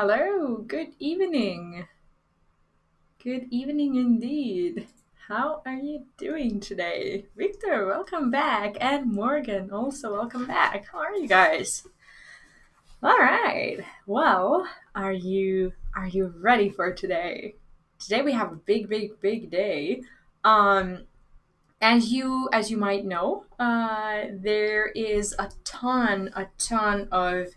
Hello, good evening. Good evening indeed. How are you doing today? Victor, welcome back. And Morgan, also welcome back. How are you guys? All right. Well, are you ready for today? Today we have a big day. Um as you might know, there is a ton of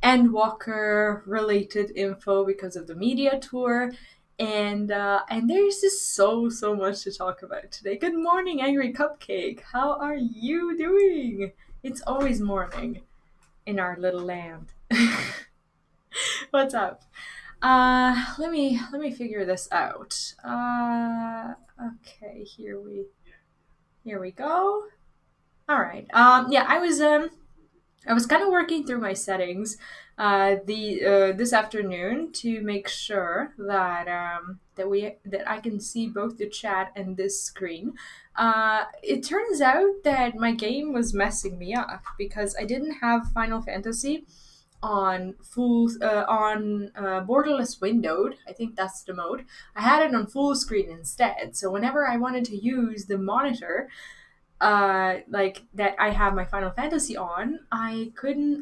Endwalker related info because of the media tour, and there's just so much to talk about today. Good morning, Angry Cupcake. How are you doing? It's always morning in our little land. What's up? Let me figure this out. Okay, here we go. All right. Yeah, I was kind of working through my settings, the this afternoon to make sure that I can see both the chat and this screen. It turns out that my game was messing me up because I didn't have Final Fantasy on borderless windowed. I think that's the mode. I had it on full screen instead. So whenever I wanted to use the monitor, like that I have my Final Fantasy on, I couldn't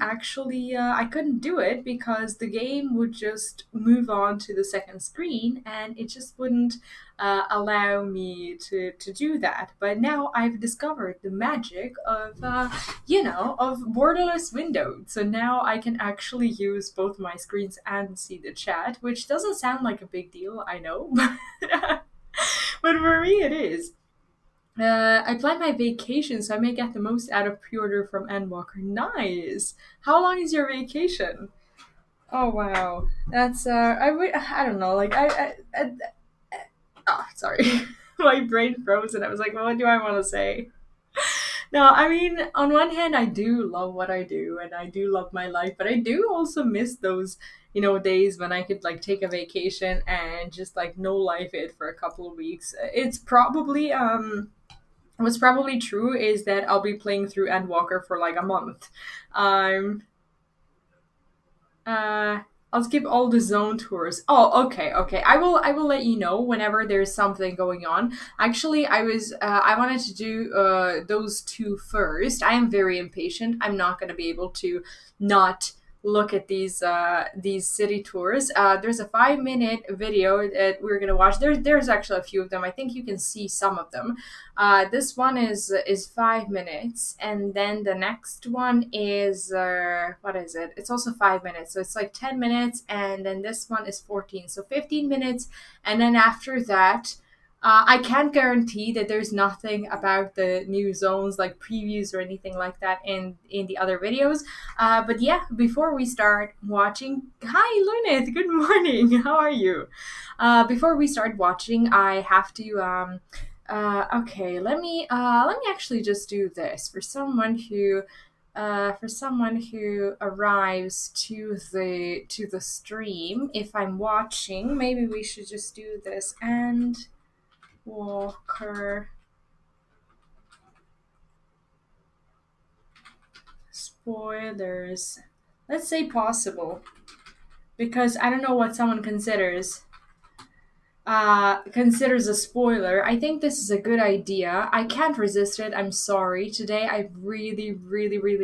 do it because the game would just move on to the second screen and it just wouldn't allow me to do that. But now I've discovered the magic of borderless windowed. So now I can actually use both my screens and see the chat, which doesn't sound like a big deal, I know, but for me it is. I plan my vacation so I may get the most out of pre-order from Endwalker. Nice. How long is your vacation? Oh wow, that's I don't know. Like oh sorry, my brain froze and I was like, well, what do I want to say? No, I mean, on one hand, I do love what I do and I do love my life, but I do also miss those, days when I could like take a vacation and just like no life it for a couple of weeks. It's probably what's probably true is that I'll be playing through Endwalker for like a month. Um, uh, I'll skip all the zone tours. Oh, okay. I will let you know whenever there's something going on. Actually, I wanted to do those two first. I am very impatient. I'm not going to be able to not look at these city tours. There's a 5 minute video that we're gonna watch. There's actually a few of them. I think you can see some of them. This one is 5 minutes, and then the next one is what is it? It's also 5 minutes, so it's like 10 minutes, and then this one is 14, so 15 minutes, and then after that. I can't guarantee that there's nothing about the new zones, like previews or anything like that, in the other videos. But yeah, before we start watching, hi Lunith, good morning. How are you? Before we start watching, I have to okay, let me actually just do this for someone who arrives to the stream. If I'm watching, maybe we should just do this. And Walker spoilers. Let's say possible, because I don't know what someone considers a spoiler. I think this is a good idea. I can't resist it. I'm sorry. Today I really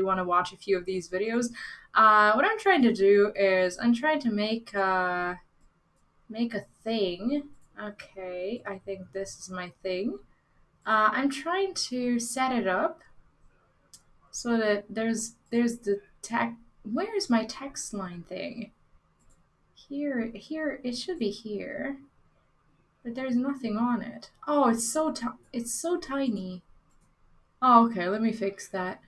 want to watch a few of these videos. What I'm trying to do is I'm trying to make a thing. Okay, I think this is my thing. I'm trying to set it up so that there's the text. Where is my text line thing? Here, it should be here, but there's nothing on it. Oh, it's so tiny. Oh, okay, let me fix that.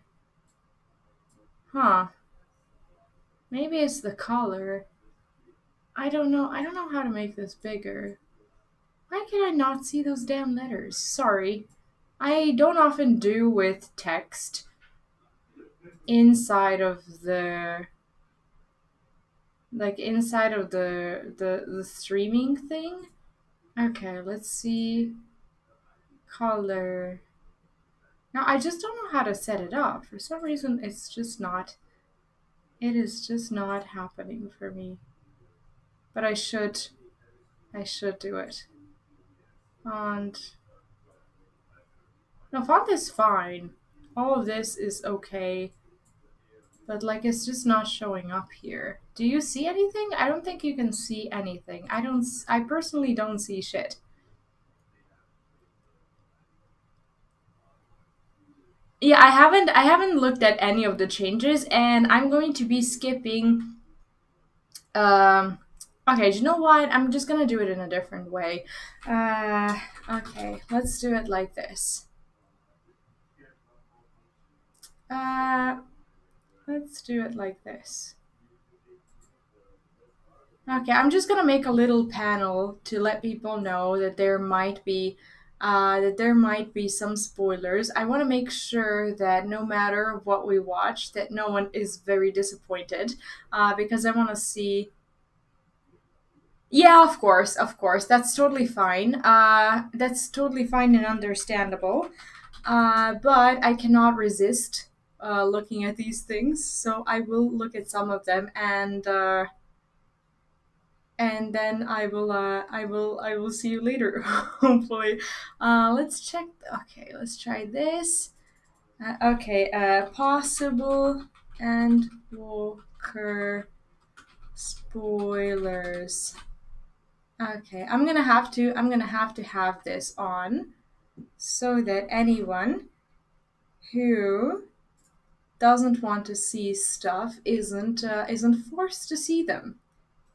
Huh? Maybe it's the color. I don't know. I don't know how to make this bigger. Why can I not see those damn letters? Sorry. I don't often do with text inside of the the streaming thing. Okay, let's see. Color. Now I just don't know how to set it up. For some reason it is just not happening for me. but I should do it. Font. No, font is fine. All of this is okay. But, like, it's just not showing up here. Do you see anything? I don't think you can see anything. I personally don't see shit. Yeah, I haven't looked at any of the changes, and I'm going to be skipping. Okay, do you know what? I'm just gonna do it in a different way. Okay, let's do it like this. Let's do it like this. Okay, I'm just gonna make a little panel to let people know that there might be some spoilers. I want to make sure that no matter what we watch, that no one is very disappointed, because I want to see. Yeah, of course, that's totally fine. That's totally fine and understandable. But I cannot resist looking at these things, so I will look at some of them, and then I will see you later. Hopefully, let's check. Okay, let's try this. Okay, possible Endwalker spoilers. Okay, I'm gonna have to have this on so that anyone who doesn't want to see stuff isn't forced to see them.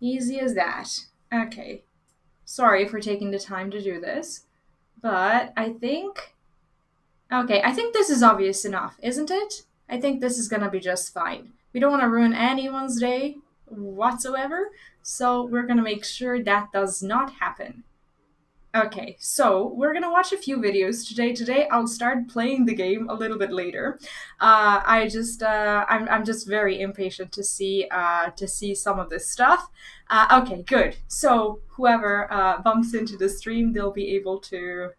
Easy as that. Okay. Sorry for taking the time to do this, but I think this is obvious enough, isn't it? I think this is gonna be just fine. We don't want to ruin anyone's day whatsoever, so we're gonna make sure that does not happen. Okay, so we're gonna watch a few videos today. Today I'll start playing the game a little bit later. I'm just very impatient to see some of this stuff. Okay, good. So whoever bumps into the stream, they'll be able to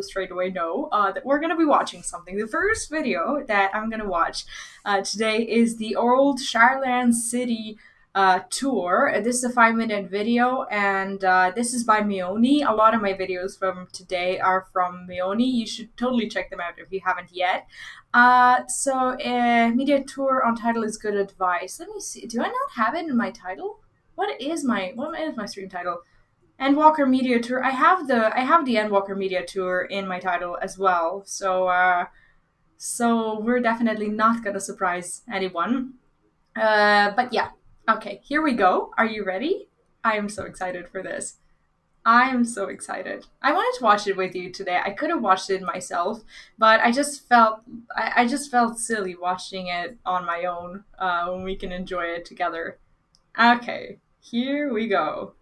straight away know that we're gonna be watching something. The first video that I'm gonna watch today is the old Charland City tour. This is a 5-minute video, and this is by Meoni. A lot of my videos from today are from Meoni. You should totally check them out if you haven't yet. Media tour on title is good advice. Let me see. Do I not have it in my title? What is my stream title? Endwalker Media Tour. I have the Endwalker Media Tour in my title as well. So we're definitely not gonna surprise anyone. But yeah. Okay, here we go. Are you ready? I am so excited for this. I am so excited. I wanted to watch it with you today. I could have watched it myself, but I just felt silly watching it on my own when we can enjoy it together. Okay, here we go.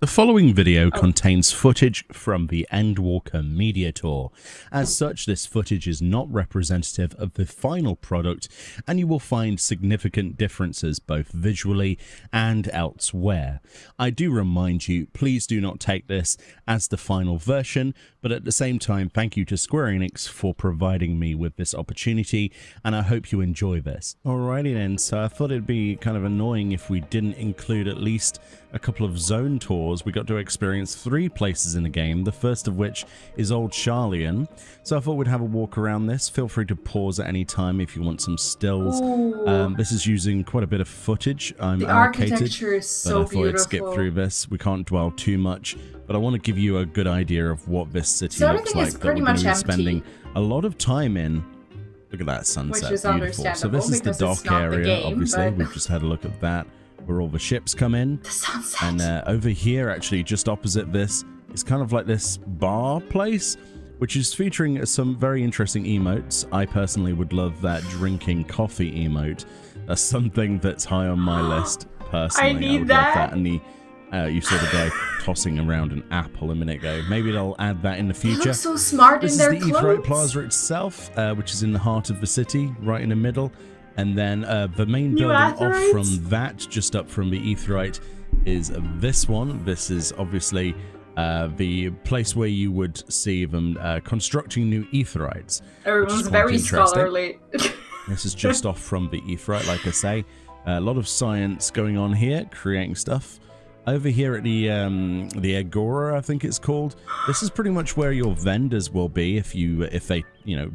The following video contains footage from the Endwalker Media Tour. As such, this footage is not representative of the final product, and you will find significant differences both visually and elsewhere. I do remind you, please do not take this as the final version, but at the same time, thank you to Square Enix for providing me with this opportunity, and I hope you enjoy this. Alrighty then, so I thought it'd be kind of annoying if we didn't include at least a couple of zone tours. We got to experience 3 places in the game, the first of which is Old Charlian. So I thought we'd have a walk around this. Feel free to pause at any time if you want some stills. This is using quite a bit of footage. I'm the allocated, architecture is so but I thought I'd skip beautiful. through this. We can't dwell too much, but I want to give you a good idea of what this city So looks everything is like. pretty that we're much going to be empty. spending a lot of time in. Look at that sunset, Which is beautiful. So understandable this is the because it's dock not the area, game, obviously. but- We've just had a look at that, where all the ships come in. The sunset. And over here, actually, just opposite this, is kind of like this bar place, which is featuring some very interesting emotes. I personally would love that drinking coffee emote. That's something that's high on my list, personally. I need would that. love that. And you saw the guy tossing around an apple a minute ago. Maybe they'll add that in the They future. look so smart This in is their the Etherite clothes. Plaza itself, which is in the heart of the city, right in the middle. And then the main New building off Aetherites? from that, just up from the Etherite, is this one. This is obviously the place where you would see them constructing new Etherites. Everyone's quite very interesting. scholarly. This is just off from the Etherite, like I say. A lot of science going on here, creating stuff. over here at the Agora, I think it's called. This is pretty much where your vendors will be if they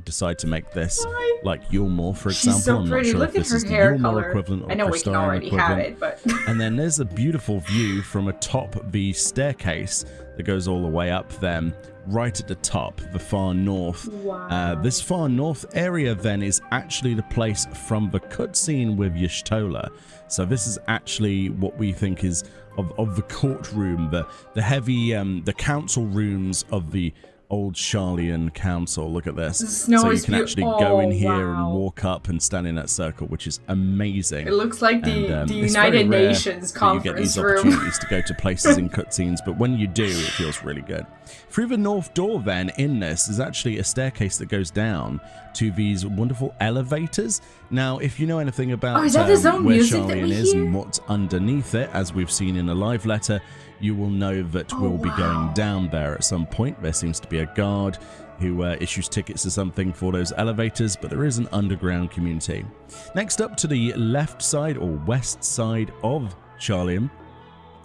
decide to make this like Yulmore, for example. She's so I'm pretty. not sure Look if at this her is the hair Yulmore color. equivalent or I know we can Crystalline already have it, but and then there's a beautiful view from atop the staircase that goes all the way up then, right at the top, the far north. Wow. This far north area then is actually the place from the cutscene with Y'shtola. So this is actually what we think is of the courtroom, the heavy the council rooms of the old Sharlayan council. Look at this. So you can actually go in here and walk up and stand in that circle, which is amazing. It looks like the United Nations conference you get these room. opportunities to go to places in cutscenes, but when you do, it feels really good. Through the north door then in this is actually a staircase that goes down to these wonderful elevators. Now, if you know anything about is that the zone where music that Sharlayan we is hear? and what's underneath it, as we've seen in a live letter, you will know that we'll be going down there at some point. There seems to be a guard who issues tickets or something for those elevators, but there is an underground community. Next up to the left side or west side of Sharlayan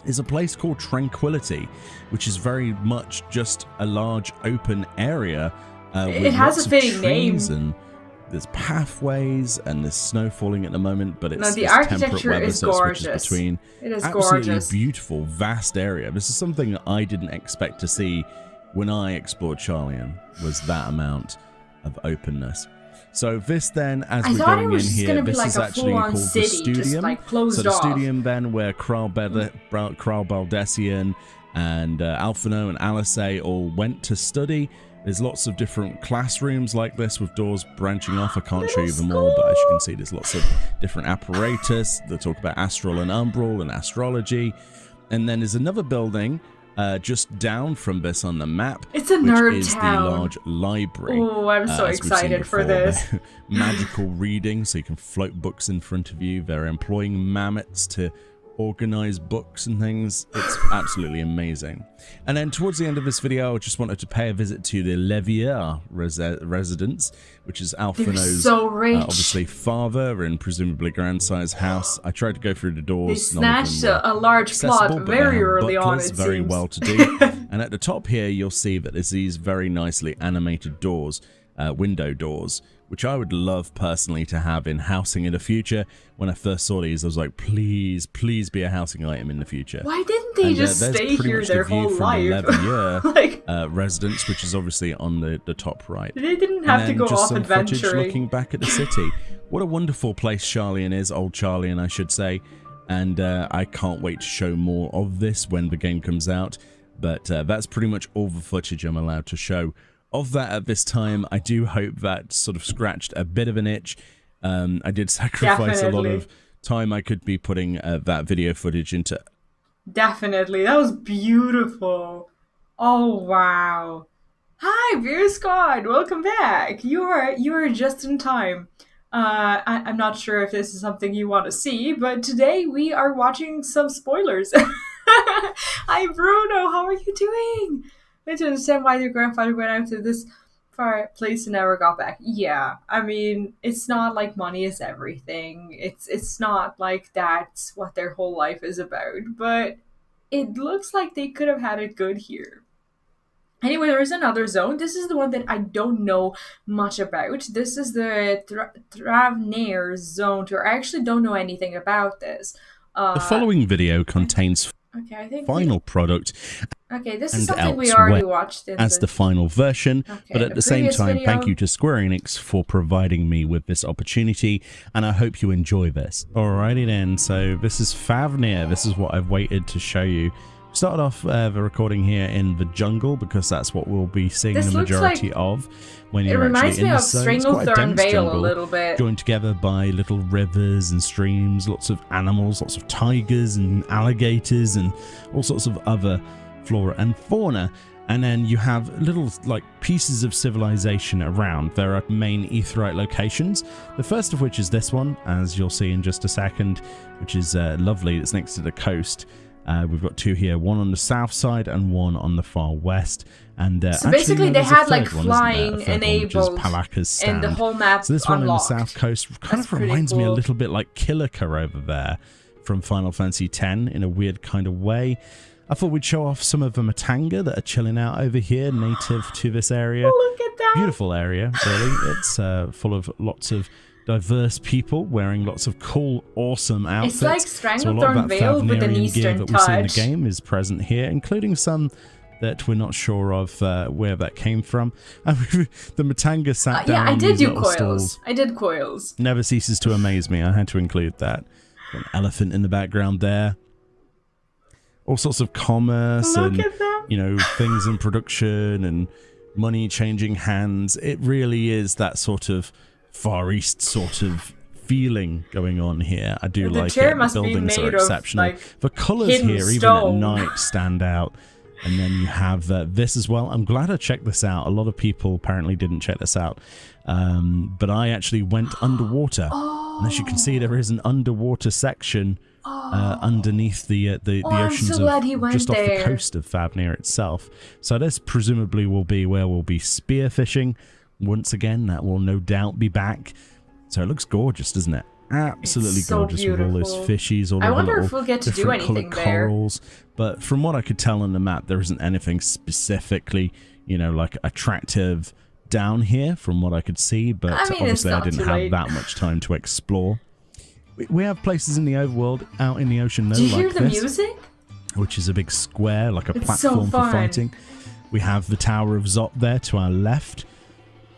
is a place called Tranquility, which is very much just a large open area. It has a fitting name. And there's pathways and there's snow falling at the moment, but it's the it's architecture weather, is so it switches gorgeous. between. It is Absolutely gorgeous. Beautiful, vast area. This is something that I didn't expect to see when I explored Sharlayan, was that amount of openness. So this then, as we're going in here, this is actually called the Studium. So the Studium then, where Kral Baldessian and Alphino and Alisaie all went to study. There's lots of different classrooms like this with doors branching off. I can't show you them all, but as you can see, there's lots of different apparatus that talk about astral and umbral and astrology. And then there's another building just down from this on the map. It's a nerd which is town. the large library. Oh, I'm so as we've seen excited for before. this. Magical reading, so you can float books in front of you. They're employing mammoths to organize books and things. It's absolutely amazing. And then towards the end of this video, I just wanted to pay a visit to the Levier residence, which is Alphino's so rich. obviously father and presumably grandsire's house. I tried to go through the doors. They snatched a large plot very early on, it very seems. well to do. And at the top here, you'll see that there's these very nicely animated doors, window doors, which I would love personally to have in housing in the future. When I first saw these, I was like, please, please be a housing item in the future. Why didn't they just stay here their whole life? Like, residence, which is obviously on the top right. They didn't have to go just off some adventuring. Footage looking back at the city. What a wonderful place Sharlayan is, old Sharlayan, I should say. And I can't wait to show more of this when the game comes out. But that's pretty much all the footage I'm allowed to show of that at this time. I do hope that sort of scratched a bit of an itch. I did sacrifice a lot of time I could be putting that video footage into. Definitely. That was beautiful. Oh, wow. Hi, Beer Squad. Welcome back. You are just in time. I'm not sure if this is something you want to see, but today we are watching some spoilers. Hi, Bruno. How are you doing? I don't understand why your grandfather went out to this far place and never got back. Yeah, I mean, it's not like money is everything. It's not like that's what their whole life is about. But it looks like they could have had it good here. Anyway, there is another zone. This is the one that I don't know much about. This is the Travnair zone tour. I actually don't know anything about this. The following video contains final product. Okay, this is something we already watched as the final version, but at the same time, thank you to Square Enix for providing me with this opportunity, and I hope you enjoy this. Alrighty then, so this is Thavnair. This is what I've waited to show you. Started off the recording here in the jungle because that's what we'll be seeing the majority of when you're actually in the zone. It's quite a dense jungle, a little bit. joined together by little rivers and streams, lots of animals, lots of tigers and alligators and all sorts of other flora and fauna. And then you have little like pieces of civilization around. There are main aetheryte locations, the first of which is this one, as you'll see in just a second, which is lovely. It's next to the coast. We've got two here, one on the south side and one on the far west. And so basically they had like flying enabled and the whole map So this one unlocked. on the south coast kind of reminds me a little bit like Kilika over there from Final Fantasy X in a weird kind of way. I thought we'd show off some of the Matanga that are chilling out over here, native to this area. Look at that. Beautiful area, really. It's full of lots of diverse people wearing lots of cool, awesome outfits. It's like Stranglethorn Veil with an Eastern that we see in the touch. game is present here, including some that we're not sure of where that came from. The Matanga sat down. Yeah, I did do coils. Stalls. I did coils. Never ceases to amaze me. I had to include that. An elephant in the background there. All sorts of commerce and, you know, things in production and money changing hands. It really is that sort of Far East sort of feeling going on here. I do like it. The buildings are exceptional. The colours here, even at night, stand out. And then you have this as well. I'm glad I checked this out. A lot of people apparently didn't check this out. But I actually went underwater. And as you can see, there is an underwater section underneath the oceans so just off the coast of Fafnir itself. So this presumably will be where we'll be spearfishing. Once again, that will no doubt be back. So it looks gorgeous, doesn't it? Absolutely gorgeous with all those fishies, all the little if we'll get to do anything there. Corals. But from what I could tell on the map, there isn't anything specifically, you know, like attractive down here from what I could see. But obviously I didn't have that much time to explore. We have places in the overworld, out in the ocean, though, like this. Do you hear the music? Which is a big square, like a platform for fighting. We have the Tower of Zot there to our left.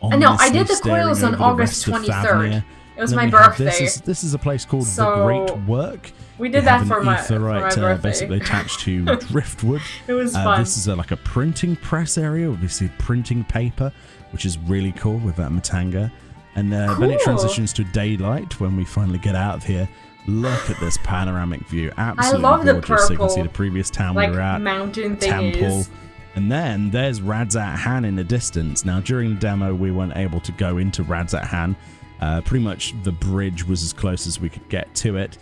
No, I did the coils on August 23rd. It was my birthday. This is a place called the Great Work. We did that for my birthday. Basically attached to driftwood. It was fun. This is like a printing press area. Obviously, printing paper, which is really cool with that Matanga. And then it transitions to daylight when we finally get out of here. Look at this panoramic view. Absolutely gorgeous. The purple, so you can see the previous town we were at. Mountain temple. And then there's Radzat Han in the distance. Now, during the demo, we weren't able to go into Radzat Han. Pretty much the bridge was as close as we could get to it.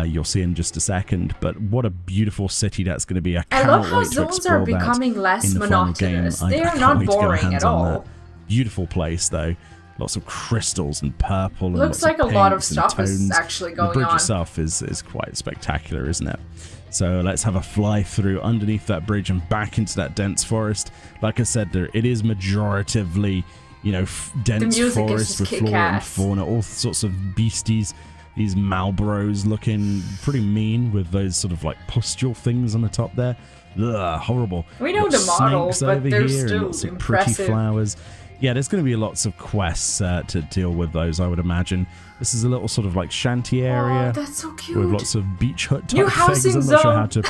You'll see in just a second. But what a beautiful city that's going to be. I love how zones are becoming less monotonous. They are not boring at all. Beautiful place, though. Lots of crystals and purple. And looks like a lot of stuff is actually going on. The bridge itself is quite spectacular, isn't it? So let's have a fly through underneath that bridge and back into that dense forest. Like I said, it is majoritively, you know, dense forest with flora and fauna, all sorts of beasties. These Malboros looking pretty mean with those sort of like pustule things on the top there. Ugh, horrible. We know the model, but they're still lots of pretty flowers. Yeah, there's going to be lots of quests to deal with those, I would imagine. This is a little sort of like shanty area. Oh, that's so cute. With lots of beach hut type things. I'm not sure how to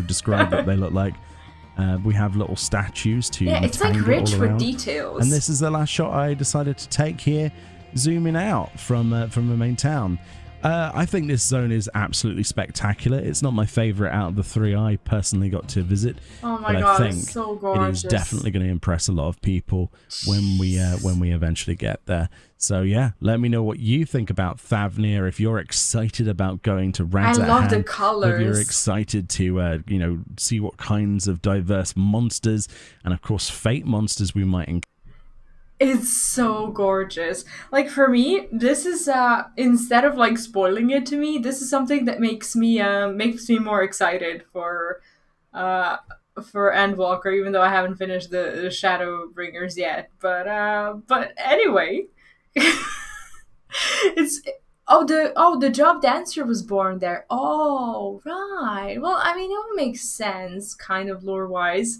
describe what they look like. We have little statues to it's like rich with details. And this is the last shot I decided to take here, zooming out from the main town. I think this zone is absolutely spectacular. It's not my favorite out of the three I personally got to visit. Oh my god, it's so gorgeous. It is definitely going to impress a lot of people when we eventually get there. So yeah, let me know what you think about Fafnir. If you're excited about going to Radzat Han, I love the colors. If you're excited to see what kinds of diverse monsters and of course fate monsters we might encounter. It's so gorgeous. Like for me, this is instead of like spoiling it to me, this is something that makes me more excited for Endwalker, even though I haven't finished the Shadowbringers yet. But anyway, the job dancer was born there. Oh right. Well, I mean, it would make sense, kind of lore wise.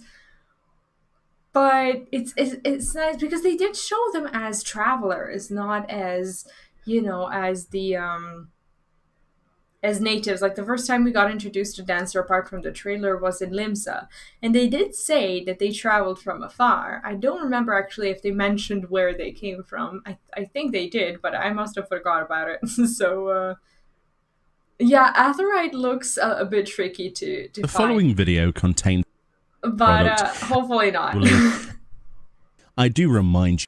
But it's nice because they did show them as travelers, not as, as natives. Like the first time we got introduced to Dancer apart from the trailer was in Limsa. And they did say that they traveled from afar. I don't remember actually if they mentioned where they came from. I think they did, but I must have forgot about it. So, yeah, Aetheryte looks a bit tricky to The following video contains... But hopefully not. I do remind you,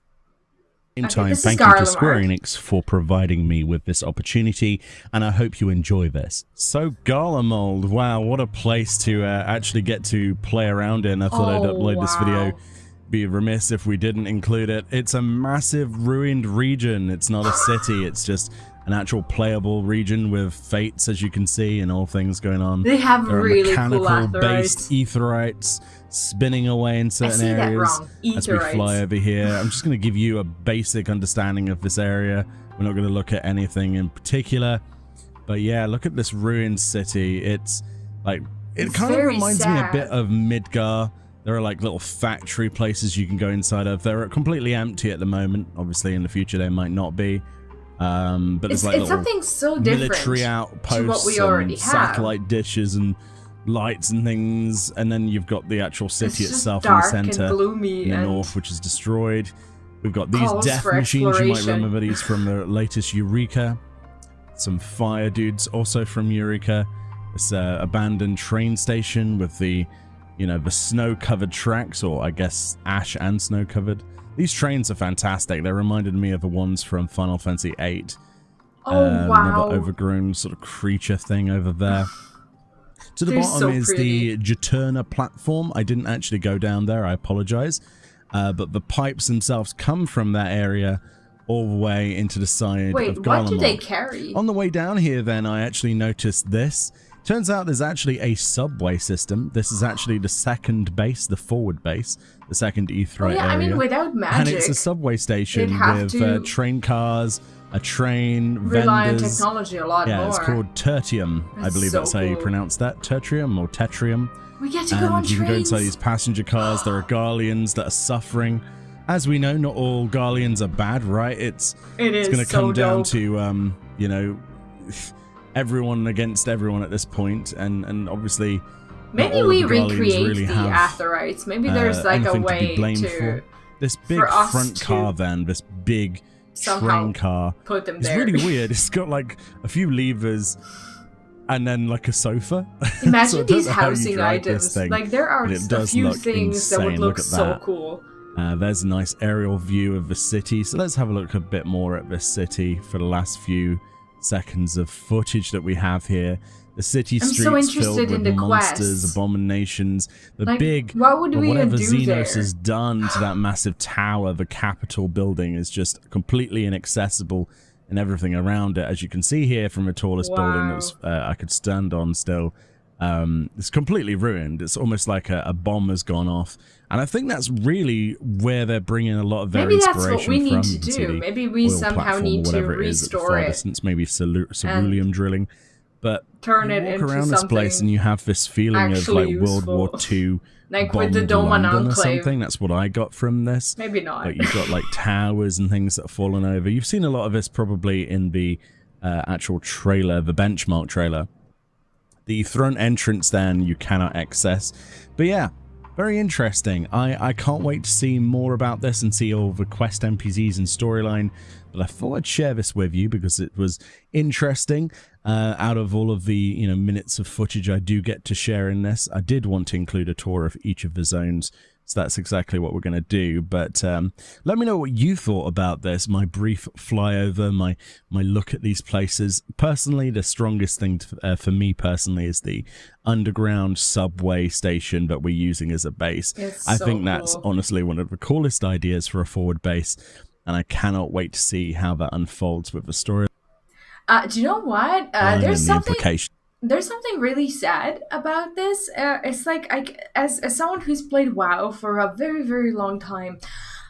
in time, thank you to Square Enix for providing me with this opportunity, and I hope you enjoy this. So Garlemald, wow, what a place to actually get to play around in. I thought I'd upload this video. Be remiss if we didn't include it. It's a massive ruined region. It's not a city. It's just an actual playable region with fates, as you can see, and all things going on. They have there are really cool mechanical-based aetherites spinning away in certain areas as we fly over here. I'm just going to give you a basic understanding of this area. We're not going to look at anything in particular, but yeah, look at this ruined city. It's like, it kind of reminds me a bit of Midgar. There are like little factory places you can go inside of. They're completely empty at the moment. Obviously in the future they might not be. But there's like little something so different military outposts to what we already and have. satellite dishes and lights and things, and then you've got the actual city itself in the center, in the north, which is destroyed. We've got these death machines. You might remember these from the latest Eureka. Some fire dudes also from Eureka. This abandoned train station with the, you know, the snow-covered tracks, or I guess ash and snow-covered. These trains are fantastic. They reminded me of the ones from Final Fantasy VIII. Oh, wow. Another overgrown sort of creature thing over there. To the bottom is the Qitana platform. I didn't actually go down there. I apologize. But the pipes themselves come from that area all the way into the side of Garlemald. What do they carry? On the way down here, then, I actually noticed this. Turns out there's actually a subway system. This is actually the second base, the forward base, the second Aetherite area. I mean, without magic, and it's a subway station with train cars, a train, rely vendors. on technology a lot more. Yeah, it's called Tertium. I believe that's how you pronounce that. Tertium or Tetrium. We get to go on trains. And you can go inside these passenger cars. There are Garleans that are suffering. As we know, not all Garleans are bad, right? It's going to come down to, you know, everyone against everyone at this point, and obviously maybe we recreate really the Aetherites. Maybe there's like a way to this big front car, then this big train car. Put them there. It's really weird. It's got like a few levers and then like a sofa. Imagine so these housing items. Like there are a few things insane. That would look so cool. There's a nice aerial view of the city. So let's have a look a bit more at this city for the last few seconds of footage that we have here. The city streets filled with monsters, abominations, whatever Xenos has done to that massive tower, the Capitol building, is just completely inaccessible, and everything around it, as you can see here from the tallest building that was, I could stand on still. It's completely ruined. It's almost like a bomb has gone off, and I think that's really where they're bringing a lot of their inspiration from. That's what we need to do. Maybe we somehow need to restore it. Distance, maybe ceruleum drilling, but turn it into around this place and you have this feeling of like World War II, like with the Doman Enclave or something. That's what I got from this. Maybe not. But you've got like towers and things that have fallen over. You've seen a lot of this probably in the actual trailer, the benchmark trailer. The front entrance then you cannot access. But yeah, very interesting. I can't wait to see more about this and see all the quest NPCs and storyline. But I thought I'd share this with you because it was interesting. Out of all of the minutes of footage I do get to share in this, I did want to include a tour of each of the zones. So that's exactly what we're going to do. But let me know what you thought about this, my brief flyover, my look at these places. Personally, the strongest thing for me personally is the underground subway station that we're using as a base. I think that's honestly one of the coolest ideas for a forward base, and I cannot wait to see how that unfolds with the story. Do you know what? There's something really sad about this. It's like as someone who's played WoW for a very, very long time,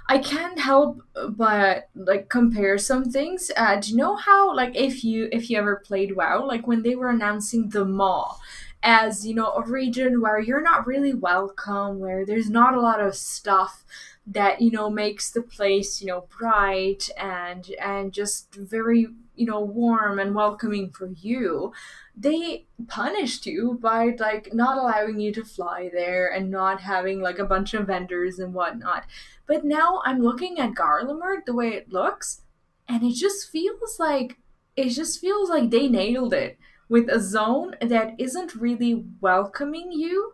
I can't help but like compare some things. Do you know how, like, if you ever played WoW, like when they were announcing the Maw as, a region where you're not really welcome, where there's not a lot of stuff that makes the place bright and just very warm and welcoming for you, they punished you by like not allowing you to fly there and not having like a bunch of vendors and whatnot. But now I'm looking at Garlemald, the way it looks, and it just feels like they nailed it with a zone that isn't really welcoming you,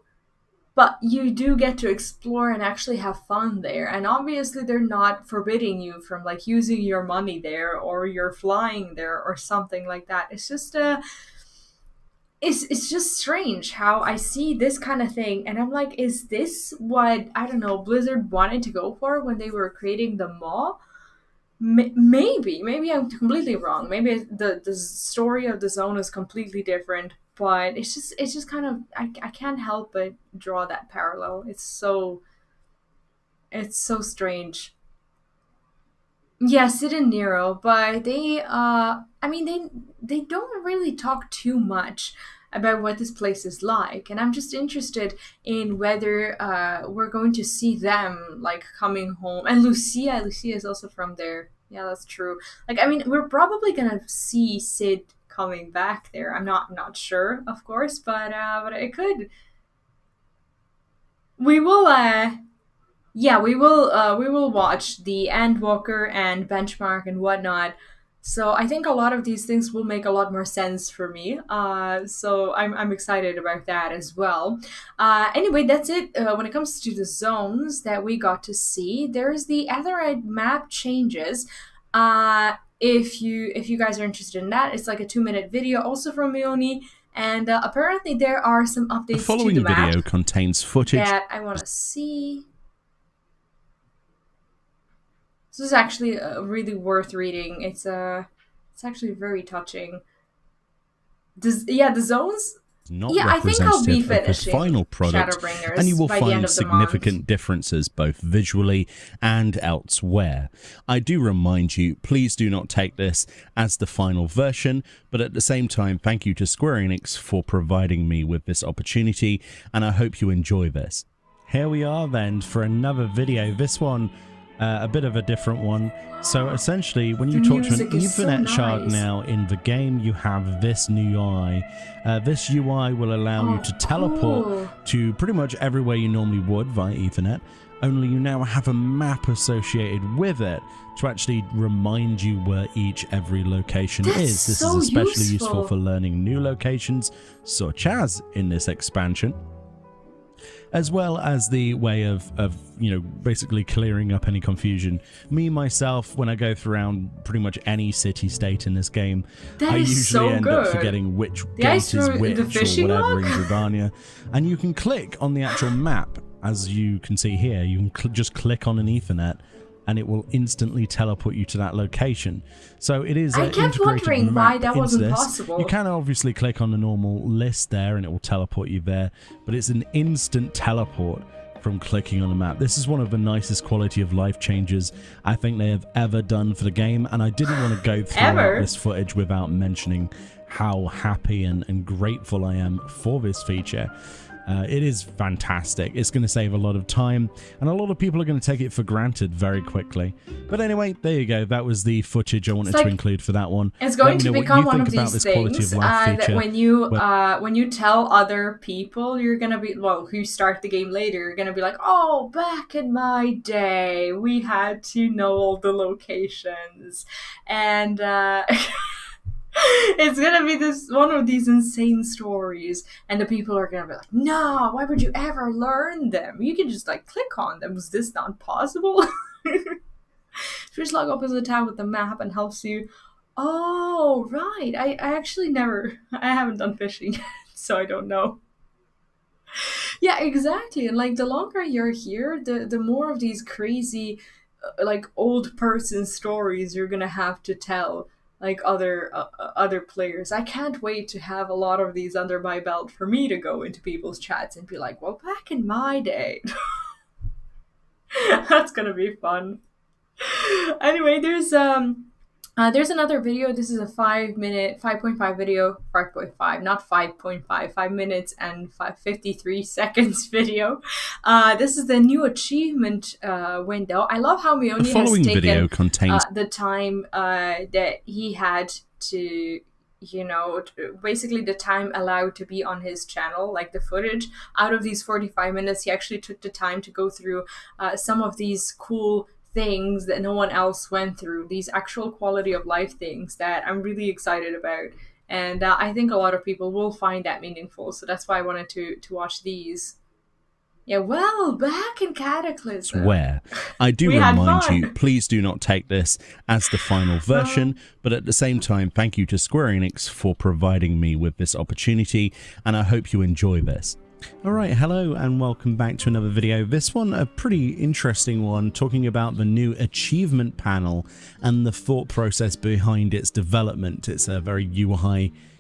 but you do get to explore and actually have fun there. And obviously they're not forbidding you from like using your money there or you're flying there or something like that. It's just it's just strange how I see this kind of thing and I'm like, is this what, I don't know, Blizzard wanted to go for when they were creating the Maw? Maybe I'm completely wrong. Maybe the story of the zone is completely different, but it's just kind of I can't help but draw that parallel. It's so strange. Yeah, Sid and Nero, but I mean they don't really talk too much about what this place is like, and I'm just interested in whether we're going to see them like coming home. And Lucia is also from there. Yeah, that's true. Like, I mean, we're probably gonna see Sid coming back there. I'm not sure, of course, but it could. We will Yeah, we will watch the Endwalker and benchmark and whatnot. So I think a lot of these things will make a lot more sense for me. So I'm excited about that as well. Anyway, that's it. When it comes to the zones that we got to see, there's the Etherite map changes. If you guys are interested in that, it's like a 2-minute video, also from Mioni. And apparently there are some The updates to following the map video contains footage that I want to see. This is actually really worth reading. It's actually very touching. The zones. not Yeah, I think I'll be representative of the finishing final product, Shadowbringers and you will by the end find of the significant month. differences both visually and elsewhere. I do remind you, please do not take this as the final version, but at the same time, thank you to Square Enix for providing me with this opportunity, and I hope you enjoy this. Here we are then for another video. This one a bit of a different one. So essentially, when you The talk to an music is so Ethernet shard nice. now in the game, you have this new UI. This UI will allow you to teleport Cool. to pretty much everywhere you normally would via Ethernet, only you now have a map associated with it to actually remind you where every location That's is. This so is especially useful. useful for learning new locations, such as in this expansion, as well as the way of basically clearing up any confusion. Me myself, when I go around pretty much any city state in this game, That I is usually so end up good. forgetting which The gate ice is through which the or fishing whatever log? in Gridania, and you can click on the actual map. As you can see here, you can just click on an Ethernet and it will instantly teleport you to that location. So it is I an kept integrated wondering map why that into wasn't this. possible. You can obviously click on the normal list there and it will teleport you there, but it's an instant teleport from clicking on the map. This is one of the nicest quality of life changes I think they have ever done for the game, and I didn't want to go through this footage without mentioning how happy and grateful I am for this feature. It is fantastic. It's going to save a lot of time, and a lot of people are going to take it for granted very quickly. But anyway, there you go. That was the footage I wanted to include for that one. It's going to become one of these things that when you tell other people, you're gonna be who start the game later, you're gonna be like, oh, back in my day, we had to know all the locations, and it's gonna be this one of these insane stories, and the people are gonna be like, no, why would you ever learn them? You can just like click on them. Was this not possible? Fish log opens the tab with the map and helps you. Oh, right. I actually I haven't done fishing yet, so I don't know. Yeah, exactly. And like the longer you're here, the more of these crazy, like old person stories you're gonna have to tell, like other players. I can't wait to have a lot of these under my belt for me to go into people's chats and be like, well, back in my day. That's gonna be fun. Anyway, there's another video. This is a 5-minute, 5.5 video, 5.5, not 5.5, 5 minutes and 53 seconds video. This is the new achievement window. I love how Mioni has taken video contains the time that he had to, basically the time allowed to be on his channel, like the footage. Out of these 45 minutes, he actually took the time to go through some of these cool things that no one else went through, these actual quality of life things that I'm really excited about, and I think a lot of people will find that meaningful, so that's why I wanted to watch these. Yeah, well, back in Cataclysm, where I do remind you, please do not take this as the final version, but at the same time, thank you to Square Enix for providing me with this opportunity, and I hope you enjoy this. Alright, hello and welcome back to another video. This one, a pretty interesting one, talking about the new achievement panel and the thought process behind its development. It's a very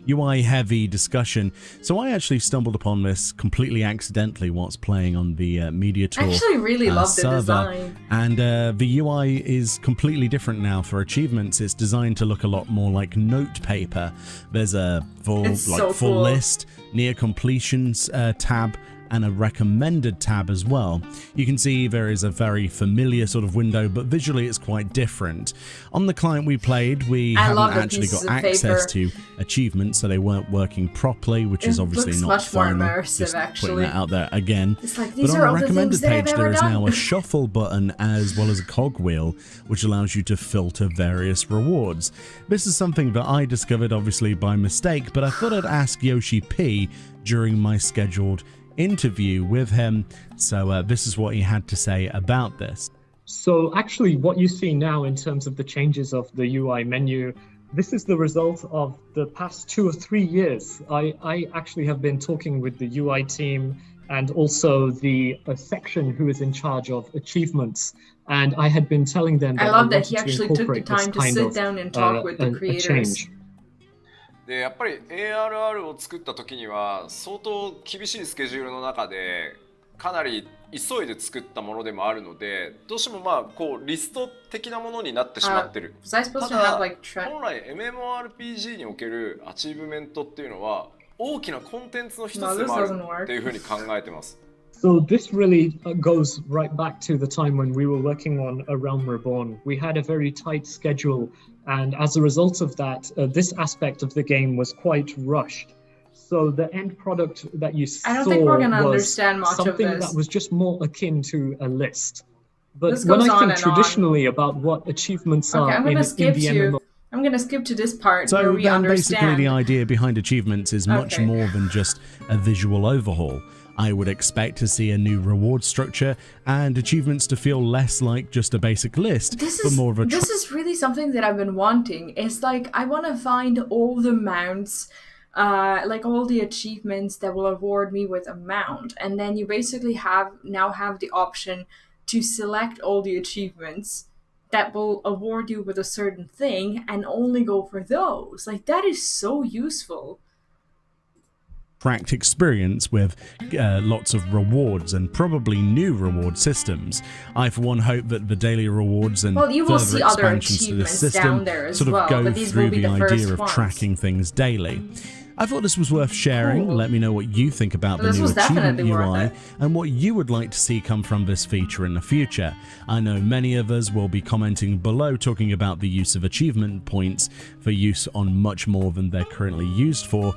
UI heavy discussion. So I actually stumbled upon this completely accidentally whilst playing on the Media Tour I actually really love the server. design. And the UI is completely different now for achievements. It's designed to look a lot more like note paper. There's a full list, near completions tab, and a recommended tab as well. You can see there is a very familiar sort of window, but visually it's quite different. On the client we played, we haven't actually got access to achievements, so they weren't working properly, which is obviously not fun. Just putting that out there again. But on the recommended page, there is now a shuffle button as well as a cogwheel, which allows you to filter various rewards. This is something that I discovered obviously by mistake, but I thought I'd ask Yoshi P during my scheduled interview with him. So this is what he had to say about this. So actually what you see now in terms of the changes of the UI menu, this is the result of the past 2 or 3 years. I actually have been talking with the UI team and also the section who is in charge of achievements. And I had been telling them that I love that he actually took the time to sit down and talk with the creators. でやっぱり ARR を作った時には相当厳しいスケジュールの中でかなり急いで作ったものでもあるので、どうしてもまあこうリスト的なものになってしまってる。ただ本来 MMORPG におけるアチーブメントっていうのは大きなコンテンツの一つでもあるっていうふうに考えてます。So this really goes right back to the time when we were working on A Realm Reborn. We had a very tight schedule, and as a result of that, this aspect of the game was quite rushed. So the end product that you saw was something that was just more akin to a list. But when I think traditionally about what achievements are in the MMO... I'm going to skip to this part so where we understand. Basically the idea behind achievements is much more than just a visual overhaul. I would expect to see a new reward structure and achievements to feel less like just a basic list, but more of a... This is really something that I've been wanting. It's like, I want to find all the mounts, like all the achievements that will award me with a mount. And then you basically now have the option to select all the achievements that will award you with a certain thing and only go for those. Like, that is so useful. Tracked experience with lots of rewards and probably new reward systems. I for one hope that the daily rewards and further expansions to the system sort of go through the idea of tracking things daily. I thought this was worth sharing. Let me know what you think about the new achievement UI and what you would like to see come from this feature in the future. I know many of us will be commenting below talking about the use of achievement points for use on much more than they're currently used for.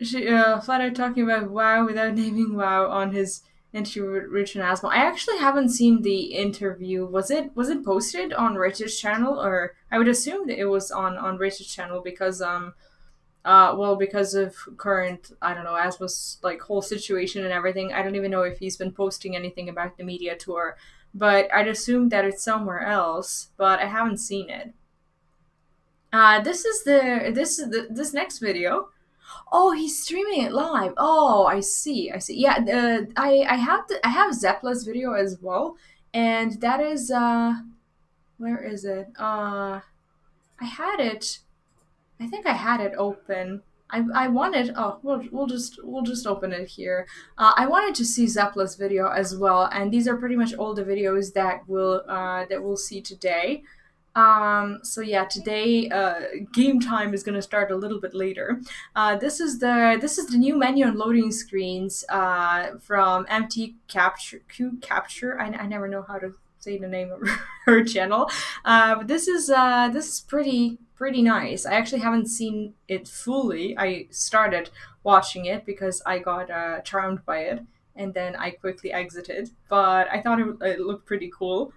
Flat out talking about WoW without naming WoW on his interview with Rich and Asmo. I actually haven't seen the interview. Was it posted on Rich's channel, or I would assume that it was on Rich's channel because because of current, I don't know, Asmo's like whole situation and everything. I don't even know if he's been posting anything about the media tour, but I'd assume that it's somewhere else, but I haven't seen it. This next video. Oh, he's streaming it live. Oh, I see. Yeah, I have Zepla's video as well, and that is where is it? I had it. I think I had it open. I wanted. Oh, we'll just open it here. I wanted to see Zepla's video as well, and these are pretty much all the videos that we'll see today. So yeah, today game time is gonna start a little bit later. This is the new menu and loading screens from MT Capture. I never know how to say the name of her channel. But this is pretty nice. I actually haven't seen it fully. I started watching it because I got charmed by it, and then I quickly exited. But I thought it looked pretty cool.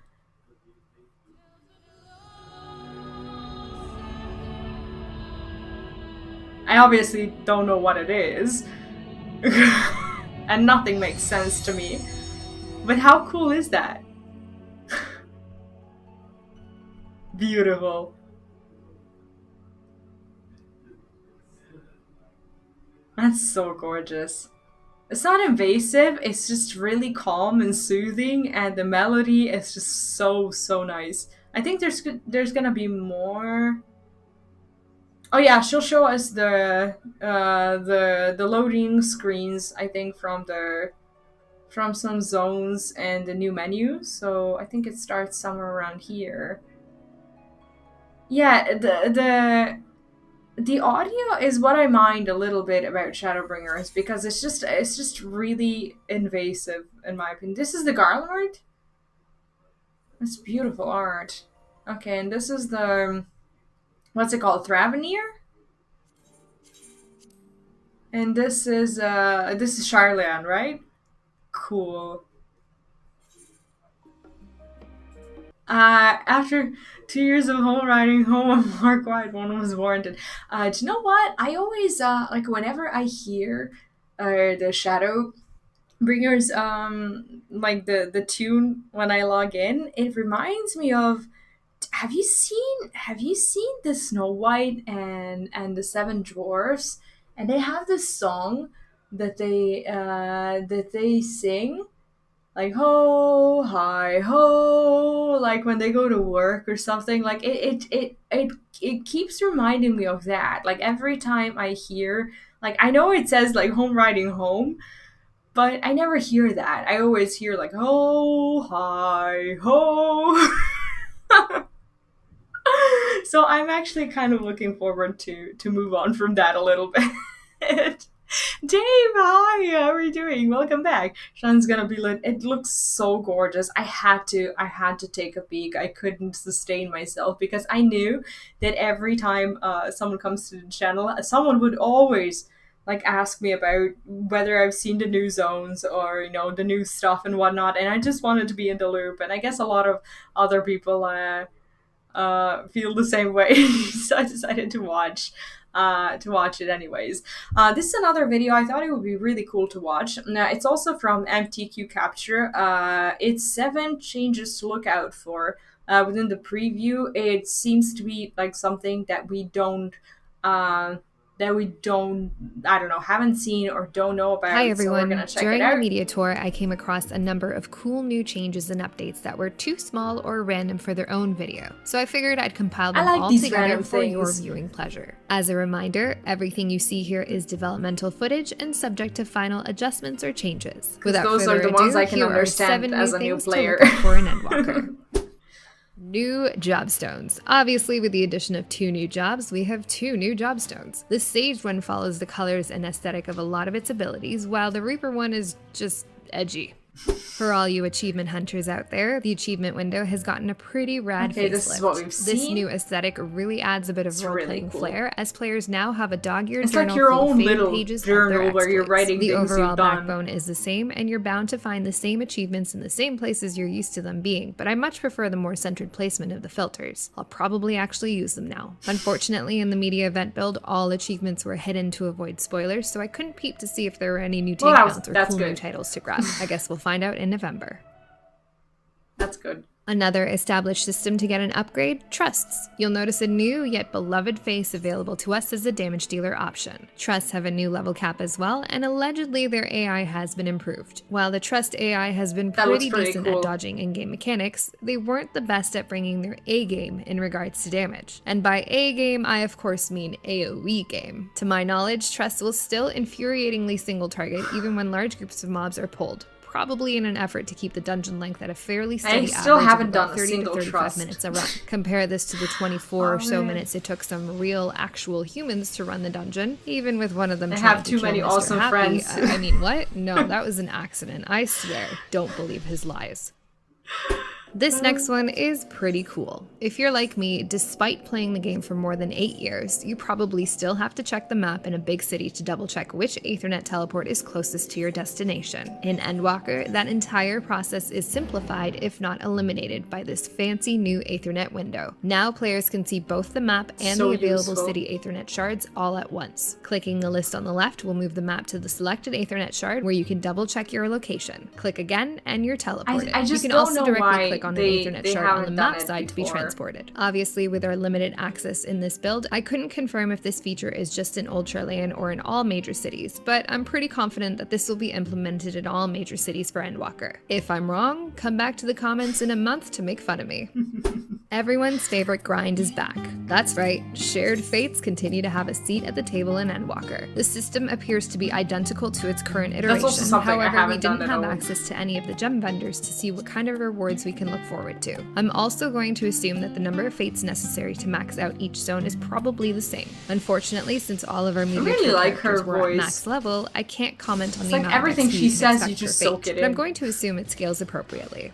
I obviously don't know what it is, and nothing makes sense to me. But how cool is that? Beautiful. That's so gorgeous. It's not invasive, it's just really calm and soothing, and the melody is just so, so nice. I think there's gonna be more. Oh yeah, she'll show us the loading screens, I think, from some zones and the new menu. So I think it starts somewhere around here. Yeah, the audio is what I mind a little bit about Shadowbringers, because it's just really invasive in my opinion. This is the garland art. It's beautiful art. Okay, and this is the what's it called? Thravenir? And this is Charlian, right? Cool. After 2 years of home writing, home a more quiet one was warranted. Do you know what? I always like whenever I hear the Shadowbringers like the tune when I log in, it reminds me of. Have you seen the Snow White and the Seven Dwarfs? And they have this song that they sing, like ho hi ho, like when they go to work or something. Like it keeps reminding me of that. Like every time I hear, like I know it says like home riding home, but I never hear that. I always hear like ho hi ho. So I'm actually kind of looking forward to move on from that a little bit. Dave, hi, how are you doing? Welcome back. Sean's gonna be lit. It looks so gorgeous. I had to take a peek. I couldn't sustain myself because I knew that every time someone comes to the channel, someone would always like ask me about whether I've seen the new zones or, you know, the new stuff and whatnot, and I just wanted to be in the loop. And I guess a lot of other people feel the same way, so I decided to watch it anyways. This is another video I thought it would be really cool to watch. Now, it's also from MTQ Capture. It's 7 changes to look out for within the preview. It seems to be like something that we don't I don't know, haven't seen or don't know about. Hi everyone. So we're gonna check During it out. the media tour, I came across a number of cool new changes and updates that were too small or random for their own video. So I figured I'd compile them all together for your viewing pleasure. As a reminder, everything you see here is developmental footage and subject to final adjustments or changes. Without those further are the ado, ones I can here are understand 7 as new a new things player. to look out for an Endwalker. New job stones. Obviously, with the addition of 2 new jobs, we have 2 new job stones. The Sage one follows the colors and aesthetic of a lot of its abilities, while the Reaper one is just edgy. For all you achievement hunters out there, the achievement window has gotten a pretty rad facelift. This is what we've seen. This new aesthetic really adds a bit of role-playing flair, as players now have a dog-eared journal like your full own of little pages journal of where you're writing the things overall you've done. backbone is the same, and you're bound to find the same achievements in the same places you're used to them being, but I much prefer the more centered placement of the filters. I'll probably actually use them now. Unfortunately, in the media event build, all achievements were hidden to avoid spoilers, so I couldn't peep to see if there were any new tank mounts or cool new titles to grab. I guess we'll find out in November. That's good. Another established system to get an upgrade, trusts. You'll notice a new yet beloved face available to us as a damage dealer option. Trusts have a new level cap as well, and allegedly their AI has been improved. While the Trust AI has been pretty decent at dodging in-game mechanics, they weren't the best at bringing their A-game in regards to damage. And by A-game, I of course mean AoE game. To my knowledge, Trusts will still infuriatingly single target even when large groups of mobs are pulled, probably in an effort to keep the dungeon length at a fairly steady average of about 30 to 35 minutes a run. Compare this to the 24 or so minutes it took some real, actual humans to run the dungeon, even with one of them trying to kill Mr. awesome Happy. friends. I mean, what? No, that was an accident. I swear. Don't believe his lies. This next one is pretty cool. If you're like me, despite playing the game for more than 8 years, you probably still have to check the map in a big city to double check which Aethernet teleport is closest to your destination. In Endwalker, that entire process is simplified, if not eliminated, by this fancy new Aethernet window. Now players can see both the map and the available city Aethernet shards all at once. Clicking the list on the left will move the map to the selected Aethernet shard where you can double check your location. Click again and you're teleported. I just you can don't also know directly why click stick on an Ethernet shard on the haven't done map it side to be before. transported. Obviously, with our limited access in this build, I couldn't confirm if this feature is just in Ultra Lane or in all major cities, but I'm pretty confident that this will be implemented in all major cities for Endwalker. If I'm wrong, come back to the comments in a month to make fun of me. Everyone's favorite grind is back. That's right, shared fates continue to have a seat at the table in Endwalker. The system appears to be identical to its current iteration. also something I However, we haven't done didn't at have all. access to any of the gem vendors to see what kind of rewards we can look forward to. I'm also going to assume that the number of fates necessary to max out each zone is probably the same. Unfortunately, since all of our media really tour like her characters were at voice. max level, I can't comment on It's the like amount everything of XP she you can says, expect you just for soak fate, it but I'm in. going to assume it scales appropriately.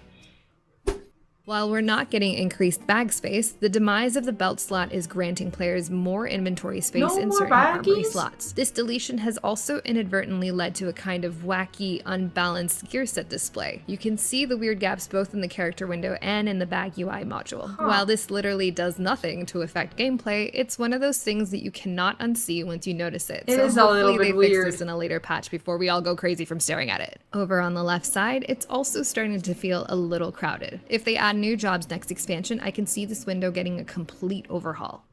While we're not getting increased bag space, the demise of the belt slot is granting players more inventory space No in more certain armory baggies? slots. This deletion has also inadvertently led to a kind of wacky, unbalanced gear set display. You can see the weird gaps both in the character window and in the bag UI module. While this literally does nothing to affect gameplay, it's one of those things that you cannot unsee once you notice it. It So is a little hopefully bit they fix weird. this in a later patch before we all go crazy from staring at it. Over on the left side, it's also starting to feel a little crowded. If they add new jobs next expansion, I can see this window getting a complete overhaul.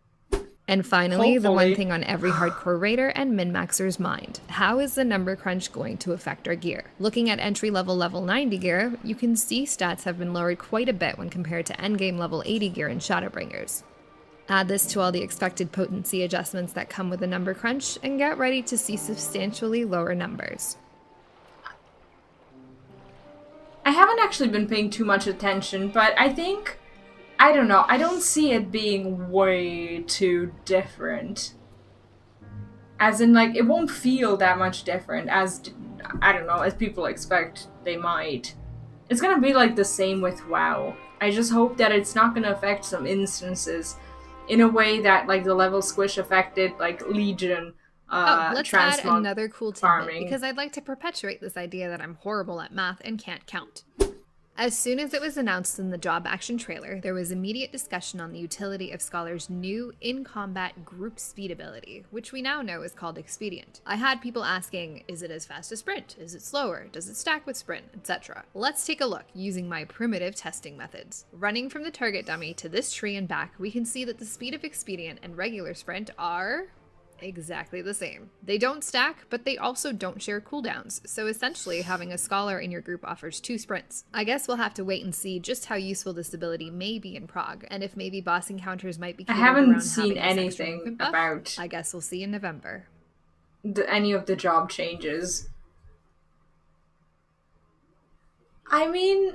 And finally, the one Hopefully. thing on every hardcore raider and min-maxer's mind. How is the number crunch going to affect our gear? Looking at entry-level level 90 gear, you can see stats have been lowered quite a bit when compared to endgame level 80 gear in Shadowbringers. Add this to all the expected potency adjustments that come with a number crunch, and get ready to see substantially lower numbers. I haven't actually been paying too much attention, but I think, I don't know, I don't see it being way too different. As in, like, it won't feel that much different as, I don't know, as people expect they might. It's gonna be like the same with WoW. I just hope that it's not gonna affect some instances in a way that, like, the level squish affected, like, Legion, Let's add transmog another cool tidbit, farming. because I'd like to perpetuate this idea that I'm horrible at math and can't count. As soon as it was announced in the job action trailer, there was immediate discussion on the utility of Scholar's new in-combat group speed ability, which we now know is called Expedient. I had people asking, is it as fast as Sprint? Is it slower? Does it stack with Sprint? Etc. Let's take a look using my primitive testing methods. Running from the target dummy to this tree and back, we can see that the speed of Expedient and regular Sprint are exactly the same. They don't stack, but they also don't share cooldowns, so essentially having a Scholar in your group offers 2 sprints. I guess we'll have to wait and see just how useful this ability may be in Prague, and if maybe boss encounters might be I catered haven't around seen having this extra anything movement buff. about I guess we'll see in November. any of the job changes. I mean,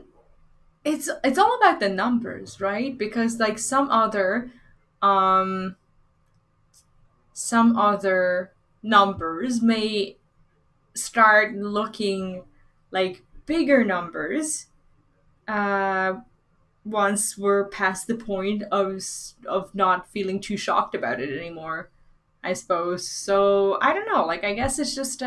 it's all about the numbers, right? Because, like, some other numbers may start looking like bigger numbers once we're past the point of not feeling too shocked about it anymore, I suppose. So I don't know, like, I guess it's just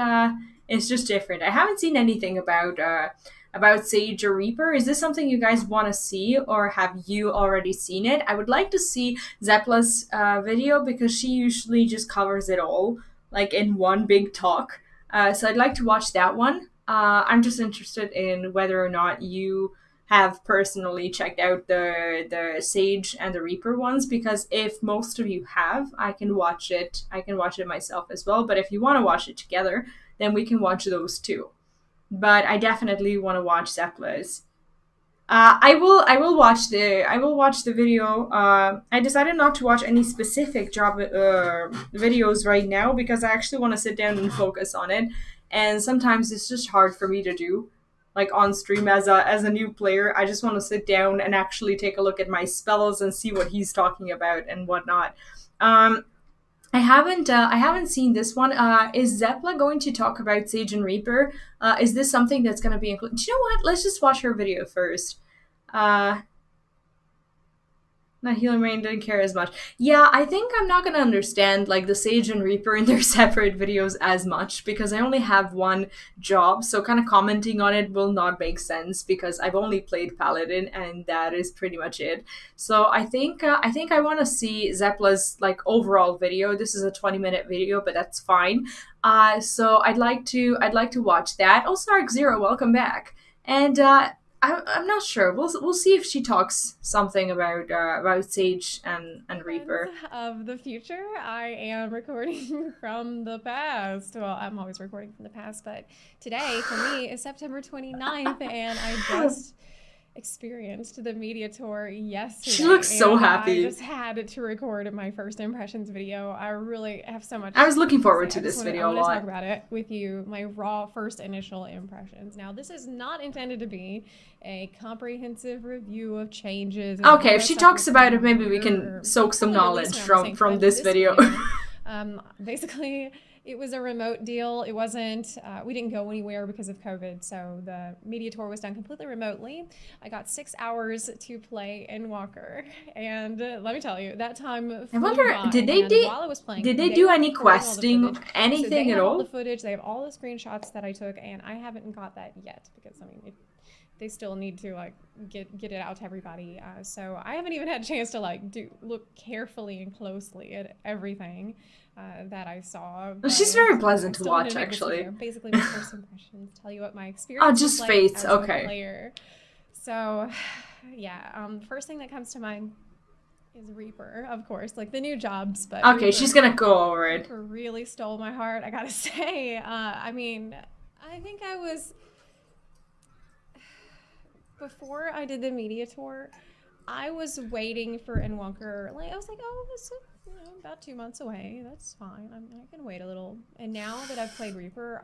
different. I haven't seen anything about Sage or Reaper. Is this something you guys want to see, or have you already seen it? I would like to see Zepla's video, because she usually just covers it all, like, in one big talk. So I'd like to watch that one. I'm just interested in whether or not you have personally checked out the Sage and the Reaper ones, because if most of you have, I can watch it myself as well. But if you want to watch it together, then we can watch those too. But I definitely want to watch Zepla's. I will watch the video. I decided not to watch any specific job videos right now, because I actually want to sit down and focus on it. And sometimes it's just hard for me to do, like, on stream as a new player. I just want to sit down and actually take a look at my spells and see what he's talking about and whatnot. I haven't seen this one. Is Zepla going to talk about Sage and Reaper? Is this something that's going to be included? Do you know what? Let's just watch her video first. Not Healer Main didn't care as much. Yeah, I think I'm not gonna understand, like, the Sage and Reaper in their separate videos as much, because I only have one job, so kind of commenting on it will not make sense, because I've only played Paladin, and that is pretty much it. So I think I want to see Zepla's, like, overall video. This is a 20-minute video, but that's fine. So I'd like to watch that. Also, Arc Zero, welcome back. And I'm not sure. We'll see if she talks something about Sage and Reaper. Of the future, I am recording from the past. Well, I'm always recording from the past, but today for me is September 29th, and I just experienced the media tour yesterday. She looks so happy. I just had to record my first impressions video. I really have so much. I was looking forward to this video a lot. I want to talk about it with you, my raw first initial impressions. Now, this is not intended to be a comprehensive review of changes. Okay, if she talks about it, maybe we can soak some knowledge from this video. Basically, it was a remote deal. It wasn't, we didn't go anywhere because of COVID, so the media tour was done completely remotely. I got 6 hours to play Endwalker, and let me tell you, that time flew I wonder, by, while I was playing, did they do any questing, anything at all? All the footage, they have all the screenshots that I took, and I haven't got that yet, because, I mean, they still need to like get it out to everybody. So I haven't even had a chance to like look carefully and closely at everything that I saw. She's very pleasant to watch, actually. Basically, my first impressions, tell you what my experience. Oh, just was Fates, like as okay. a player. So, yeah, first thing that comes to mind is Reaper, of course, like the new jobs. But okay, Reaper, she's gonna go over it. Reaper really stole my heart, I gotta say. I mean, I think I was. Before I did the media tour, I was waiting for Endwalker. Like I was like, oh, this is about 2 months away. That's fine. I can wait a little. And now that I've played Reaper,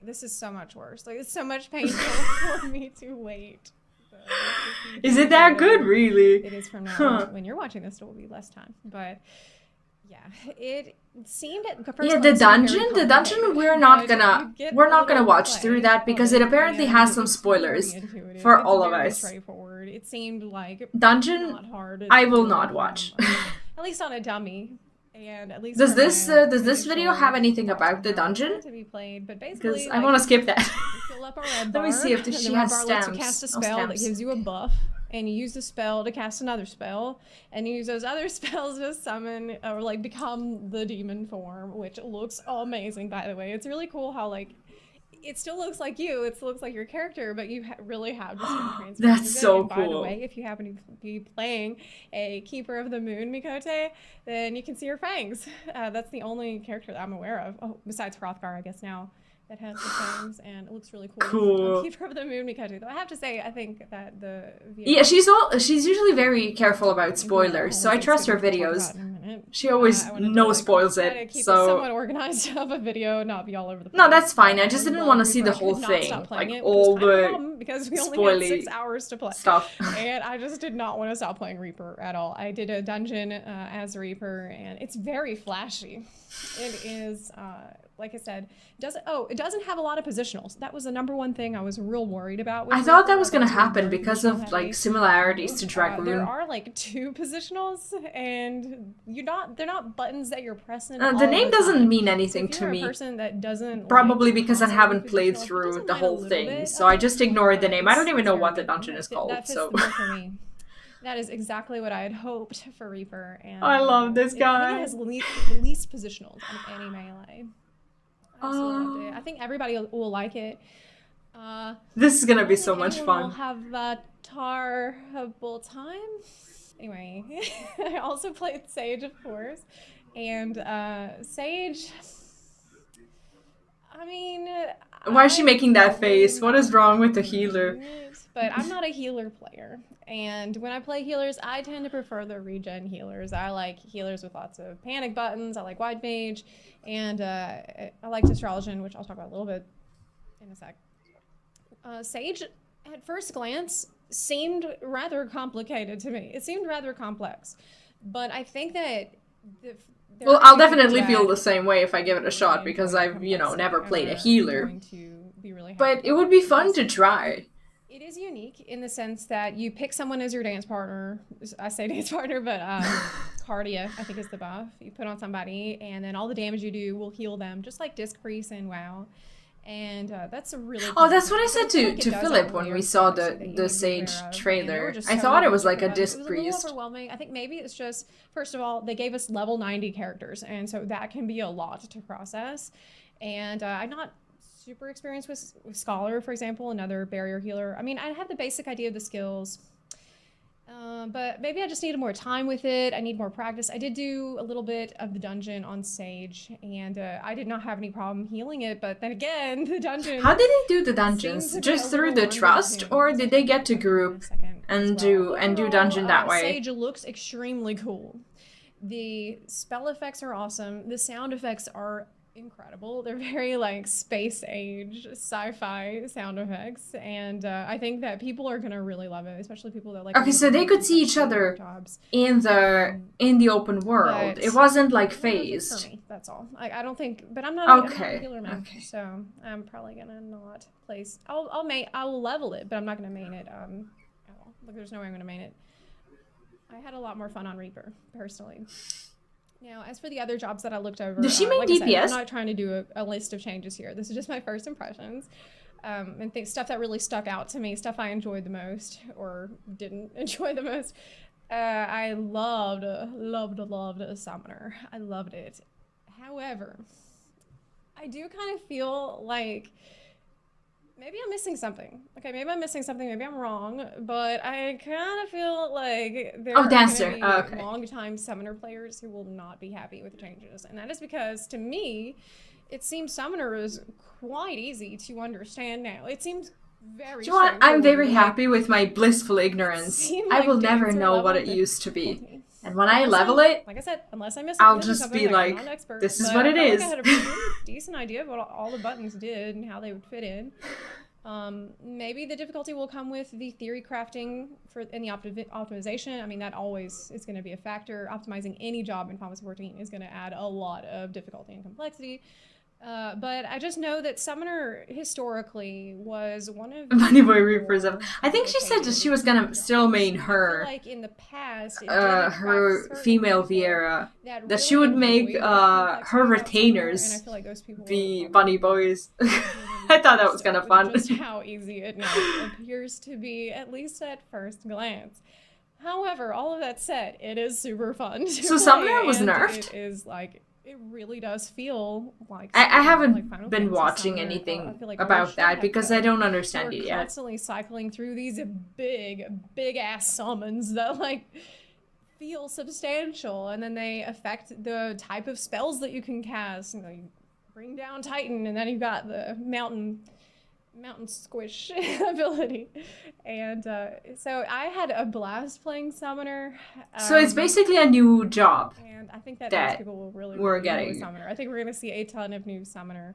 this is so much worse. Like it's so much painful for me to wait. Is it that good, really? It is from now on. When you're watching this, it will be less time. But yeah, it seemed at first. Yeah, the dungeon. We're not gonna watch through that because it apparently has some spoilers for all of us. Straightforward. It seemed like dungeon. Not hard. I will not watch. At least on a dummy. And at least does this video have anything about the dungeon? To be played, but basically, because I want to skip that. You fill up a red bar. Let me see if she has stamps. Lets you cast a spell that gives you a buff. And you use the spell to cast another spell, and you use those other spells to summon or like become the demon form, which looks amazing, by the way. It's really cool how like it still looks like you, it still looks like your character, but you really have distinct transformations. That's so and cool. By the way, if you happen to be playing a Keeper of the Moon Mikote, then you can see her fangs. That's the only character that I'm aware of, besides Hrothgar, I guess now. That has the fangs, and it looks really cool. Cool. Keeper of the Moon Mikoto. Though I have to say, I think that the yeah, she's usually very careful about spoilers, so I trust her videos. She always spoils it. Keep so it somewhat organized of a video, not be all over the place. No, that's fine. I just didn't want to see the whole thing, like all the because we only had 6 hours to play stuff. And I just did not want to stop playing Reaper at all. I did a dungeon as Reaper, and it's very flashy. It is. Like I said, it doesn't have a lot of positionals. That was the number one thing I was real worried about. I thought that was going to happen because of like similarities to Dragoon. There are like 2 positionals, and they're not buttons that you're pressing. The name doesn't mean anything to me. Person that doesn't probably because I haven't played through the whole thing, so I just ignored the name. I don't even know what the dungeon is called. That fits the bill for me. That is exactly what I had hoped for Reaper, and I love this guy. I think it has the least positionals of any melee. I think everybody will like it. This is gonna be so much fun. We'll have a terrible time. Anyway, I also played Sage, of course, and Sage. I mean, why is she making that face? What is wrong with the healer? But I'm not a healer player, and when I play healers, I tend to prefer the regen healers. I like healers with lots of panic buttons. I like Wide Mage, and I like Astrologian, which I'll talk about a little bit in a sec. Sage, at first glance, seemed rather complicated to me. It seemed rather complex, but I think that well, I'll definitely feel the same way if I give it a shot because I've, never played a healer. But it would be fun to try. It is unique in the sense that you pick someone as your dance partner. I say dance partner, but Cardia, I think is the buff. You put on somebody, and then all the damage you do will heal them, just like Disc Priest and WoW. And that's a really cool that's what I said to Philip when we saw the Sage trailer. I thought it was like a Disc Priest. It was a little overwhelming. I think maybe it's just, first of all, they gave us level 90 characters, and so that can be a lot to process. And I'm not super experienced with Scholar, for example, another barrier healer. I mean, I have the basic idea of the skills, but maybe I just needed more time with it. I need more practice. I did do a little bit of the dungeon on Sage, and I did not have any problem healing it, but then again, the dungeon... How did they do the dungeons? Just through the trust, or did they get to group and do dungeon that way? Sage looks extremely cool. The spell effects are awesome. The sound effects are incredible. They're very like space age sci-fi sound effects, and I think that people are gonna really love it, especially people that like. Okay, so they could see each other in the open world. It wasn't like phased. For me, that's all. I don't think, but I'm not a healer man, so I'm probably gonna not place. I'll level it, but I'm not gonna main it. At all. Like, there's no way I'm gonna main it. I had a lot more fun on Reaper personally. Now, as for the other jobs that I looked over, does she mean like DPS? I said, I'm not trying to do a list of changes here. This is just my first impressions, and stuff that really stuck out to me, stuff I enjoyed the most or didn't enjoy the most. I loved a Summoner. I loved it. However, I do kind of feel like maybe I'm missing something. Okay, maybe I'm missing something. Maybe I'm wrong, but I kind of feel like there are going to be long-time Summoner players who will not be happy with the changes, and that is because, to me, it seems Summoner is quite easy to understand now. It seems very. Do you know what? I'm very happy with my blissful ignorance. I will never know what it used to be. And when I level it, like I said, unless I miss I'll just be like, this is what it is. I had a pretty decent idea of what all the buttons did and how they would fit in. Maybe the difficulty will come with the theory crafting in the optimization. I mean, that always is going to be a factor. Optimizing any job in Final Fantasy 14 is going to add a lot of difficulty and complexity. But I just know that Summoner historically was one of Bunny Boy Reapers. I think she said that she was gonna still main her, like in the past, her female Viera, that she would make her retainers be bunny boys. I thought that was kind of fun. Just how easy it now appears to be, at least at first glance. However, all of that said, it is super fun. So Summoner was nerfed? It is like. It really does feel like... I haven't been watching anything about that because I don't understand it yet. Constantly cycling through these big-ass summons that, like, feel substantial, and then they affect the type of spells that you can cast. You know, you bring down Titan, and then you've got the mountain squish ability, and so I had a blast playing Summoner. So it's basically a new job, and I think that most people will really getting Summoner. I think we're going to see a ton of new Summoner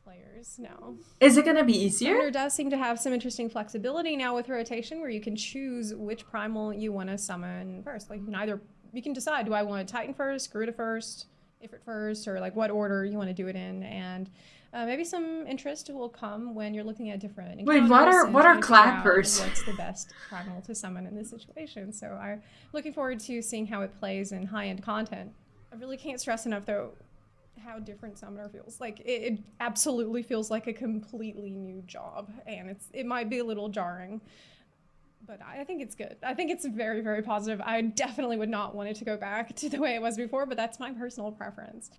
players now. Is it going to be easier? Summoner does seem to have some interesting flexibility now with rotation, where you can choose which primal you want to summon first. Like you can decide, do I want Titan first, Garuda first, Ifrit first, or like what order you want to do it in, and maybe some interest will come when you're looking at different encounters. Wait, what are clappers? What's the best primal to summon in this situation? So I'm looking forward to seeing how it plays in high-end content. I really can't stress enough, though, how different Summoner feels. Like, it absolutely feels like a completely new job, and it might be a little jarring, but I think it's good. I think it's very, very positive. I definitely would not want it to go back to the way it was before, but that's my personal preference.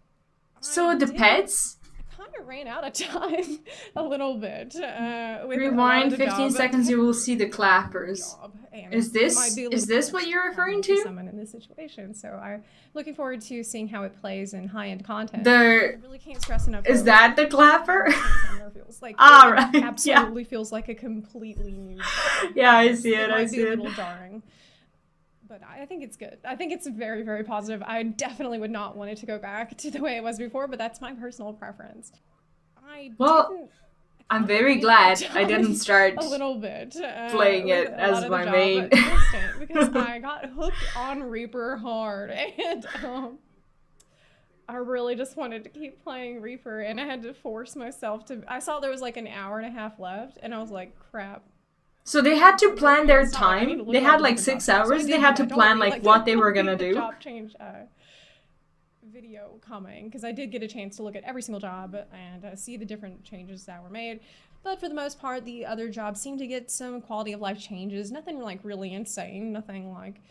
So the pets? Kind of ran out of time a little bit. Rewind 15 seconds, you will see the clappers. Is this what you're referring to? Someone in this situation, so I'm looking forward to seeing how it plays in high-end content. I really can't stress enough. Is that the clapper? Feels like right. Absolutely feels like a completely new. Yeah, I see it. I see it. A little jarring. But I think it's good. I think it's very, very positive. I definitely would not want it to go back to the way it was before, but that's my personal preference. I'm very glad I didn't start a little bit playing it as my main. Because I got hooked on Reaper hard, and I really just wanted to keep playing Reaper, and I had to force myself to. I saw there was like an hour and a half left, and I was like, crap. So they had to plan their time. They had like 6 hours. They had to plan like what they were gonna do. Job change video coming, because I did get a chance to look at every single job and see the different changes that were made. But for the most part, the other jobs seem to get some quality of life changes. Nothing like really insane. Nothing like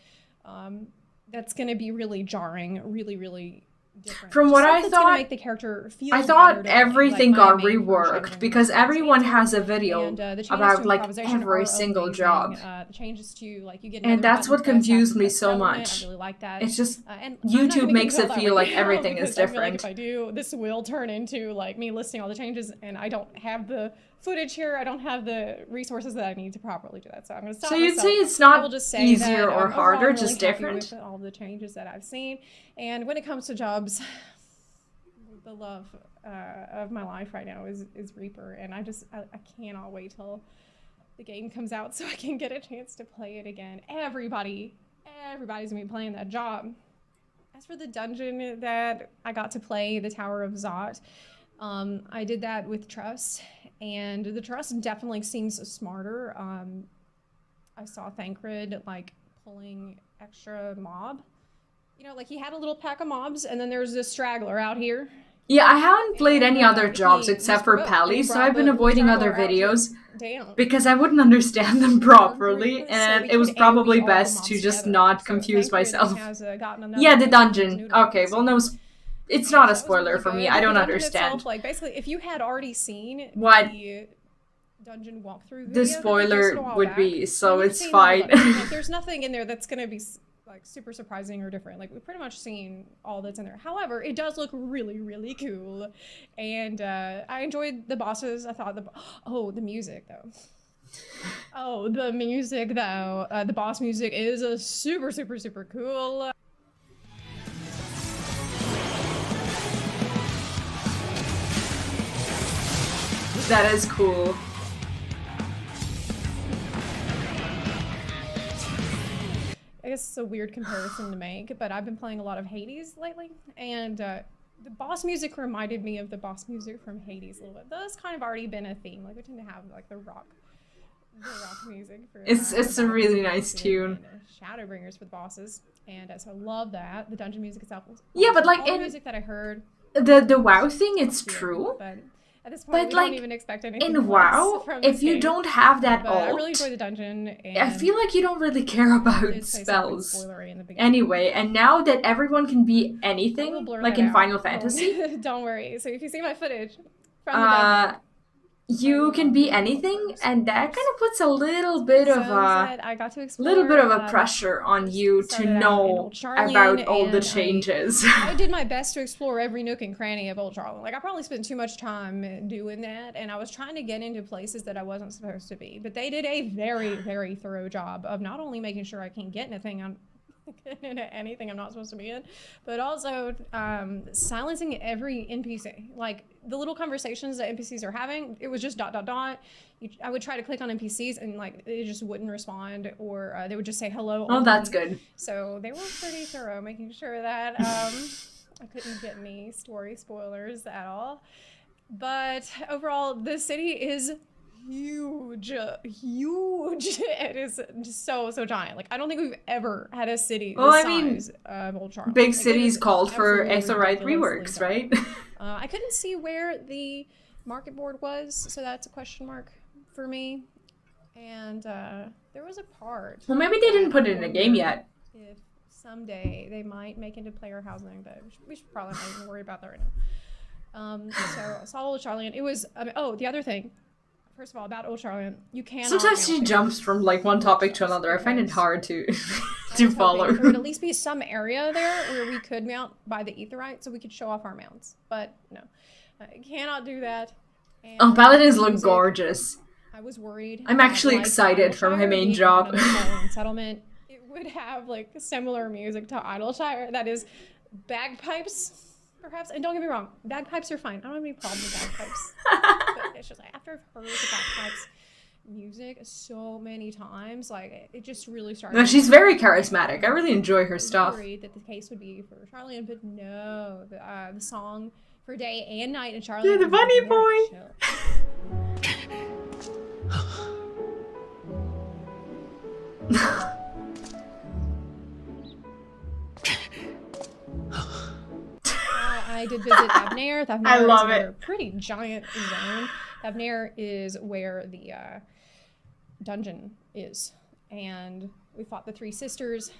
that's gonna be really jarring. Really, really different. From Just what stuff I that's gonna thought, make the character feel I better thought to play. everything Like, got my main for reworked Shadowbringers because is everyone Phantom, has a video and the changes about to like improvisation every are single amazing. job. The changes to like you get And another that's button what press confused after me press so settlement. much. I really like that. It's just And I'm not YouTube gonna makes get it into that feel right like now everything is because I feel like different. if I do, this will turn into like me listing all the changes, and I don't have the footage here. I don't have the resources that I need to properly do that. So I'm going to stop So you'd myself. say it's I will not just say easier that, or overall, harder, I'm really just happy different? with all the changes that I've seen. And when it comes to jobs, the love of my life right now is Reaper, and I cannot wait till the game comes out so I can get a chance to play it again. Everybody's gonna be playing that job. As for the dungeon that I got to play, the Tower of Zot, I did that with Trust, and the Trust definitely seems smarter. I saw Thancred like pulling extra mob. You know, like he had a little pack of mobs, and then there's this straggler out here. Yeah, I haven't played any other jobs he except for screwed up, Pally, and he so brought I've been the avoiding other straggler out here. videos Damn. because I wouldn't understand them properly, So and we it was could probably AoE all the best mobs to just together. not So confuse Thancred myself. has gotten another Yeah, the new dungeon. noodle. Okay, well, no, it's So not a that was spoiler really for me. good. I The don't dungeon understand. itself, like basically, if you had already seen What the dungeon walkthrough video the that they posted a spoiler while would back, be, so then you've it's seen all of fine. it. Like, there's nothing in there that's gonna be like super surprising or different. Like we've pretty much seen all that's in there. However, it does look really, really cool, and I enjoyed the bosses. I thought the music though. Oh, the music though. The boss music is a super, super, super cool. That is cool. I guess it's a weird comparison to make, but I've been playing a lot of Hades lately, and the boss music reminded me of the boss music from Hades a little bit. That's kind of already been a theme. Like we tend to have like the rock music for It's a really nice tune. Shadowbringers for the bosses, and so I love that. The dungeon music itself was Yeah, but like all the in music that I heard. the WoW thing, it's true. But at this point, But we like don't even expect anything in less WoW, from if this you game. don't have that But I ult, really enjoy the dungeon. And I feel like you don't really care about did say something spells. spoilery in the beginning. Anyway, and now that everyone can be I will anything, blur like that in out. Final Fantasy, Don't worry. So if you see my footage from the dungeon, you can be anything, and that kind of puts a little bit of a I got to explore, little bit of a pressure on you to started out in know Old Charlian, about all the and changes. I did my best to explore every nook and cranny of Old Charlian. Like I probably spent too much time doing that, and I was trying to get into places that I wasn't supposed to be. But they did a very, very thorough job of not only making sure I can get anything I'm not supposed to be in, but also silencing every NPC. Like the little conversations that NPCs are having, it was just ... I would try to click on NPCs and like it just wouldn't respond, or they would just say hello. Oh, that's good. So they were pretty thorough, making sure that I couldn't get any story spoilers at all. But overall, the city is huge. It is just so giant. Like I don't think we've ever had a city the size of Old Charlian. Big like, cities called for absolutely SRI reworks, right? I couldn't see where the market board was, so that's a question mark for me. And there was a part. Well, maybe they didn't put it in a game yet. If someday they might make into player housing, but we should probably not even worry about that right now. So I saw Old Charlian. It was the other thing. First of all, about Old Charlian, you cannot. Sometimes she jumps from like one topic to another. I find it hard to to follow. There would at least be some area there where we could mount by the Aetheryte, so we could show off our mounts. But no, I cannot do that. And Oh, paladins look gorgeous. I was worried. I'm actually excited for my main job. Settlement. It would have like similar music to Idleshire. That is bagpipes. Perhaps, and don't get me wrong, bagpipes are fine. I don't have any problem with bagpipes. But it's just like after I've heard the bagpipes music so many times, like it just really started. No, she's very charismatic. I really enjoy her stuff. Worried that the case would be for Charlian, but no, the song for day and night in Charlian. Yeah, the bunny boy. I did visit Thavnair. Thavnair I love is it. another pretty giant zone. Thavnair is where the dungeon is, and we fought the three sisters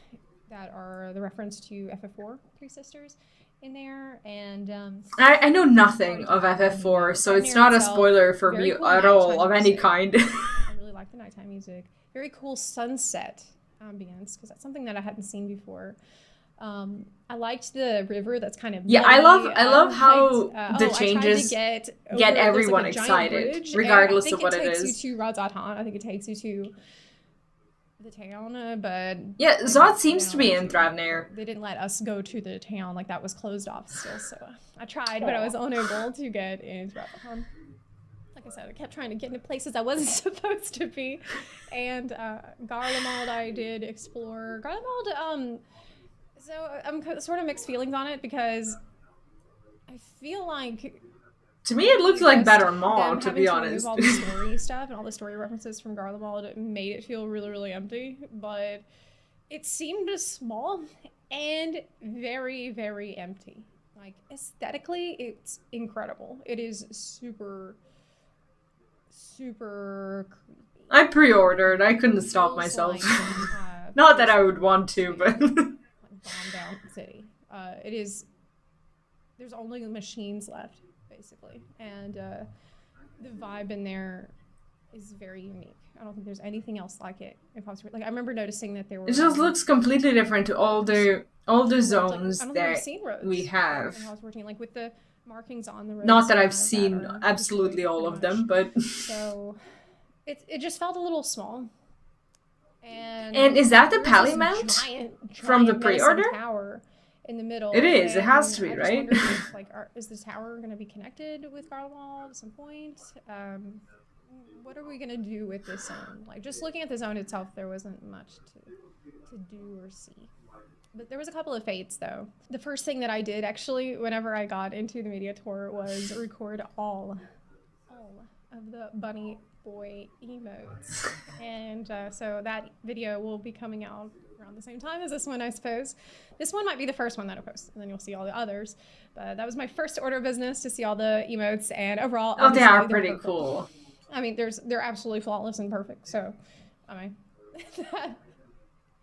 that are the reference to FF4 three sisters, in there, and I know nothing of FF4, so it's not a spoiler for me at all of any kind. I really like the nighttime music. Very cool sunset ambience, because that's something that I hadn't seen before. I liked the river that's kind of I love how the changes get everyone like excited, bridge, regardless of what it is. I think it takes you to Radz-at-Han. I think it takes you to the town, but yeah, Zod seems to be in Thravnir. They didn't let us go to the town, like that was closed off still. So I tried, but I was unable to get into Radz-at-Han. Like I said, I kept trying to get into places I wasn't supposed to be. And Garlemald, I did explore. Garlemald, so I'm sort of mixed feelings on it, because I feel like, to me, it looked like better Maw, to be honest. All the story stuff and all the story references from Garlemald made it feel really, really empty, but it seemed small and very, very empty. Like, aesthetically, it's incredible. It is super, super creepy. I pre-ordered. I couldn't stop myself. Like, not that I would want to, but... bombed down city. It is... There's only machines left, basically. And the vibe in there is very unique. I don't think there's anything else like it. Like, I remember noticing that there were... It just looks completely different to all the zones that we have. I was working, like, with the markings on the roads. Not that I've seen absolutely all of them, but... So, it just felt a little small. And is that the Pally Mount from the pre-order? Tower in the middle. It is. It has to be, right? If, like, is the tower going to be connected with Garlemald at some point? What are we going to do with this zone? Like, just looking at the zone itself, there wasn't much to do or see. But there was a couple of fates, though. The first thing that I did, actually, whenever I got into the media tour, was record all of the bunny boy emotes. And so that video will be coming out around the same time as this one, I suppose. This one might be the first one that I post, and then you'll see all the others. But that was my first order of business, to see all the emotes, and overall, they are pretty cool. I mean, they're absolutely flawless and perfect. So, I mean, that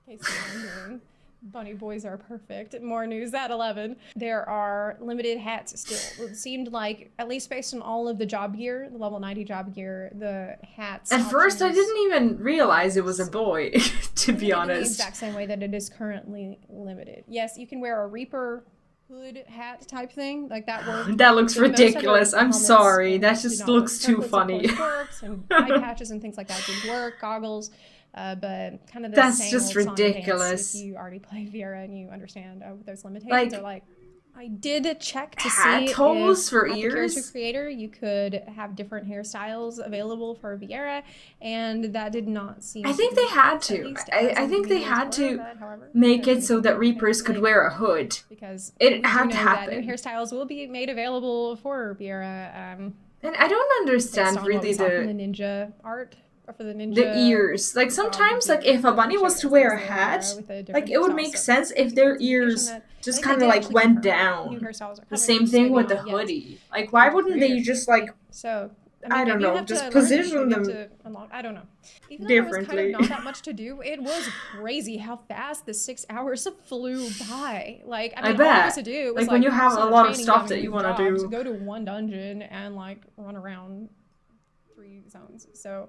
case I'm doing. Bunny boys are perfect. More news at 11. There are limited hats still. It seemed like, at least based on all of the job gear, the level 90 job gear, the hats. At first, I didn't even realize it was a boy, to be honest. The exact same way that it is currently limited. Yes, you can wear a Reaper hood hat type thing, like that work. That looks ridiculous. I'm sorry. That just looks too funny. Works, and eye patches and things like that did work. Goggles. But kind of the that's same just old ridiculous. If you already play Viera and you understand what those limitations are like. I did check to see if holes for at ears. The Character Creator you could have different hairstyles available for Viera, and that did not seem. I think they had to. I think they had to make it so that Reapers could wear a hood, because it had to happen. New hairstyles will be made available for Viera. And I don't understand really the ninja art. For the ears, like sometimes, like if a bunny was to wear a hat, like it would make sense if their ears just kind of like went down. The same thing with the hoodie. Like, why wouldn't they just like? So I don't know, just position them. I don't know. Even differently. Though there was kind of not that much to do, it was crazy how fast the 6 hours flew by. Like, I mean, all there was to do was like when you have a lot of stuff that you want to do, go to one dungeon and like run around 3 zones. So.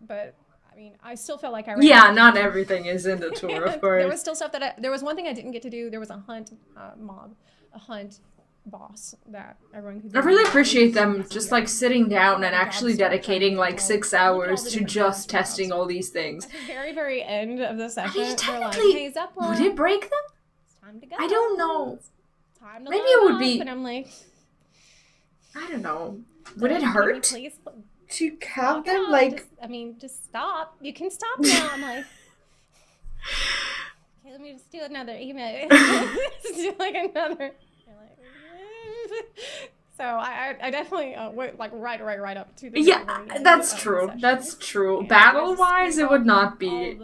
But I mean, I still felt like I ran not everything is in the tour, of course. There was still stuff that there was one thing I didn't get to do. There was a hunt a hunt boss that everyone could do. I really appreciate them just like sitting down and actually dedicating like 6 hours to just testing all these things. At the very, very end of the session, I mean, technically, hey, Zeppelin, would it break them? It's time to go. I don't know. It's time to maybe it would be. And I'm like, I don't know. Would it hurt? Please to have them like just stop. You can stop now. I'm like, okay, let me just do another email. Do like another. So I definitely went like right up to the that's true. That's true. Battle wise, it would not be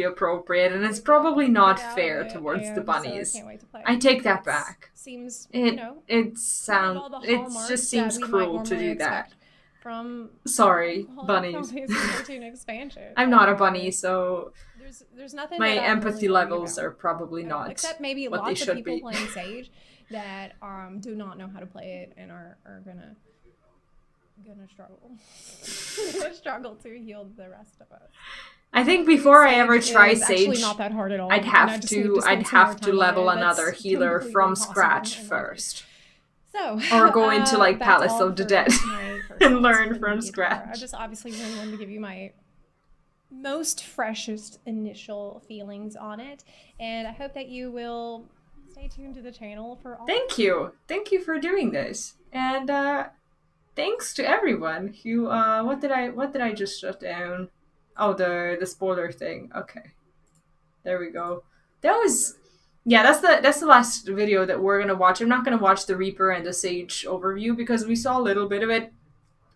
appropriate, and it's probably not fair towards the bunnies. So I take that back. Seems it just seems cruel to do that. Sorry, bunnies. Expansion. I'm not a bunny, so there's nothing. My that I'm empathy really worried levels about. are probably not Except maybe what they lots of should people be. playing Sage that do not know how to play it and are gonna struggle to heal the rest of us. I think before I ever Sage try is actually Sage, not that hard at all. I'd and I have just need to spend some more time on level it. another That's healer completely from impossible scratch in my opinion. first. So, Or go into like that's Palace all of the for Dead my first and thoughts learn for the from media tour. I scratch. just obviously really wanted to give you my most freshest initial feelings on it, and I hope that you will stay tuned to the channel for all. Thank you for doing this, and thanks to everyone who what did I just shut down? Oh, the spoiler thing. Okay, there we go. That was, yeah, that's the last video that we're gonna watch. I'm not gonna watch the Reaper and the Sage overview because we saw a little bit of it,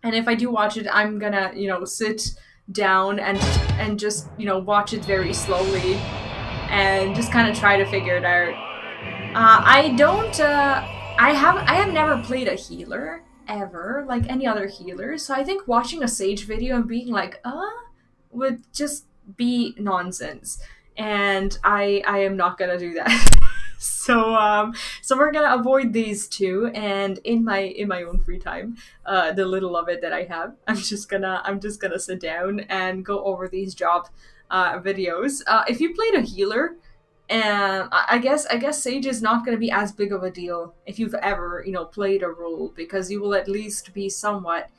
and if I do watch it, I'm gonna sit down and just watch it very slowly and just kind of try to figure it out. I don't. I have never played a healer ever, like any other healer. So I think watching a Sage video and being like, would just be nonsense, and I am not gonna do that. So we're gonna avoid these two, and in my own free time, the little of it that I have, I'm just gonna sit down and go over these job videos. If you played a healer, and I guess Sage is not going to be as big of a deal if you've ever played a role, because you will at least be somewhat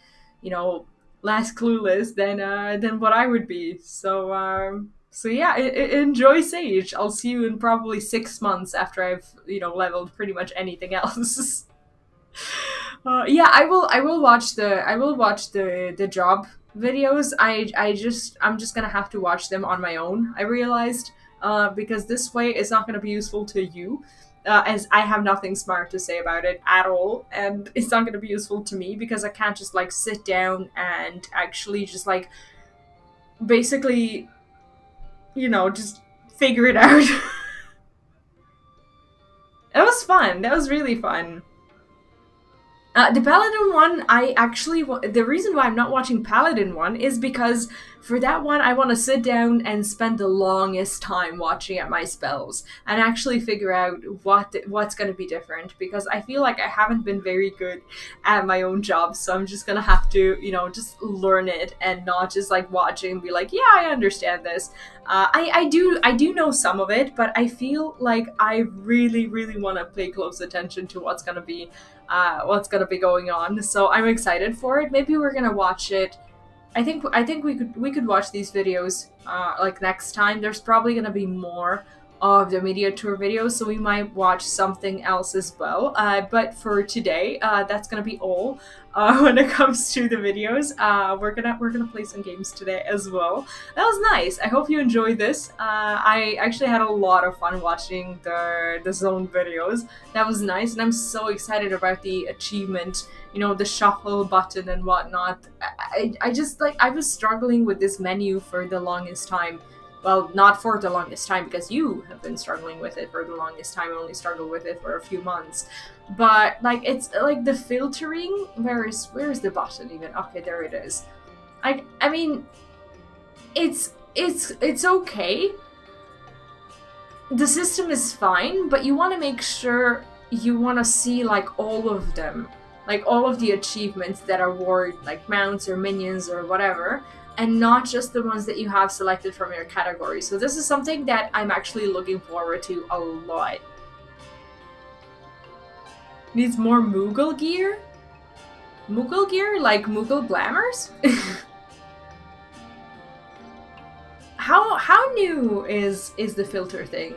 less clueless than what I would be. So yeah, enjoy Sage. I'll see you in probably 6 months after I've leveled pretty much anything else. Yeah, I will watch the job videos. I'm just gonna have to watch them on my own, I realized, because this way it's not gonna be useful to you, as I have nothing smart to say about it at all, and it's not gonna be useful to me because I can't just like sit down and actually just like basically just figure it out. That was fun. That was really fun. The Paladin one, the reason why I'm not watching Paladin one is because for that one, I want to sit down and spend the longest time watching at my spells and actually figure out what's going to be different, because I feel like I haven't been very good at my own job, so I'm just going to have to, just learn it and not just like watching and be like, yeah, I understand this. I do know some of it, but I feel like I really, really want to pay close attention to what's going to be going on. So I'm excited for it. Maybe we're gonna watch it. I think we could watch these videos like next time. There's probably gonna be more of the media tour videos, so we might watch something else as well. But for today, that's gonna be all when it comes to the videos. We're gonna play some games today as well. That was nice. I hope you enjoyed this. I actually had a lot of fun watching the zone videos. That was nice, and I'm so excited about the achievement. The shuffle button and whatnot. I just I was struggling with this menu for the longest time. Well, not for the longest time, because you have been struggling with it for the longest time. I only struggled with it for a few months. But, it's, the filtering, where is the button even? Okay, there it is. I mean, it's okay. The system is fine, but you want to make sure you want to see, all of them. All of the achievements that are award, mounts or minions or whatever, and not just the ones that you have selected from your category. So this is something that I'm actually looking forward to a lot. Needs more Moogle gear? Moogle gear? Like Moogle glamours? How new is the filter thing?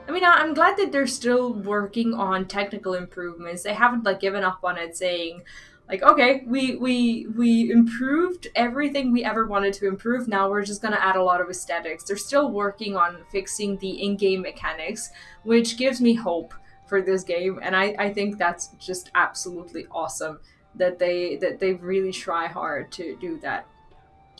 I mean, I'm glad that they're still working on technical improvements. They haven't given up on it, saying okay, we improved everything we ever wanted to improve. Now we're just gonna add a lot of aesthetics. They're still working on fixing the in-game mechanics, which gives me hope for this game, and I think that's just absolutely awesome that they really try hard to do that.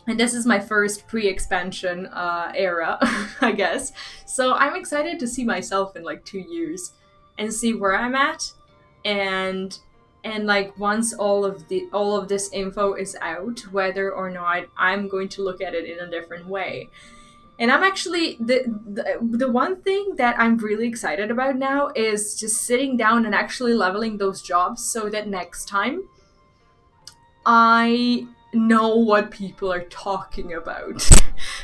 And this is my first pre-expansion era, I guess. So I'm excited to see myself in 2 years and see where I'm at, and once all of this info is out, whether or not I'm going to look at it in a different way. And I'm actually the one thing that I'm really excited about now is just sitting down and actually leveling those jobs so that next time I know what people are talking about.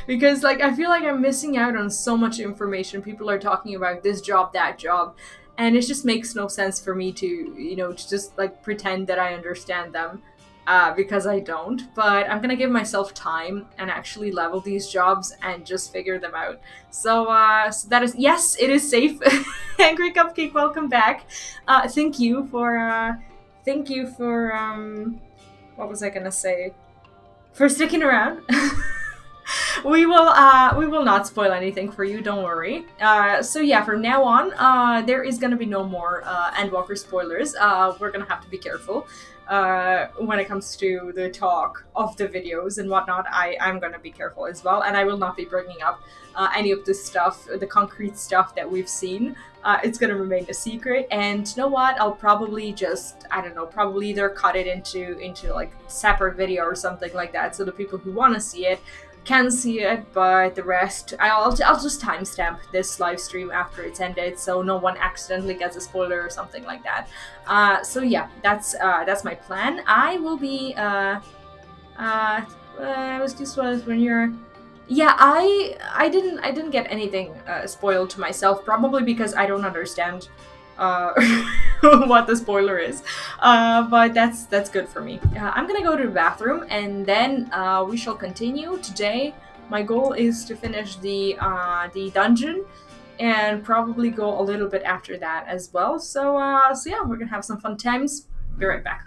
Because like I feel like I'm missing out on so much information. People are talking about this job, that job, and it just makes no sense for me to, you know, to just like pretend that I understand them. Because I don't, but I'm gonna give myself time and actually level these jobs and just figure them out. So that is, yes, it is safe. Angry Cupcake, welcome back. Thank you for what was I gonna say? For sticking around. We will not spoil anything for you, don't worry. So yeah, from now on, there is gonna be no more Endwalker spoilers. We're gonna have to be careful when it comes to the talk of the videos and whatnot. I'm gonna be careful as well, and I will not be bringing up any of the stuff, the concrete stuff that we've seen. It's gonna remain a secret, and you know what? I'll probably just, I don't know, probably either cut it into like separate video or something like that, so the people who want to see it can see it, but the rest, I'll just timestamp this live stream after it's ended, so no one accidentally gets a spoiler or something like that. So yeah, that's my plan. I will be was this was when you're. Yeah, I didn't get anything spoiled to myself, probably because I don't understand what the spoiler is. But that's good for me. I'm gonna go to the bathroom and then we shall continue. Today, my goal is to finish the dungeon and probably go a little bit after that as well. So yeah, we're gonna have some fun times. Be right back.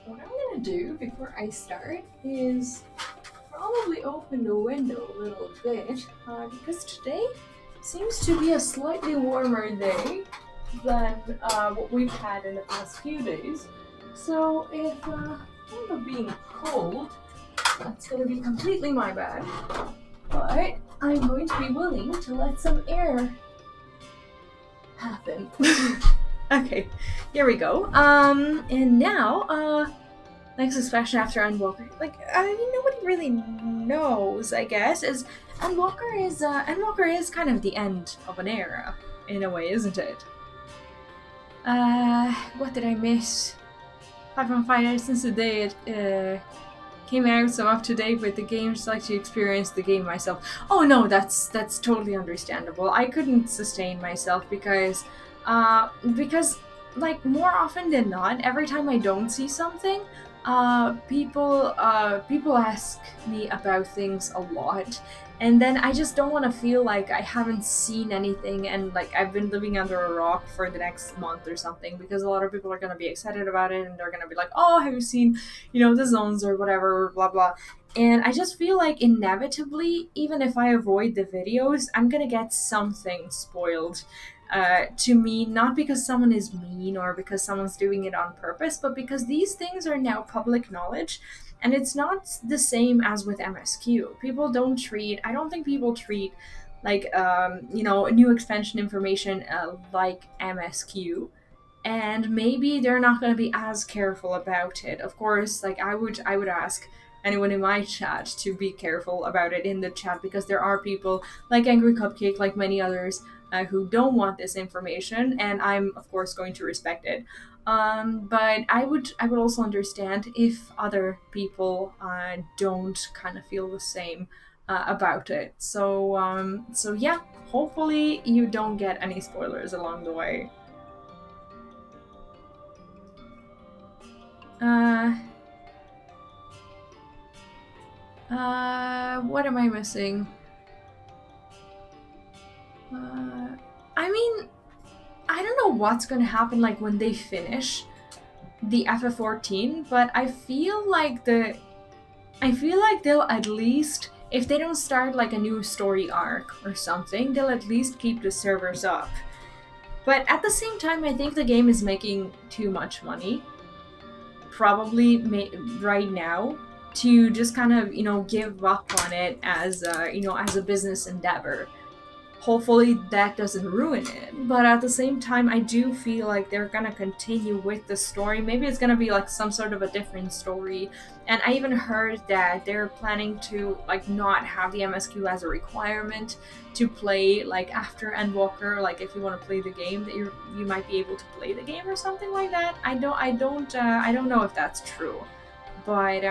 What I'm gonna do before I start is probably open the window a little bit because today seems to be a slightly warmer day than what we've had in the past few days. So if I end up being cold, that's gonna be completely my bad. But I'm going to be willing to let some air happen. Okay, here we go. And now, next especially after Endwalker, like, nobody really knows, I guess, is Endwalker is kind of the end of an era, in a way, isn't it? What did I miss? 5.5 years since the day it, came out, so I'm up to date with the game, just like to experience the game myself. Oh no, that's totally understandable. I couldn't sustain myself because like more often than not, every time I don't see something, people ask me about things a lot, and then I just don't want to feel like I haven't seen anything and like I've been living under a rock for the next month or something, because a lot of people are going to be excited about it and they're going to be like, oh, have you seen, the zones or whatever, blah blah. And I just feel like inevitably, even if I avoid the videos, I'm gonna get something spoiled to me, not because someone is mean or because someone's doing it on purpose, but because these things are now public knowledge, and it's not the same as with MSQ. I don't think people treat like, new expansion information like MSQ, and maybe they're not going to be as careful about it. Of course, like I would ask anyone in my chat to be careful about it in the chat, because there are people like Angry Cupcake, like many others, who don't want this information, and I'm of course going to respect it. But I would also understand if other people don't kind of feel the same about it. So yeah, hopefully you don't get any spoilers along the way. What am I missing? I mean, I don't know what's gonna happen like when they finish the FF14, but I feel like they'll at least, if they don't start like a new story arc or something, they'll at least keep the servers up. But at the same time, I think the game is making too much money, probably right now, to just kind of, give up on it as as a business endeavor. Hopefully that doesn't ruin it, but at the same time, I do feel like they're gonna continue with the story. Maybe it's gonna be like some sort of a different story, and I even heard that they're planning to like not have the MSQ as a requirement to play like after Endwalker. Like if you want to play the game, that you might be able to play the game or something like that. I don't know if that's true, but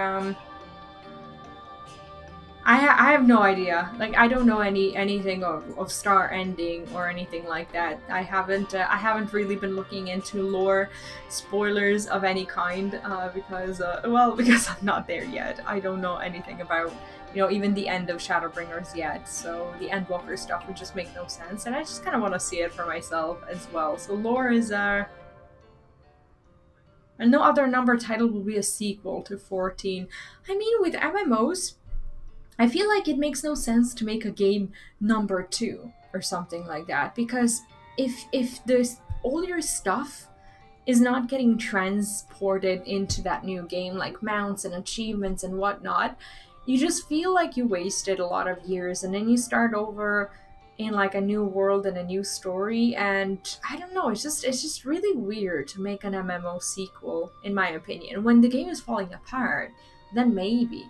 I have no idea. Like I don't know anything of Star ending or anything like that. I haven't really been looking into lore spoilers of any kind because I'm not there yet. I don't know anything about even the end of Shadowbringers yet. So the Endwalker stuff would just make no sense, and I just kind of want to see it for myself as well. So lore is and no other number title will be a sequel to 14. I mean, with MMOs, I feel like it makes no sense to make a game number 2 or something like that, because if all your stuff is not getting transported into that new game, like mounts and achievements and whatnot, you just feel like you wasted a lot of years, and then you start over in like a new world and a new story, and I don't know, it's just really weird to make an MMO sequel, in my opinion. When the game is falling apart, then maybe,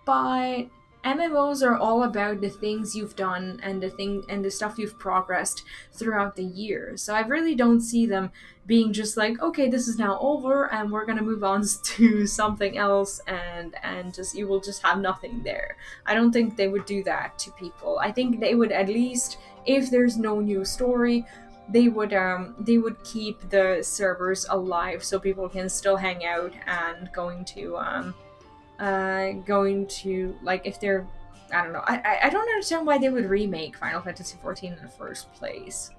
but MMOs are all about the things you've done and the stuff you've progressed throughout the years. So I really don't see them being just like, okay, this is now over and we're gonna move on to something else, and just you will just have nothing there. I don't think they would do that to people. I think they would, at least if there's no new story, they would keep the servers alive so people can still hang out and going to like, if they're, I don't know, I don't understand why they would remake Final Fantasy XIV in the first place.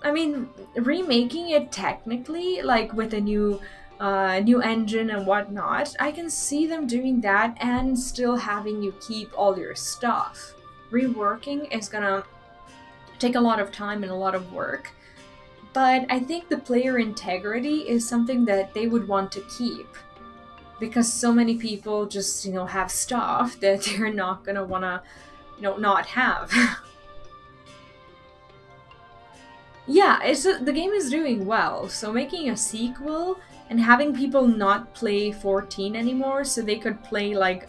I mean, remaking it technically, like with a new engine and whatnot, I can see them doing that and still having you keep all your stuff. Reworking is gonna take a lot of time and a lot of work, but I think the player integrity is something that they would want to keep, because so many people just, have stuff that they're not gonna wanna, not have. Yeah, the game is doing well, so making a sequel and having people not play 14 anymore so they could play like,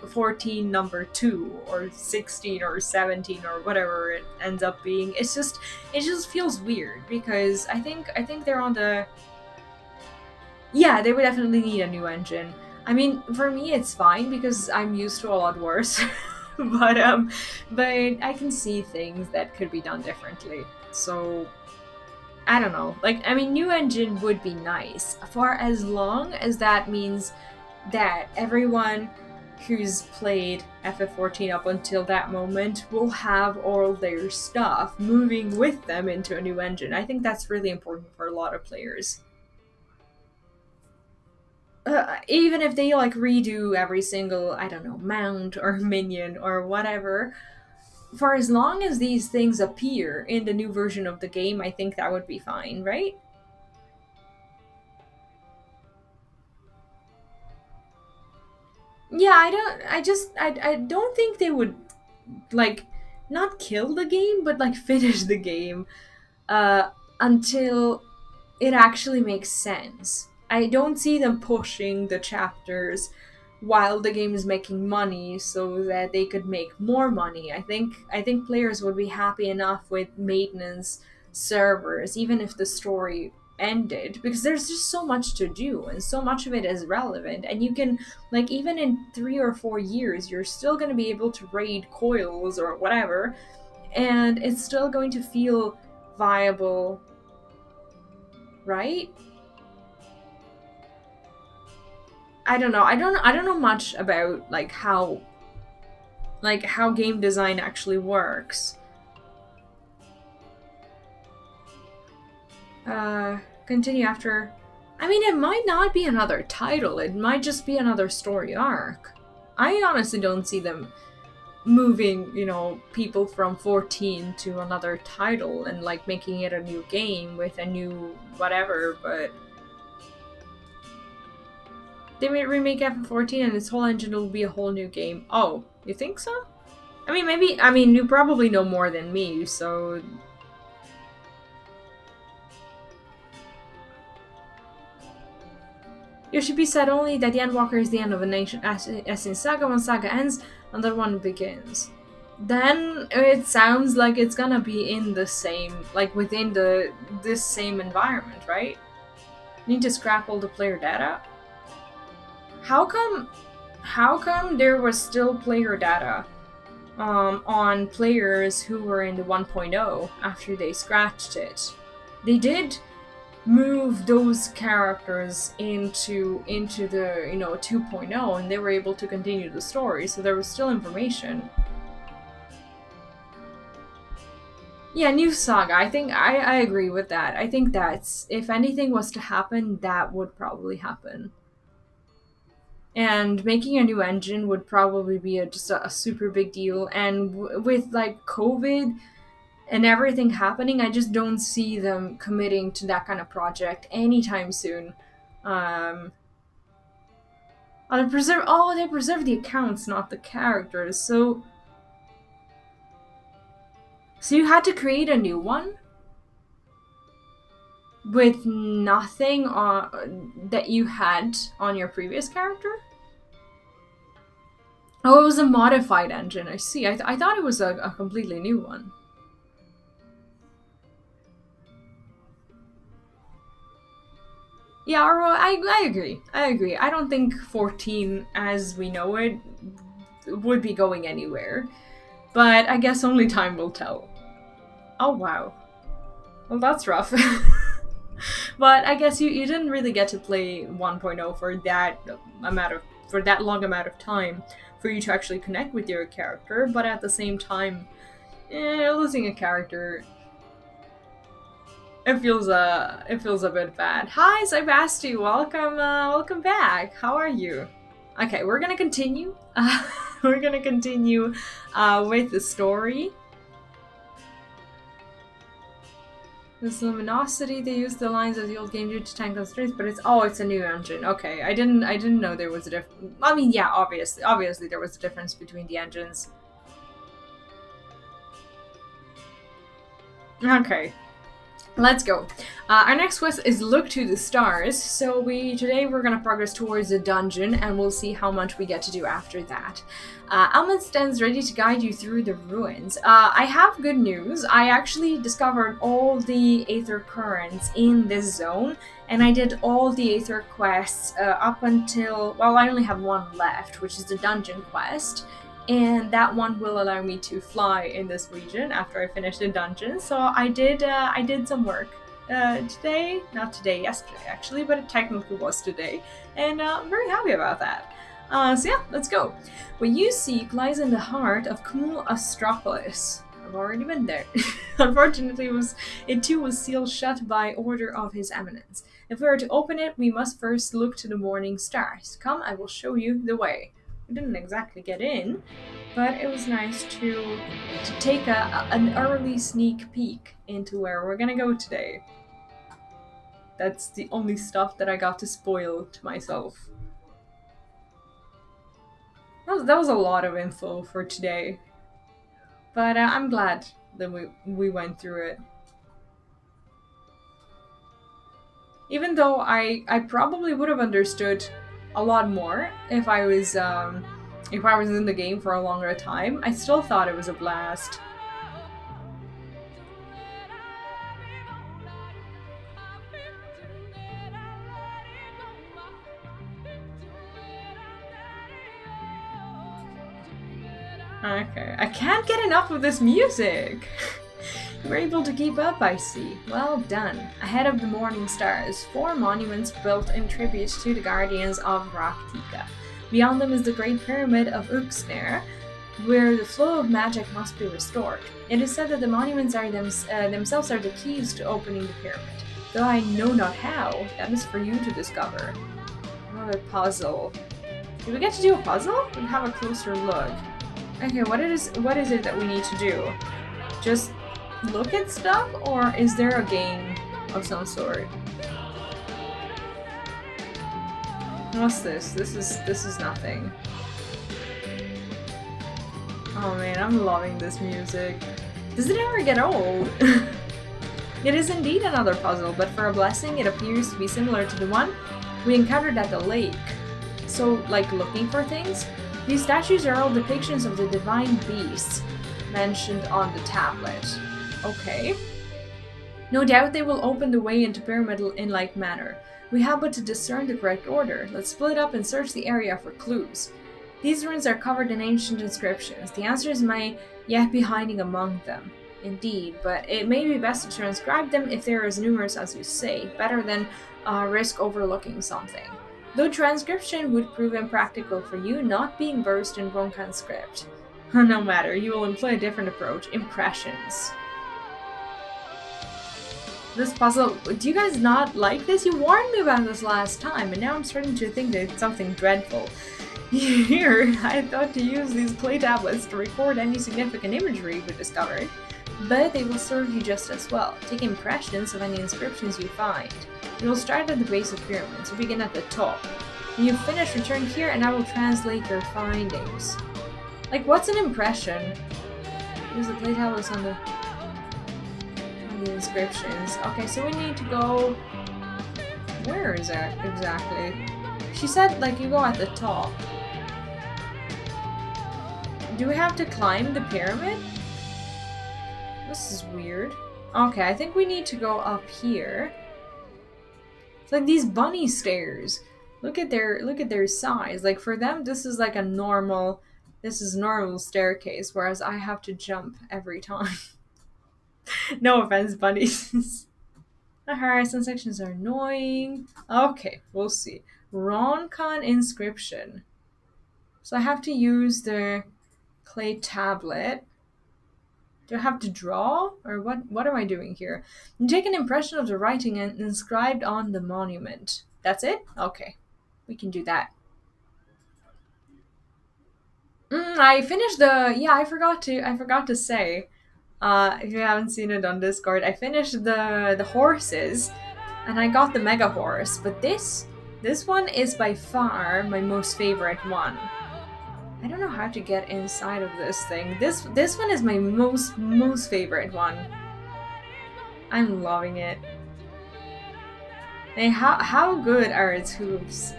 14 number 2 or 16 or 17 or whatever it ends up being, it just feels weird, because I think they're on the... Yeah, they would definitely need a new engine. I mean, for me it's fine because I'm used to a lot worse. but I can see things that could be done differently. So I don't know. Like, I mean, new engine would be nice, for as long as that means that everyone who's played FF14 up until that moment will have all their stuff moving with them into a new engine. I think that's really important for a lot of players. Even if they like redo every single, I don't know, mount or minion or whatever, for as long as these things appear in the new version of the game, I think that would be fine, right? Yeah, I don't think they would, like, not kill the game, but like finish the game until it actually makes sense. I don't see them pushing the chapters while the game is making money so that they could make more money. I think players would be happy enough with maintenance servers, even if the story ended, because there's just so much to do and so much of it is relevant, and you can, like, even in 3 or 4 years you're still going to be able to raid coils or whatever, and it's still going to feel viable, right? I don't know. I don't know much about how game design actually works. Continue after. I mean, it might not be another title. It might just be another story arc. I honestly don't see them moving, people from 14 to another title and like making it a new game with a new whatever, but they may remake FF14 and its whole engine will be a whole new game. Oh, you think so? I mean, maybe, you probably know more than me, so... Yoshipi said only that the Endwalker is the end of a nation, as in Saga. One saga ends, another one begins. Then it sounds like it's gonna be in the same, like within this same environment, right? Need to scrap all the player data? How come there was still player data on players who were in the 1.0 after they scratched it? They did move those characters into the 2.0, and they were able to continue the story, so there was still information. Yeah, new saga. I think I agree with that. I think that's, if anything was to happen, that would probably happen. And making a new engine would probably be just a super big deal. And with like COVID and everything happening, I just don't see them committing to that kind of project anytime soon. They preserve the accounts, not the characters. So you had to create a new one with nothing that you had on your previous character? Oh, it was a modified engine. I see. I thought it was a completely new one. Yeah, I agree. I agree. I don't think 14, as we know it, would be going anywhere. But I guess only time will tell. Oh, wow. Well, that's rough. But I guess you didn't really get to play 1.0 for that long amount of time for you to actually connect with your character. But at the same time, losing a character, it feels a bit bad. Hi, Zybasti, welcome back. How are you? Okay, we're gonna continue. We're gonna continue with the story. This luminosity, they use the lines of the old game due to time constraints, but it's a new engine. Okay, I didn't know there was a difference. I mean, yeah, obviously there was a difference between the engines. Okay, let's go. Our next quest is Look to the Stars. So today we're gonna progress towards a dungeon, and we'll see how much we get to do after that. Almond stands ready to guide you through the ruins. I have good news. I actually discovered all the Aether Currents in this zone, and I did all the Aether quests up until, well, I only have one left, which is the dungeon quest. And that one will allow me to fly in this region after I finish the dungeon. So I did some work today, not today, yesterday actually, but it technically was today, and I'm very happy about that. So yeah, let's go. What you seek lies in the heart of Kumul Astropolis. I've already been there. Unfortunately, it too was sealed shut by order of His Eminence. If we are to open it, we must first look to the morning stars. Come, I will show you the way. We didn't exactly get in, but it was nice to take an early sneak peek into where we're gonna go today. That's the only stuff that I got to spoil to myself. That was a lot of info for today, but I'm glad that we went through it. Even though I probably would have understood a lot more if I was in the game for a longer time, I still thought it was a blast. Okay, I can't get enough of this music! You were able to keep up, I see. Well done. Ahead of the morning stars, 4 monuments built in tribute to the guardians of Raktika. Beyond them is the Great Pyramid of Uxner, where the flow of magic must be restored. It is said that the monuments are themselves are the keys to opening the pyramid. Though I know not how, that is for you to discover. Another puzzle. Do we get to do a puzzle? We'll have a closer look. Okay, what is it that we need to do? Just look at stuff, or is there a game of some sort? What's this? This is nothing. Oh man, I'm loving this music. Does it ever get old? It is indeed another puzzle, but for a blessing it appears to be similar to the one we encountered at the lake. So, like looking for things? These statues are all depictions of the divine beasts mentioned on the tablet. Okay. No doubt they will open the way into Pyramid in like manner. We have but to discern the correct order. Let's split up and search the area for clues. These ruins are covered in ancient inscriptions. The answers may yet be hiding among them. Indeed, but it may be best to transcribe them if they are as numerous as you say, better than risk overlooking something. Though transcription would prove impractical for you, not being versed in Ronkan script. No matter, you will employ a different approach. Impressions. This puzzle, do you guys not like this? You warned me about this last time, and now I'm starting to think that it's something dreadful. Here, I thought to use these clay tablets to record any significant imagery we discovered, but they will serve you just as well. Take impressions of any inscriptions you find. You will start at the base of pyramids, so begin at the top. When you finish, return here and I will translate your findings. Like, what's an impression? Use the clay tablets on the inscriptions. Okay, so we need to go... Where is that exactly? She said, like, you go at the top. Do we have to climb the pyramid? This is weird. Okay, I think we need to go up here. It's like these bunny stairs. Look at their size. Like, for them, this is like a normal staircase, whereas I have to jump every time. No offense, bunnies. The horizon sections are annoying. Okay, we'll see. Ronkan inscription. So I have to use the clay tablet. Do I have to draw? Or what am I doing here? You take an impression of the writing inscribed on the monument. That's it? Okay. We can do that. I finished the... Yeah, I forgot to say. If you haven't seen it on Discord, I finished the horses. And I got the mega horse. But this one is by far my most favorite one. I don't know how to get inside of this thing. This one is my most favorite one. I'm loving it. Hey, how good are its hooves?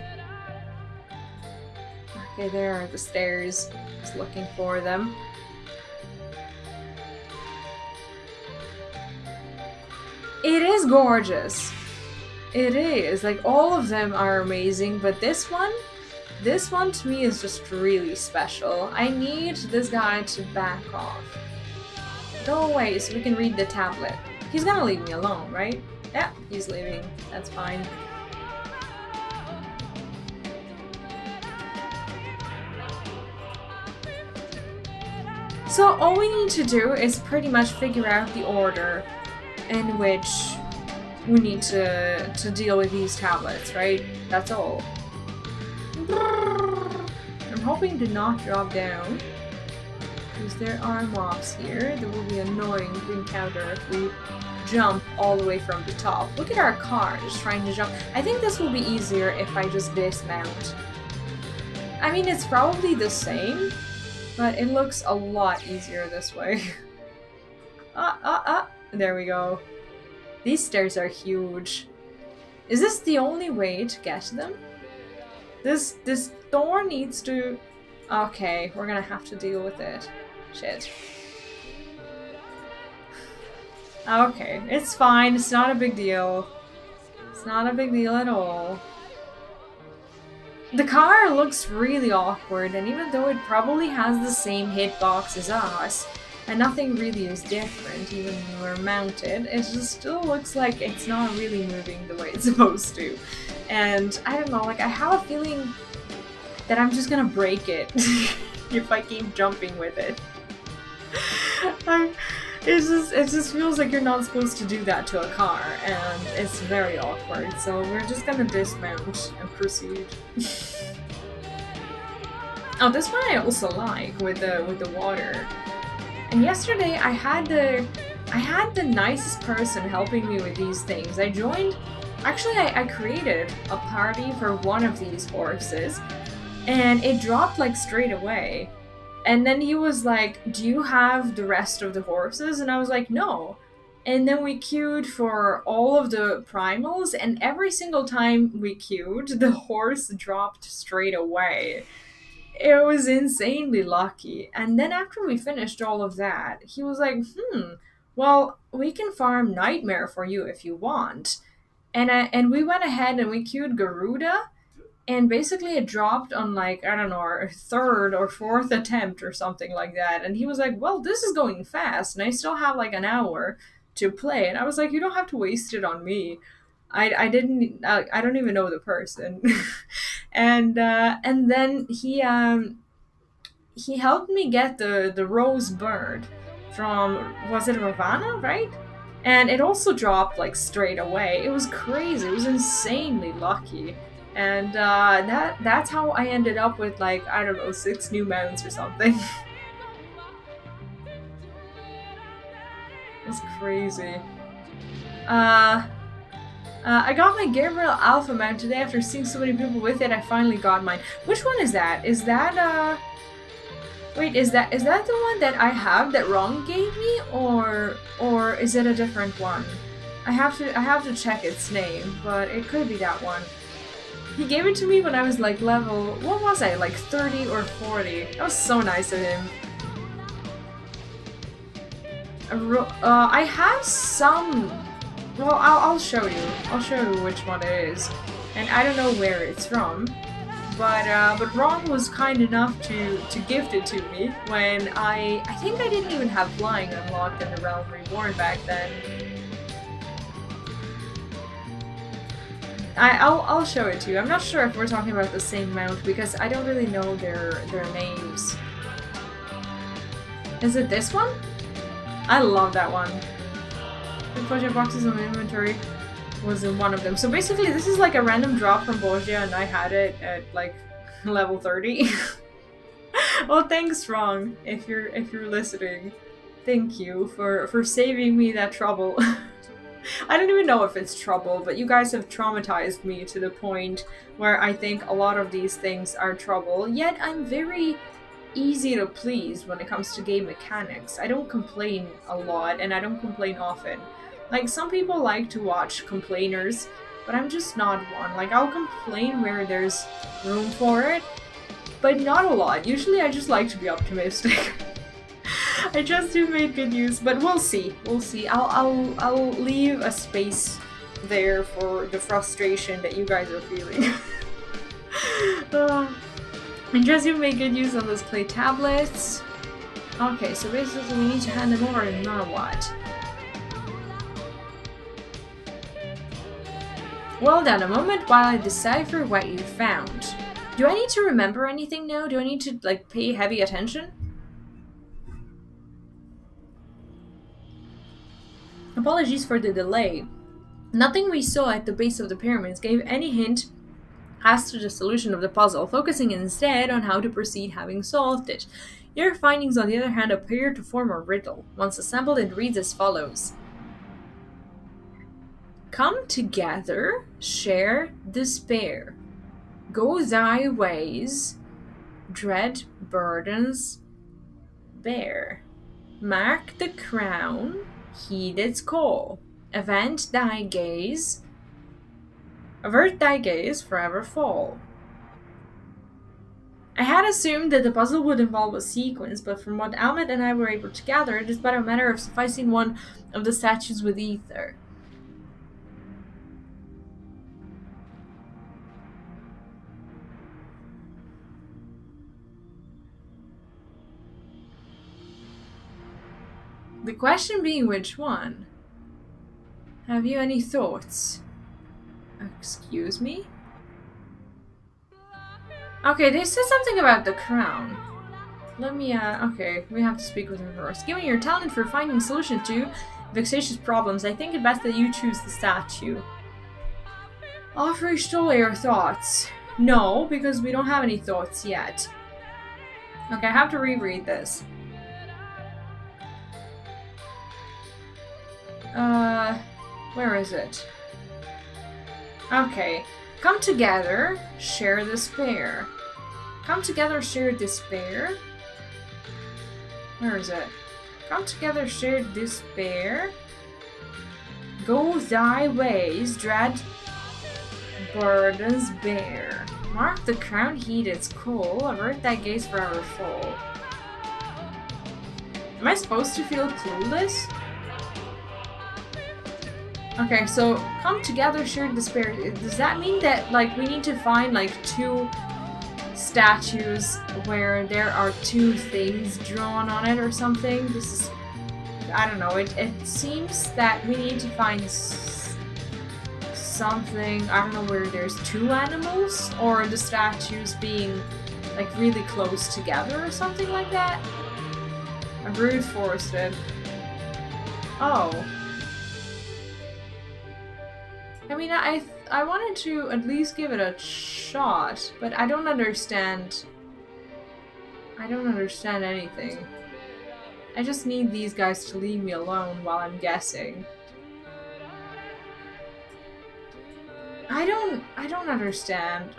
Okay, there are the stairs. Just looking for them. It is gorgeous. It is. Like, all of them are amazing, but this one to me is just really special. I need this guy to back off. Go away so we can read the tablet. He's gonna leave me alone, right? Yeah, he's leaving. That's fine. So all we need to do is pretty much figure out the order in which we need to deal with these tablets, right? That's all. I'm hoping to not drop down, because there are mobs here that will be annoying to encounter if we jump all the way from the top. Look at our car just trying to jump. I think this will be easier if I just dismount. I mean, it's probably the same, but it looks a lot easier this way. There we go. These stairs are huge. Is this the only way to get to them? This door needs to... Okay, we're gonna have to deal with it. Shit. Okay, it's fine. It's not a big deal. It's not a big deal at all. The car looks really awkward, and even though it probably has the same hitbox as us, and nothing really is different, even when we're mounted, it just still looks like it's not really moving the way it's supposed to. And I don't know, like I have a feeling that I'm just gonna break it if I keep jumping with it. It just feels like you're not supposed to do that to a car, and it's very awkward. So we're just gonna dismount and proceed. Oh, this one I also like with the water. And yesterday I had the nicest person helping me with these things. I created a party for one of these horses, and it dropped like straight away. And then he was like, do you have the rest of the horses? And I was like, no. And then we queued for all of the primals, and every single time we queued, the horse dropped straight away. It was insanely lucky. And then after we finished all of that, he was like, well, we can farm Nightmare for you if you want. And we went ahead and we queued Garuda, and basically it dropped on like, I don't know, our third or fourth attempt or something like that. And he was like, well, this is going fast, and I still have like an hour to play. And I was like, you don't have to waste it on me. I don't even know the person. and then he helped me get the rose bird from, was it Ravana, right? And it also dropped like straight away. It was crazy. It was insanely lucky. And that's how I ended up with like, I don't know, 6 new mounts or something. It's crazy. I got my Gabriel Alpha mount today after seeing so many people with it. I finally got mine. Which one is that? Is that wait, is that the one that I have that Ron gave me, or is it a different one? I have to check its name, but it could be that one. He gave it to me when I was like level, what was I, like 30 or 40. That was so nice of him. I have some, well, I'll show you. I'll show you which one it is. And I don't know where it's from. But Ron was kind enough to gift it to me when I think I didn't even have flying unlocked in the Realm Reborn back then. I'll show it to you. I'm not sure if we're talking about the same mount because I don't really know their names. Is it this one? I love that one. The project boxes in my inventory was in one of them. So basically this is like a random drop from Borgia, and I had it at like level 30. Well, thanks Ron, if you're listening. Thank you for saving me that trouble. I don't even know if it's trouble, but you guys have traumatized me to the point where I think a lot of these things are trouble, yet I'm very easy to please when it comes to game mechanics. I don't complain a lot, and I don't complain often. Like, some people like to watch complainers, but I'm just not one. Like, I'll complain where there's room for it, but not a lot. Usually I just like to be optimistic. I just do make good use, but we'll see. We'll see. I'll leave a space there for the frustration that you guys are feeling. And just you make good use of those clay tablets. Okay, so basically we need to hand them over, and now what? Well then, a moment while I decipher what you found. Do I need to remember anything now? Do I need to, like, pay heavy attention? Apologies for the delay. Nothing we saw at the base of the pyramids gave any hint as to the solution of the puzzle, focusing instead on how to proceed having solved it. Your findings, on the other hand, appear to form a riddle. Once assembled, it reads as follows. Come together, share despair. Go thy ways, dread burdens bear. Mark the crown, heed its call. Avent thy gaze, Avert thy gaze, forever fall. I had assumed that the puzzle would involve a sequence, but from what Ahmed and I were able to gather, it is but a matter of sufficing one of the statues with ether. The question being which one? Have you any thoughts? Excuse me? Okay, they said something about the crown. Let me, okay, we have to speak with her first. Given your talent for finding solutions to vexatious problems, I think it best that you choose the statue. Offer Stolle your thoughts. No, because we don't have any thoughts yet. Okay, I have to reread this. Where is it? Okay. Come together, share despair. Come together, share despair. Where is it? Come together, share despair. Go thy ways, dread burdens bear. Mark the crown heat its coal, avert thy gaze forever fall. Am I supposed to feel clueless? Okay, so come together, share despair. Does that mean that, like, we need to find, like, 2 statues where there are 2 things drawn on it or something? This is... I don't know. It seems that we need to find something... I don't know, where there's 2 animals? Or the statues being, like, really close together or something like that? I brute forced it. Oh. I mean, I wanted to at least give it a shot, but I don't understand. I don't understand anything. I just need these guys to leave me alone while I'm guessing. I don't understand.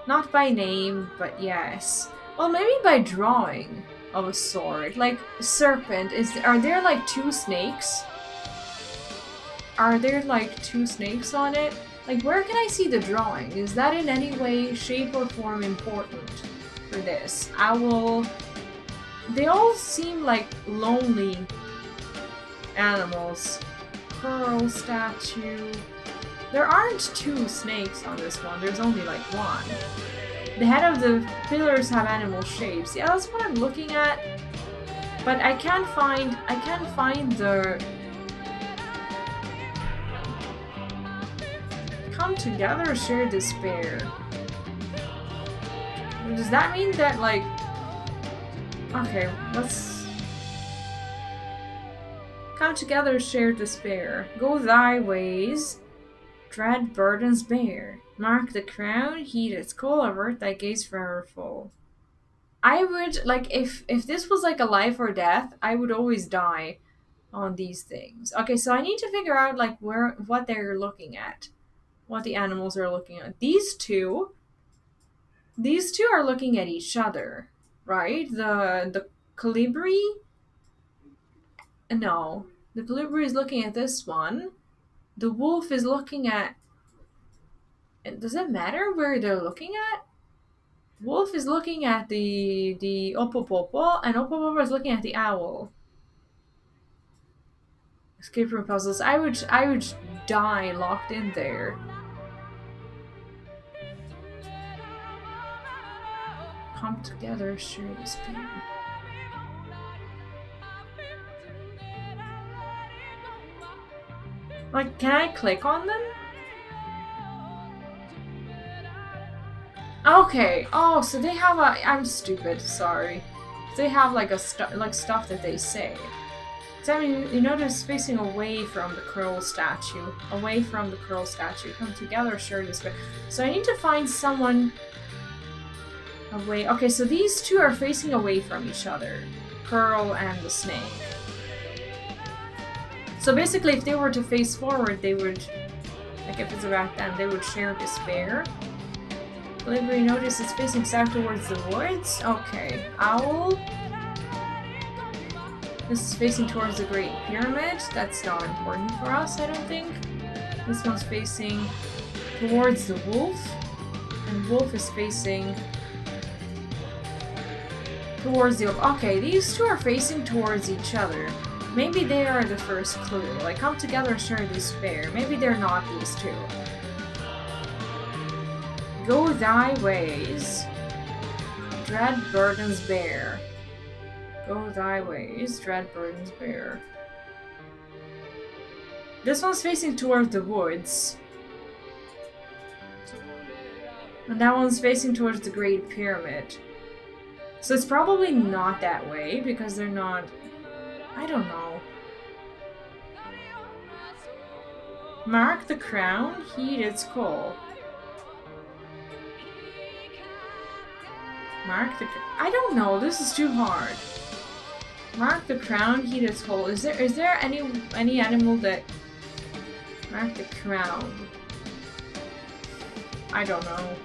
Not by name, but yes. Well, maybe by drawing of a sword. Like, serpent, are there like 2 snakes? Are there like 2 snakes on it? Like, where can I see the drawing? Is that in any way, shape, or form important for this? They all seem like lonely animals. Pearl statue. There aren't 2 snakes on this one. There's only like 1. The head of the pillars have animal shapes. Yeah, that's what I'm looking at. But I can't find the... Come together, share despair. Does that mean that, like... Okay, let's... Come together, share despair. Go thy ways, dread burdens bear. Mark the crown, heat its coal, avert thy gaze forever fall. I would, like, if this was like a life or death, I would always die on these things. Okay, so I need to figure out, like, what they're looking at. What the animals are looking at. These two are looking at each other, right? The colibri? No. The colibri is looking at this one. The wolf is looking at... Does it matter where they're looking at? Wolf is looking at the opopopo, and opopopo is looking at the owl. Escape room puzzles. I would die locked in there. Come together, share despair. Like, can I click on them? Okay. Oh, so they have a... I'm stupid. Sorry. They have like a stuff that they say. So, I mean, you notice facing away from the curl statue. Away from the curl statue. Come together, share despair. So I need to find someone... away. Okay, so these 2 are facing away from each other. Curl and the snake. So basically, if they were to face forward, they would... Like, if it's about them, they would share despair. Colibri, notice it's facing south towards the woods. Okay. Owl. This is facing towards the Great Pyramid. That's not important for us, I don't think. This one's facing towards the wolf, and wolf is facing towards the wolf. Okay, these two are facing towards each other. Maybe they are the first clue. Like, come together, share despair. Maybe they're not these two. Go thy ways. Dread burdens bear. Go thy ways. Dread burdens bear. This one's facing toward the woods. And that one's facing towards the Great Pyramid. So it's probably not that way, because they're not... I don't know. Mark the crown, heed its call. Mark the... I don't know, this is too hard. Mark the crown, heed its call. Is there any animal that... Mark the crown. I don't know.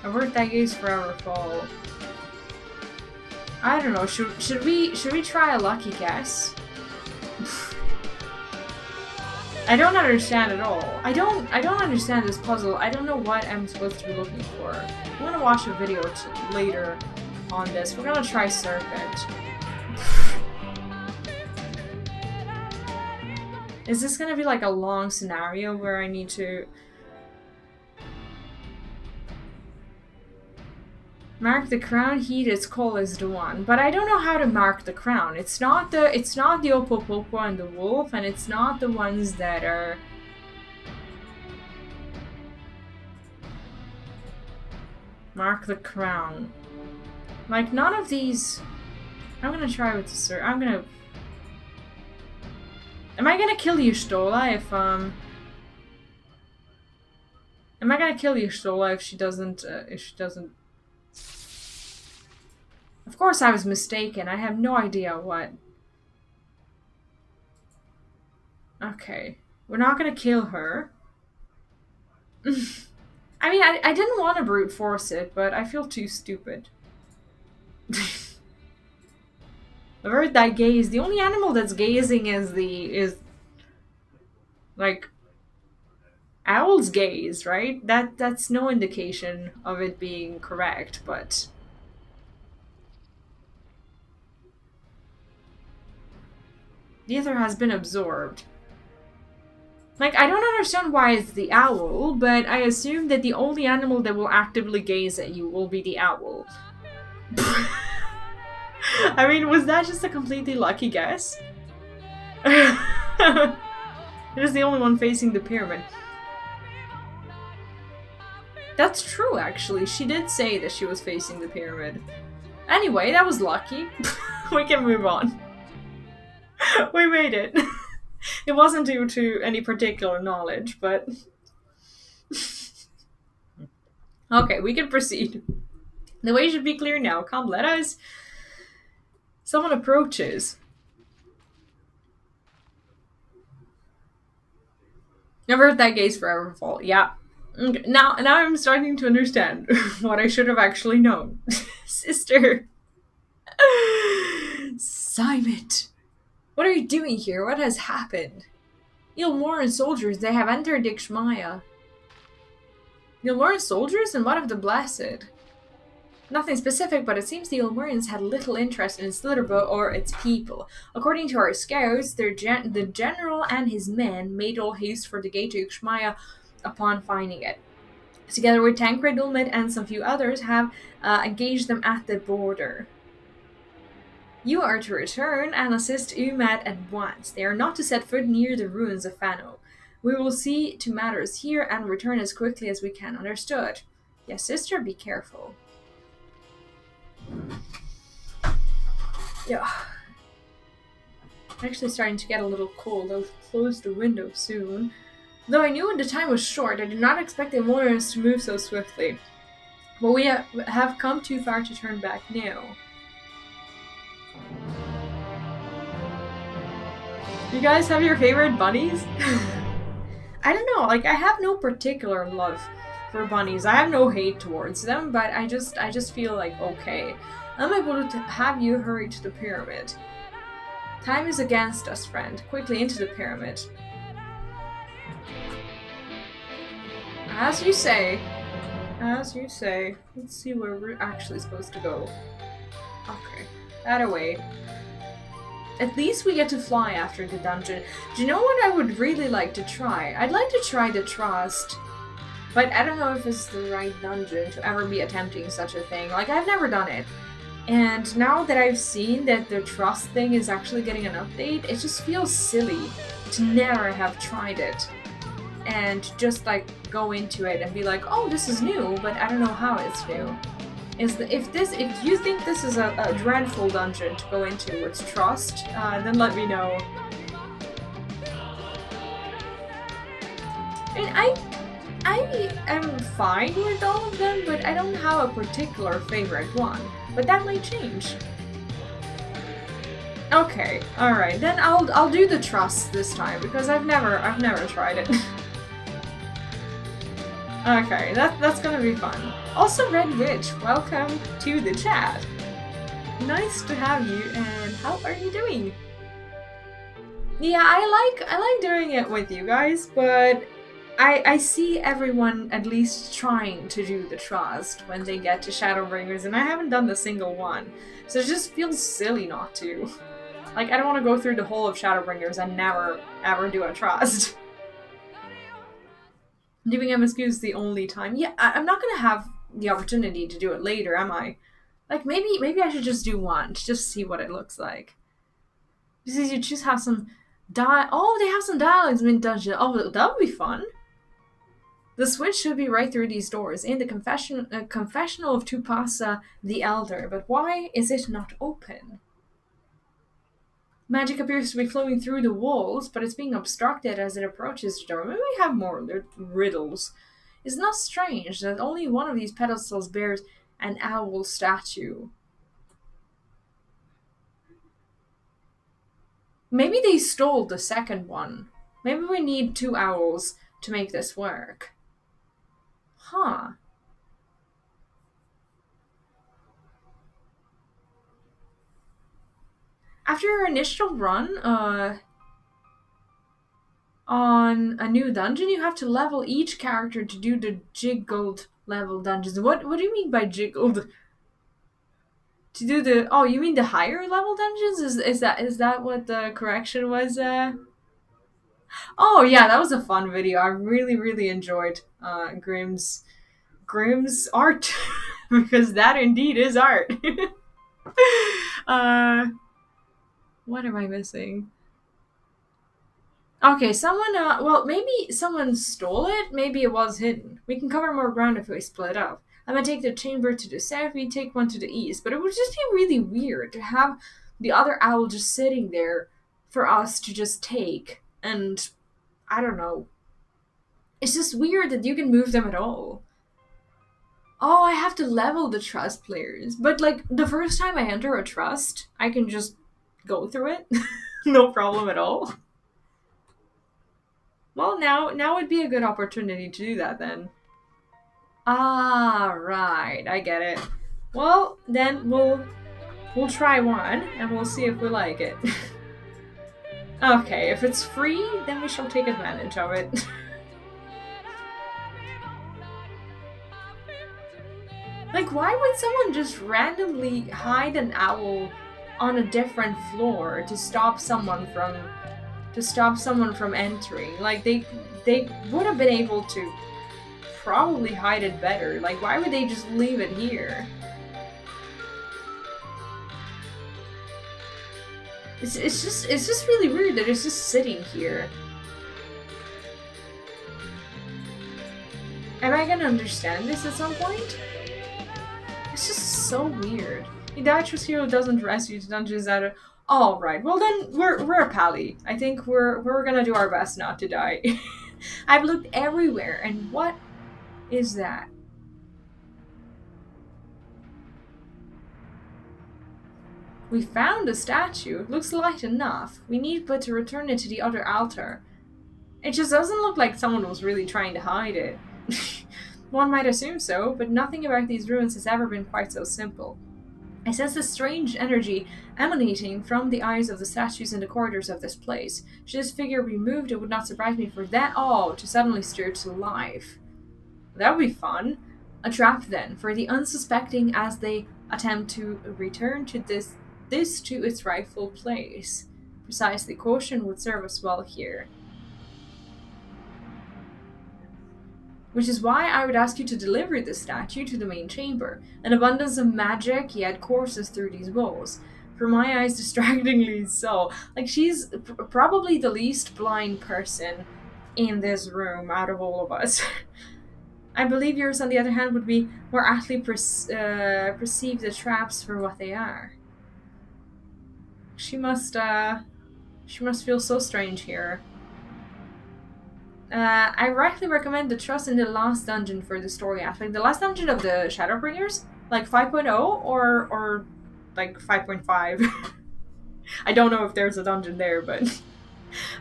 A word that gaze forever fall. I don't know. Should we try a lucky guess? I don't understand at all. I don't understand this puzzle. I don't know what I'm supposed to be looking for. I'm gonna watch a video later on this. We're gonna try Serpent. Is this gonna be like a long scenario where I need to mark the crown, heed its call is the one. But I don't know how to mark the crown. It's not the Opopopo and the wolf, and it's not the ones that are... Mark the crown. Like, none of these... I'm gonna try with the Am I gonna kill Y'shtola if, Am I gonna kill Y'shtola if she doesn't, Of course I was mistaken. I have no idea what... Okay. We're not gonna kill her. I mean, I didn't want to brute force it, but I feel too stupid. The bird that gaze. The only animal that's gazing is like owl's gaze, right? That's no indication of it being correct, but the other has been absorbed. Like, I don't understand why it's the owl, but I assume that the only animal that will actively gaze at you will be the owl. I mean, was that just a completely lucky guess? It is the only one facing the pyramid. That's true, actually. She did say that she was facing the pyramid. Anyway, that was lucky. We can move on. We made it. It wasn't due to any particular knowledge, but... Okay, we can proceed. The way should be clear now. Come, let us. Someone approaches. Never let that gaze forever fall. Yeah. Okay. Now I'm starting to understand what I should have actually known. Sister. Simon. What are you doing here? What has happened? Ilmoran soldiers, they have entered Ikshmaya. Ilmoran soldiers? And what of the Blessed? Nothing specific, but it seems the Ilmorians had little interest in Slitherbow or its people. According to our scouts, the general and his men made all haste for the gate to Ikshmaya upon finding it. Together with Tancred, Ulmid, and some few others, have engaged them at the border. You are to return and assist Umad at once. They are not to set foot near the ruins of Fano. We will see to matters here and return as quickly as we can. Understood? Yes, sister, be careful. Yeah. Actually starting to get a little cold. I'll close the window soon. Though I knew the time was short, I did not expect the Ilmorians to move so swiftly. But we have come too far to turn back now. You guys have your favorite bunnies? I don't know, like, I have no particular love for bunnies. I have no hate towards them, but I just feel like, okay, I'm able to have you hurry to the pyramid. Time is against us, friend. Quickly into the pyramid. As you say. As you say. Let's see where we're actually supposed to go. Okay. That away. At least we get to fly after the dungeon. Do you know what I would really like to try? I'd like to try the Trust. But I don't know if it's the right dungeon to ever be attempting such a thing. Like, I've never done it. And now that I've seen that the Trust thing is actually getting an update, it just feels silly to never have tried it. And just, like, go into it and be like, oh, this is new, but I don't know how it's new. If you think this is a dreadful dungeon to go into with Trust, then let me know. And I am fine with all of them, but I don't have a particular favorite one. But that might change. Okay, alright, then I'll do the Trust this time, because I've never tried it. Okay, that's gonna be fun. Also, Red Witch, welcome to the chat. Nice to have you, and how are you doing? Yeah, I like doing it with you guys, but I see everyone at least trying to do the Trust when they get to Shadowbringers, and I haven't done the single one, so it just feels silly not to. Like, I don't want to go through the whole of Shadowbringers and never ever do a Trust. Doing MSQ is the only time. Yeah, I'm not gonna have the opportunity to do it later, am I? Like, maybe I should just do one to just see what it looks like. Because you just have some oh, they have some dialogues in dungeon. Oh, that would be fun. The switch should be right through these doors in the confessional of Tupasa the Elder. But why is it not open? Magic appears to be flowing through the walls, but it's being obstructed as it approaches the door. Maybe we have more riddles. It's not strange that only one of these pedestals bears an owl statue. Maybe they stole the second one. Maybe we need 2 owls to make this work. Huh. After your initial run on a new dungeon, you have to level each character to do the jiggled level dungeons. What do you mean by jiggled? To do the... Oh, you mean the higher level dungeons? Is that what the correction was? Oh yeah, that was a fun video. I really enjoyed Grimm's art. Because that indeed is art. What am I missing? Okay, someone, well, maybe someone stole it. Maybe it was hidden. We can cover more ground if we split up. I'm gonna take the chamber to the south, we take one to the east. But it would just be really weird to have the other owl just sitting there for us to just take. And, I don't know. It's just weird that you can move them at all. Oh, I have to level the Trust players. But, like, the first time I enter a Trust, I can just go through it. No problem at all. Well, now would be a good opportunity to do that, then. Ah, right. I get it. Well, then we'll try one, and we'll see if we like it. Okay, if it's free, then we shall take advantage of it. Like, why would someone just randomly hide an owl on a different floor to stop someone from entering? Like, they would have been able to probably hide it better. Like, why would they just leave it here? It's just really weird that it's just sitting here. Am I gonna understand this at some point? It's just so weird. The Datrus hero doesn't rescue the dungeons out of... All right, well then we're a pally. I think we're gonna do our best not to die. I've looked everywhere, and what is that? We found a statue. It looks light enough. We need but to return it to the other altar. It just doesn't look like someone was really trying to hide it. One might assume so, but nothing about these ruins has ever been quite so simple. I sense a strange energy emanating from the eyes of the statues in the corridors of this place. Should this figure be moved, it would not surprise me for that all to suddenly stir to life. That would be fun. A trap then, for the unsuspecting as they attempt to return to this to its rightful place. Precisely, caution would serve us well here. Which is why I would ask you to deliver this statue to the main chamber. An abundance of magic yet courses through these walls. For my eyes, distractingly so. Like, she's probably the least blind person in this room out of all of us. I believe yours, on the other hand, would be more aptly perceive the traps for what they are. She must feel so strange here. I rightly recommend the trust in the last dungeon for the story aspect. The last dungeon of the Shadowbringers? Like 5.0 or like 5.5? I don't know if there's a dungeon there, but...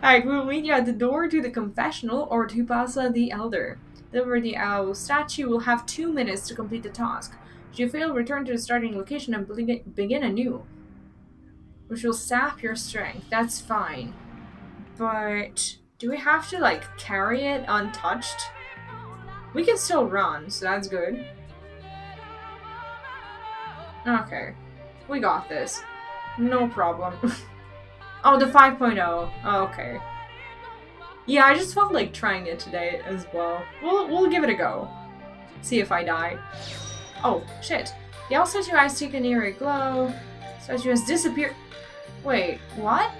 Alright, we'll meet you at the door to the confessional or to Pasa the Elder. Deliver the owl statue will have 2 minutes to complete the task. Should you fail, return to the starting location and begin anew. Which will sap your strength. That's fine. But... do we have to, like, carry it untouched? We can still run, so that's good. Okay. We got this. No problem. Oh, the 5.0. Oh, okay. Yeah, I just felt like trying it today as well. We'll give it a go. See if I die. Oh, shit. The owl statue eyes take an eerie glow. Statue has disappeared. Wait, what?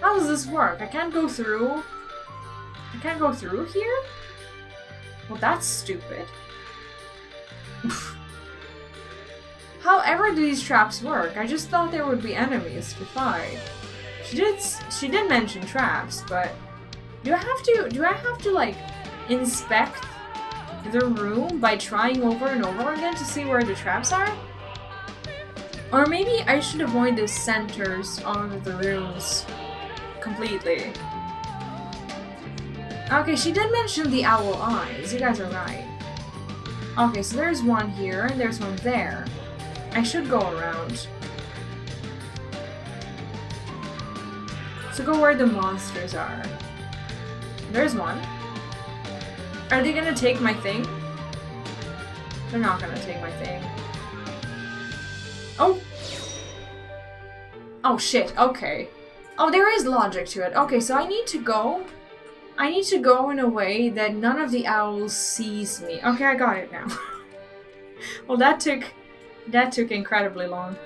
How does this work? I can't go through. I can't go through here? Well, that's stupid. However do these traps work? I just thought there would be enemies to fight. She did mention traps, but do I have to like inspect the room by trying over and over again to see where the traps are? Or maybe I should avoid the centers of the rooms completely. Okay, she did mention the owl eyes. You guys are right. Okay, so there's one here and there's one there. I should go around. So go where the monsters are. There's one. Are they gonna take my thing? They're not gonna take my thing. Oh! Oh shit, okay. Oh, there is logic to it. Okay, so I need to go in a way that none of the owls sees me. Okay, I got it now. Well, that took incredibly long.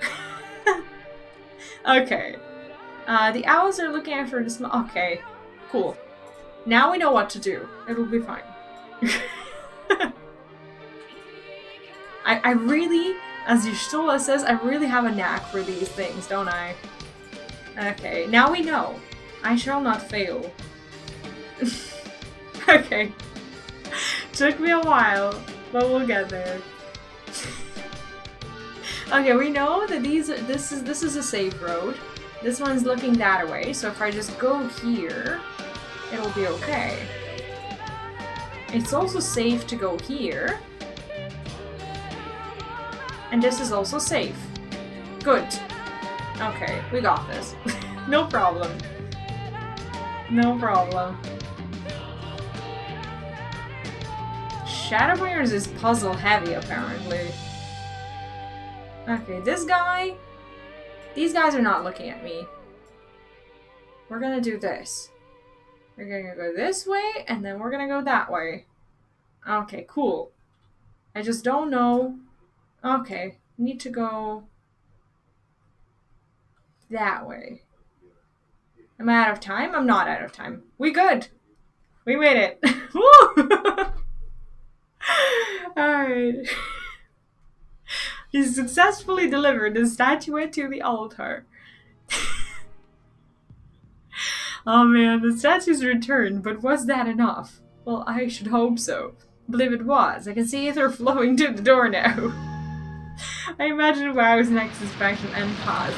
Okay. The owls are looking after the small... Okay, cool. Now we know what to do. It'll be fine. I really, as Yushtola says, I really have a knack for these things, don't I? Okay, now we know. I shall not fail. Okay. Took me a while, but we'll get there. Okay, we know that this is a safe road. This one's looking that way, so if I just go here, it'll be okay. It's also safe to go here. And this is also safe. Good. Okay, we got this. No problem. No problem. Shadowbringers is puzzle heavy, apparently. Okay, this guy... These guys are not looking at me. We're gonna do this. We're gonna go this way, and then we're gonna go that way. Okay, cool. I just don't know... Okay, need to go... that way. Am I out of time? I'm not out of time. We good! We made it! Woo! Alright. He successfully delivered the statuette to the altar. Oh man, the statue's returned, but was that enough? Well, I should hope so. I believe it was. I can see ether flowing to the door now. I imagine WoW's next inspection and pause.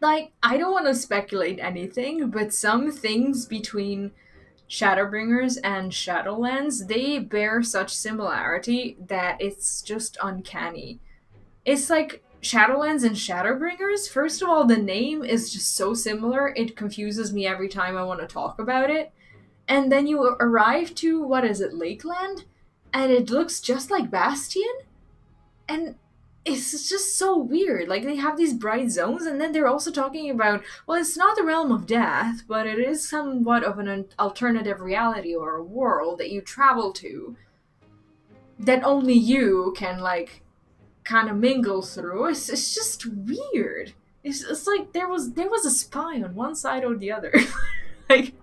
Like, I don't want to speculate anything, but some things between Shadowbringers and Shadowlands, they bear such similarity that it's just uncanny. It's like Shadowlands and Shadowbringers. First of all, the name is just so similar, it confuses me every time I want to talk about it. And then you arrive to, what is it, Lakeland? And it looks just like Bastion? And it's just so weird. Like, they have these bright zones, and then they're also talking about, well, it's not the realm of death, but it is somewhat of an alternative reality or a world that you travel to that only you can, like, kind of mingle through. It's just weird. It's like there was a spy on one side or the other. Like,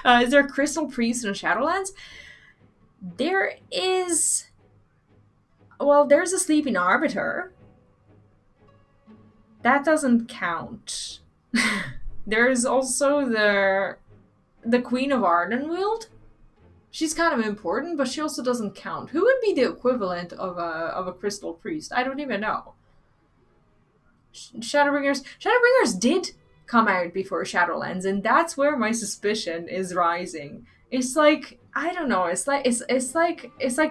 is there a Crystal Priest in Shadowlands? There is. Well, there's a Sleeping Arbiter. That doesn't count. There's also the Queen of Ardenweald. She's kind of important, but she also doesn't count. Who would be the equivalent of a Crystal Priest? I don't even know. Shadowbringers did come out before Shadowlands, and that's where my suspicion is rising. It's like, I don't know. It's like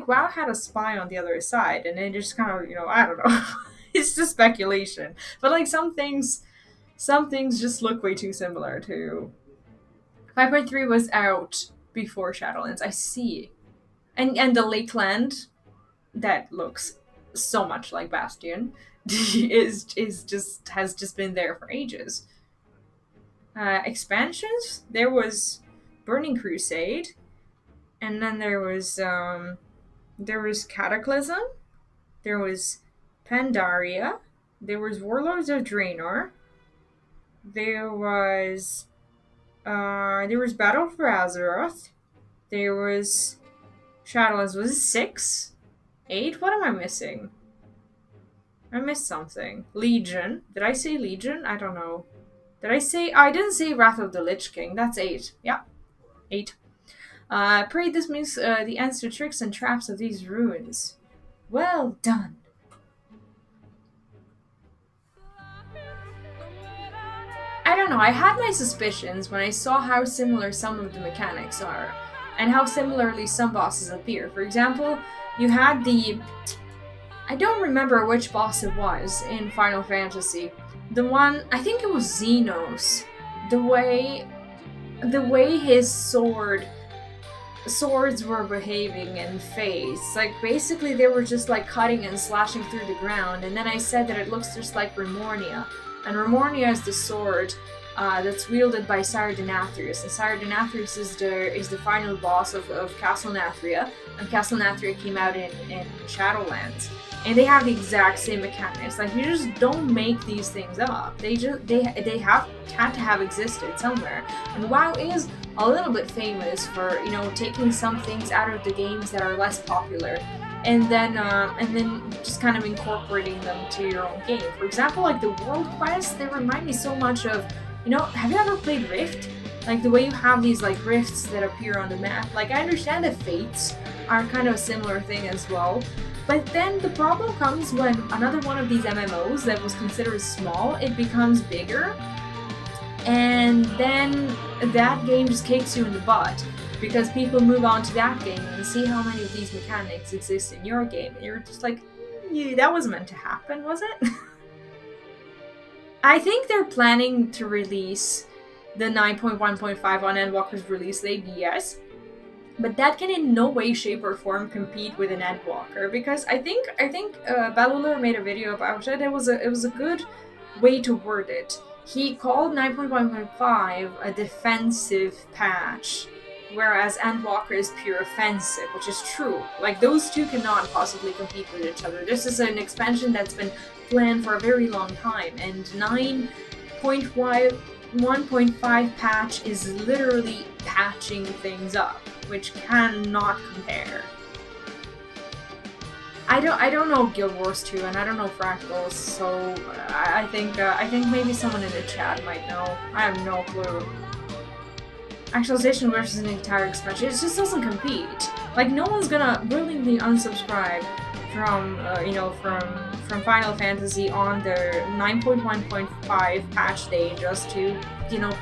WoW had a spy on the other side, and then just kind of, I don't know. It's just speculation, but like some things just look way too similar to. 5.3 was out before Shadowlands. I see, and the Lakeland that looks so much like Bastion has just been there for ages. Expansions, there was Burning Crusade, and then there was Cataclysm, there was Pandaria, there was Warlords of Draenor, there was Battle for Azeroth, there was Shadowlands. Was it 6? 8? What am I missing? I missed something. Legion. Did I say Legion? I don't know. Did I say... I didn't say Wrath of the Lich King. That's 8. Yeah. 8. Pray this means the answer tricks and traps of these ruins. Well done. I don't know, I had my suspicions when I saw how similar some of the mechanics are, and how similarly some bosses appear. For example, you had the... I don't remember which boss it was in Final Fantasy. The one, I think it was Xenos. The way his swords were behaving and face. Like, basically they were just like cutting and slashing through the ground, and then I said that it looks just like Remornia. And Remornia is the sword that's wielded by Sardathrius, and Sardathrius is the final boss of Castle Nathria, and Castle Nathria came out in Shadowlands. And they have the exact same mechanics. Like, you just don't make these things up. They had to have existed somewhere. And WoW is a little bit famous for, taking some things out of the games that are less popular, and then just kind of incorporating them to your own game. For example, like the world quests, they remind me so much of, have you ever played Rift? Like the way you have these like rifts that appear on the map. Like, I understand that Fates are kind of a similar thing as well. But then the problem comes when another one of these MMOs that was considered small, it becomes bigger, and then that game just kicks you in the butt, because people move on to that game and see how many of these mechanics exist in your game, and you're just like, yeah, that wasn't meant to happen, was it? I think they're planning to release the 9.1.5 on Endwalker's release date, yes. But that can in no way, shape, or form compete with an Endwalker, because I think Balulur made a video about it. It was a good way to word it. He called 9.1.5 a defensive patch, whereas Endwalker is pure offensive, which is true. Like, those two cannot possibly compete with each other. This is an expansion that's been planned for a very long time, and 9.1.5 patch is literally patching things up, which cannot compare. I don't know Guild Wars 2, and I don't know Fractals, so I think maybe someone in the chat might know. I have no clue. Actualization versus an entire expansion, it just doesn't compete. Like, no one's gonna willingly unsubscribe from from Final Fantasy on their 9.1.5 patch day just to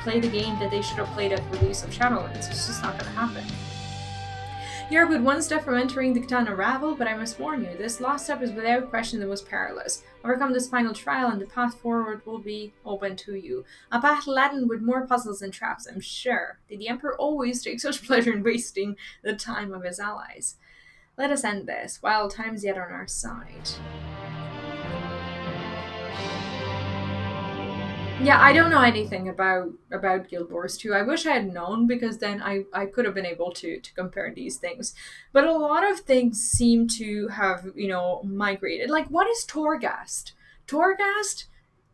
play the game that they should have played at the release of Shadowlands. It's just not gonna happen. You're but one step from entering the Qitana Ravel, but I must warn you, this last step is without question the most perilous. Overcome this final trial and the path forward will be open to you. A path laden with more puzzles and traps, I'm sure. Did the Emperor always take such pleasure in wasting the time of his allies? Let us end this, while time's yet on our side. Yeah, I don't know anything about Guild Wars 2. I wish I had known, because then I could have been able to compare these things. But a lot of things seem to have, you know, migrated. Like, what is Torghast? Torghast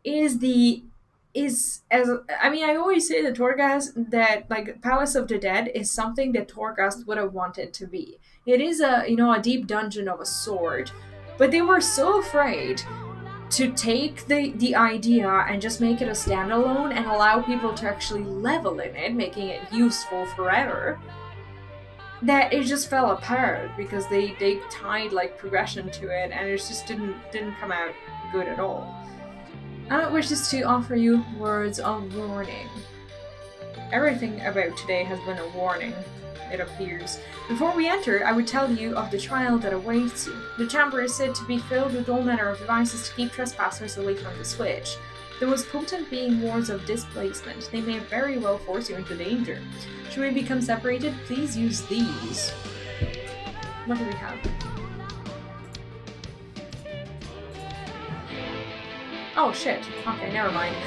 I always say that Torghast, that like Palace of the Dead is something that Torghast would have wanted to be. It is a deep dungeon of a sort, but they were so afraid to take the idea and just make it a standalone and allow people to actually level in it, making it useful forever, that it just fell apart because they tied like progression to it, and it just didn't come out good at all. Emmett wishes to offer you words of warning. Everything about today has been a warning, it appears. Before we enter, I would tell you of the trial that awaits you. The chamber is said to be filled with all manner of devices to keep trespassers away from the switch. The most potent being wards of displacement. They may very well force you into danger. Should we become separated, please use these. What do we have? Oh shit. Okay, never mind.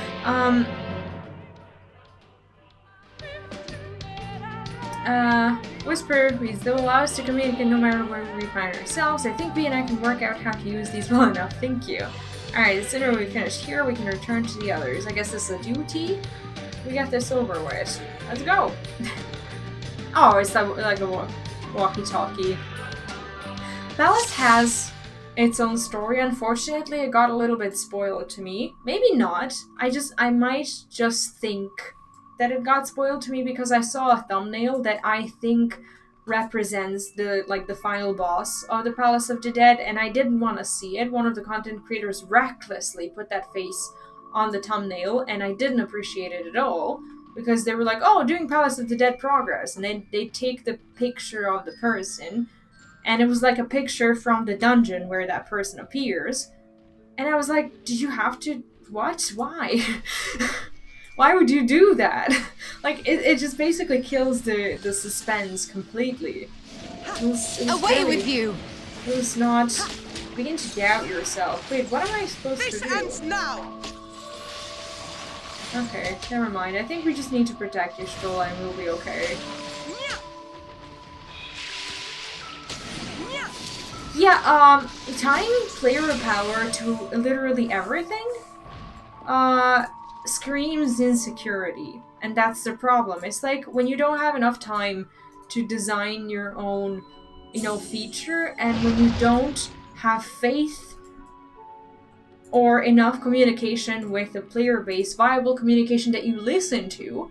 Whisper, please. They'll allow us to communicate no matter where we find ourselves. I think we and I can work out how to use these well enough. Thank you. Alright, the sooner we finish here, we can return to the others. I guess this is a duty? We got this over with. Let's go! Oh, it's like a walkie-talkie. Palace has its own story. Unfortunately, it got a little bit spoiled to me. Maybe not. I might just think that it got spoiled to me because I saw a thumbnail that I think represents the final boss of the Palace of the Dead, and I didn't want to see it. One of the content creators recklessly put that face on the thumbnail, and I didn't appreciate it at all, because they were like, oh, doing Palace of the Dead progress, and then they take the picture of the person, and it was like a picture from the dungeon where that person appears, and I was like, did you have to... what? Why? Why would you do that? Like, it just basically kills the suspense completely. It was Away with you! It was not... Begin to doubt yourself. Wait, what am I supposed to do? This ends now! Okay, never mind. I think we just need to protect Y'shtola and we'll be okay. Yeah, tying player power to literally everything, screams insecurity, and that's the problem. It's like when you don't have enough time to design your own, feature, and when you don't have faith or enough communication with the player base, viable communication that you listen to,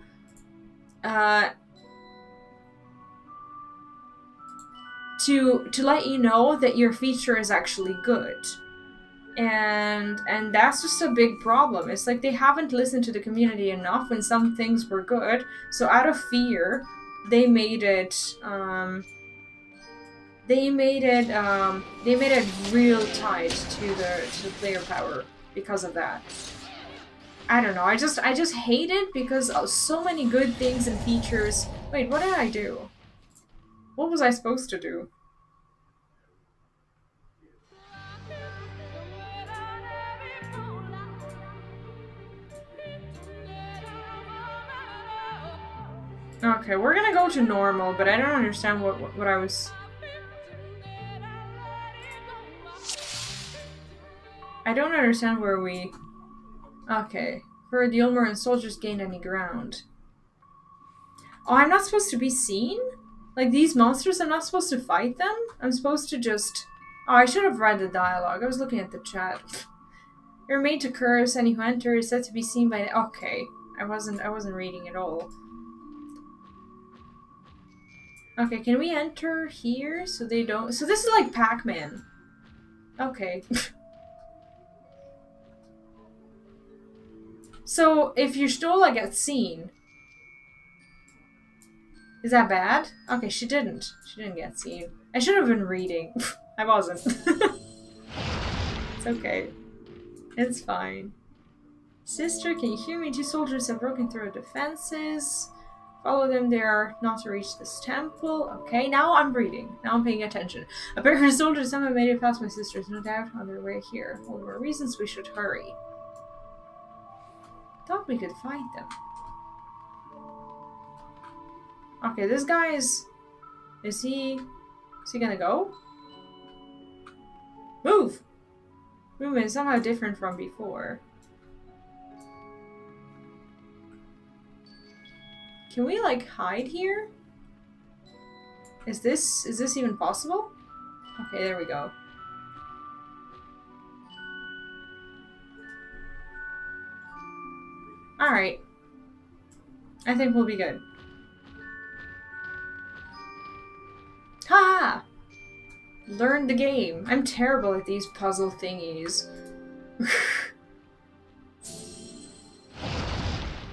to let you know that your feature is actually good. And that's just a big problem. It's like they haven't listened to the community enough when some things were good, so out of fear, they made it real tight to the player power because of that. I don't know. I just hate it because so many good things and features. Wait, what did I do? What was I supposed to do? Okay, we're gonna go to normal, but I don't understand what I was... I don't understand where we... Okay. For the Ulmer soldiers gain any ground. Oh, I'm not supposed to be seen? Like, these monsters, I'm not supposed to fight them? I'm supposed to just... Oh, I should have read the dialogue. I was looking at the chat. You're made to curse, any who enter is said to be seen by... Okay. I wasn't reading at all. Okay, can we enter here so they don't... So this is like Pac-Man. Okay. So if Y'shtola gets seen, Is that bad? Okay, she didn't. She didn't get seen. I should have been reading. I wasn't. It's okay. It's fine. Sister, can you hear me? 2 soldiers have broken through our defenses. Follow them, they are not to reach this temple. Okay, now I'm reading. Now I'm paying attention. A pair of soldiers somehow made it past my sisters, no doubt, on their way here. All the more reasons we should hurry. Thought we could find them. Okay, this guy is he gonna go? Move! Movement is somehow different from before. Can we, like, hide here? Is this even possible? Okay, there we go. Alright. I think we'll be good. Ha! Learn the game. I'm terrible at these puzzle thingies.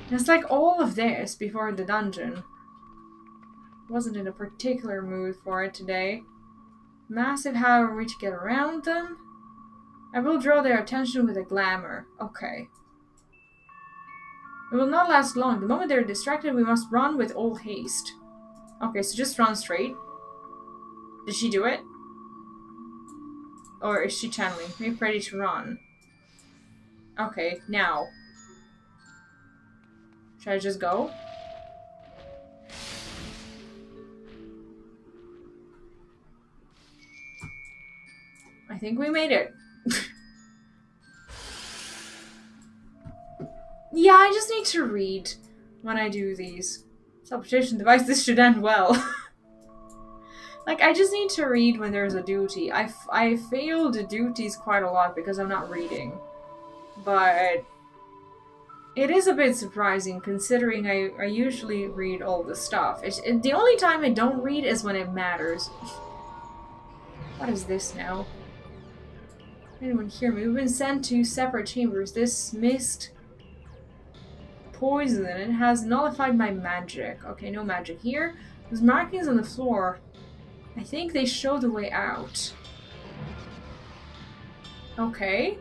It's like all of this before the dungeon. Wasn't in a particular mood for it today. Massive, how are we to get around them? I will draw their attention with a glamour. Okay. It will not last long. The moment they're distracted, we must run with all haste. Okay, so just run straight. Did she do it? Or is she channeling? Make ready to run. Okay, now. Should I just go? I think we made it. Yeah, I just need to read when I do these. Teleportation device, this should end well. Like, I just need to read when there's a duty. I fail the duties quite a lot because I'm not reading. But it is a bit surprising considering I usually read all the stuff. The only time I don't read is when it matters. What is this now? Anyone hear me? We've been sent to separate chambers. This mist poison. It has nullified my magic. Okay, no magic here. There's markings on the floor. I think they show the way out. Okay.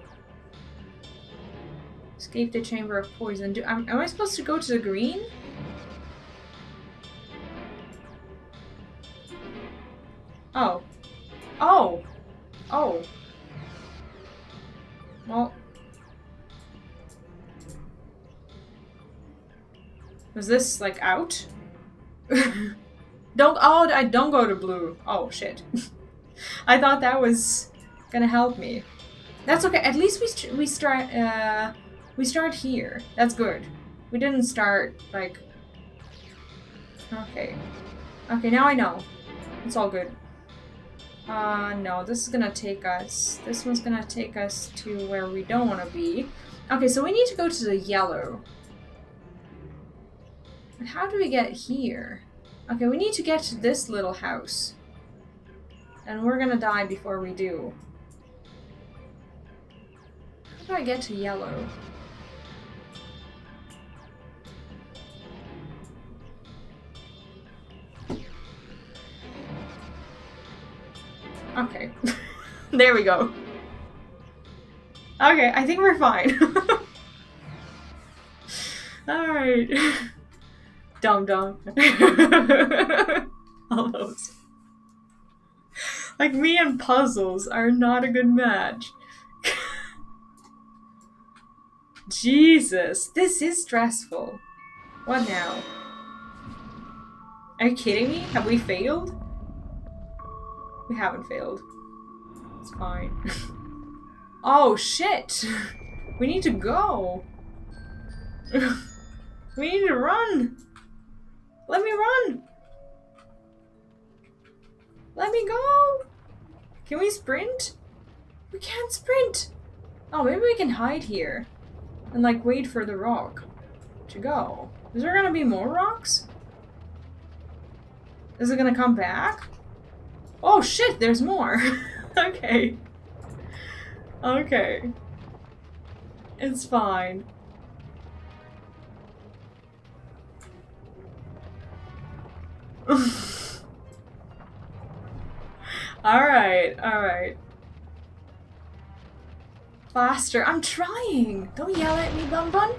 Escape the chamber of poison. Am I supposed to go to the green? Oh. Oh! Oh. Well. Was this, like, out? I don't go to blue. Oh, shit. I thought that was gonna help me. That's okay. At least we start here. That's good. We didn't start, like... Okay. Okay, now I know. It's all good. No, this is gonna take us... This one's gonna take us to where we don't want to be. Okay, so we need to go to the yellow. But how do we get here? Okay, we need to get to this little house. And we're gonna die before we do. How do I get to yellow? Okay. There we go. Okay, I think we're fine. Alright. Dum dum. All those. Like, me and puzzles are not a good match. Jesus, this is stressful. What now? Are you kidding me? Have we failed? We haven't failed. It's fine. Oh shit! We need to go. We need to run. Let me run. Let me go. Can we sprint? We can't sprint. Oh, maybe we can hide here and like wait for the rock to go. Is there gonna be more rocks? Is it gonna come back? Oh shit, there's more. Okay. Okay. It's fine. Alright, alright. Faster. I'm trying! Don't yell at me, Bun Bun.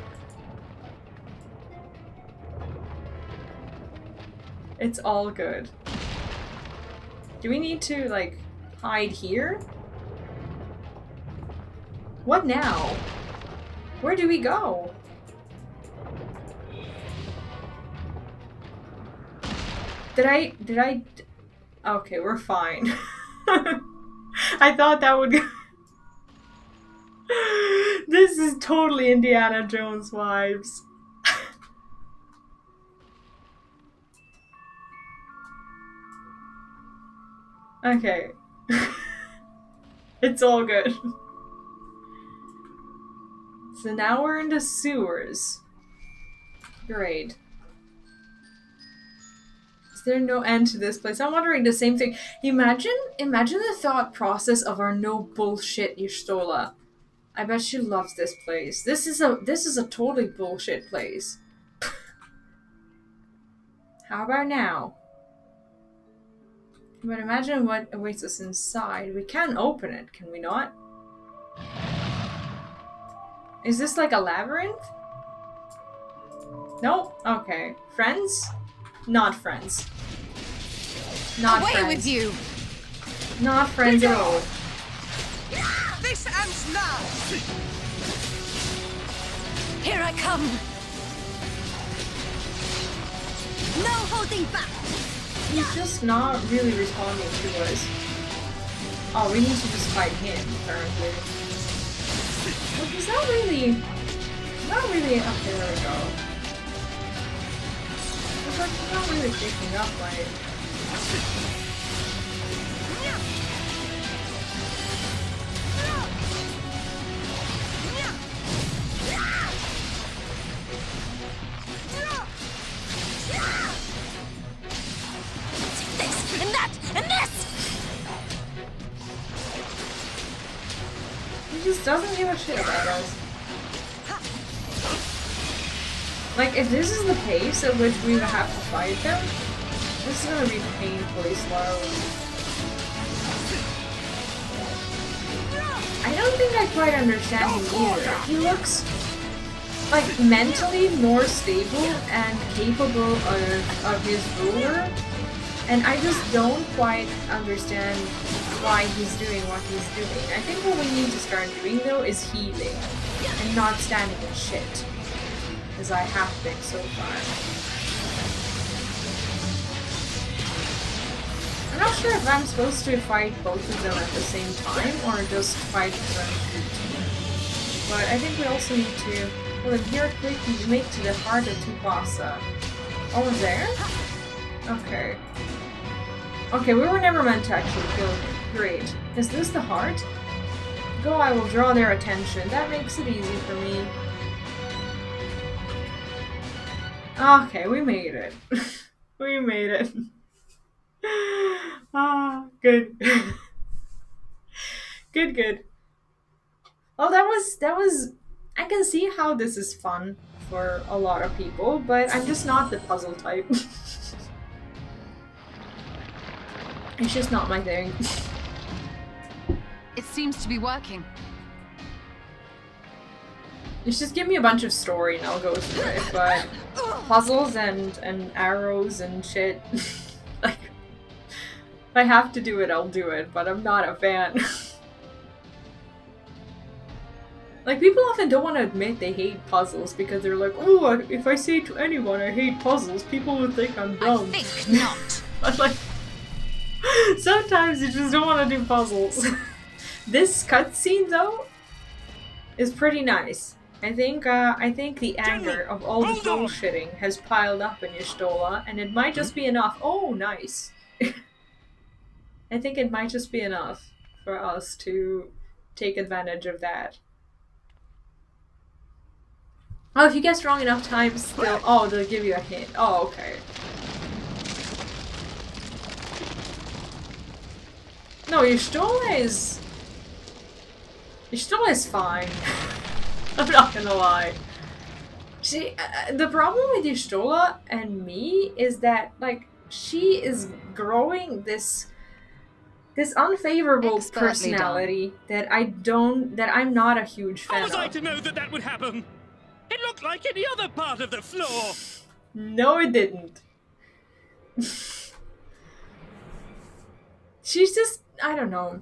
It's all good. Do we need to, like, hide here? What now? Where do we go? Did I... Okay, we're fine. I thought that would... This is totally Indiana Jones vibes. Okay. It's all good. So now we're in the sewers. Great. Is there no end to this place? I'm wondering the same thing. Imagine the thought process of our no bullshit Y'shtola. I bet she loves this place. This is a totally bullshit place. How about now? But imagine what awaits us inside. We can open it, can we not? Is this like a labyrinth? Nope. Okay. Friends? Not friends. Not Away friends. with you! Not friends at all. This ends now! Here I come! No holding back! He's just not really responding to us. Oh, we need to just fight him, apparently. But he's not really... Oh, there we go. It's like he's not really picking up, like... This and that and this! He just doesn't give a shit about us. Like, if this is the pace at which we have to fight them, this is gonna be painfully slow. I don't think I quite understand him either. He looks, like, mentally more stable and capable of his ruler, and I just don't quite understand why he's doing what he's doing. I think what we need to start doing, though, is healing, and not standing in shit. As I have been so far. I'm not sure if I'm supposed to fight both of them at the same time, or just fight them each. But I think we also need to... Well, here quickly you make to the heart of Tsubasa. Oh, there? Okay. Okay, we were never meant to actually kill him. Great. Is this the heart? Go, I will draw their attention. That makes it easy for me. Okay, we made it. We made it. Ah, good. Good. Oh, that was... I can see how this is fun for a lot of people, but I'm just not the puzzle type. It's just not my thing. It seems to be working. Just give me a bunch of story and I'll go through it, but puzzles and arrows and shit, like, if I have to do it, I'll do it, but I'm not a fan. Like, people often don't want to admit they hate puzzles because they're like, oh, if I say to anyone I hate puzzles, people will think I'm dumb. I think not. But, like, sometimes you just don't want to do puzzles. This cutscene, though, is pretty nice. I think the anger of all the bullshitting has piled up in Y'shtola, and it might just be enough. Oh, nice. I think it might just be enough for us to take advantage of that. Oh, if you guess wrong enough times, they'll give you a hint. Oh, okay. No, Y'shtola is fine. I'm not gonna lie. See, the problem with Y'shtola and me is that, like, she is growing this unfavorable Expertly personality that I'm not a huge fan How was I of. to know that that would happen? It looked like any other part of the floor. No, it didn't. She's just, I don't know,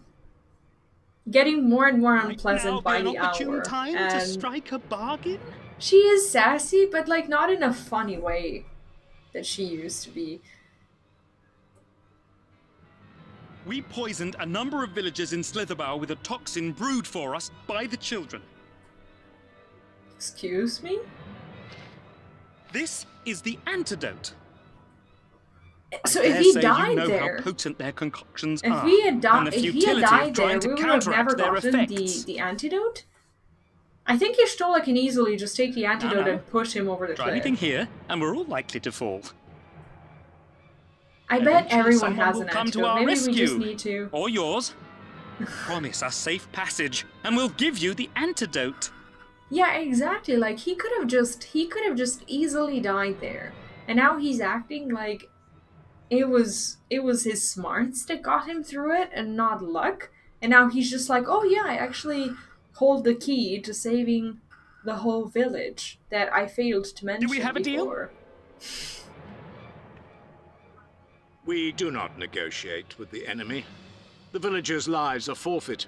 getting more and more unpleasant by the hour. Time to And strike a bargain? she is sassy, but like not in a funny way that she used to be. We poisoned a number of villagers in Slitherbough with a toxin brewed for us by the children. Excuse me? This is the antidote. So I if dare he say died you know there, how potent their concoctions if are, he had and died, the if he had futility died of there, trying we to would have never counteract their gotten effects. the antidote. I think Y'shtola can easily just take the antidote no. and push him over the Try cliff. anything here, and we're all likely to fall. I bet Eventually everyone someone has will an come to antidote. our Maybe we rescue. just need to. Or yours. Promise us safe passage, and we'll give you the antidote. Yeah, exactly. Like he could have just easily died there. And now he's acting like it was his smarts that got him through it and not luck. And now he's just like, "Oh yeah, I actually hold the key to saving the whole village that I failed to mention we have a deal? before." We do not negotiate with the enemy. The villagers' lives are forfeit,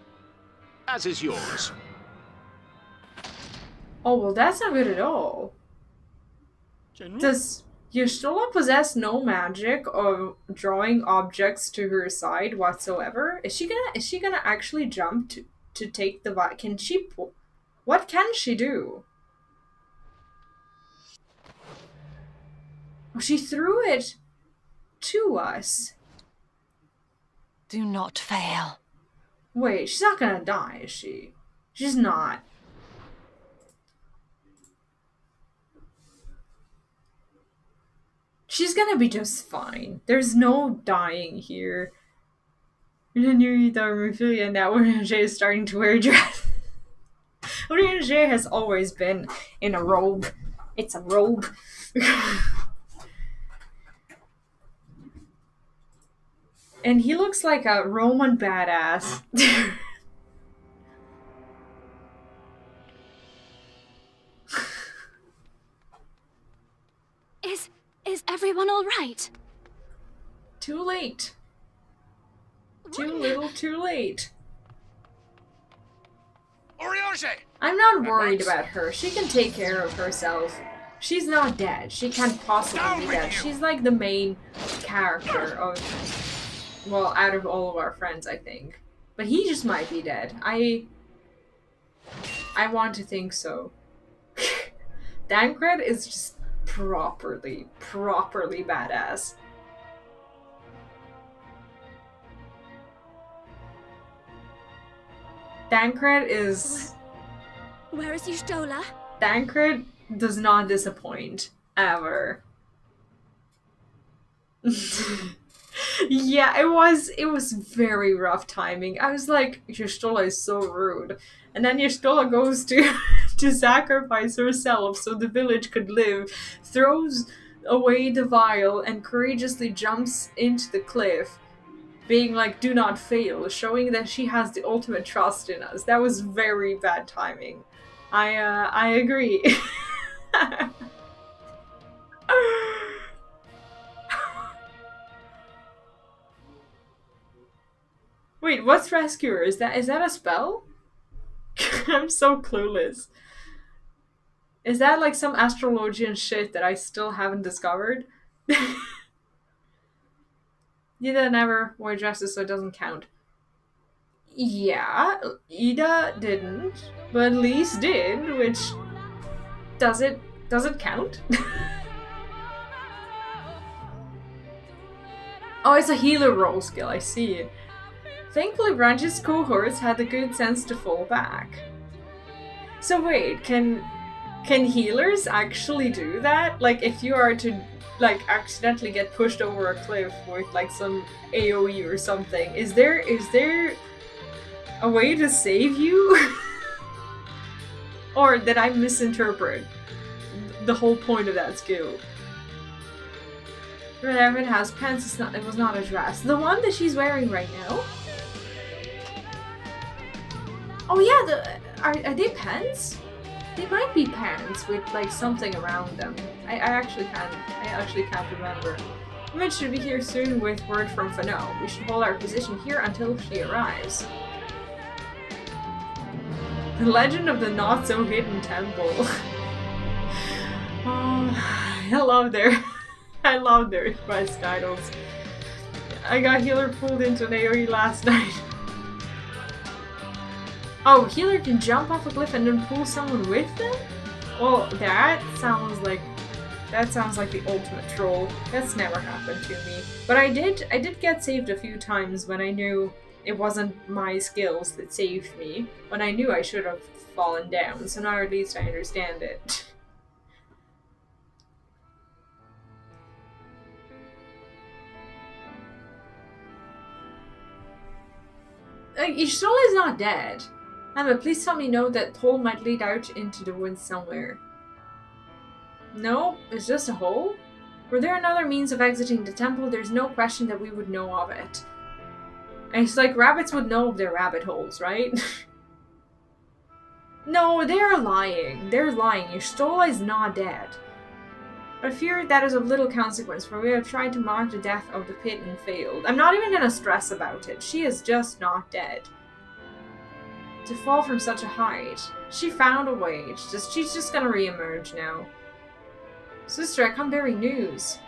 as is yours. Oh, well, that's not good at all. General? Does Y'shtola possess no magic or drawing objects to her side whatsoever? Is she gonna actually jump to take the can she what can she do? Oh, she threw it to us. Do not fail. Wait, she's not gonna die, is she? She's not. She's gonna be just fine. There's no dying here. And now Oriange is starting to wear a dress. Oriange has always been in a robe. It's a robe. And he looks like a Roman badass. Is everyone all right? Too late. Too little, too late. Oriange! I'm not worried about her. She can take care of herself. She's not dead. She can't possibly be dead. She's like the main character of, well, out of all of our friends, I think. But he just might be dead. I want to think so. Dankred is just properly badass. Dankred is... Where is Y'shtola? Dankred does not disappoint, ever. Yeah, it was very rough timing. I was like, Y'shtola is so rude. And then Y'shtola goes to to sacrifice herself so the village could live, throws away the vial, and courageously jumps into the cliff, being like, do not fail, showing that she has the ultimate trust in us. That was very bad timing. I agree. Wait, what's Rescuer? Is that a spell? I'm so clueless. Is that like some astrologian shit that I still haven't discovered? Ida never wore dresses, so it doesn't count. Yeah, Ida didn't, but Lise did, which does it count? Oh, it's a healer role skill, I see. Thankfully, Branch's cohorts had the good sense to fall back. So wait, can healers actually do that? Like, if you are to, like, accidentally get pushed over a cliff with, like, some AoE or something, is there a way to save you? Or did I misinterpret the whole point of that skill? Whatever it has pants, it was not a dress. The one that she's wearing right now? Oh yeah, are they pants? They might be pants with like something around them. I actually can't remember. Image should be here soon with word from Fano. We should hold our position here until she arrives. The Legend of the Not So Hidden Temple. Oh, I love their quest titles. I got healer pulled into an AoE last night. Oh, healer can jump off a cliff and then pull someone with them? Well, that sounds like the ultimate troll. That's never happened to me. But I did get saved a few times when I knew it wasn't my skills that saved me. When I knew I should have fallen down. So now at least I understand it. Ishtola is not dead. Emma, please tell me no, that hole might lead out into the woods somewhere. No, it's just a hole? Were there another means of exiting the temple, there's no question that we would know of it. And it's like rabbits would know of their rabbit holes, right? No, they're lying. They're lying. Ishtola is not dead. I fear that is of little consequence, for we have tried to mark the death of the pit and failed. I'm not even gonna stress about it. She is just not dead. To fall from such a height. She found a way. She's just gonna re-emerge now. Sister, I come bearing news.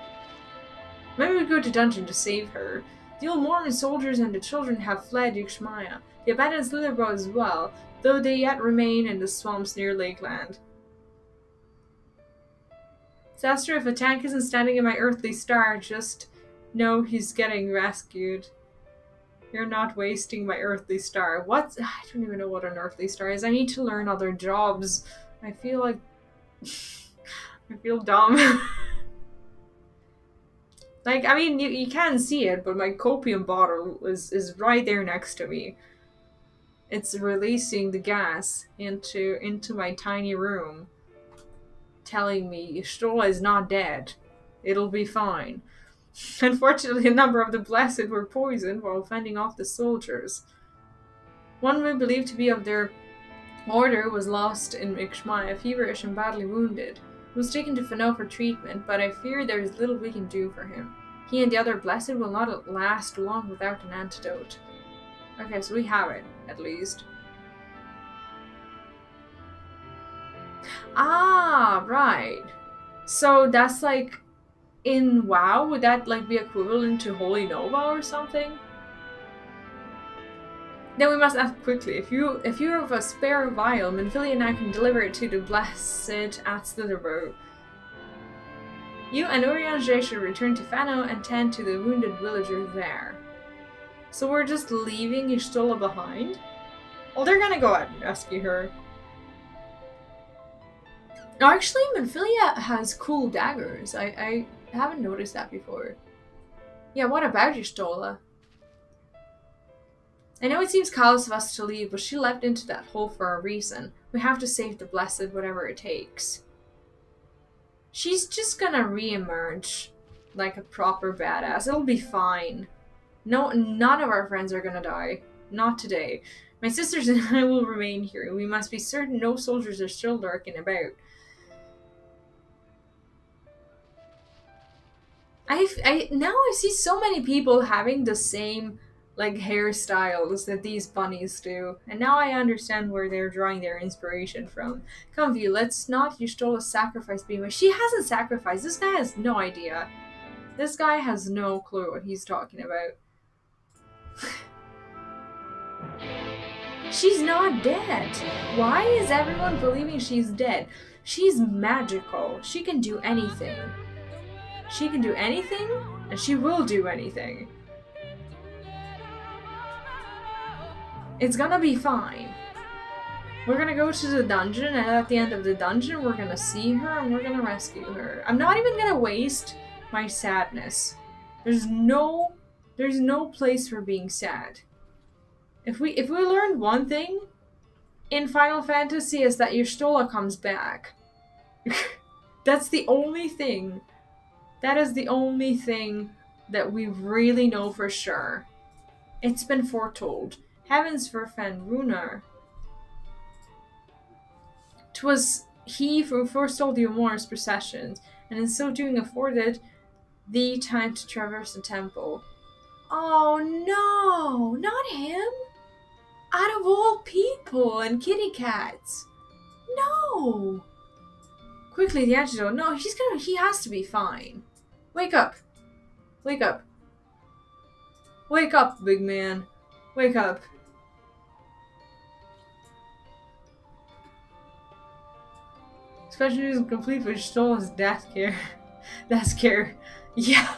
Maybe we go to dungeon to save her. The old Mormon soldiers and the children have fled Yuxmaya. The abandoned Slitherbow as well, though they yet remain in the swamps near Lakeland. Sister, if a tank isn't standing in my earthly star, just know he's getting rescued. You're not wasting my earthly star. What? I don't even know what an earthly star is. I need to learn other jobs. I feel like... I feel dumb. Like, I mean, you can see it, but my copium bottle is right there next to me. It's releasing the gas into my tiny room, telling me Ishtola is not dead. It'll be fine. Unfortunately, a number of the blessed were poisoned while fending off the soldiers. One we believed to be of their order was lost in Ikshmaya, feverish and badly wounded. He was taken to Fano for treatment, but I fear there is little we can do for him. He and the other blessed will not last long without an antidote. Okay, so we have it, at least. Ah, right. So that's like... in WoW, would that like be equivalent to Holy Nova or something? Then we must act quickly. If you have a spare vial, Manfilia and I can deliver it to the blessed at Slitherbow. You and Urianger should return to Fano and tend to the wounded villagers there. So we're just leaving Ishtola behind? Well, they're gonna go out and rescue her. Actually, Manfilia has cool daggers. I haven't noticed that before. Yeah, what about Ishtola? I know it seems callous of us to leave, but she leapt into that hole for a reason. We have to save the blessed, whatever it takes. She's just gonna re-emerge like a proper badass. It'll be fine. No, none of our friends are gonna die. Not today. My sisters and I will remain here. We must be certain no soldiers are still lurking about. Now I see so many people having the same like hairstyles that these bunnies do, and now I understand where they're drawing their inspiration from. Come view, let's not Ishtola sacrifice being. She hasn't sacrificed. This guy has no idea. This guy has no clue what he's talking about. She's not dead. Why is everyone believing she's dead? She's magical. She can do anything. She can do anything, and she will do anything. It's gonna be fine. We're gonna go to the dungeon, and at the end of the dungeon, we're gonna see her, and we're gonna rescue her. I'm not even gonna waste my sadness. There's no place for being sad. If we learned one thing in Final Fantasy is that Ishtola comes back. That's the only thing That is the only thing that we really know for sure. It's been foretold. Heavens forfend Runar. 'Twas he who forestalled the Amor's processions, and in so doing afforded thee time to traverse the temple. Oh no, not him! Out of all people and kitty cats. No! Quickly, the antidote. No, he has to be fine. Wake up. Wake up. Wake up, big man. Wake up. Special news complete with Stolla's death care. Death care. Yeah.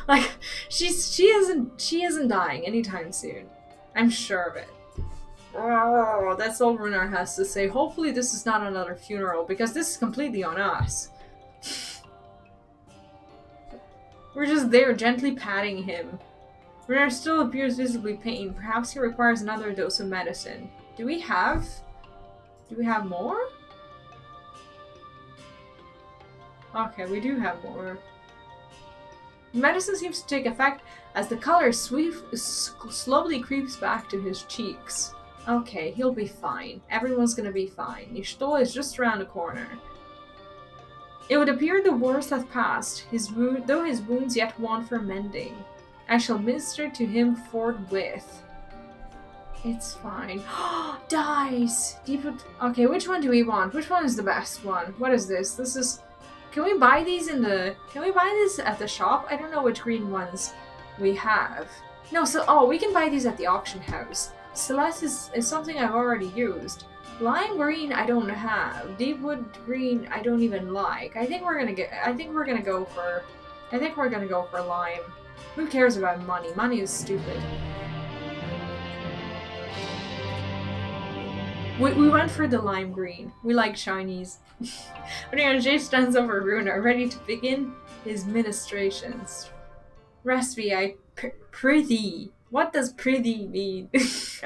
Like, she isn't dying anytime soon. I'm sure of it. Oh, that's all Runar has to say. Hopefully this is not another funeral, because this is completely on us. We're just there, gently patting him. Runar still appears visibly pained. Perhaps he requires another dose of medicine. Do we have more? Okay, we do have more. Medicine seems to take effect as the color slowly creeps back to his cheeks. Okay, he'll be fine. Everyone's gonna be fine. Y'shtola is just around the corner. It would appear the worst hath passed, though his wounds yet want for mending. I shall minister to him forthwith. It's fine. Dice! Okay, which one do we want? Which one is the best one? What is this? This is... Can we buy these Can we buy this at the shop? I don't know which green ones we have. No, we can buy these at the auction house. Celeste is something I've already used. Lime green I don't have. Deepwood green I don't even like. I think we're gonna go for lime. Who cares about money? Money is stupid. We went for the lime green. We like shinies. But anyway, Jay stands over Runar, ready to begin his ministrations. Rest I prithee. What does prithee mean?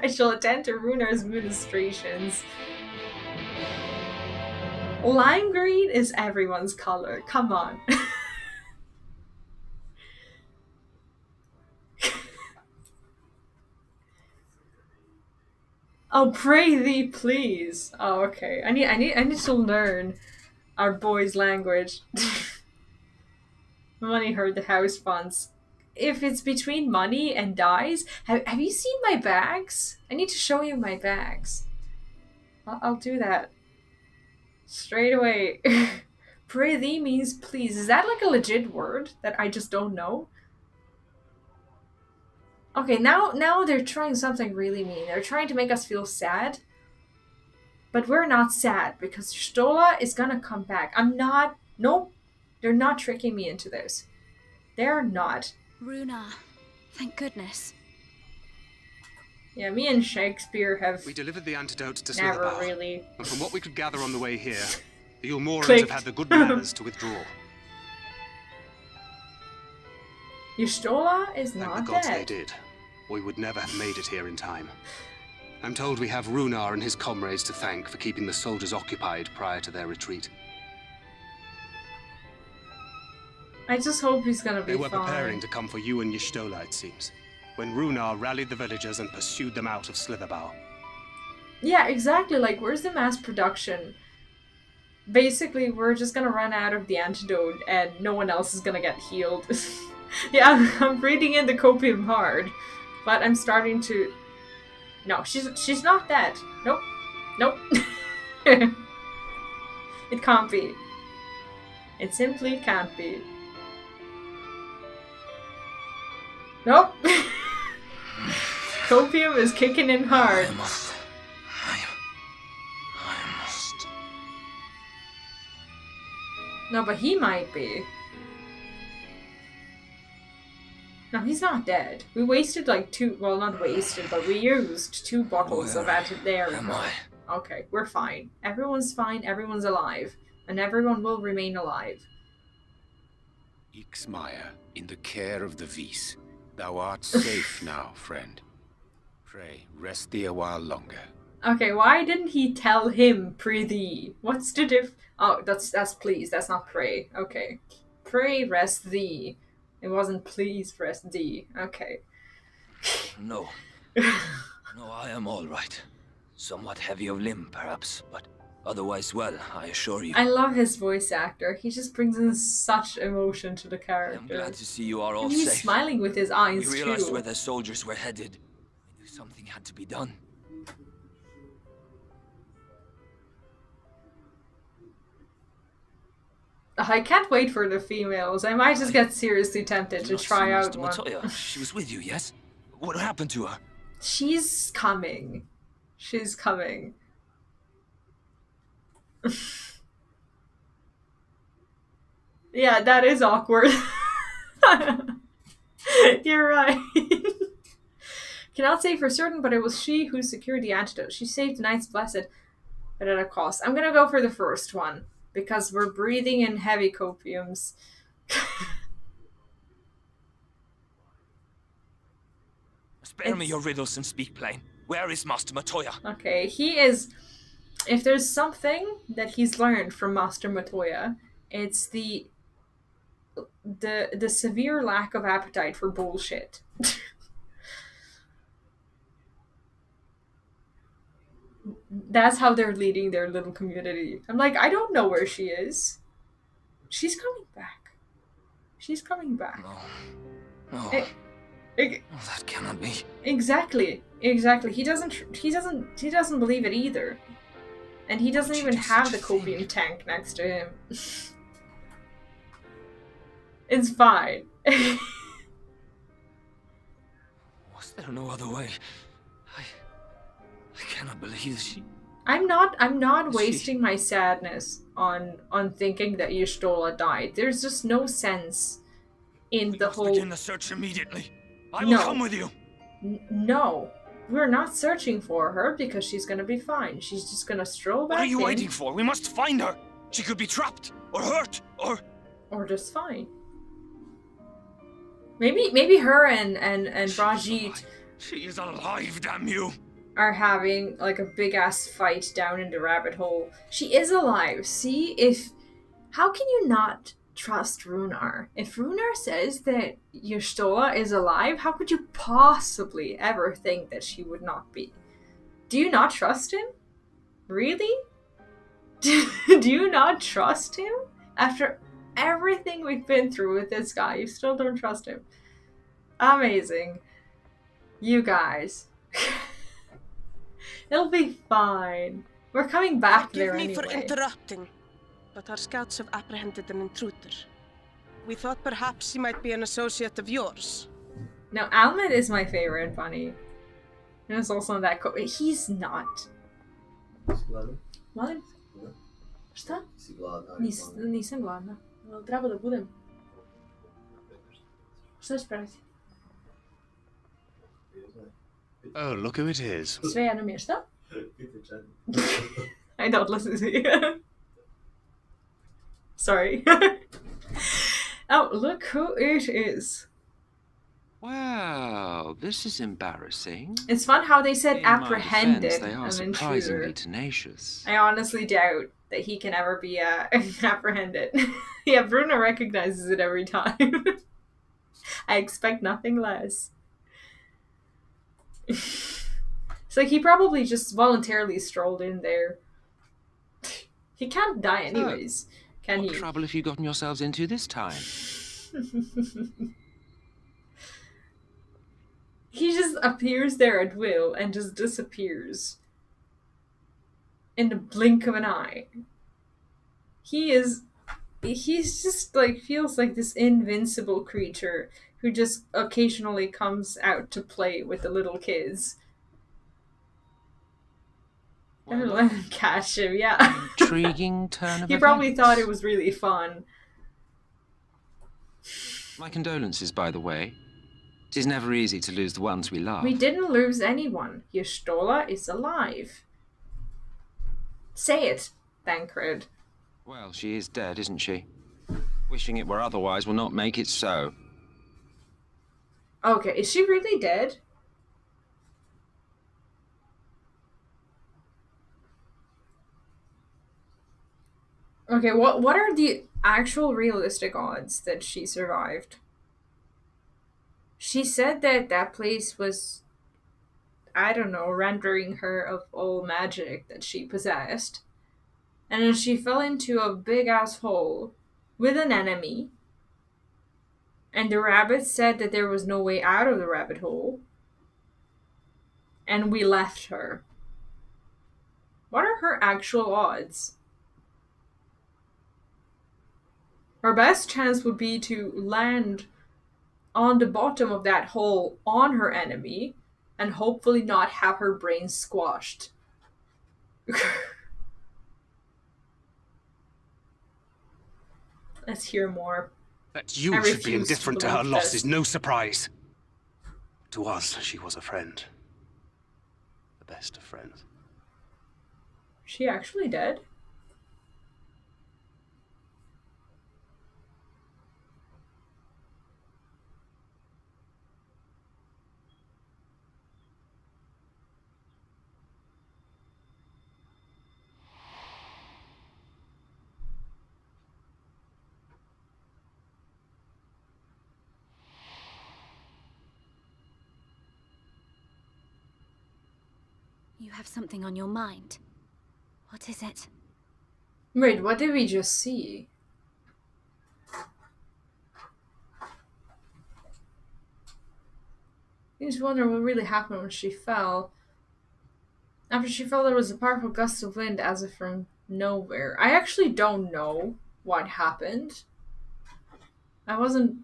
I shall attend to Runar's ministrations. Lime green is everyone's color. Come on. Oh, pray thee, please. Oh, okay. I need to learn our boys' language. Money heard the house funds. If it's between money and dies, have you seen my bags? I need to show you my bags. I'll do that straight away. Pray thee means please. Is that like a legit word that I just don't know? Okay, now they're trying something really mean. They're trying to make us feel sad. But we're not sad because Stola is gonna come back. Nope. They're not tricking me into this. They're not. Runar, thank goodness. Yeah, me and Shakespeare have We delivered the antidote to never Slitherbough, really. and from what we could gather on the way here, the Ulmorans Clicked. have had the good manners to withdraw. Y'shtola is Thank not the gods dead. they did. We would never have made it here in time. I'm told we have Runar and his comrades to thank for keeping the soldiers occupied prior to their retreat. I just hope he's gonna be They were fine. preparing to come for you and Y'shtola, it seems, when Runar rallied the villagers and pursued them out of Slitherbough. Yeah, exactly. Like, where's the mass production? Basically, we're just gonna run out of the antidote and no one else is gonna get healed. Yeah, I'm breathing in the copium hard, but I'm starting to... No, she's not dead. Nope. Nope. It can't be. It simply can't be. Nope. Copium is kicking in hard. I must. No, but he might be. No, he's not dead. We wasted like not wasted, but we used 2 bottles of antidote. There we go. Okay, we're fine. Everyone's fine, everyone's alive. And everyone will remain alive. Ixmaya, in the care of the Vis. Thou art safe now, friend. Pray, rest thee a while longer. Okay, why didn't he tell him prithee? What's the diff? Oh, that's please, that's not pray. Okay. Pray rest thee. It wasn't please rest thee. Okay. No. No, I am all right. Somewhat heavy of limb, perhaps, but otherwise well, I assure you. I love his voice actor. He just brings in such emotion to the character. I'm glad to see you are all and he's safe. smiling with his eyes, We realized too. where the soldiers were headed. I knew something had to be done. I can't wait for the females. I might just get seriously tempted to try out one. Matoya. She was with you, yes? What happened to her? She's coming. She's coming. Yeah, that is awkward. You're right. Cannot say for certain, but it was she who secured the antidote. She saved the Knight's Blessed, but at a cost. I'm gonna go for the first one, because we're breathing in heavy copiums. Spare me your riddles and speak plain. Where is Master Matoya? Okay, he is... If there's something that he's learned from Master Matoya, it's the severe lack of appetite for bullshit. That's how they're leading their little community. I'm like, I don't know where she is. She's coming back. She's coming back. No. That cannot be. Exactly. He doesn't believe it either. And he doesn't even have the copium tank next to him. It's fine. Was there no other way? I cannot believe she... I'm not wasting my sadness on thinking that Y'shtola died. There's just no sense in the whole... Begin the search immediately. I will come with you. No. We're not searching for her because she's gonna be fine. She's just gonna stroll back in. What are you waiting for? We must find her. She could be trapped, or hurt, or just fine. Maybe her and Rajit... She is alive, damn you! ...are having, like, a big-ass fight down in the rabbit hole. She is alive. See, if... How can you not trust Runar? If Runar says that Y'shtola is alive, how could you possibly ever think that she would not be? Do you not trust him? Really? Do you not trust him? After everything we've been through with this guy, you still don't trust him. Amazing. You guys. It'll be fine. We're coming back there anyway. Forgive me for interrupting, but our scouts have apprehended an intruder. We thought perhaps he might be an associate of yours. Now, Almond is my favorite bunny. And it's also that he's not. Molim? Šta? Nisam gladna. Treba da budem. Šta ćeš praviti? Oh, look who it is. Sve jedno mi je šta? I don't listen to you. Sorry. Oh, look who it is. Well, this is embarrassing. It's fun how they said In my apprehended defense, they are an surprisingly intruder. tenacious. I honestly doubt that he can ever be apprehended. Yeah, Bruno recognizes it every time. I expect nothing less. It's like he probably just voluntarily strolled in there. He can't die anyways, can he? What trouble have you gotten yourselves into this time? He just appears there at will and just disappears. In the blink of an eye. He's just like, feels like this invincible creature who just occasionally comes out to play with the little kids. And let him catch him, yeah. Intriguing turn of He probably events. thought it was really fun. My condolences, by the way. It is never easy to lose the ones we love. We didn't lose anyone. Y'shtola is alive. Say it, Thancred. Well, she is dead, isn't she? Wishing it were otherwise will not make it so. Okay, is she really dead? Okay, what are the actual realistic odds that she survived? She said that that place was, I don't know, rendering her of all magic that she possessed. And then she fell into a big ass hole with an enemy. And the rabbit said that there was no way out of the rabbit hole. And we left her. What are her actual odds? Her best chance would be to land on the bottom of that hole on her enemy and hopefully not have her brain squashed. Let's hear more. That you I should be refuse indifferent to to her believe loss this. is no surprise. To us, she was a friend. The best of friends. She actually dead? You have something on your mind. What is it? Wait, what did we just see? I just wonder what really happened when she fell. After she fell, there was a powerful gust of wind as if from nowhere. I actually don't know what happened. I wasn't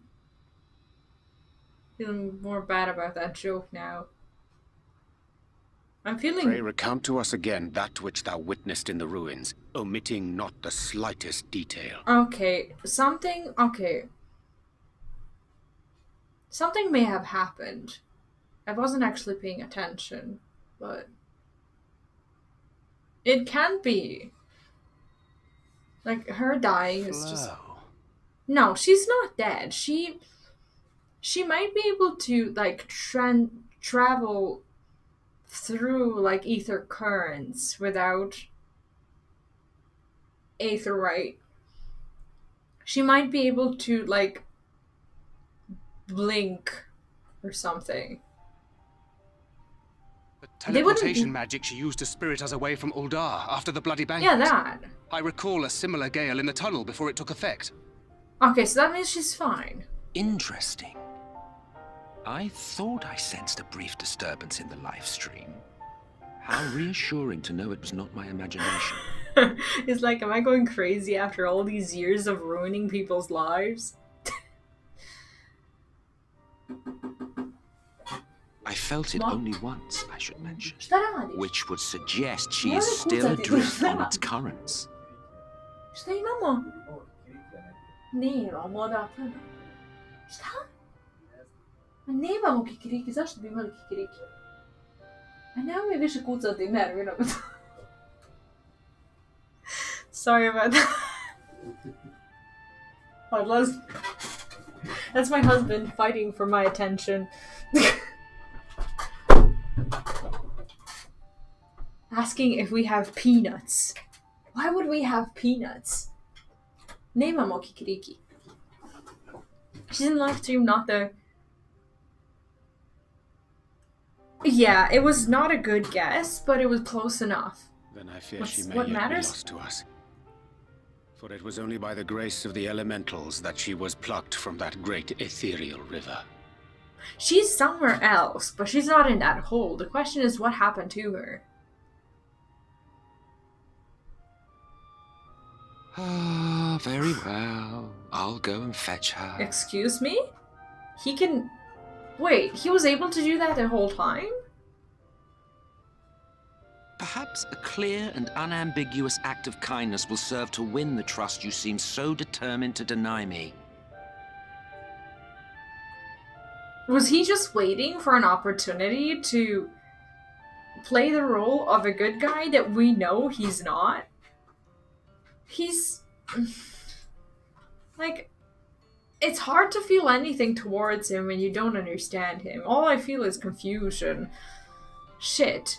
feeling more bad about that joke now. I'm feeling... Pray recount to us again that which thou witnessed in the ruins, omitting not the slightest detail. Okay, something may have happened. I wasn't actually paying attention, but... It can't be. Like, her dying is just... No, she's not dead. She might be able to, like, travel through, like, ether currents without aetherite. She might be able to, like, blink or something. The teleportation magic she used to spirit us away from Uldar after the bloody banquet. Yeah, that. I recall a similar gale in the tunnel before it took effect. Okay, so that means she's fine. Interesting. I thought I sensed a brief disturbance in the live stream. How reassuring to know it was not my imagination. It's like, am I going crazy after all these years of ruining people's lives? I felt it only once, I should mention, Šta which would suggest she is still adrift on its currents. Šta imamo? Nemamo odatle. Šta? Ma nemamo kikiriki, zašto bi imali kikiriki? A nemoj mi više kucati, nervira me to. Sorry about that. That's my husband fighting for my attention. Asking if we have peanuts. Why would we have peanuts? Nemamo kikiriki. She's in live stream, not the... Yeah, it was not a good guess, but it was close enough. Then I fear she may what yet be matters? lost to us. For it was only by the grace of the elementals that she was plucked from that great ethereal river. She's somewhere else, but she's not in that hole. The question is, what happened to her? Ah, very well. I'll go and fetch her. Excuse me? He can... Wait, he was able to do that the whole time? Perhaps a clear and unambiguous act of kindness will serve to win the trust you seem so determined to deny me. Was he just waiting for an opportunity to play the role of a good guy that we know he's not? He's... like... It's hard to feel anything towards him when you don't understand him. All I feel is confusion. Shit.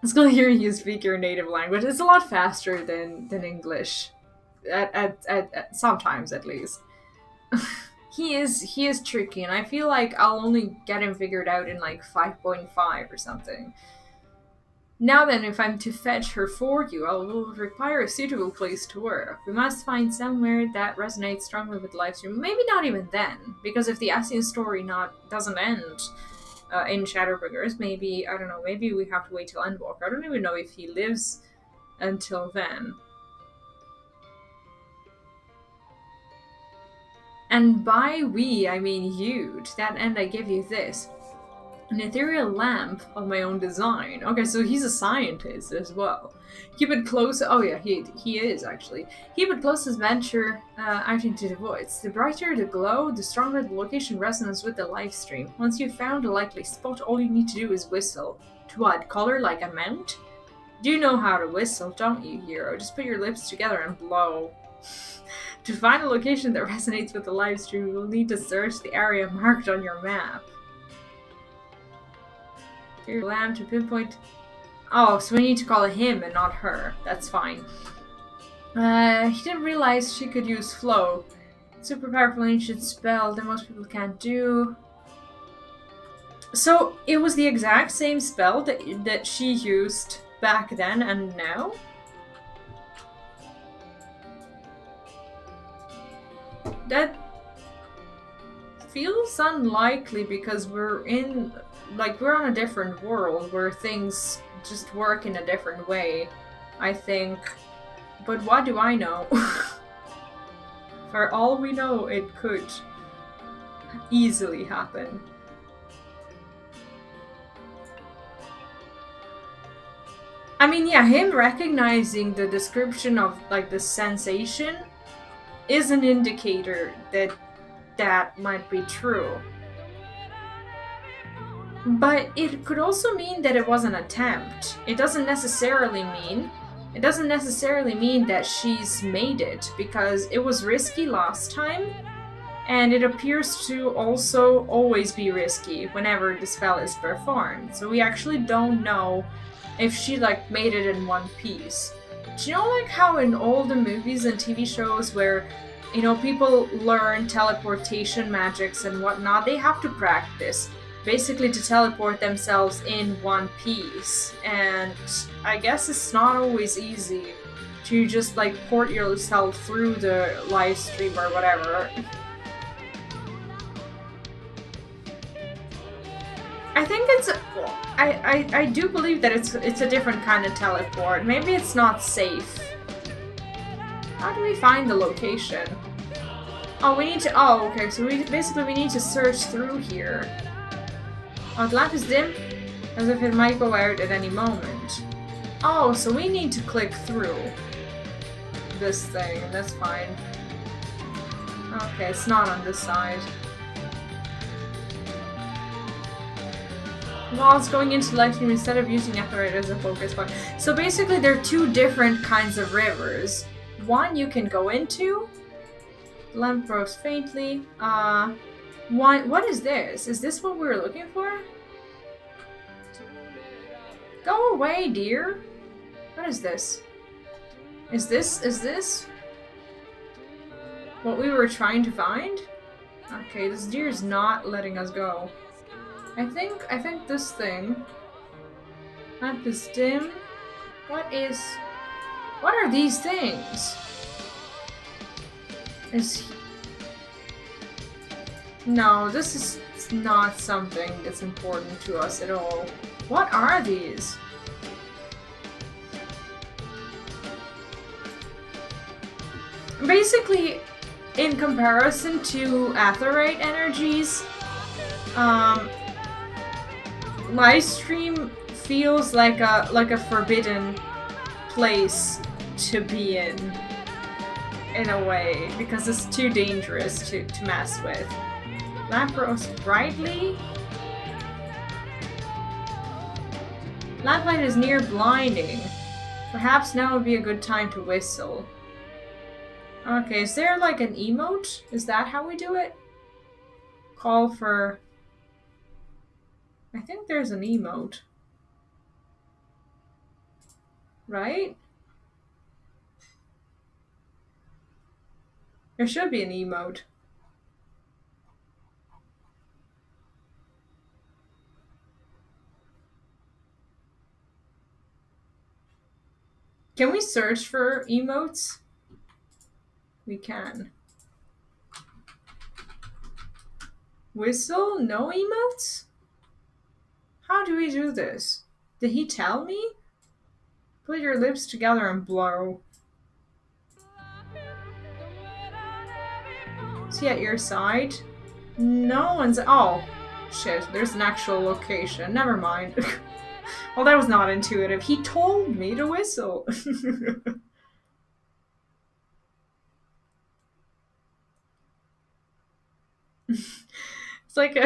It's gonna hear you speak your native language. It's a lot faster than English, at sometimes at least. he is tricky, and I feel like I'll only get him figured out in like 5.5 or something. Now then, if I'm to fetch her for you, I will require a suitable place to work. We must find somewhere that resonates strongly with the livestream. Maybe not even then, because if the Ascian story doesn't end in Shadowbringers, maybe, I don't know, maybe we have to wait till Endwalker. I don't even know if he lives until then. And by we, I mean you. To that end, I give you this. An ethereal lamp of my own design. Okay, so he's a scientist as well. Keep it close. Oh yeah, he is actually. Keep it close as venture out into the voids. The brighter the glow, the stronger the location resonance with the live stream. Once you've found a likely spot, all you need to do is whistle. To add color like a mount? Do you know how to whistle, don't you, hero? Just put your lips together and blow. To find a location that resonates with the live stream, you will need to search the area marked on your map. Your lamp to pinpoint. Oh, so we need to call him and not her. That's fine. He didn't realize she could use flow. Super powerful ancient spell that most people can't do. So it was the exact same spell that she used back then and now? That feels unlikely because we're on a different world where things just work in a different way, I think. But what do I know? For all we know, it could easily happen. I mean, yeah, him recognizing the description of, like, the sensation is an indicator that that might be true. But it could also mean that it was an attempt. It doesn't necessarily mean that she's made it, because it was risky last time, and it appears to also always be risky whenever the spell is performed. So we actually don't know if she, like, made it in one piece. Do you know, like, how in all the movies and TV shows where, you know, people learn teleportation magics and whatnot, they have to practice, basically to teleport themselves in one piece. And I guess it's not always easy to just, like, port yourself through the live stream or whatever. I think it's... I do believe that it's a different kind of teleport. Maybe it's not safe. How do we find the location? Oh, we need to... Oh, okay, so we need to search through here. Oh, the lamp is dim, as if it might go out at any moment. Oh, so we need to click through this thing. That's fine. Okay, it's not on this side. Well, it's going into live stream instead of using Etherite as a focus point. So basically, there are two different kinds of rivers. One you can go into. The lamp glows faintly. What is this? Is this what we were looking for? Go away, dear. What is this? Is this what we were trying to find? Okay, this deer is not letting us go. I think this thing. Lamp is dim. What are these things? No, this is not something that's important to us at all. What are these? Basically, in comparison to Aetheryte energies, livestream feels like a forbidden place to be in a way, because it's too dangerous to mess with. Lamp glows brightly. Lamplight is near blinding. Perhaps now would be a good time to whistle. Okay, is there like an emote? Is that how we do it? Call for... I think there's an emote. right? There should be an emote. Can we search for emotes? We can. Whistle? No emotes? How do we do this? Did he tell me? Put your lips together and blow. Is he at your side? No one's... Oh, shit. There's an actual location. Never mind. Well, that was not intuitive. He told me to whistle. It's like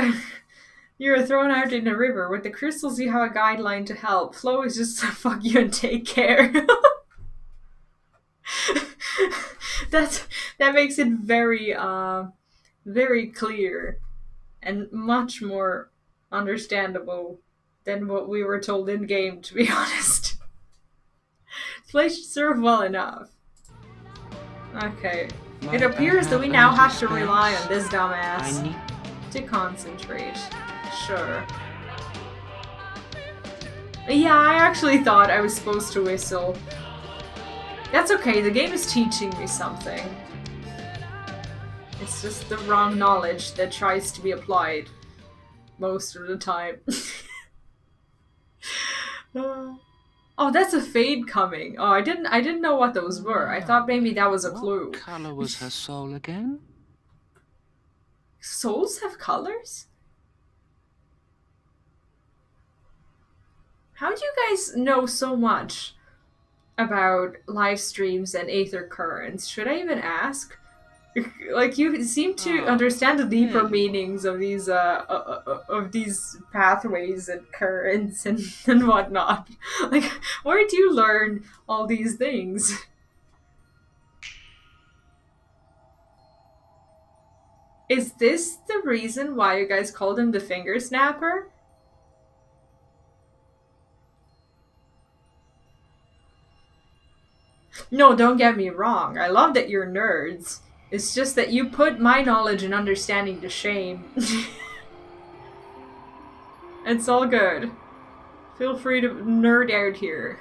you're thrown out in a river. With the crystals, you have a guideline to help. Flow is just fuck you and take care. That makes it very very clear and much more understandable than what we were told in game, to be honest. Play should serve well enough. Okay. It appears that we now have to rely on this dumbass to concentrate. Sure. Yeah, I actually thought I was supposed to whistle. That's okay, the game is teaching me something. It's just the wrong knowledge that tries to be applied most of the time. Oh, that's a fade coming. Oh, I didn't know what those were. I thought maybe that was a clue. What color was her soul again? Souls have colors? How do you guys know so much about live streams and Aether Currents? Should I even ask? Like, you seem to understand the deeper meanings of these pathways and currents and whatnot. Like, where do you learn all these things? Is this the reason why you guys called him the finger snapper? No, don't get me wrong. I love that you're nerds. It's just that you put my knowledge and understanding to shame. It's all good. Feel free to nerd out here.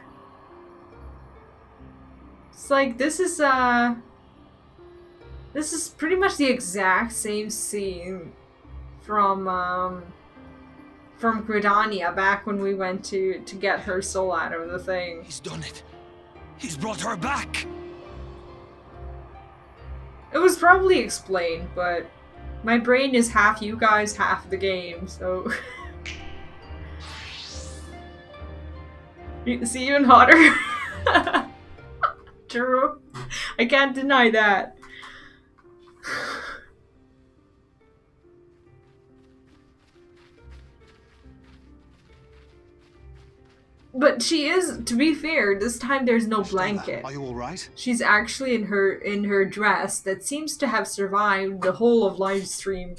It's like, this is pretty much the exact same scene from Gridania back when we went to get her soul out of the thing. He's done it. He's brought her back. It was probably explained, but my brain is half you guys, half the game, so... It's even hotter. True. I can't deny that. But she is, to be fair, this time there's no blanket. Are you all right? She's actually in her dress that seems to have survived the whole of live stream.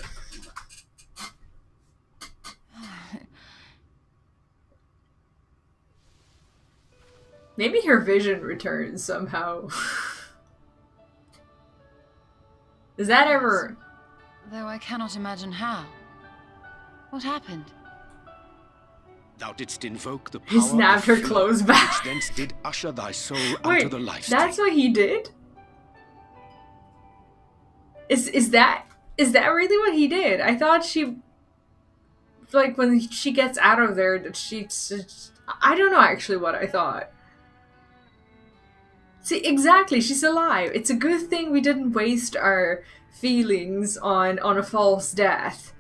Maybe her vision returns somehow. Is that ever... Though I cannot imagine how. What happened? Thou didst invoke the power He snapped her clothes back. which thence did usher thy soul Wait, unto the life that's what he did? Is that really what he did? I thought she... Like, when she gets out of there, that she... I don't know actually what I thought. See, exactly, she's alive. It's a good thing we didn't waste our feelings on a false death.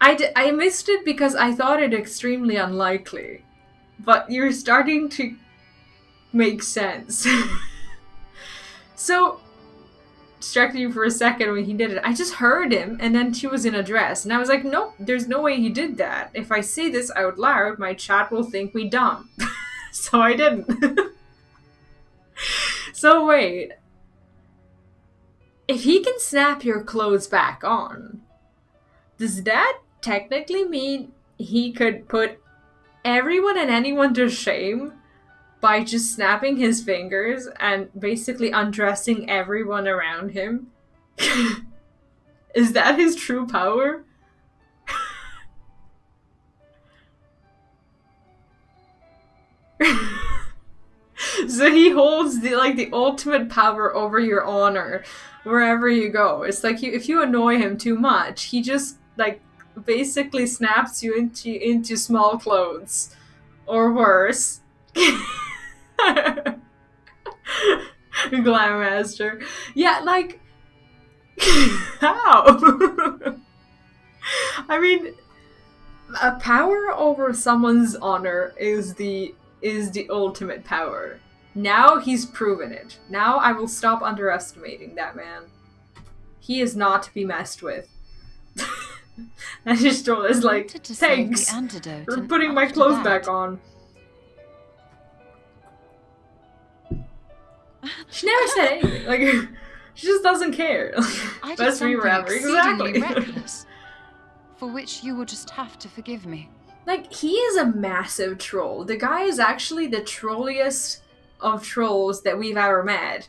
I missed it because I thought it extremely unlikely. But you're starting to make sense. So, distracted you for a second when he did it. I just heard him, and then she was in a dress. And I was like, nope, there's no way he did that. If I say this out loud, my chat will think me dumb. So I didn't. So wait. If he can snap your clothes back on, does that technically mean he could put everyone and anyone to shame by just snapping his fingers and basically undressing everyone around him. Is that his true power? So he holds the ultimate power over your honor wherever you go. It's like if you annoy him too much, he just like basically snaps you into small clothes, or worse. Glam Master. Yeah, like how? I mean, a power over someone's honor is the ultimate power. Now he's proven it. Now I will stop underestimating that man. He is not to be messed with. And his door is like, thanks for putting my clothes back on. She never said anything. Like, she just doesn't care. I That's did me something forever. exceedingly Exactly. reckless, for which you will just have to forgive me. Like, he is a massive troll. The guy is actually the trolliest of trolls that we've ever met.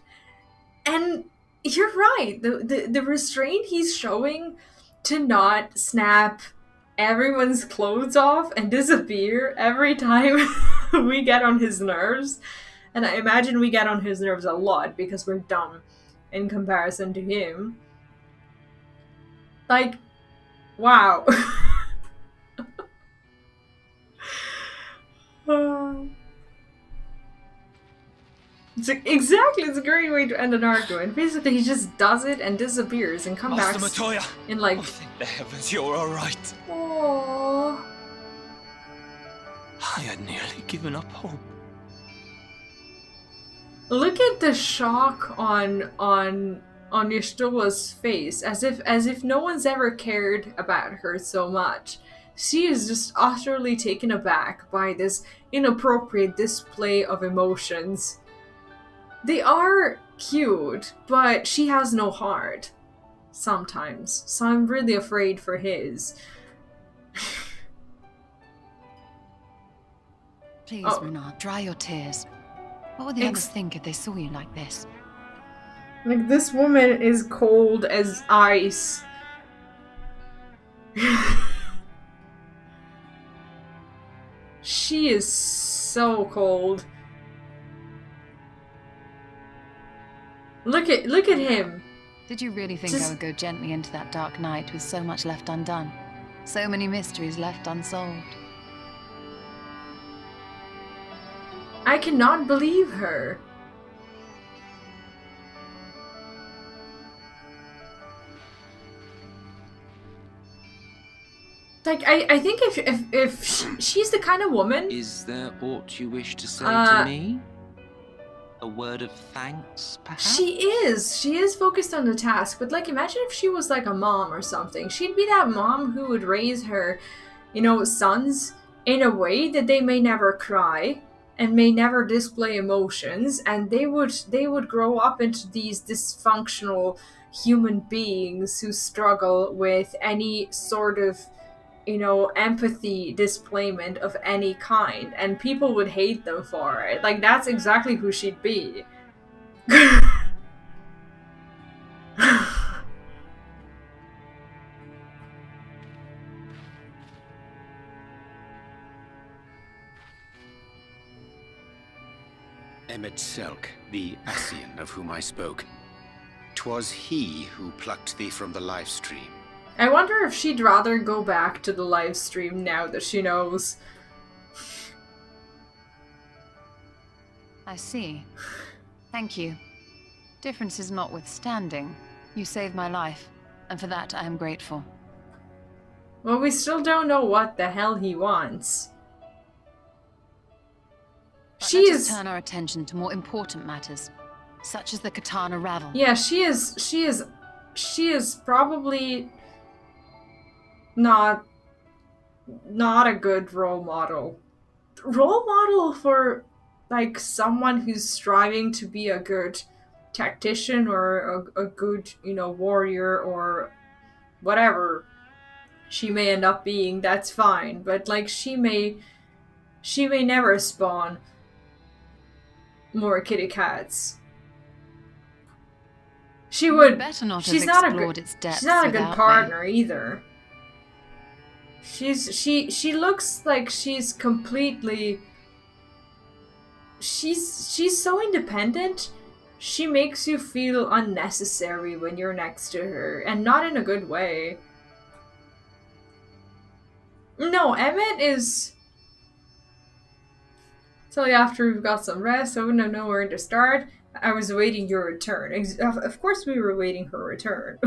And you're right. The restraint he's showing to not snap everyone's clothes off and disappear every time we get on his nerves. And I imagine we get on his nerves a lot because we're dumb in comparison to him. Like, wow. It's a great way to end an argument. Basically, he just does it and disappears and comes back Master Matoya, in like... thank the heavens you're alright. Aww. I had nearly given up hope. Look at the shock on Yshtola's face, as if no one's ever cared about her so much. She is just utterly taken aback by this inappropriate display of emotions. They are cute, but she has no heart. Sometimes. So I'm really afraid for his. Please, Runar, dry your tears. What would the others think if they saw you like this? Like, this woman is cold as ice. She is so cold. Look at him. Did you really think I would go gently into that dark night with so much left undone? So many mysteries left unsolved. I cannot believe her. Like, I think if she's the kind of woman... Is there aught you wish to say to me? A word of thanks, perhaps? She is focused on the task, but like, imagine if she was like a mom or something. She'd be that mom who would raise her, sons in a way that they may never cry and may never display emotions, and they would grow up into these dysfunctional human beings who struggle with any sort of empathy displayment of any kind, and people would hate them for it. Like, that's exactly who she'd be. Emmet Selk, the Ascian of whom I spoke. 'Twas he who plucked thee from the live stream. I wonder if she'd rather go back to the live stream now that she knows. I see. Thank you. Differences notwithstanding, you saved my life, and for that I am grateful. Well, we still don't know what the hell he wants. But let us turn our attention to more important matters, such as the Qitana Ravel. Yeah, she is probably not a good role model. Role model for like someone who's striving to be a good tactician or a good, warrior or whatever she may end up being, that's fine. But like, she may she may never spawn more kitty cats. She would. Better not She's have not a explored good. its depths She's not a good without me. partner either. She looks like she's completely. She's so independent. She makes you feel unnecessary when you're next to her, and not in a good way. No, Emmett is. Till after we've got some rest, I wouldn't have known where to start. I was awaiting your return. Of course we were awaiting her return.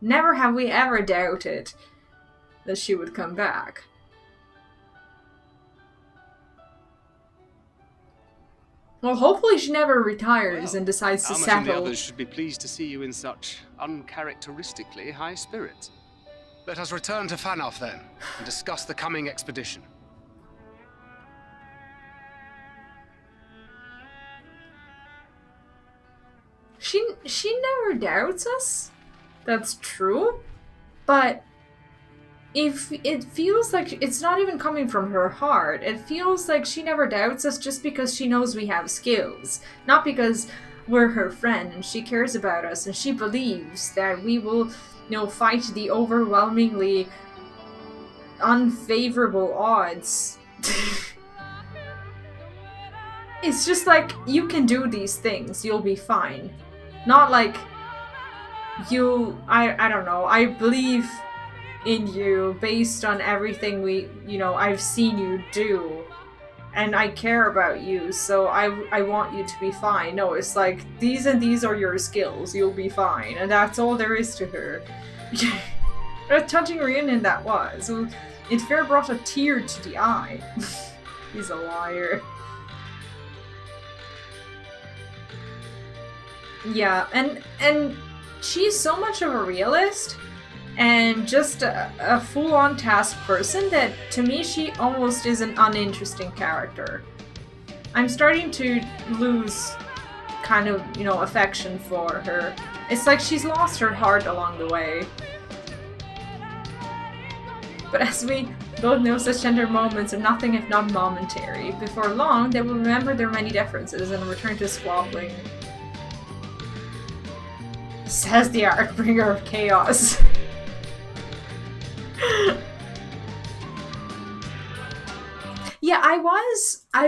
Never have we ever doubted that she would come back. Well, hopefully she never retires and decides to Alma and the settle. others should be pleased to see you in such uncharacteristically high spirits. Let us return to Fanoff then, and discuss the coming expedition. She never doubts us. That's true. But if it feels like it's not even coming from her heart, it feels like she never doubts us just because she knows we have skills, not because we're her friend and she cares about us and she believes that we will, fight the overwhelmingly unfavorable odds. It's just like, you can do these things, you'll be fine. Not like I don't know, I believe in you based on everything I've seen you do, and I care about you, so I want you to be fine. No, it's like, these and these are your skills, you'll be fine, and that's all there is to her. What a touching reunion that was. It fair brought a tear to the eye. He's a liar. Yeah, and she's so much of a realist and just a full-on task person that, to me, she almost is an uninteresting character. I'm starting to lose kind of, affection for her. It's like she's lost her heart along the way. But as we both know, such tender moments are nothing if not momentary. Before long, they will remember their many differences and return to squabbling. Says the Archbringer of Chaos. Yeah, I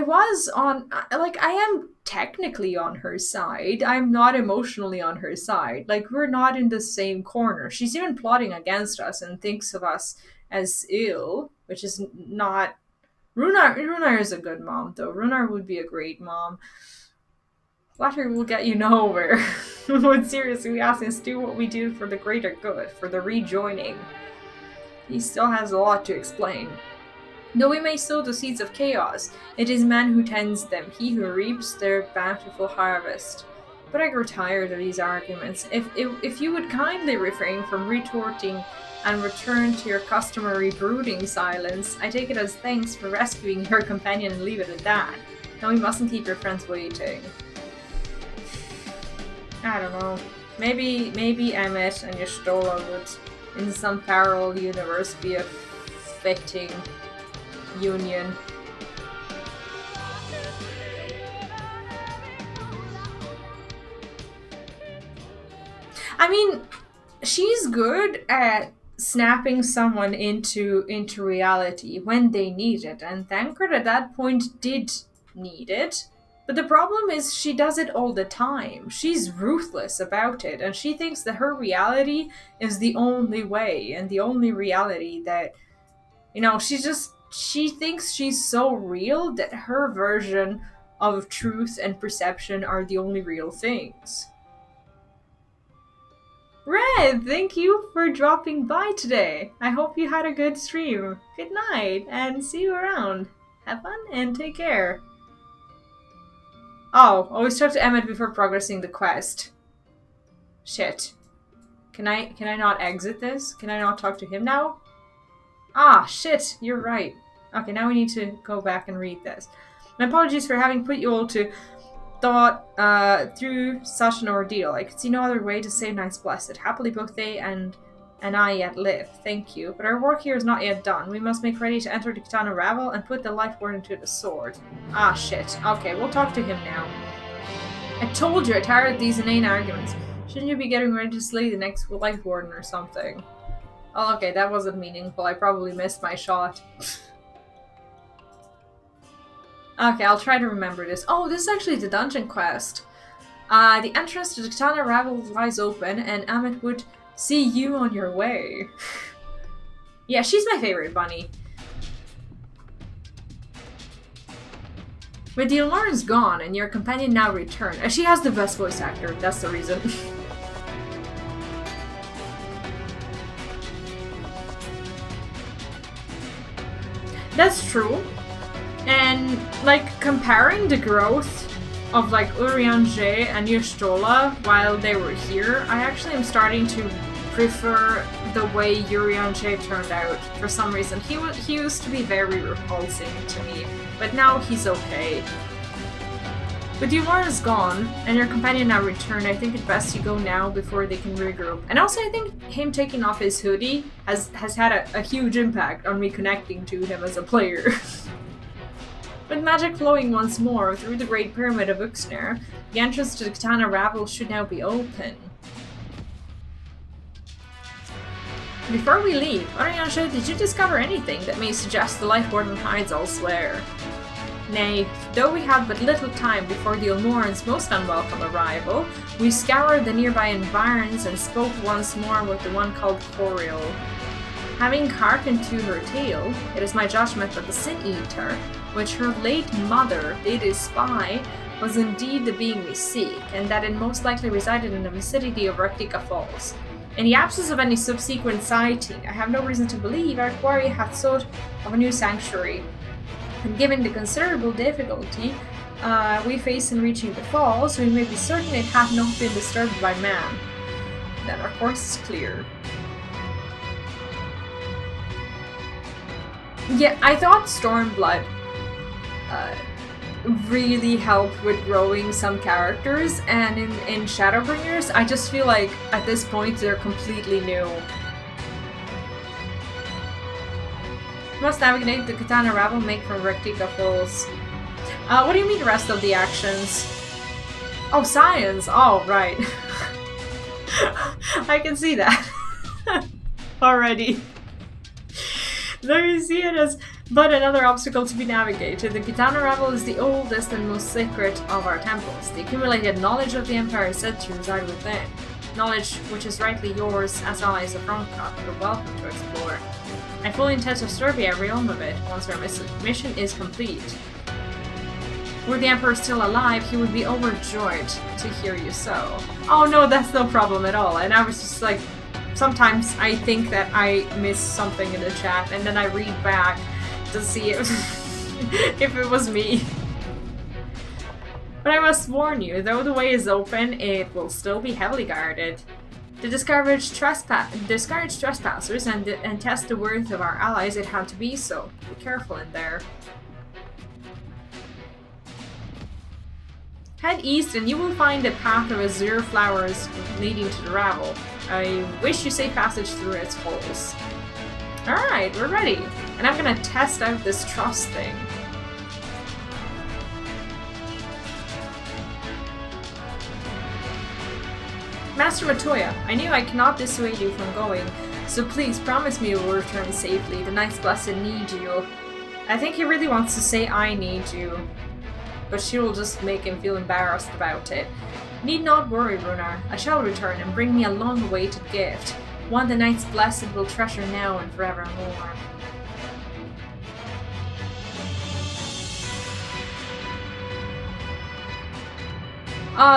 was on, like, I am technically on her side. I'm not emotionally on her side. Like, we're not in the same corner. She's even plotting against us and thinks of us as ill, which is not... Runar is a good mom, though. Runar would be a great mom. Flattery will get you nowhere. But seriously, we ask us to do what we do for the greater good, for the rejoining. He still has a lot to explain. Though we may sow the seeds of chaos, it is man who tends them, he who reaps their bountiful harvest. But I grow tired of these arguments. If you would kindly refrain from retorting and return to your customary brooding silence, I take it as thanks for rescuing your companion and leave it at that. Now we mustn't keep your friends waiting. I don't know. Maybe Emmett and Y'shtola would, in some parallel universe, be a fitting union. I mean, she's good at snapping someone into reality when they need it, and Thancred at that point did need it. But the problem is she does it all the time. She's ruthless about it, and she thinks that her reality is the only way and the only reality that, she thinks she's so real that her version of truth and perception are the only real things. Red, thank you for dropping by today. I hope you had a good stream. Good night, and see you around. Have fun and take care. Oh, always talk to Emmett before progressing the quest. Shit. Can I not exit this? Can I not talk to him now? Ah, shit, you're right. Okay, now we need to go back and read this. My apologies for having put you all to thought through such an ordeal. I could see no other way to save Knight's Blessed. Happily both they and and I yet live. Thank you. But our work here is not yet done. We must make ready to enter the Qitana Ravel and put the Light Warden to the sword. Ah, shit. Okay, we'll talk to him now. I told you I tired of these inane arguments. Shouldn't you be getting ready to slay the next Light Warden or something? Oh, okay, that wasn't meaningful. I probably missed my shot. Okay, I'll try to remember this. Oh, this is actually the dungeon quest. The entrance to the Qitana Ravel lies open, and Amit would see you on your way. Yeah, she's my favorite bunny. But the alarm is gone, and your companion now returned. She has the best voice actor, that's the reason. That's true. And, like, comparing the growth of, like, Urianger and Yustola while they were here, I actually am starting to prefer the way Urianger turned out for some reason. He used to be very repulsing to me, but now he's okay. But the alarm is gone, and your companion now returned. I think it's best you go now before they can regroup. And also, I think him taking off his hoodie has had a huge impact on me connecting to him as a player. With magic flowing once more through the Great Pyramid of Uxner, the entrance to the Qitana Ravel should now be open. Before we leave, Ariansha, did you discover anything that may suggest the Light Warden hides elsewhere? Nay, though we had but little time before the Almoran's most unwelcome arrival, we scoured the nearby environs and spoke once more with the one called Coriel. Having hearkened to her tale, it is my judgment that the Sin Eater, which her late mother did espy, was indeed the being we seek, and that it most likely resided in the vicinity of Raktika Falls. In the absence of any subsequent sighting, I have no reason to believe our quarry hath sought of a new sanctuary. And given the considerable difficulty we face in reaching the falls, we may be certain it hath not been disturbed by man. Then our course is clear. Yeah, I thought Stormblood really helped with growing some characters, and in Shadowbringers, I just feel like at this point they're completely new. Must navigate the Qitana Ravel, make from Raktika Falls. What do you mean the rest of the actions? Oh, science! Oh, right. I can see that. Already. There you see it as but another obstacle to be navigated. The Qitana Ravel is the oldest and most sacred of our temples. The accumulated knowledge of the Empire is said to reside within. Knowledge which is rightly yours as allies of Ronka. You're welcome to explore. I fully intend to survey every realm of it once our mission is complete. Were the Emperor still alive, he would be overjoyed to hear you so. Oh no, that's no problem at all. And I was just like, sometimes I think that I missed something in the chat, and then I read back to see if it was me. But I must warn you, though the way is open, it will still be heavily guarded. To discourage trespassers and test the worth of our allies, it had to be so. Be careful in there. Head east and you will find a path of azure flowers leading to the Ravel. I wish you safe passage through its holes. Alright, we're ready. And I'm gonna test out this trust thing. Master Matoya, I knew I cannot dissuade you from going, so please promise me you will return safely. The Knight's Blessed need you. I think he really wants to say I need you, but she will just make him feel embarrassed about it. Need not worry, Runar. I shall return and bring me a long-awaited gift, one the Knight's Blessed will treasure now and forevermore.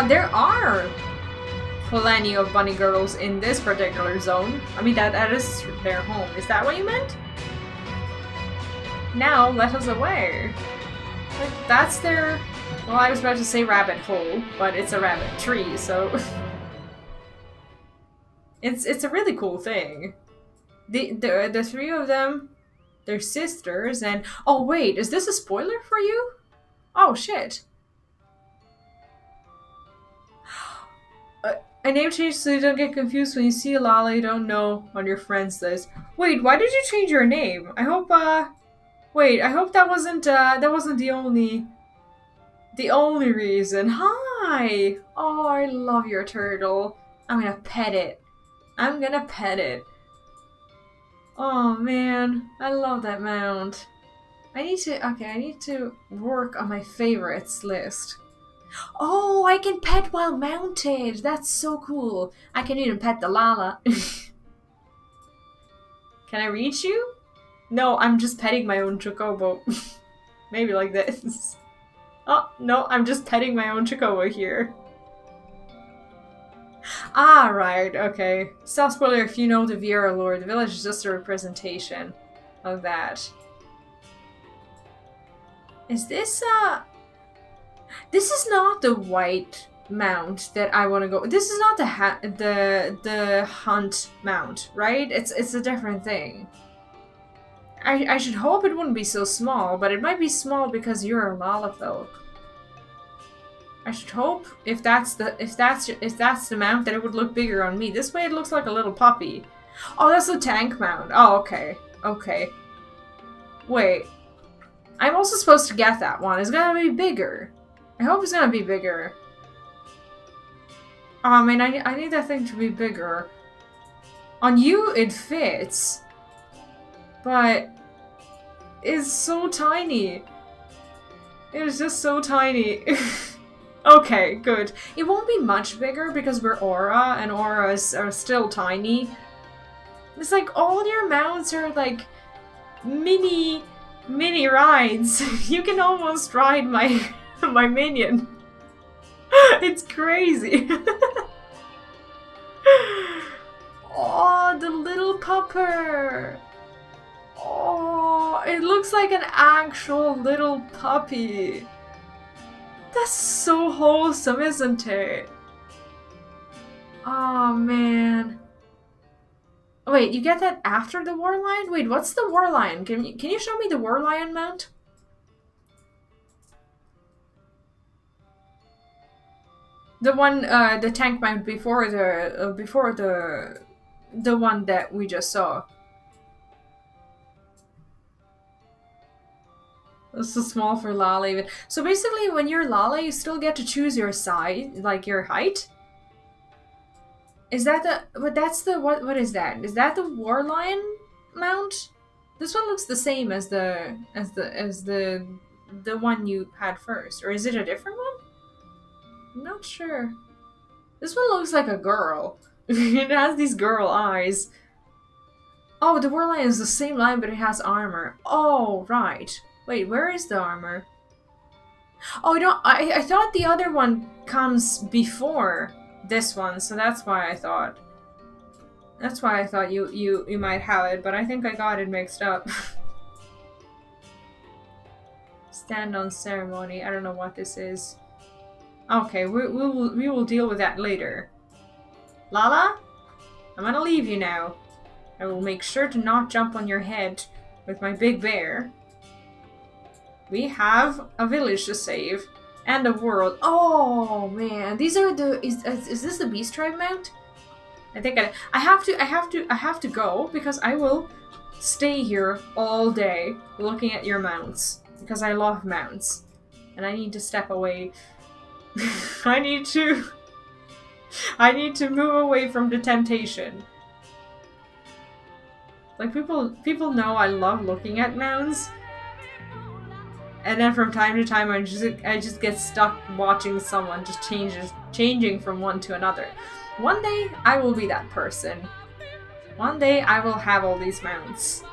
There are plenty of bunny girls in this particular zone. I mean, that is their home. Is that what you meant? Now, let us away. Like, that's their... Well, I was about to say rabbit hole, but it's a rabbit tree, so... It's a really cool thing. The three of them, they're sisters, and... Oh, wait, is this a spoiler for you? Oh, shit. A name change so you don't get confused when you see a Lala you don't know on your friends list. Wait, why did you change your name? I hope, wait, I hope that wasn't the only reason. Hi! Oh, I love your turtle. I'm gonna pet it. I'm gonna pet it. Oh man, I love that mount. I need to work on my favorites list. Oh, I can pet while mounted. That's so cool. I can even pet the Lala. Can I reach you? No, I'm just petting my own Chocobo. Maybe like this. Oh, no, I'm just petting my own Chocobo here. Ah, right, okay. Self spoiler if you know the Viera lore, the village is just a representation of that. Is this, this is not the white mount that I want to go. This is not the hunt mount, right? It's a different thing. I should hope it wouldn't be so small, but it might be small because you're a Lalafell. I should hope if that's the mount that it would look bigger on me. This way it looks like a little puppy. Oh, that's the tank mount. Oh, okay. Okay. Wait. I'm also supposed to get that one. It's gonna be bigger. I hope it's gonna be bigger. Oh, I mean, I need that thing to be bigger. On you, it fits. But it's so tiny. It is just so tiny. Okay, good. It won't be much bigger because we're Aura, and Auras are still tiny. It's like all your mounts are like mini rides. You can almost ride my minion. It's crazy. Oh, the little pupper. Oh, it looks like an actual little puppy. That's so wholesome, isn't it? Oh, man. Wait, you get that after the War Lion? Wait, what's the War Lion? Can you show me the War Lion mount? The one, the tank mount before the one that we just saw. It's so small for Lala even. So basically, when you're Lala, you still get to choose your size, like your height. Is that the? But that's the what is that? Is that the War Lion mount? This one looks the same as the one you had first, or is it a different one? I'm not sure. This one looks like a girl. It has these girl eyes. Oh, the War Lion is the same line, but it has armor. Oh, right. Wait, where is the armor? Oh, I thought the other one comes before this one, so that's why I thought. That's why I thought you might have it, but I think I got it mixed up. Stand on ceremony. I don't know what this is. Okay, we will deal with that later. Lala, I'm gonna leave you now. I will make sure to not jump on your head with my big bear. We have a village to save and a world. Oh man, these are the is this the Beast Tribe mount? I think I have to go because I will stay here all day looking at your mounts because I love mounts and I need to step away. I need to move away from the temptation. Like people know I love looking at mounts. And then from time to time I just get stuck watching someone just changing from one to another. One day I will be that person. One day I will have all these mounts.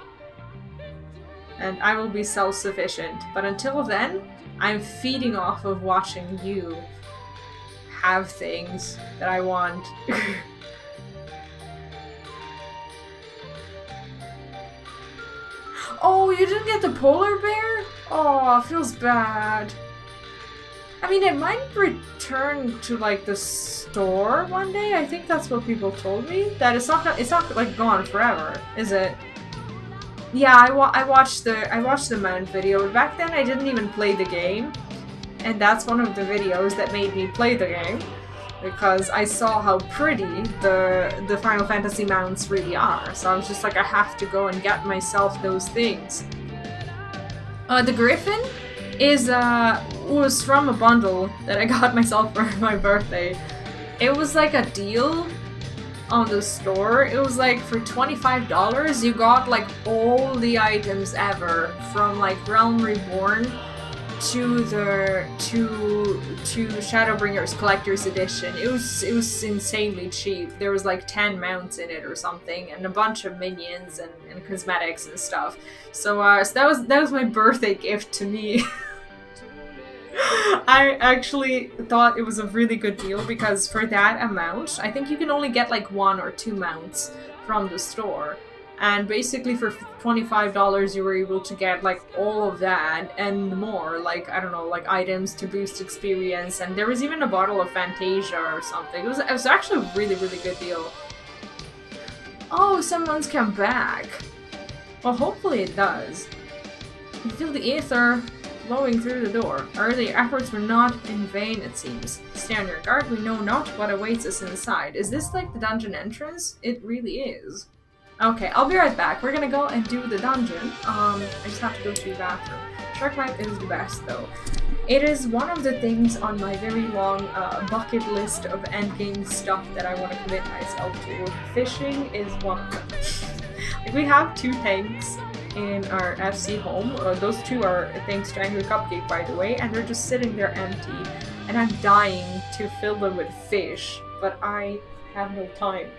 And I will be self-sufficient. But until then, I'm feeding off of watching you have things that I want. Oh, you didn't get the polar bear? Oh, feels bad. I mean, it might return to like the store one day. I think that's what people told me. That it's not like gone forever, is it? Yeah, I watched the mount video. Back then, I didn't even play the game, and that's one of the videos that made me play the game. because I saw how pretty the Final Fantasy mounts really are. So I was just like, I have to go and get myself those things. The Griffin was from a bundle that I got myself for my birthday. It was like a deal on the store. It was like for $25 you got like all the items ever, from like Realm Reborn to Shadowbringers Collector's Edition. It was insanely cheap. There was like 10 mounts in it or something, and a bunch of minions and cosmetics and stuff. So that was my birthday gift to me. I actually thought it was a really good deal, because for that amount, I think you can only get like 1 or 2 mounts from the store. And basically for $25 you were able to get like all of that and more, like, I don't know, like items to boost experience, and there was even a bottle of Fantasia or something. It was actually a really, really good deal. Oh, someone's come back. Well, hopefully it does. You feel the ether flowing through the door. Our earlier efforts were not in vain, it seems. Stay on your guard, we know not what awaits us inside. Is this like the dungeon entrance? It really is. Okay, I'll be right back. We're gonna go and do the dungeon. I just have to go to the bathroom. Shark Life is the best, though. It is one of the things on my very long bucket list of endgame stuff that I want to commit myself to. Fishing is one of them. Like, we have 2 tanks in our FC home. Those 2 are thanks to Angry Cupcake, by the way, and they're just sitting there empty. And I'm dying to fill them with fish, but I have no time.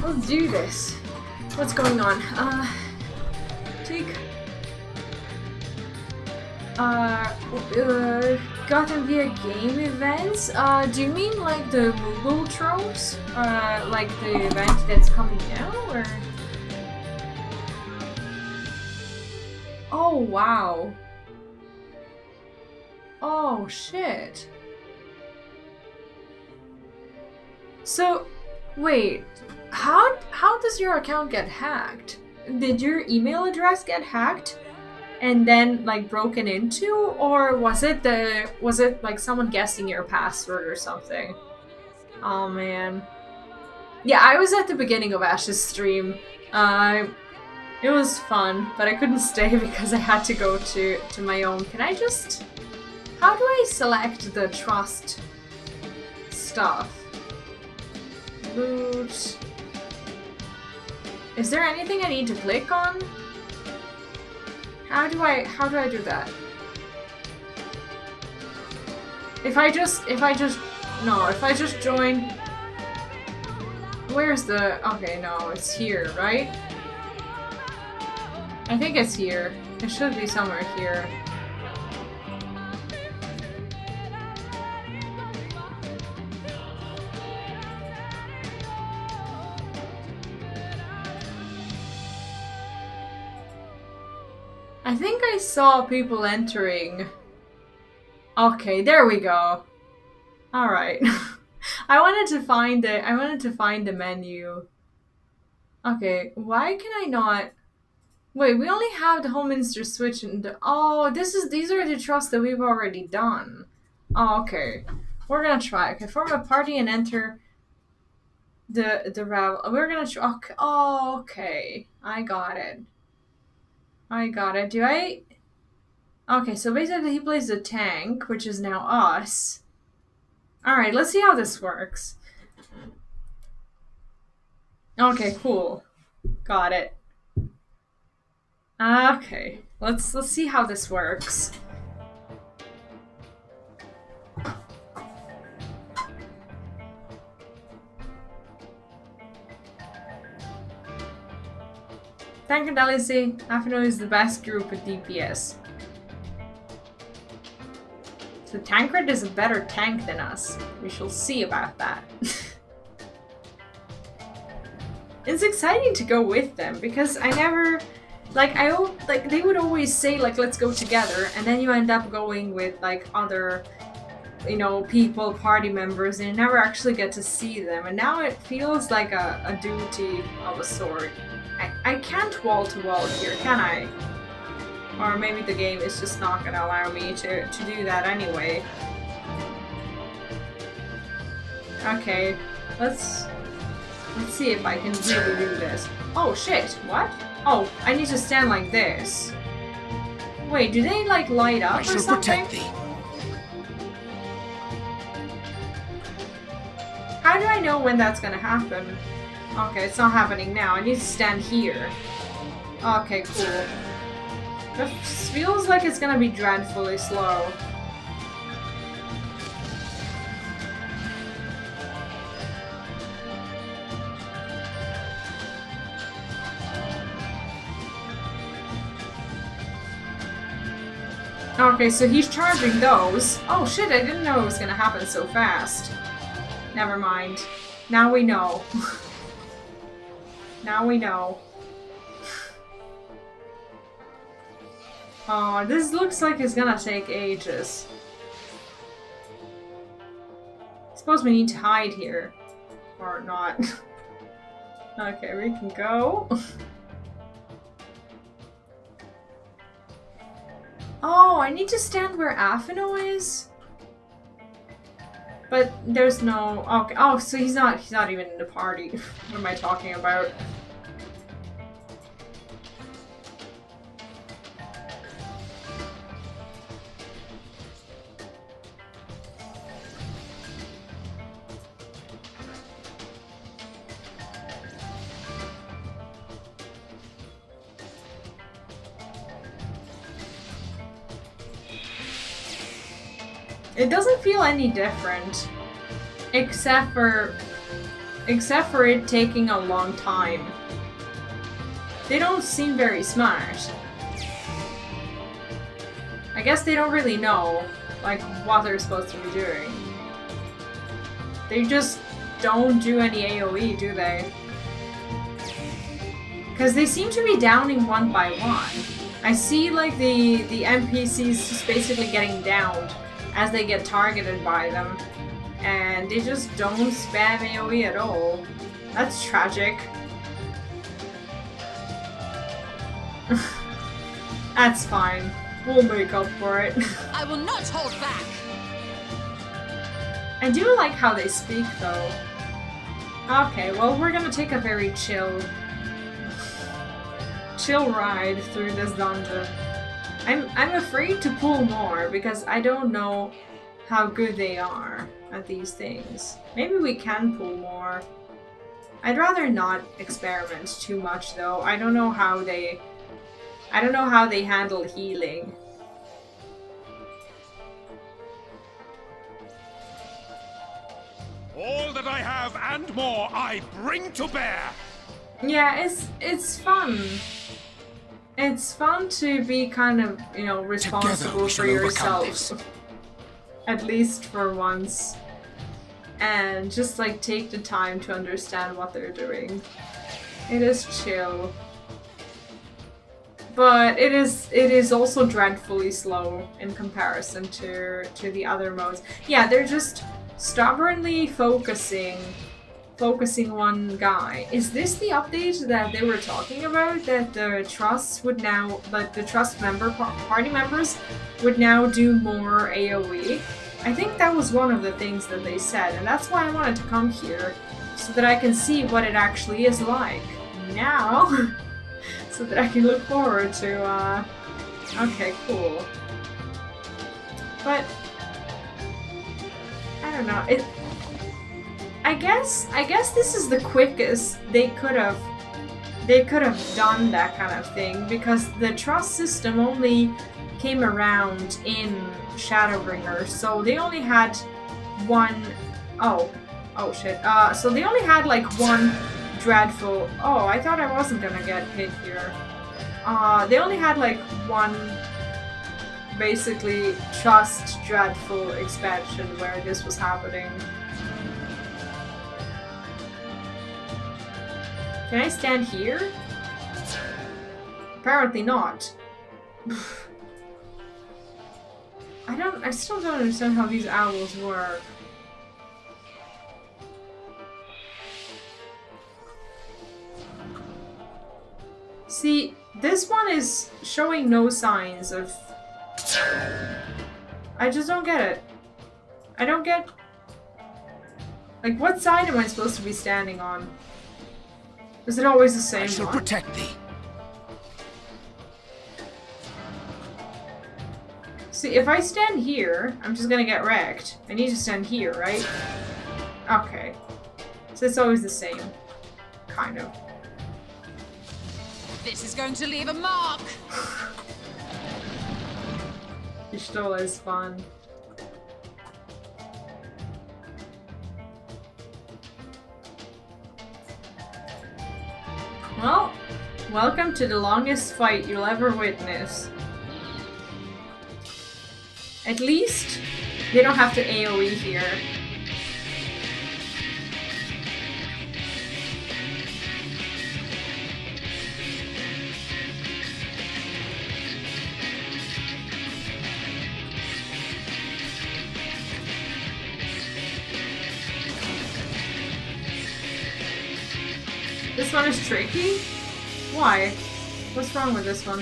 Let's do this. What's going on? Take. Gotten via game events? Do you mean like the Moogle tropes? Like the event that's coming now, or? Oh, wow. Oh, shit. So, wait. How does your account get hacked? Did your email address get hacked and then like broken into, or was it like someone guessing your password or something? Oh man. Yeah, I was at the beginning of Ash's stream. It was fun, but I couldn't stay because I had to go to my own. Can I just... How do I select the trust stuff? Loot... Is there anything I need to click on? How do I do that? If I just join... Where's the... Okay, no, it's here, right? I think it's here. It should be somewhere here. I think I saw people entering. Okay, there we go. All right. I wanted to find the menu. Okay, why can I not? Wait, we only have the Homeminster switch and oh, these are the trusts that we've already done. Oh, okay. We're gonna try. Okay, form a party and enter the Ravel. We're gonna try. Okay. Oh, okay. I got it. Do I? Okay, so basically he plays the tank, which is now us. Alright, let's see how this works. Okay, cool. Got it. Okay, let's see how this works. Tank and Delicacy, Afino is the best group with DPS. So Tancred is a better tank than us. We shall see about that. It's exciting to go with them because I never, like they would always say like let's go together, and then you end up going with like other, you know, people, party members, and you never actually get to see them. And now it feels like a duty of a sort. I can't wall to wall here, can I? Or maybe the game is just not gonna allow me to do that anyway. Okay, let's see if I can really do this. Oh shit, what? Oh, I need to stand like this. Wait, do they like light up or something? Protect thee. How do I know when that's gonna happen? Okay, it's not happening now. I need to stand here. Okay, cool. This feels like it's gonna be dreadfully slow. Okay, so he's charging those. Oh shit, I didn't know it was gonna happen so fast. Never mind. Now we know. Now we know. Oh, this looks like it's gonna take ages. I suppose we need to hide here. Or not. Okay, we can go. Oh, I need to stand where Afino is? But there's no... Okay. Oh, so he's not even in the party. What am I talking about? It doesn't feel any different, except for it taking a long time. They don't seem very smart. I guess they don't really know, like, what they're supposed to be doing. They just don't do any AoE, do they? Because they seem to be downing one by one. I see, like, the NPCs just basically getting downed as they get targeted by them, and they just don't spam AoE at all. That's tragic. That's fine. We'll make up for it. I will not hold back! I do like how they speak, though. Okay, well, we're gonna take a very chill ride through this dungeon. I'm afraid to pull more because I don't know how good they are at these things. Maybe we can pull more. I'd rather not experiment too much though. I don't know how they handle healing. All that I have and more I bring to bear. Yeah, it's fun. It's fun to be kind of, you know, responsible for yourself. At least for once. And just like take the time to understand what they're doing. It is chill. but it is also dreadfully slow in comparison to the other modes. Yeah, they're just stubbornly focusing one guy. Is this the update that they were talking about? That the trusts would now, like the trust party members would now do more AoE? I think that was one of the things that they said, and that's why I wanted to come here, so that I can see what it actually is like now. So that I can look forward to, okay, cool. But, I don't know, I guess this is the quickest they could have done that kind of thing, because the trust system only came around in Shadowbringers, so they only had one, oh shit, so they only had like one dreadful, oh, I thought I wasn't gonna get hit here. They only had like one basically trust dreadful expansion where this was happening. Can I stand here? Apparently not. I still don't understand how these owls work. See, this one is showing no signs of... I just don't get it. I don't get... Like, what side am I supposed to be standing on? Is it always the same one? I shall protect thee. See, if I stand here, I'm just gonna get wrecked. I need to stand here, right? Okay. So it's always the same. Kind of. This is going to leave a mark! Pistola is fun. Well, welcome to the longest fight you'll ever witness. At least, they don't have to AoE here. This one is tricky? Why? What's wrong with this one?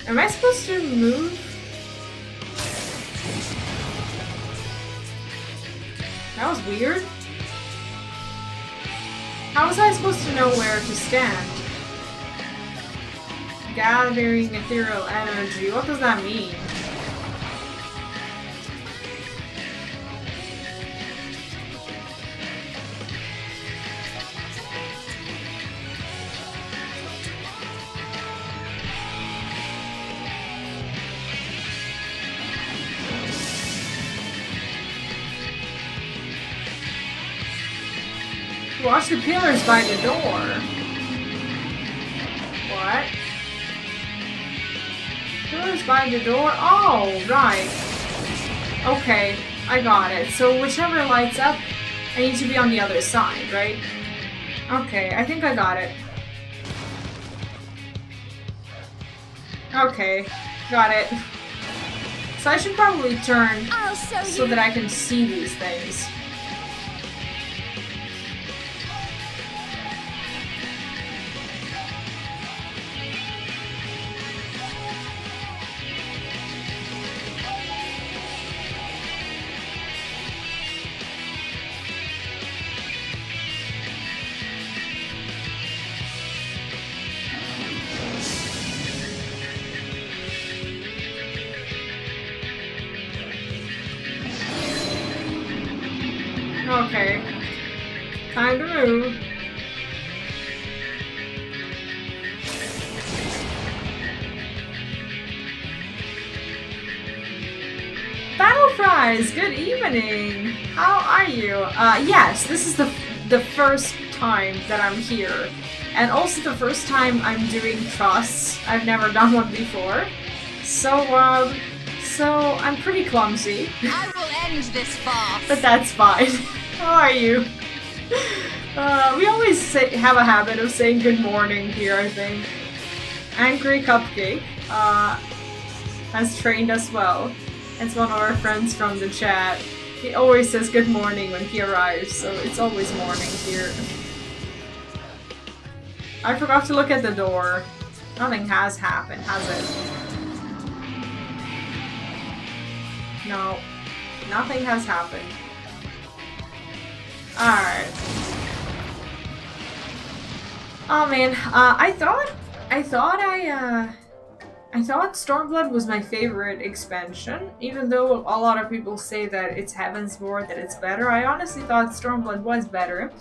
Am I supposed to move? That was weird. How was I supposed to know where to stand? Gathering ethereal energy. What does that mean? Watch the pillars by the door. What? Pillars by the door? Oh, right. Okay, I got it. So whichever lights up, I need to be on the other side, right? Okay, I think I got it. Okay, got it. So I should probably turn so that I can see these things. Okay. Time to move. Battle Fries, good evening. How are you? Yes, this is the first time that I'm here. And also the first time I'm doing trusts. I've never done one before. So I'm pretty clumsy. I will end this farce. But that's fine. How are you? We always have a habit of saying good morning here, I think. Angry Cupcake has trained us well. It's one of our friends from the chat. He always says good morning when he arrives, so it's always morning here. I forgot to look at the door. Nothing has happened, has it? No. Nothing has happened. Alright. Oh man, I thought Stormblood was my favorite expansion, even though a lot of people say that it's Heavensward, that it's better. I honestly thought Stormblood was better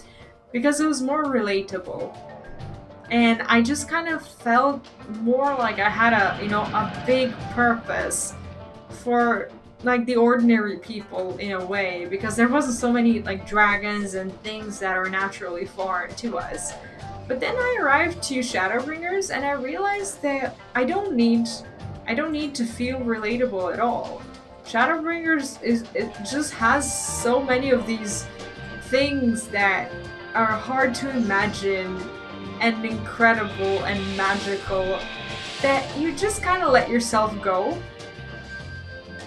because it was more relatable. And I just kind of felt more like I had a big purpose for like the ordinary people in a way, because there wasn't so many like dragons and things that are naturally foreign to us. But then I arrived to Shadowbringers and I realized that I don't need to feel relatable at all. Shadowbringers just has so many of these things that are hard to imagine and incredible and magical that you just kind of let yourself go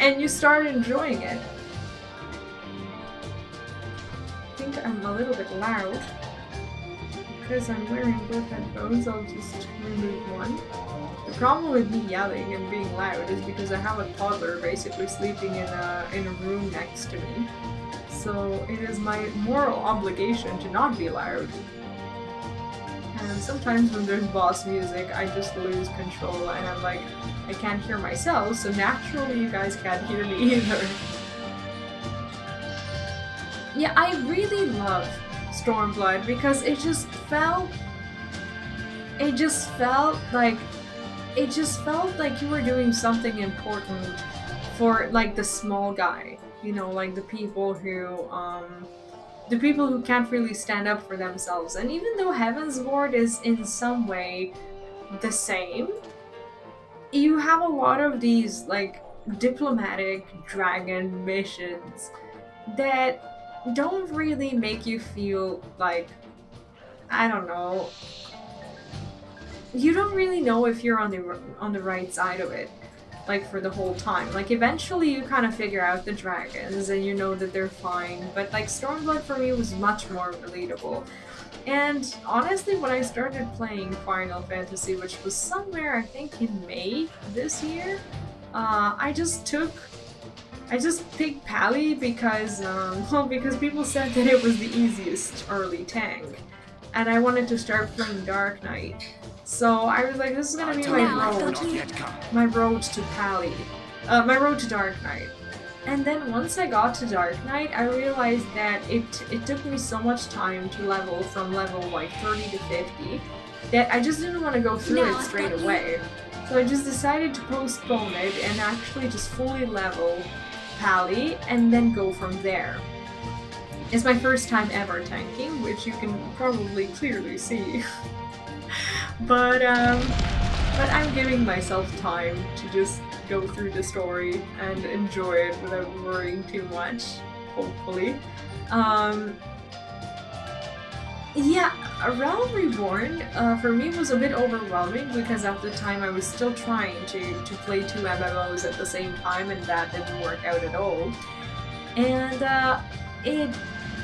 and you start enjoying it. I think I'm a little bit loud because I'm wearing both headphones. I'll just remove one. The problem with me yelling and being loud is because I have a toddler basically sleeping in a room next to me. So it is my moral obligation to not be loud. And sometimes when there's boss music, I just lose control and I'm like, I can't hear myself, so naturally you guys can't hear me either. Yeah, I really love Stormblood because it just felt like you were doing something important for like the small guy, you know, like the people who can't really stand up for themselves. And even though Heavensward is in some way the same, you have a lot of these like diplomatic dragon missions that don't really make you feel like, I don't know, you don't really know if you're on the right side of it, like for the whole time. Like eventually you kind of figure out the dragons and you know that they're fine, but like Stormblood for me was much more relatable. And honestly, when I started playing Final Fantasy, which was somewhere I think in May this year, I just picked Pally because because people said that it was the easiest early tank, and I wanted to start playing Dark Knight. So I was like, this is gonna be my road to Pally, my road to Dark Knight. And then once I got to Dark Knight, I realized that it took me so much time to level from level like 30 to 50 that I just didn't want to go through it straight away. So I just decided to postpone it and actually just fully level Pally and then go from there. It's my first time ever tanking, which you can probably clearly see. But I'm giving myself time to just go through the story and enjoy it without worrying too much, hopefully. Yeah, Realm Reborn for me was a bit overwhelming because at the time I was still trying to play 2 MMOs at the same time, and that didn't work out at all. And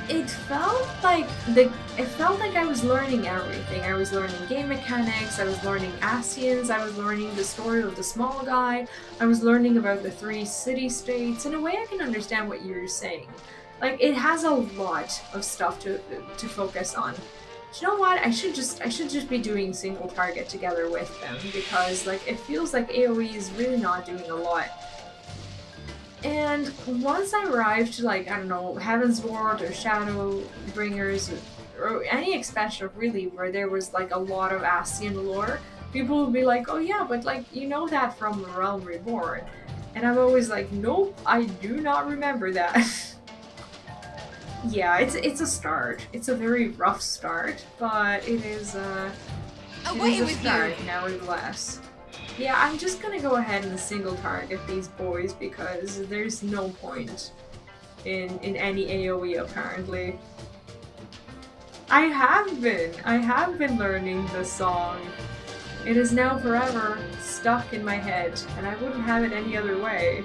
it felt like I was learning everything. I was learning game mechanics, I was learning Ascians, I was learning the story of the small guy, I was learning about the 3 city-states. In a way I can understand what you're saying. Like, it has a lot of stuff to focus on. But you know what? I should just be doing single target together with them, because like it feels like AoE is really not doing a lot. And once I arrived to, like, I don't know, Heavensward or Shadowbringers or any expansion really where there was like a lot of Ascian lore, people would be like, oh yeah, but like you know that from Realm Reborn. And I'm always like, nope, I do not remember that. Yeah, it's a start. It's a very rough start, but it is a start nevertheless. Yeah, I'm just gonna go ahead and single target these boys because there's no point in any AoE apparently. I have been learning the song. It is now forever stuck in my head, and I wouldn't have it any other way.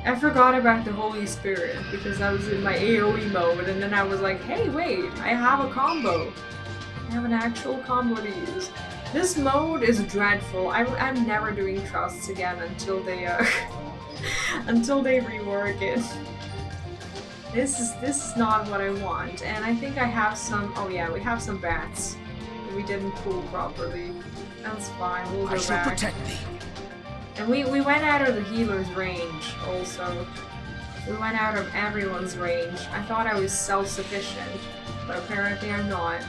I forgot about the Holy Spirit because I was in my AoE mode, and then I was like, hey, wait, I have a combo. I have an actual combo to use. This mode is dreadful. I'm never doing trusts again until they until they rework it. This is not what I want, and I think I have some. Oh yeah, we have some bats that we didn't pull properly. That's fine. We'll go back. I shall protect thee. And we went out of the healer's range. Also, we went out of everyone's range. I thought I was self-sufficient, but apparently I'm not.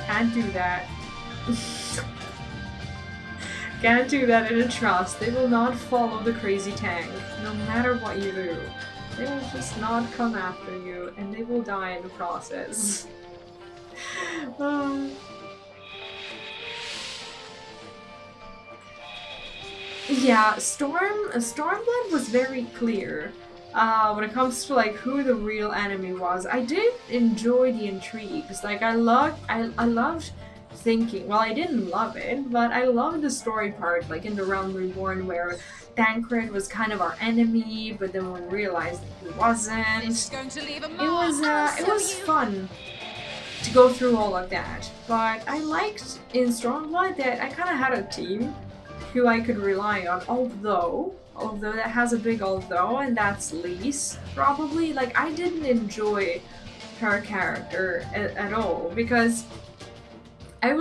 Can't do that. Can't do that in a trust. They will not follow the crazy tank, no matter what you do. They will just not come after you, and they will die in the process. Yeah, Stormblood was very clear when it comes to like who the real enemy was. I did enjoy the intrigues. Like I loved thinking. Well, I didn't love it, but I loved the story part, like in the Realm Reborn, where Thancred was kind of our enemy, but then we realized that he wasn't. It was fun to go through all of that. But I liked in Stormblood that I kind of had a team who I could rely on, although that has a big although, and that's Lise, probably. Like, I didn't enjoy her character at all, because I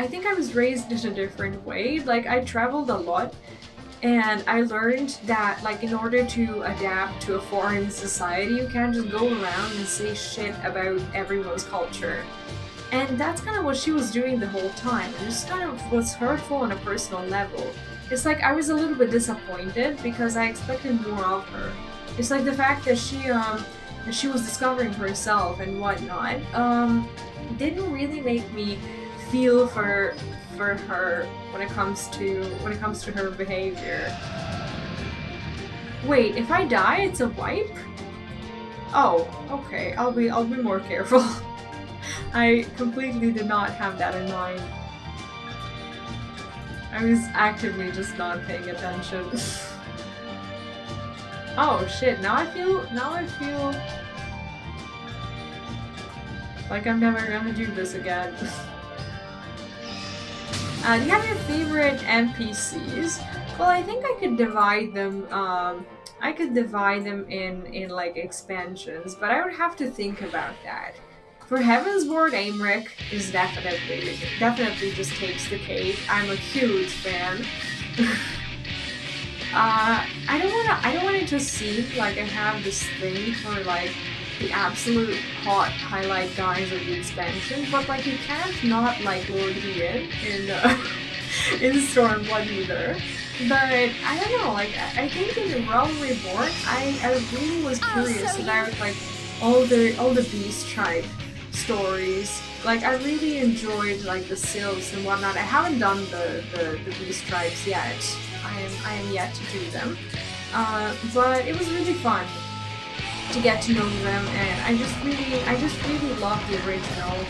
think I was raised in a different way. Like, I traveled a lot, and I learned that, like, in order to adapt to a foreign society, you can't just go around and say shit about everyone's culture. And that's kind of what she was doing the whole time. It just kind of was hurtful on a personal level. It's like I was a little bit disappointed because I expected more of her. It's like the fact that she was discovering herself and whatnot didn't really make me feel for her when it comes to her behavior. Wait, if I die, it's a wipe? Oh, okay. I'll be more careful. I completely did not have that in mind. I was actively just not paying attention. Oh shit, now I feel like I'm never gonna do this again. Do you have your favorite NPCs? Well, I think I could divide them in like expansions, but I would have to think about that. For Heavensward, Aymeric is definitely just takes the cake. I'm a huge fan. I don't want it to seem like I have this thing for like the absolute hot highlight guys of the expansion, but like you can't not like Lord Ian in Stormblood either. But I don't know, like I think in the Realm Reborn, I really was curious about like all the beast tribe stories. Like I really enjoyed like the Sylphs and whatnot. I haven't done the beast tribes yet. I am yet to do them. But it was really fun to get to know them, and I just really love the original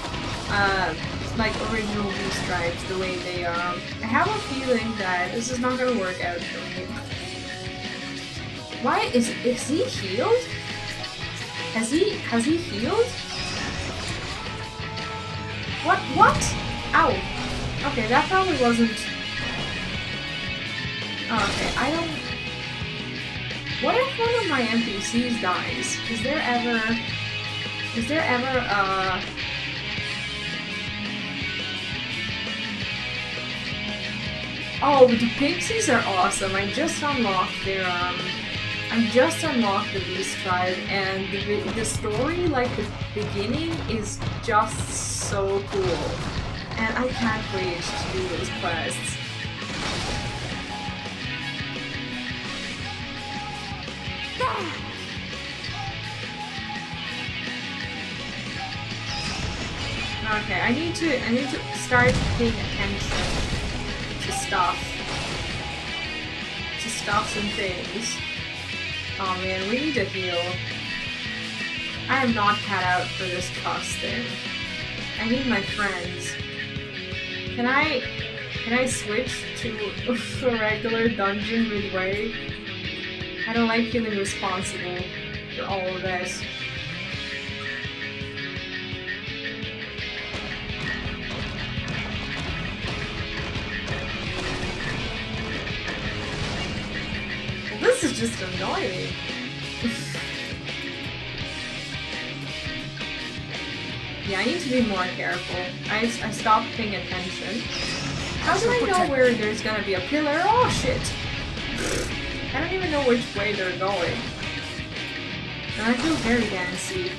original beast tribes, the way they are. I have a feeling that this is not gonna work out for me. Why is he healed? Has he healed? What? Ow. Okay, that probably wasn't... Okay, I don't... What if one of my NPCs dies? Is there ever Oh, the pixies are awesome. I just unlocked the beast tribe, and the story, like the beginning, is just so cool. And I can't wait to do those quests. Okay, I need to start paying attention to stuff and things. Oh man, we need to heal. I am not cut out for this trust thing. I need my friends. Can I switch to a regular dungeon midway? I don't like feeling responsible for all of this. Well, this is just annoying. Yeah, I need to be more careful. I stopped paying attention. How do I know where there's gonna be a pillar? Oh shit! I don't even know which way they're going. And I feel very dancy.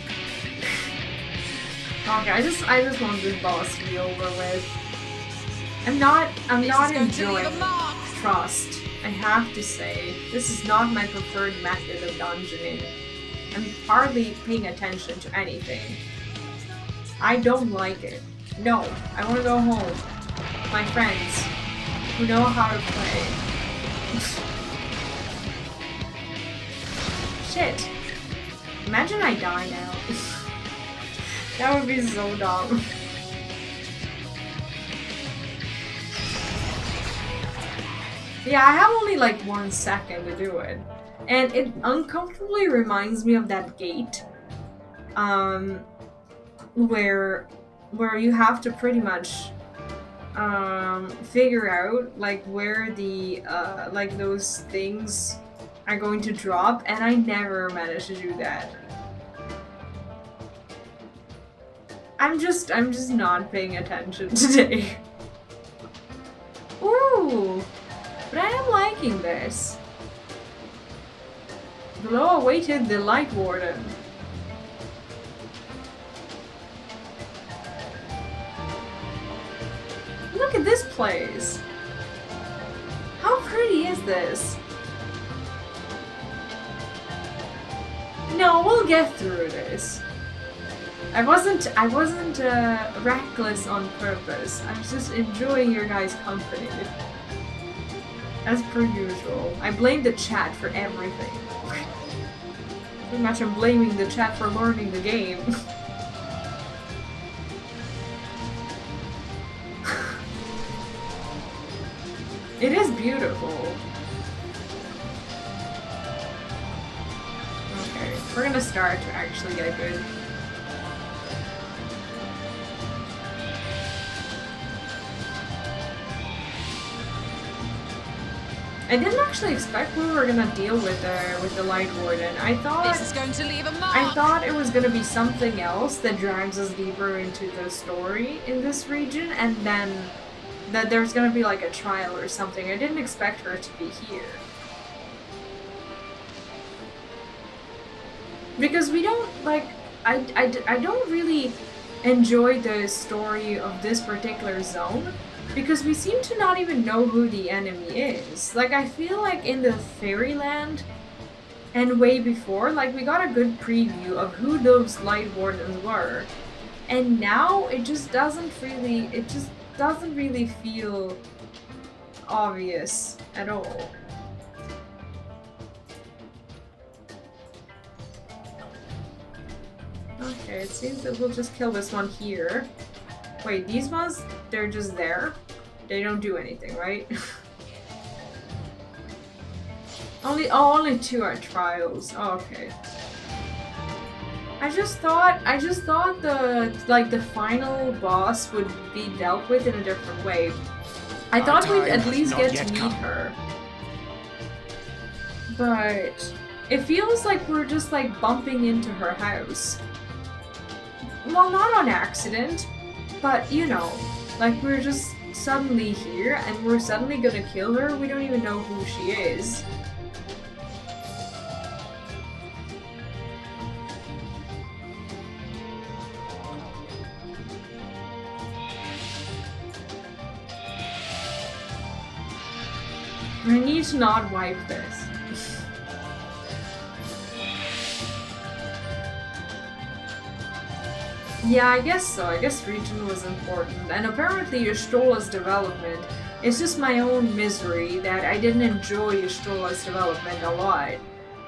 Okay, I just want this boss to be over with. I'm not enjoying trust. I have to say, this is not my preferred method of dungeoning. I'm hardly paying attention to anything. I don't like it. No, I want to go home. My friends, who know how to play. Shit. Imagine I die now. That would be so dumb. Yeah, I have only like 1 second to do it. And it uncomfortably reminds me of that gate. Where you have to pretty much figure out like where the like those things are going to drop, and I never managed to do that. I'm just not paying attention today. Ooh, but I am liking this. Below awaited the Light Warden. Look at this place. How pretty is this? No, we'll get through this. I wasn't reckless on purpose. I was just enjoying your guys' company. As per usual. I blame the chat for everything. Pretty much I'm blaming the chat for learning the game. It is beautiful. Okay, we're gonna start to actually get good. I didn't actually expect we were gonna deal with the Light Warden. I thought This is going to leave a mark. I thought it was gonna be something else that drags us deeper into the story in this region, and then that there's gonna be like a trial or something. I didn't expect her to be here. Because we don't, like, I don't really enjoy the story of this particular zone, because we seem to not even know who the enemy is. Like, I feel like in the Fairyland and way before, like, we got a good preview of who those Light Wardens were. And now it just doesn't really feel obvious at all. Okay, it seems that we'll just kill this one here. Wait, these ones, they're just there? They don't do anything, right? only 2 are trials. Oh, okay. I just thought the final boss would be dealt with in a different way. I thought we'd at least get to meet her. But it feels like we're just like bumping into her house. Well, not on accident, but you know, like we're just suddenly here and we're suddenly gonna kill her. We don't even know who she is. I need to not wipe this. Yeah, I guess so. I guess region was important. And apparently Yshtola's development is just my own misery that I didn't enjoy Yshtola's development a lot.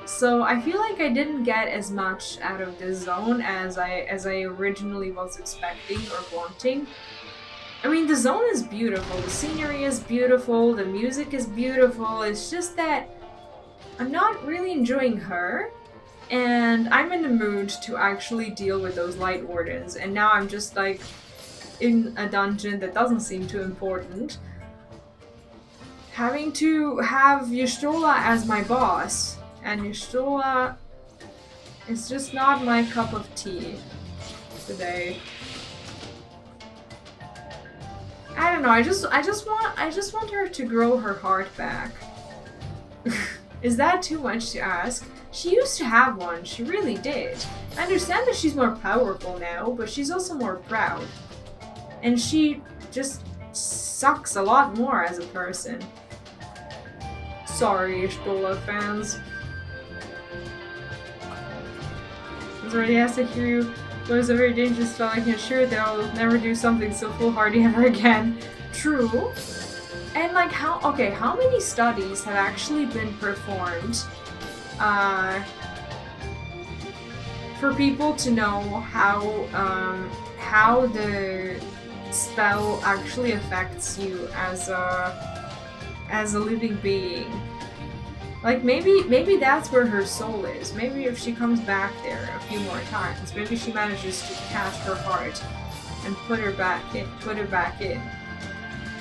So I feel like I didn't get as much out of this zone as I originally was expecting or wanting. I mean, the zone is beautiful, the scenery is beautiful, the music is beautiful, it's just that I'm not really enjoying her, and I'm in the mood to actually deal with those Light Wardens, and now I'm just like in a dungeon that doesn't seem too important, having to have Y'shtola as my boss, and Y'shtola is just not my cup of tea today. I don't know, I just want her to grow her heart back. Is that too much to ask? She used to have one, she really did. I understand that she's more powerful now, but she's also more proud. And she just sucks a lot more as a person. Sorry, Y'shtola fans. It's already has to hear you. It was a very dangerous spell. I can assure that I'll never do something so foolhardy ever again. True. And like how many studies have actually been performed for people to know how the spell actually affects you as a living being? Like maybe that's where her soul is. Maybe if she comes back there a few more times, maybe she manages to catch her heart and put it back in.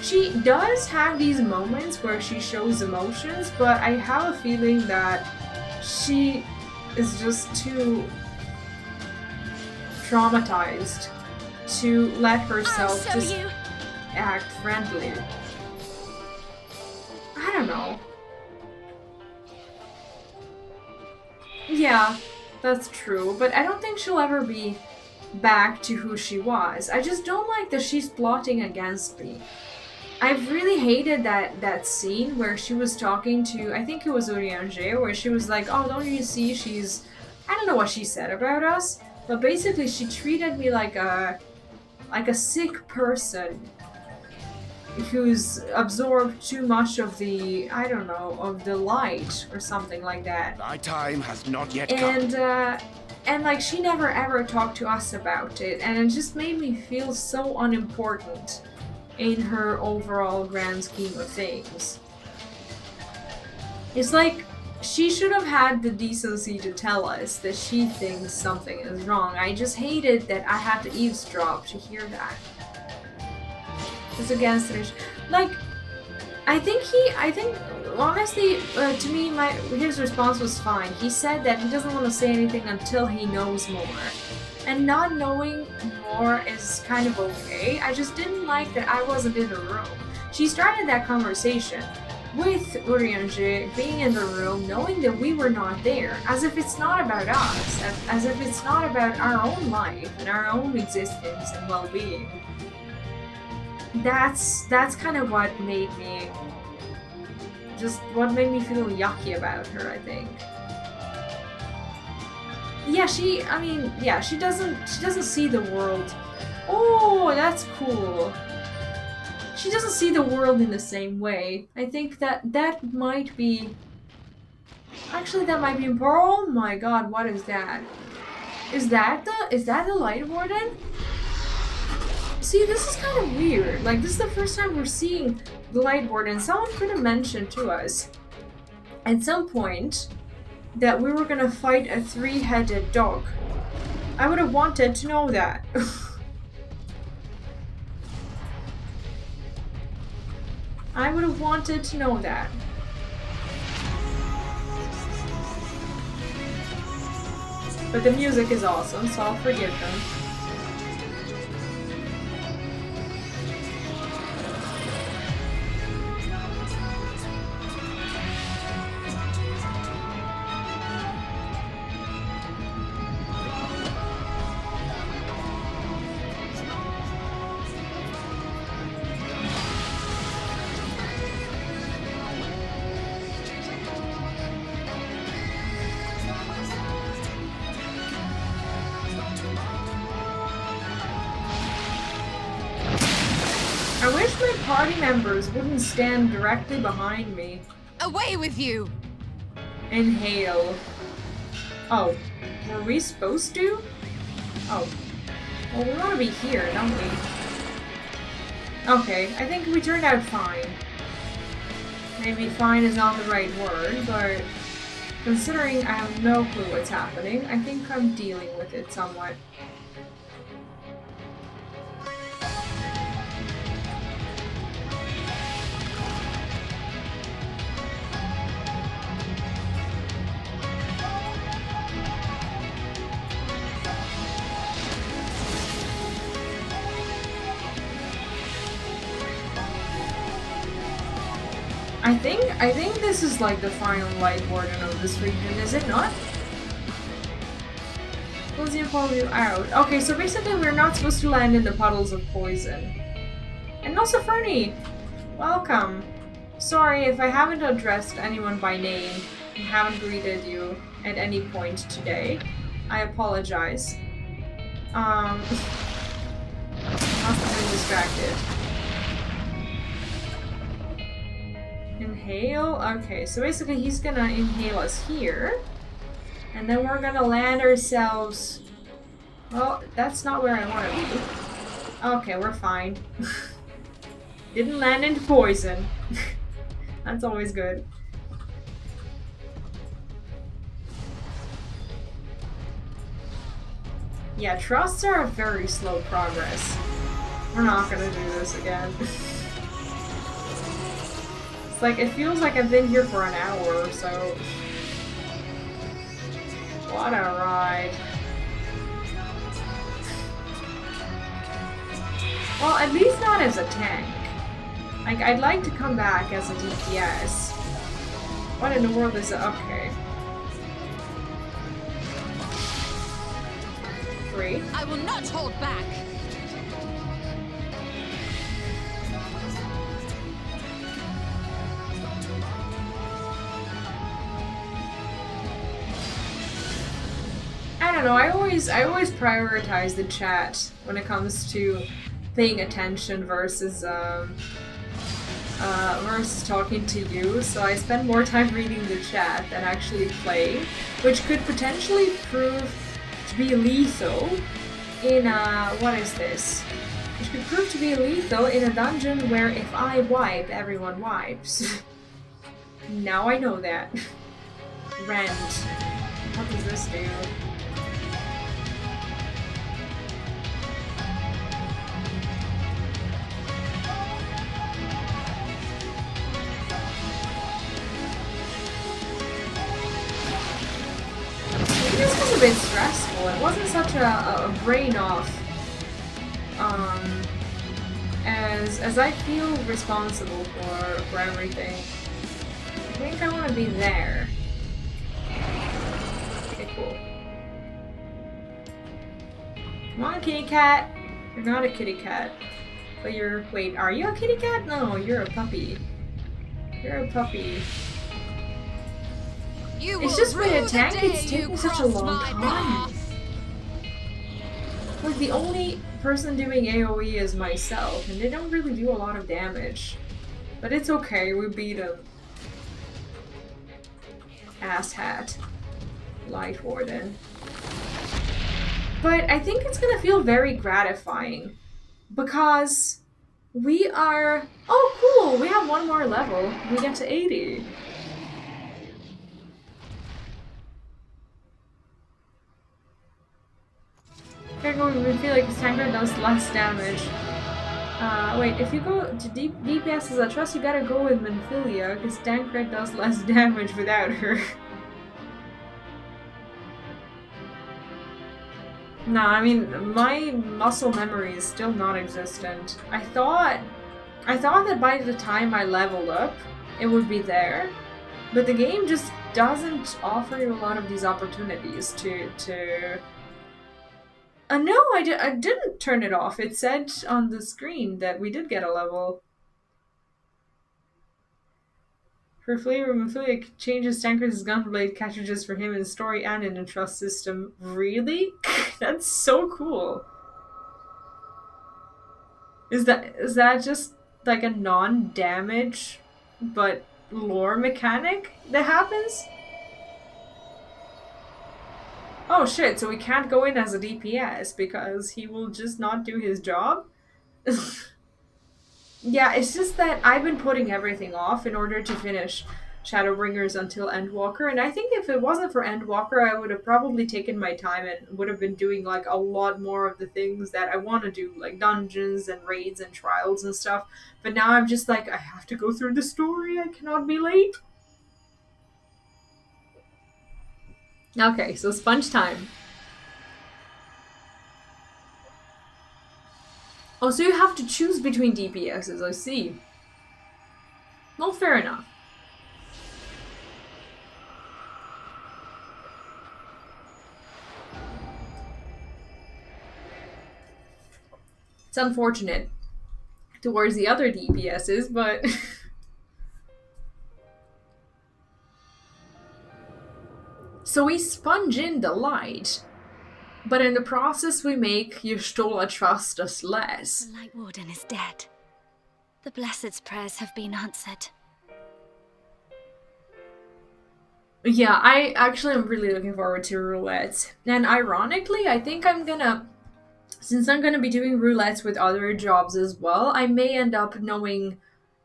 She does have these moments where she shows emotions, but I have a feeling that she is just too traumatized to let herself just act friendly. I don't know. Yeah, that's true, but I don't think she'll ever be back to who she was. I just don't like that she's plotting against me. I've really hated that scene where she was talking to, I think it was Urianger, where she was like, oh, don't you see she's... I don't know what she said about us, but basically she treated me like a sick person who's absorbed too much of the, I don't know, of the light or something like that. My time has not yet come. And like she never ever talked to us about it, and it just made me feel so unimportant in her overall grand scheme of things. It's like she should have had the decency to tell us that she thinks something is wrong. I just hated that I had to eavesdrop to hear that. It's against the... Like, I think honestly, to me, his response was fine. He said that he doesn't want to say anything until he knows more. And not knowing more is kind of okay. I just didn't like that I wasn't in the room. She started that conversation with Urianger being in the room, knowing that we were not there, as if it's not about us, as if it's not about our own life and our own existence and well-being. That's kind of what made me feel yucky about her, I think. Yeah, she doesn't see the world. Oh, that's cool. She doesn't see the world in the same way. I think that might be... Actually, that might be important. Oh my god, what is that? Is that the Light Warden? See, this is kind of weird. Like, this is the first time we're seeing the Light Warden. Someone could have mentioned to us at some point that we were gonna fight a three-headed dog. I would have wanted to know that. I would have wanted to know that. But the music is awesome, so I'll forgive them. I wish my party members wouldn't stand directly behind me. Away with you! Inhale. Oh, were we supposed to? Oh. Well, we want to be here, don't we? Okay, I think we turned out fine. Maybe fine is not the right word, but considering I have no clue what's happening, I think I'm dealing with it somewhat. I think this is like the final light warden of this region, is it not? Close you follow you out. Okay, so basically we're not supposed to land in the puddles of poison. And also Fernie! Welcome! Sorry if I haven't addressed anyone by name and haven't greeted you at any point today. I apologize. Must have been distracted. Inhale? Okay, so basically he's gonna inhale us here. And then we're gonna land ourselves... Well, that's not where I want to be. Okay, we're fine. Didn't land into poison. That's always good. Yeah, trusts are a very slow progress. We're not gonna do this again. It's like, it feels like I've been here for an hour or so. What a ride. Well, at least not as a tank. Like, I'd like to come back as a DPS. What in the world is it? Okay. 3. I will not hold back. I don't know, I always prioritize the chat when it comes to paying attention versus versus talking to you, so I spend more time reading the chat than actually playing, which could potentially prove to be lethal in what is this? Which could prove to be lethal in a dungeon where if I wipe, everyone wipes. Now I know that. Rend. What does this do? This was a bit stressful. It wasn't such a brain off as I feel responsible for everything. I think I want to be there. Okay, cool. Come on, kitty cat. You're not a kitty cat. But you're... Wait, are you a kitty cat? No, you're a puppy. You're a puppy. It's just with a tank, it's taking such a long time. Like, the only person doing AoE is myself, and they don't really do a lot of damage. But it's okay, we beat him. Asshat. Light Warden. But I think it's gonna feel very gratifying. Because we are... Oh, cool! We have one more level. We get to 80. We feel like his tanker does less damage. Wait, if you go to DPS as a trust, you gotta go with Menphilia, because Tancred does less damage without her. Nah, I mean, my muscle memory is still non-existent. I thought that by the time I leveled up, it would be there, but the game just doesn't offer you a lot of these opportunities to... no, I didn't turn it off. It said on the screen that we did get a level. For flavor, Menphilia changes Tancred's gunblade cartridges for him in story and in the trust system. Really? That's so cool. Is that just like a non-damage but lore mechanic that happens? Oh shit, so we can't go in as a DPS because he will just not do his job? Yeah, it's just that I've been putting everything off in order to finish Shadowbringers until Endwalker, and I think if it wasn't for Endwalker, I would have probably taken my time and would have been doing like a lot more of the things that I want to do, like dungeons and raids and trials and stuff. But now I'm just like, I have to go through the story, I cannot be late. Okay, so sponge time. Oh, so you have to choose between DPSs, I see. Well, fair enough. It's unfortunate towards the other DPSs, but... So we sponge in the light, but in the process we make Y'shtola trust us less. The Light Warden is dead. The Blessed's prayers have been answered. Yeah, I actually am really looking forward to roulette. And ironically, I think I'm gonna... Since I'm gonna be doing roulettes with other jobs as well, I may end up knowing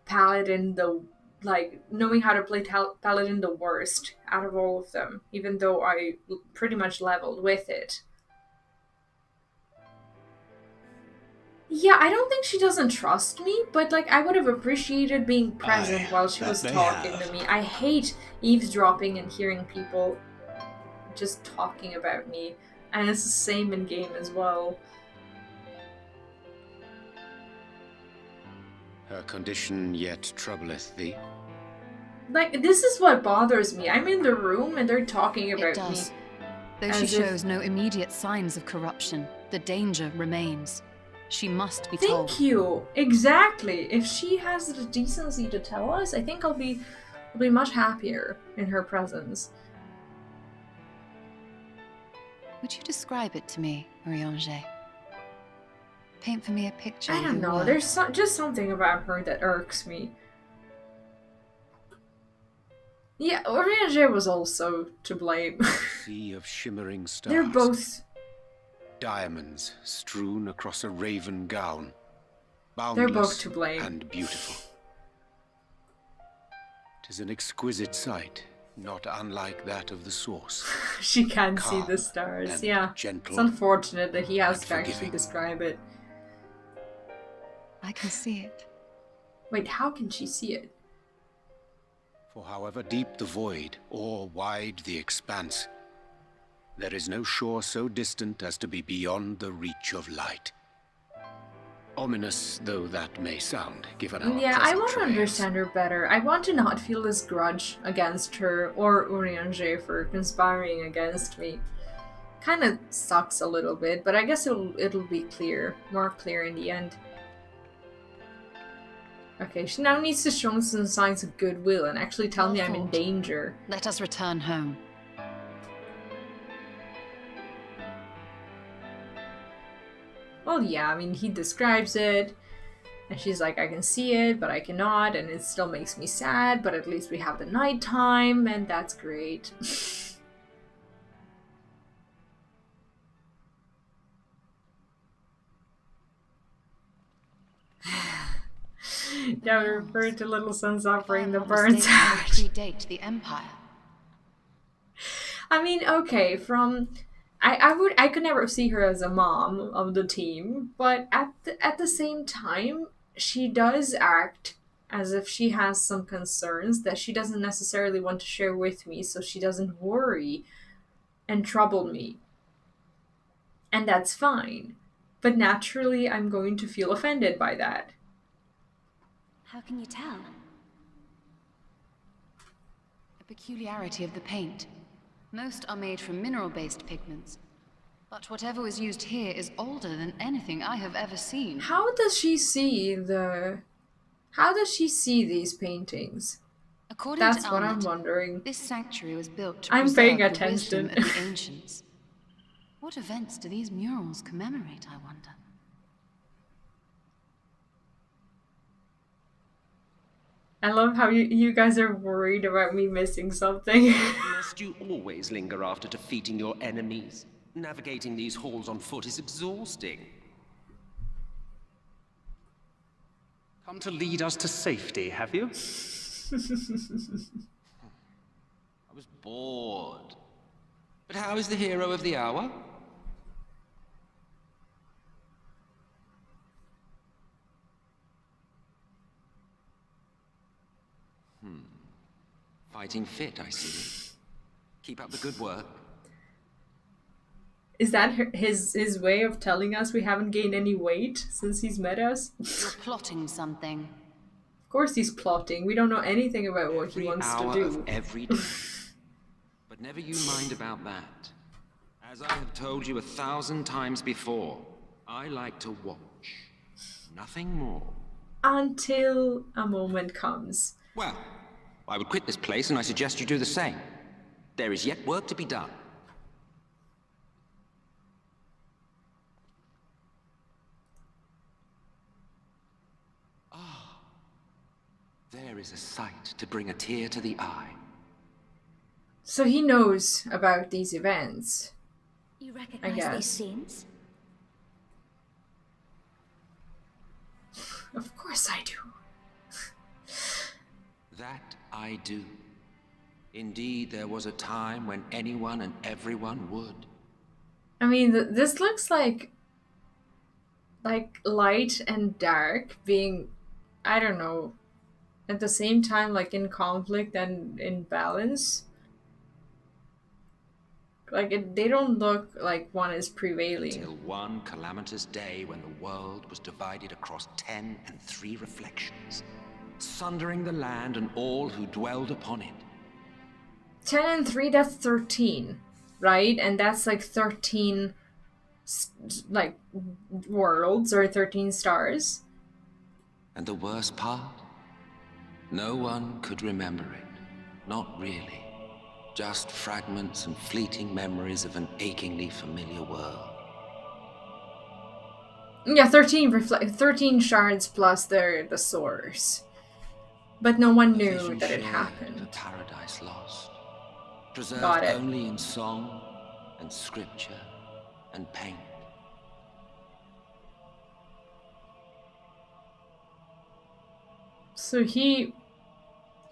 Paladin knowing how to play Paladin the worst out of all of them, even though I pretty much leveled with it. Yeah, I don't think she doesn't trust me, but like I would have appreciated being present while she was talking to me. I hate eavesdropping and hearing people just talking about me, and it's the same in game as well. Her condition yet troubleth thee? Like, this is what bothers me. I'm in the room and they're talking about It does. me. Though she shows no immediate signs of corruption, the danger remains. She must be told. Thank you. Exactly. If she has the decency to tell us, I think I'll be much happier in her presence. Would you describe it to me, Urianger? Paint for me a picture. I don't know. There's just something about her that irks me. Yeah, Urianger was also to blame. Sea of shimmering stars. They're both... Diamonds strewn across a raven gown. Boundless They're both to blame. And beautiful. 'Tis an exquisite sight, not unlike that of the source. She can't see Calm the stars, and yeah. gentle It's unfortunate that he has and to actually forgiving. describe it. I can see it. Wait, how can she see it? For however deep the void, or wide the expanse, there is no shore so distant as to be beyond the reach of light. Ominous though that may sound, given our Yeah, I present want to travails. understand her better. I want to not feel this grudge against her or Urianger for conspiring against me. Kind of sucks a little bit, but I guess it'll be more clear in the end. Okay, she now needs to show some signs of goodwill and actually tell me I'm in danger. Let us return home. Well, yeah, I mean, he describes it, and she's like, I can see it, but I cannot, and it still makes me sad, but at least we have the nighttime, and that's great. Yeah, we refer to Little Sun suffering the burns out. Predate the Empire. I mean, okay, from... I could never see her as a mom of the team, but at the same time, she does act as if she has some concerns that she doesn't necessarily want to share with me, so she doesn't worry and trouble me. And that's fine. But naturally, I'm going to feel offended by that. How can you tell? A peculiarity of the paint. Most are made from mineral-based pigments. But whatever was used here is older than anything I have ever seen. How does she see these paintings? According That's to what I'm Almet, wondering. this sanctuary was built to I'm preserve paying the attention. wisdom of the ancients. What events do these murals commemorate, I wonder? I love how you guys are worried about me missing something. Must you always linger after defeating your enemies? Navigating these halls on foot is exhausting. Come to lead us to safety, have you? I was bored. But how is the hero of the hour? Fighting fit, I see. Keep up the good work. Is that his way of telling us we haven't gained any weight since he's met us? You're plotting something. Of course he's plotting. We don't know anything about what he wants to do. Of every day. But never you mind about that. As I have told you 1,000 times before, I like to watch. Nothing more. Until a moment comes. Well, I would quit this place, and I suggest you do the same. There is yet work to be done. Ah, there is a sight to bring a tear to the eye. So he knows about these events. You recognize these scenes? Of course I do. That I do. Indeed, there was a time when anyone and everyone would. I mean, this looks like light and dark being, I don't know, at the same time like in conflict and in balance. Like they don't look like one is prevailing. Till one calamitous day when the world was divided across 10 and 3 reflections, sundering the land and all who dwelled upon it. 10 and 3, that's 13, right? And that's like 13 like worlds or 13 stars. And the worst part? No one could remember it. Not really. Just fragments and fleeting memories of an achingly familiar world. Yeah, 13 shards plus the source. But no one knew that it happened. A paradise lost. Preserved Got it. only in song and scripture and paint. So he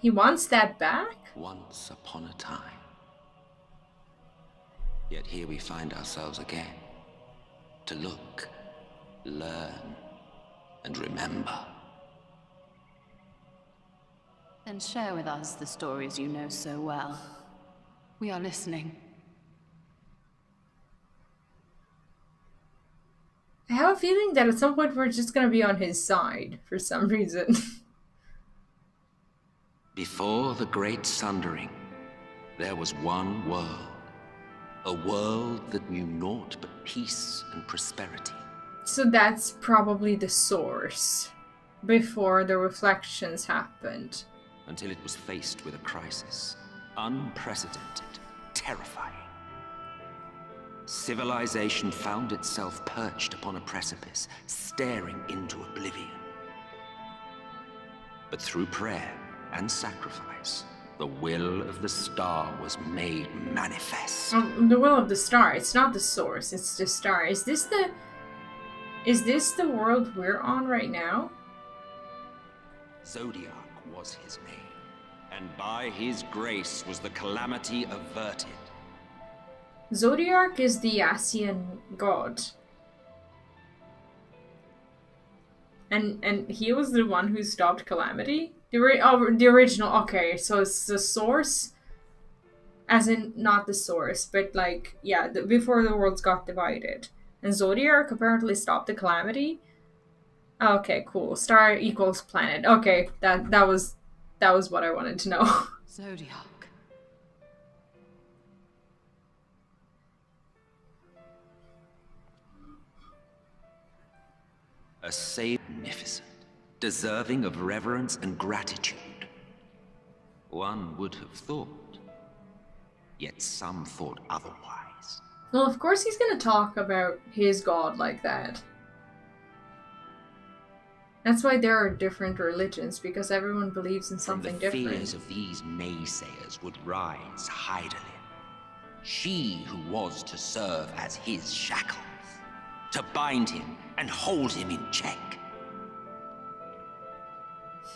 wants that back? Once upon a time. Yet here we find ourselves again. To look, learn, and remember. Then share with us the stories you know so well. We are listening. I have a feeling that at some point we're just gonna be on his side for some reason. Before the Great Sundering, there was one world. A world that knew naught but peace and prosperity. So that's probably the source. Before the reflections happened. Until it was faced with a crisis. Unprecedented. Terrifying. Civilization found itself perched upon a precipice, staring into oblivion. But through prayer and sacrifice, the will of the star was made manifest. Oh, the will of the star. It's not the source. It's the star. Is this the world we're on right now? Zodiac was his name, and by his grace was the calamity averted. Zodiac is the Asian god. And he was the one who stopped calamity? The original. Okay, so it's the source, as in not the source, but like, yeah, before the worlds got divided. And Zodiac apparently stopped the calamity. Okay, cool. Star equals planet. Okay, that was what I wanted to know. Zodiac. A savior magnificent, deserving of reverence and gratitude. One would have thought, yet some thought otherwise. Well, of course he's gonna talk about his god like that. That's why there are different religions, because everyone believes in From the something different. fears of these naysayers would rise Hydaelyn, she who was to serve as his shackles, to bind him and hold him in check.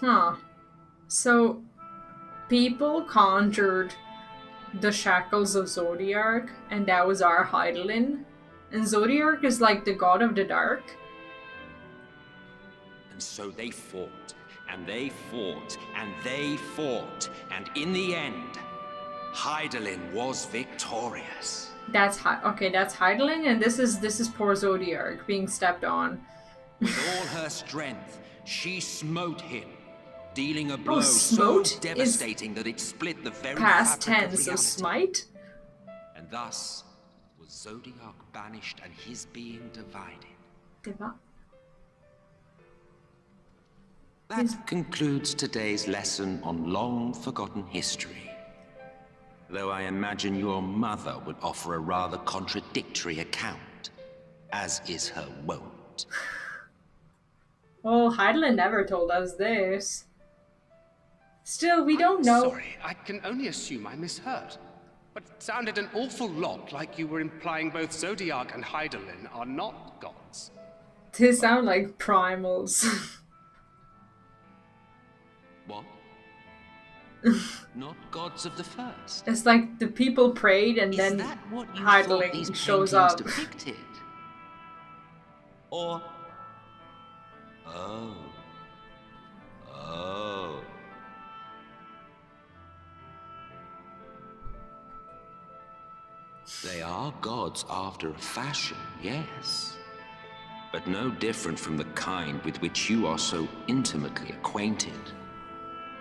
Huh. So, people conjured the shackles of Zodiark, and that was our Hydaelyn. And Zodiark is like the god of the dark. And so they fought, and they fought, and they fought, and in the end, Hydaelyn was victorious. That's that's Hydaelyn, and this is poor Zodiark being stepped on. With all her strength, she smote him, dealing a blow smote so devastating that it split the very past fabric of tense, so reality. smite? And thus was Zodiark banished and his being divided. That concludes today's lesson on long-forgotten history. Though I imagine your mother would offer a rather contradictory account, as is her wont. Well, Hydaelyn never told us this. Still, we don't know. Sorry, I can only assume I misheard. But it sounded an awful lot like you were implying both Zodiark and Hydaelyn are not gods. They sound like primals. What? Not gods of the first. It's like the people prayed and then Hydaelyn shows up. Depicted? Or... Oh. Oh. They are gods after a fashion, yes. But no different from the kind with which you are so intimately acquainted.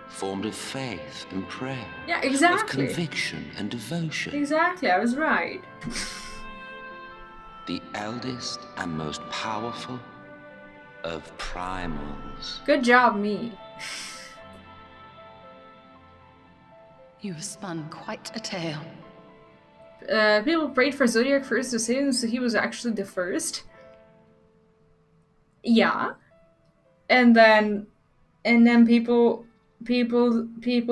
Formed of faith and prayer. Yeah, exactly. Of conviction and devotion. Exactly, I was right. The eldest and most powerful of primals. Good job, me. You have spun quite a tale. People prayed for Zodiark first to say so he was actually the first. Yeah. And then people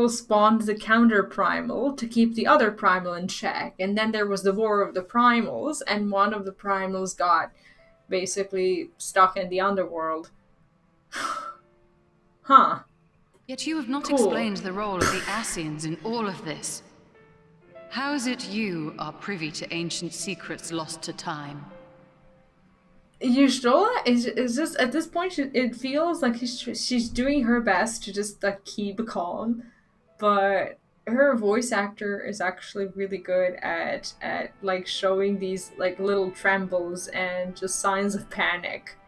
spawned the counter primal to keep the other primal in check. And then there was the war of the primals, and one of the primals got basically stuck in the underworld. Huh. Yet you have not explained the role of the Ascians in all of this. How is it you are privy to ancient secrets lost to time? Y'shtola is just at this point it feels like she's doing her best to just like keep calm, but her voice actor is actually really good at like showing these like little trembles and just signs of panic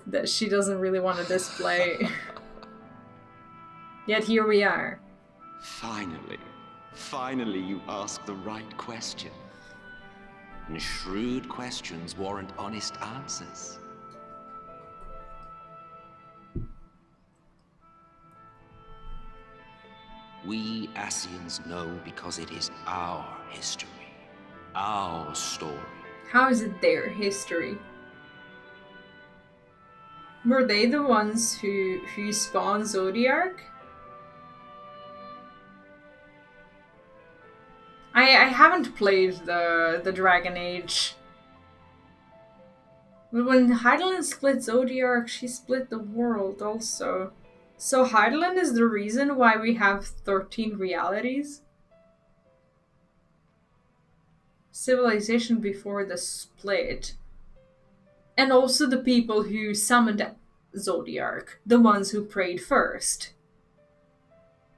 that she doesn't really want to display. Yet here we are. Finally you ask the right question. And shrewd questions warrant honest answers. We Ascians know because it is our history, our story. How is it their history? Were they the ones who spawned Zodiark? I haven't played the Dragon Age. But when Hydaelyn split Zodiark, she split the world also. So Hydaelyn is the reason why we have 13 realities? Civilization before the split. And also the people who summoned Zodiark. The ones who prayed first.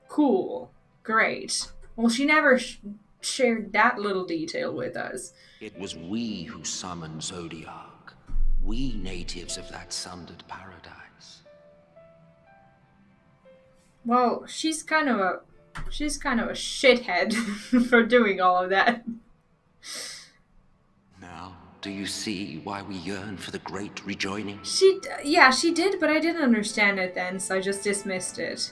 Cool. Great. Well, she never shared that little detail with us. It was we who summoned Zodiark. We natives of that sundered paradise. Well, she's kind of a shithead for doing all of that. Now, do you see why we yearn for the great rejoining? She did, but I didn't understand it then, so I just dismissed it.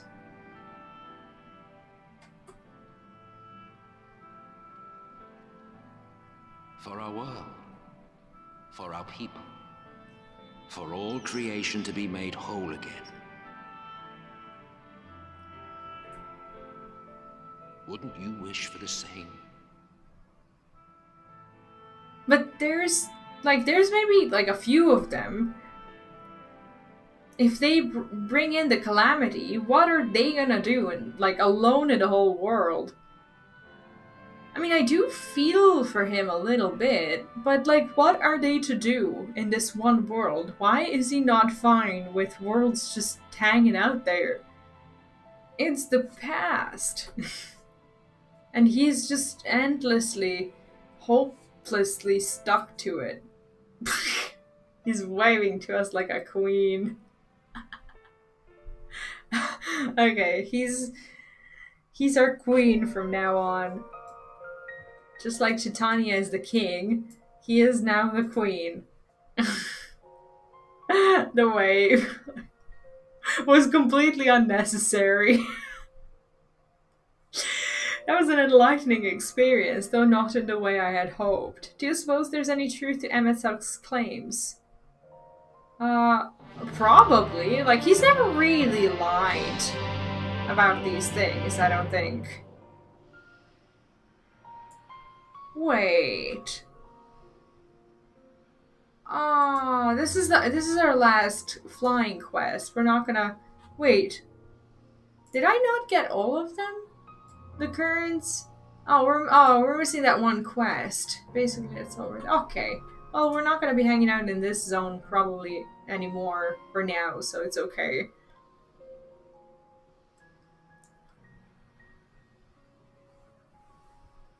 For our world, for our people, for all creation to be made whole again. Wouldn't you wish for the same? But there's maybe like a few of them. If they bring in the calamity, what are they gonna do? And like alone in the whole world. I mean, I do feel for him a little bit, but like, what are they to do in this one world? Why is he not fine with worlds just hanging out there? It's the past. And he's just endlessly, hopelessly stuck to it. He's waving to us like a queen. Okay, he's our queen from now on. Just like Titania is the king, he is now the queen. The wave was completely unnecessary. That was an enlightening experience, though not in the way I had hoped. Do you suppose there's any truth to MSQ's claims? Probably. Like, he's never really lied about these things, I don't think. Wait. Oh, this is our last flying quest. We're not gonna... Wait. Did I not get all of them? The currents? Oh, we're missing that one quest. Basically, it's over. Okay. Well, we're not gonna be hanging out in this zone probably anymore for now, so it's okay.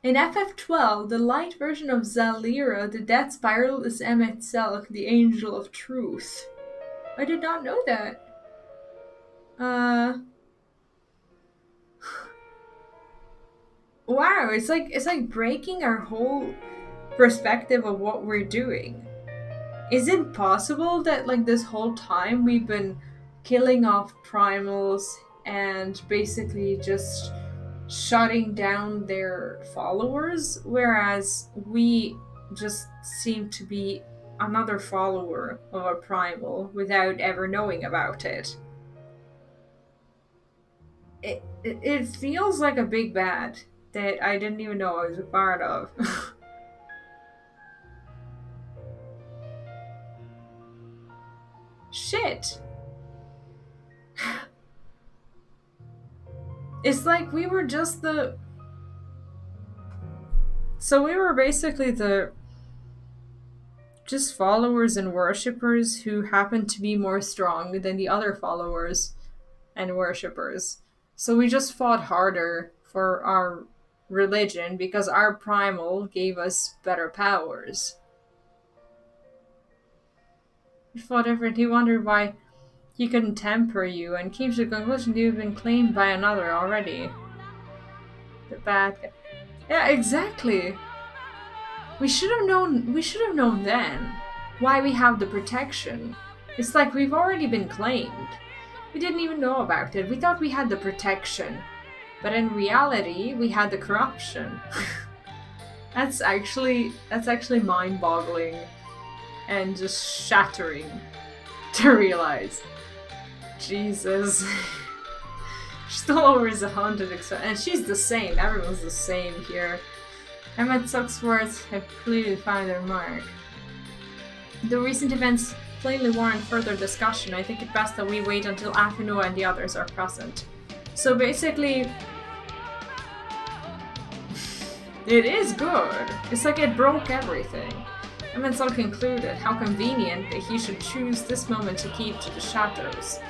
In FF12, the light version of Zalira, the death spiral is Emet-Selch, the angel of truth. I did not know that. Wow, it's like breaking our whole perspective of what we're doing. Is it possible that like this whole time we've been killing off primals and basically just shutting down their followers, whereas we just seem to be another follower of a primal without ever knowing about it? It feels like a big bad that I didn't even know I was a part of. Shit. It's like we were just the... So we were basically the... just followers and worshippers who happened to be more strong than the other followers and worshippers. So we just fought harder for our religion because our primal gave us better powers. We fought different. He wondered why he couldn't temper you and came to the conclusion you've been claimed by another already. The bad guy. Yeah, exactly. We should have known then why we have the protection. It's like we've already been claimed. We didn't even know about it. We thought we had the protection. But in reality, we had the corruption. That's actually mind-boggling and just shattering to realize. Jesus. She's still always a haunted and she's the same. Everyone's the same here. Emet-Selch's words have clearly found their mark. The recent events plainly warrant further discussion. I think it best that we wait until Afino and the others are present. So basically, it is good. It's like it broke everything. Emet-Selch concluded, how convenient that he should choose this moment to keep to the shadows.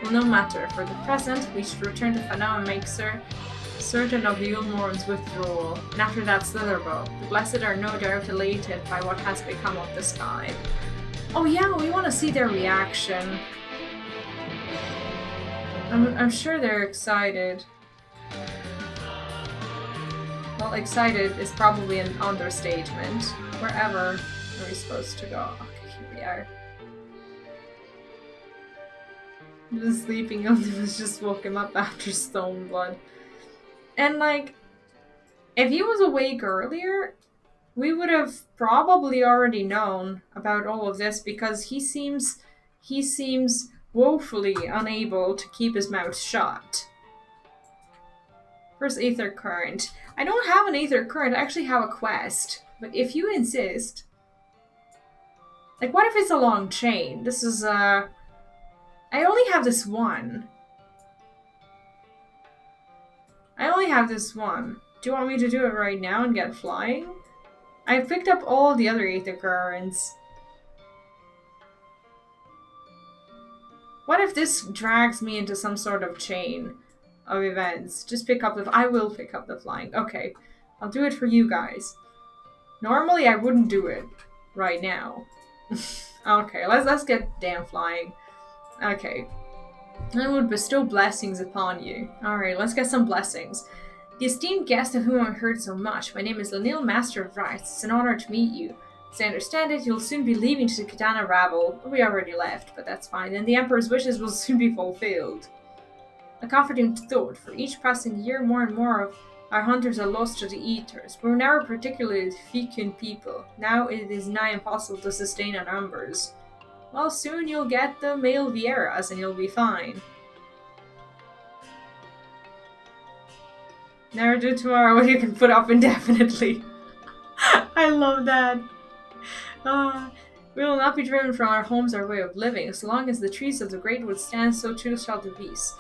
Well, no matter. For the present, we should return to Fanau and make certain of the Ulmoran's withdrawal. And after that, Slitherbow. The Blessed are no doubt elated by what has become of the sky. Oh yeah, we want to see their reaction. I'm sure they're excited. Well, excited is probably an understatement. Wherever are we supposed to go? Okay, here we are. The sleeping Optimus just woke him up after Stoneblood. And like, if he was awake earlier, we would have probably already known about all of this because he seems He seems woefully unable to keep his mouth shut. Where's Aether Current? I don't have an Aether Current, I actually have a quest. But if you insist... Like, what if it's a long chain? This is, I only have this one. I only have this one. Do you want me to do it right now and get flying? I've picked up all the other Aether Currents. What if this drags me into some sort of chain of events? Just pick up the... I will pick up the flying. Okay. I'll do it for you guys. Normally I wouldn't do it right now. Okay, let's get damn flying. Okay. I would bestow blessings upon you. Alright, let's get some blessings. The esteemed guest of whom I've heard so much. My name is Lanil, Master of Rites. It's an honor to meet you. As I understand it, you'll soon be leaving to Qitana Ravel. We already left, but that's fine, and the Emperor's wishes will soon be fulfilled. A comforting thought, for each passing year more and more of our hunters are lost to the Eaters. We were never particularly fecund people. Now it is nigh impossible to sustain our numbers. Well, soon you'll get the male Vieras and you'll be fine. Never do tomorrow what you can put off indefinitely. I love that. We will not be driven from our homes, our way of living. As long as the trees of the great wood stand, so too shall the peace.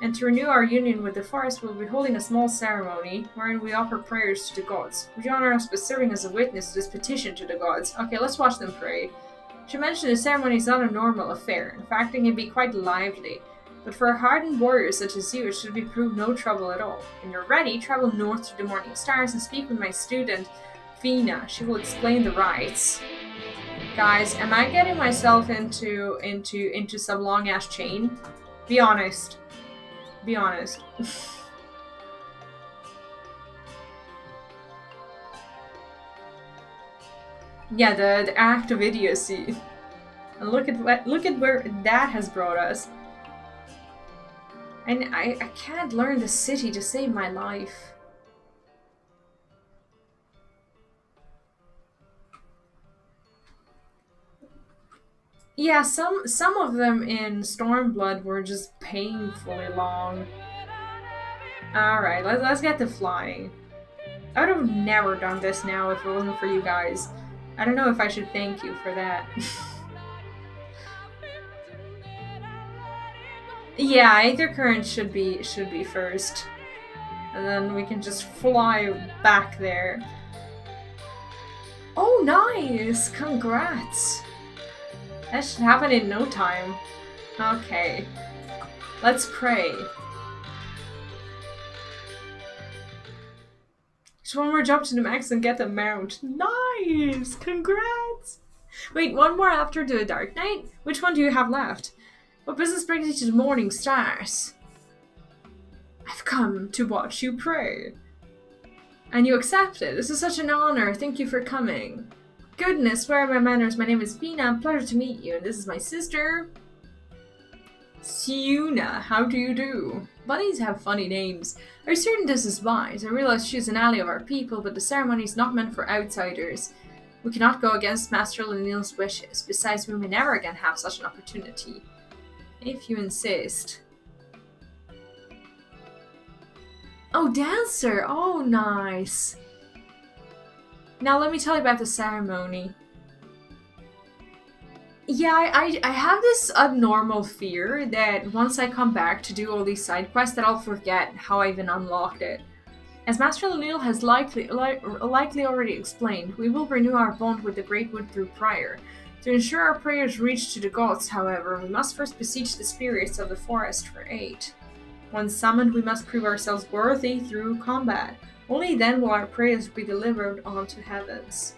And to renew our union with the forest, we will be holding a small ceremony wherein we offer prayers to the gods. Would you honor us by serving as a witness to this petition to the gods? Okay, let's watch them pray. She mentioned the ceremony is not a normal affair. In fact, it can be quite lively. But for a hardened warrior such as you, it should be proved no trouble at all. When you're ready, travel north to the morning stars and speak with my student, Fina. She will explain the rites. Guys, am I getting myself into some long ass chain? Be honest. Be honest. Yeah, the act of idiocy. And look at where that has brought us. And I can't learn the city to save my life. Yeah, some of them in Stormblood were just painfully long. Alright, let's get to flying. I would have never done this now if it wasn't for you guys. I don't know if I should thank you for that. Yeah, Aether Current should be first. And then we can just fly back there. Oh, nice! Congrats! That should happen in no time. Okay. Let's pray. Just one more jump to the max and get the mount. Nice! Congrats! Wait, one more after the Dark Knight? Which one do you have left? What business brings you to the morning stars? I've come to watch you pray. And you accepted. This is such an honor. Thank you for coming. Goodness, where are my manners? My name is Fina. Pleasure to meet you. And this is my sister, Siuna. How do you do? Bunnies have funny names. Are you certain this is wise? I realize she's an ally of our people, but the ceremony is not meant for outsiders. We cannot go against Master Lanil's wishes. Besides, we may never again have such an opportunity. If you insist. Oh, dancer! Oh, nice! Now let me tell you about the ceremony. Yeah, I have this abnormal fear that once I come back to do all these side quests that I'll forget how I even unlocked it. As Master Lanil has likely already explained, we will renew our bond with the Great Wood through prayer. To ensure our prayers reach to the gods, however, we must first beseech the spirits of the forest for aid. Once summoned, we must prove ourselves worthy through combat. Only then will our prayers be delivered onto heavens.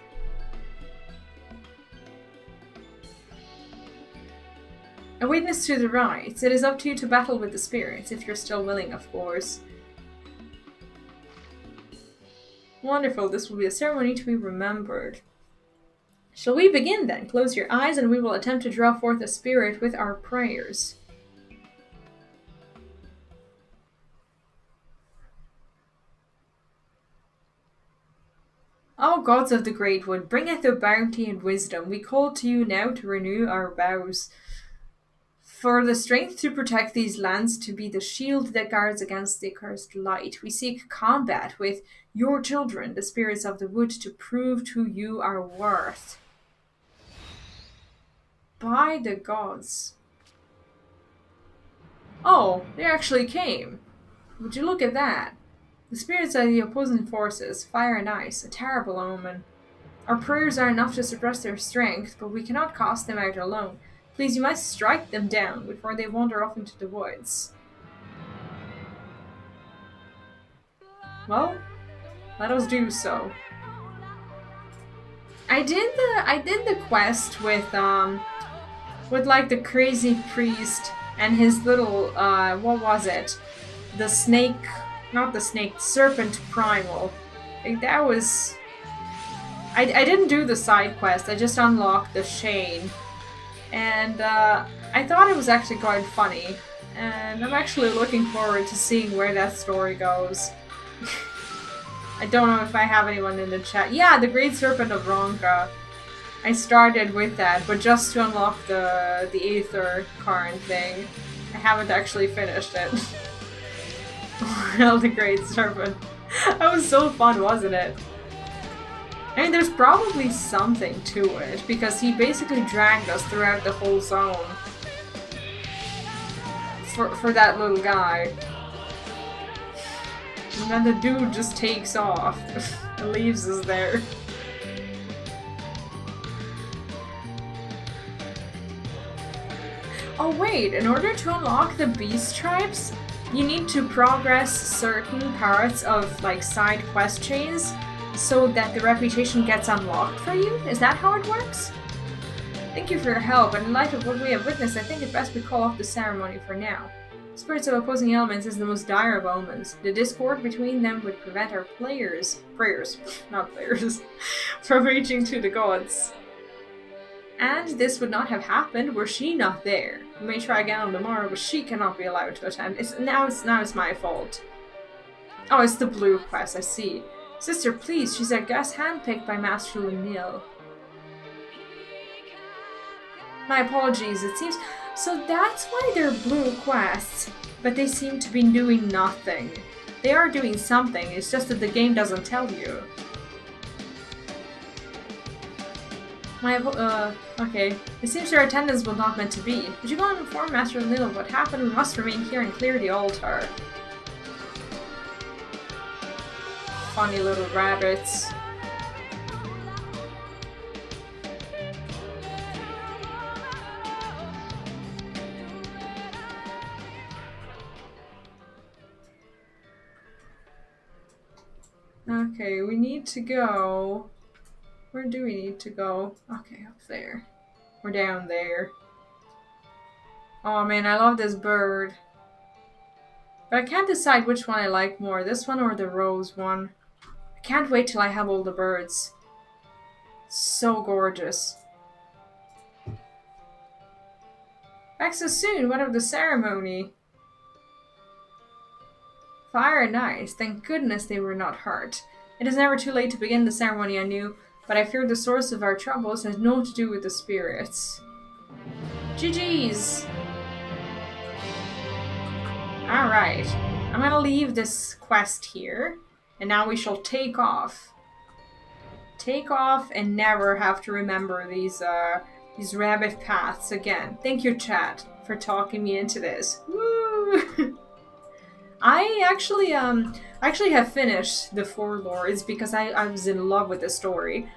A witness to the rites. It is up to you to battle with the spirits, if you're still willing, of course. Wonderful, this will be a ceremony to be remembered. Shall we begin then? Close your eyes and we will attempt to draw forth a spirit with our prayers. O gods of the Great Wood, bringeth the bounty and wisdom. We call to you now to renew our vows. For the strength to protect these lands, to be the shield that guards against the accursed light, we seek combat with your children, the spirits of the wood, to prove to you our worth. By the gods. Oh, they actually came. Would you look at that? The spirits of the opposing forces, fire and ice, a terrible omen. Our prayers are enough to suppress their strength, but we cannot cast them out alone. Please, you must strike them down before they wander off into the woods. Well, let us do so. I did the quest with like the crazy priest and his little what was it? The snake, not the snake, serpent primal. Like that was. I didn't do the side quest. I just unlocked the Shane, and I thought it was actually quite funny. And I'm actually looking forward to seeing where that story goes. I don't know if I have anyone in the chat. Yeah, the Great Serpent of Ronka. I started with that, but just to unlock the Aether Karn thing. I haven't actually finished it. Well, the Great Serpent. That was so fun, wasn't it? I mean, there's probably something to it, because he basically dragged us throughout the whole zone. For that little guy. And then the dude just takes off and leaves us there. Oh wait, in order to unlock the beast tribes, you need to progress certain parts of like side quest chains so that the reputation gets unlocked for you? Is that how it works? Thank you for your help, and in light of what we have witnessed, I think it best we call off the ceremony for now. Spirits of opposing elements is the most dire of omens. The discord between them would prevent our prayers, not players, from reaching to the gods. And this would not have happened were she not there. We may try again on tomorrow, but she cannot be allowed to attend. Now it's my fault. Oh, it's the blue quest, I see. Sister, please, she's our guest handpicked by Master Lanil. My apologies, it seems... So that's why they're blue quests, but they seem to be doing nothing. They are doing something, it's just that the game doesn't tell you. Okay. It seems your attendance was not meant to be. Would you go and inform Master Lanil of what happened? We must remain here and clear the altar. Funny little rabbits. Okay, we need to go... Where do we need to go? Okay, up there. We're down there. Oh man, I love this bird. But I can't decide which one I like more, this one or the rose one. I can't wait till I have all the birds. So gorgeous. Back so soon, what of the ceremony? Fire and ice, thank goodness they were not hurt. It is never too late to begin the ceremony anew, but I fear the source of our troubles has naught to do with the spirits. GG's! Alright, I'm gonna leave this quest here, and now we shall take off. Take off and never have to remember these rabbit paths again. Thank you, chat, for talking me into this. Woo! I actually have finished the Four Lords because I was in love with the story,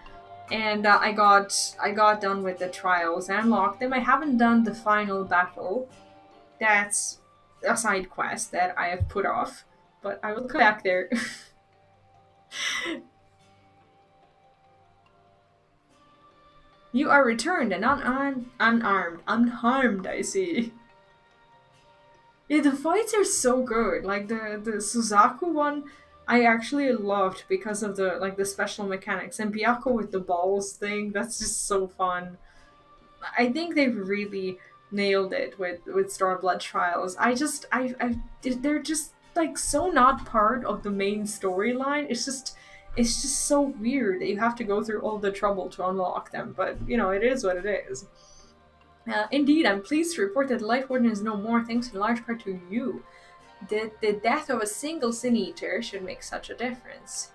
and I got done with the trials and unlocked them. I haven't done the final battle. That's a side quest that I have put off, but I will come back there. You are returned and unharmed, I see. Yeah, the fights are so good. Like the Suzaku one, I actually loved because of the special mechanics, and Byakuya with the balls thing. That's just so fun. I think they've really nailed it with Starblood Trials. They're just like so not part of the main storyline. It's just so weird that you have to go through all the trouble to unlock them. But you know, it is what it is. Indeed, I'm pleased to report that the Light Warden is no more, thanks in large part to you. The death of a single Sin Eater should make such a difference.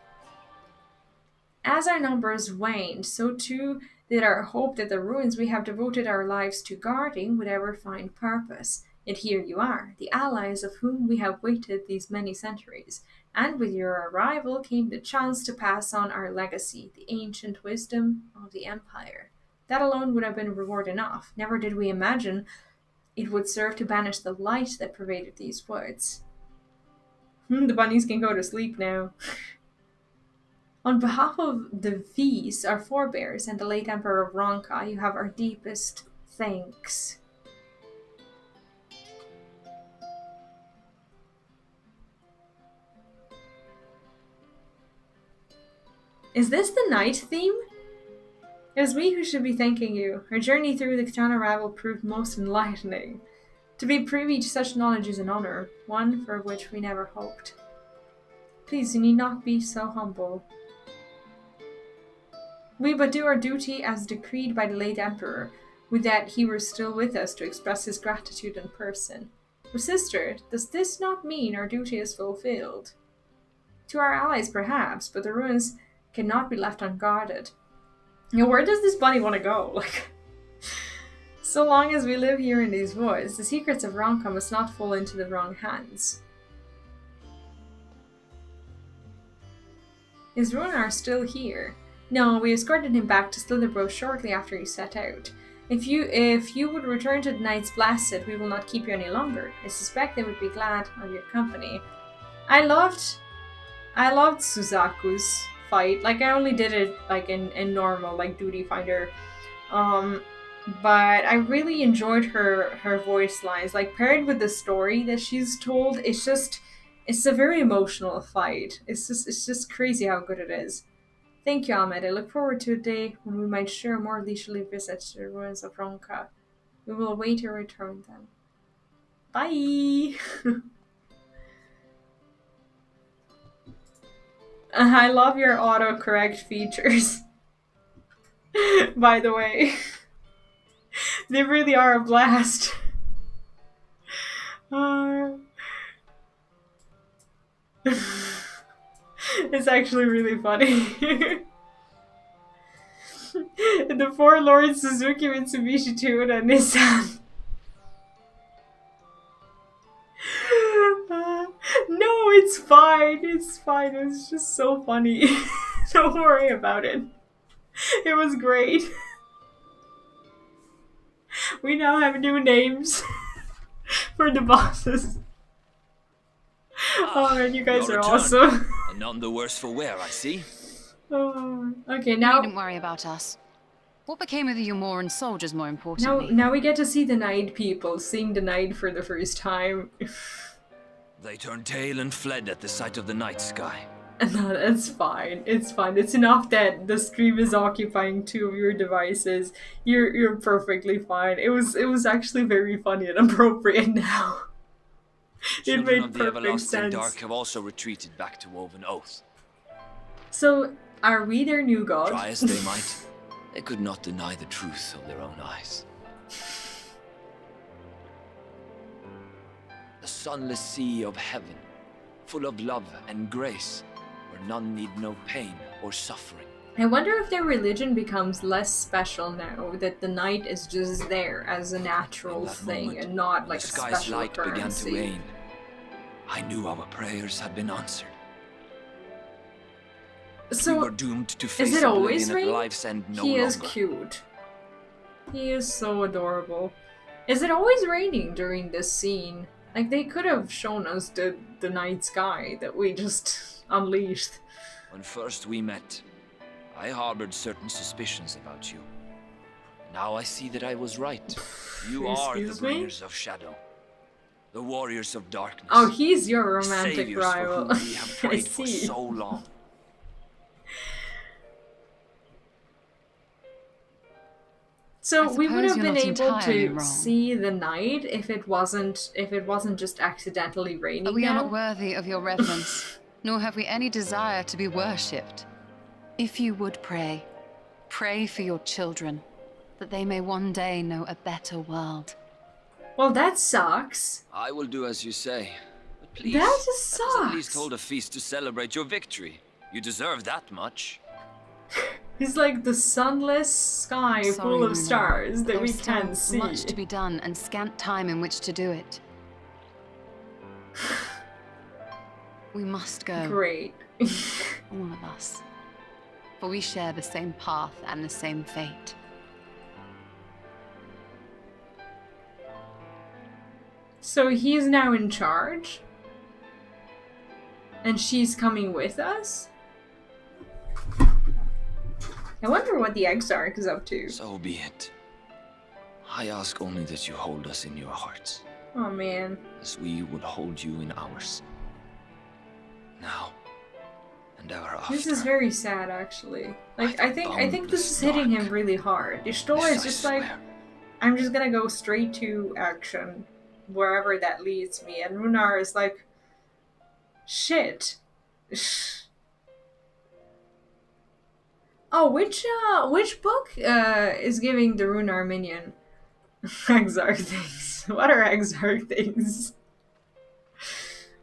As our numbers waned, so too did our hope that the ruins we have devoted our lives to guarding would ever find purpose. Yet here you are, the allies of whom we have waited these many centuries, and with your arrival came the chance to pass on our legacy, the ancient wisdom of the Empire. That alone would have been reward enough. Never did we imagine it would serve to banish the light that pervaded these woods. The bunnies can go to sleep now. On behalf of the V's, our forebears, and the late Emperor of Ronka, you have our deepest thanks. Is this the night theme? It is we who should be thanking you. Our journey through the Qitana Ravel proved most enlightening. To be privy to such knowledge is an honor, one for which we never hoped. Please, you need not be so humble. We but do our duty as decreed by the late Emperor, would that he were still with us to express his gratitude in person. But sister, does this not mean our duty is fulfilled? To our allies perhaps, but the ruins cannot be left unguarded. Where does this bunny want to go? So long as we live here in these woods, the secrets of Ronka must not fall into the wrong hands. Is Runar still here? No, we escorted him back to Slitherbro shortly after he set out. If you would return to the Knights Blessed, we will not keep you any longer. I suspect they would be glad of your company. I loved Suzaku's fight. Like, I only did it like in normal, like Duty Finder. But I really enjoyed her voice lines. Like, paired with the story that she's told, it's a very emotional fight. It's just crazy how good it is. Thank you, Ahmed. I look forward to a day when we might share more leisurely visits to the ruins of Ronka. We will await your return then. Bye! I love your autocorrect features. By the way. They really are a blast. It's actually really funny. The four lords Suzuki, Mitsubishi, Toyota, and Nissan. No, it's fine. It's fine. It's just so funny. Don't worry about it. It was great. We now have new names for the bosses. Oh man, you guys are awesome. And none the worse for wear, I see. Okay, now... You needn't worry about us. What became of the Umoran soldiers, more importantly? Now we get to see the Night people, seeing the night for the first time. They turned tail and fled at the sight of the night sky. No, that's fine. It's fine. It's enough that the stream is occupying 2 of your devices. You're perfectly fine. It was actually very funny and appropriate now. It made of the perfect everlasting sense. dark have also retreated back to Woven Oath. So, are we their new god? Try as they might, they could not deny the truth of their own eyes. The sunless sea of heaven, full of love and grace, where none need know pain or suffering. I wonder if their religion becomes less special now that the night is just there as a natural thing and not like a The sky's special light began currency. to wane. I knew our prayers had been answered. So, we were doomed to face is it always oblivion at rain? life's end no He longer. is cute. He is so adorable. Is it always raining during this scene? Like, they could have shown us the night sky that we just unleashed. When first we met, I harbored certain suspicions about you. Now I see that I was right. You are the Excuse me? bringers of shadow. The warriors of darkness. Oh, he's your romantic Saviors rival. for whom we have I prayed for see. so long. So we would suppose have you're been not able entirely to wrong. see the night if it wasn't just accidentally raining. We are now. not worthy of your reverence, nor have we any desire to be worshipped. If you would pray, pray for your children. that they may one day know a better world. Well, that sucks. I will do as you say. But please, That just let us at least sucks. hold a feast to celebrate your victory. You deserve that much. He's like the sunless sky Sorry, full of Luna. stars that we There's still can't see. much to be done and scant time in which to do it. We must go. Great. All of us. For we share the same path and the same fate. So he's now in charge? And she's coming with us? I wonder what the Exarch is up to. So be it. I ask only that you hold us in your hearts, Oh man. as we will hold you in ours. Now, and ever after. This is very sad actually. Like I think this is hitting him really hard. Ishtola is just like, I'm just gonna go straight to action wherever that leads me, and Runar is like, shit. Oh, which book is giving the Runar minion Exarch things? What are Exarch things?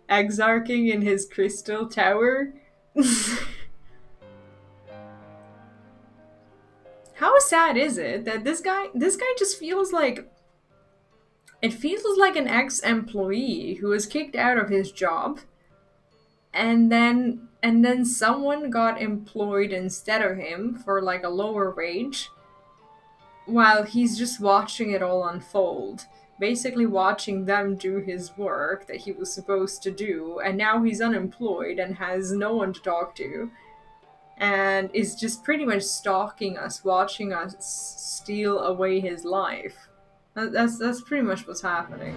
Exarching in his crystal tower? How sad is it that this guy just feels like, it feels like an ex-employee who was kicked out of his job, and then someone got employed instead of him for like a lower wage, while he's just watching it all unfold. Basically watching them do his work that he was supposed to do, and now he's unemployed and has no one to talk to, and is just pretty much stalking us, watching us steal away his life. That's pretty much what's happening.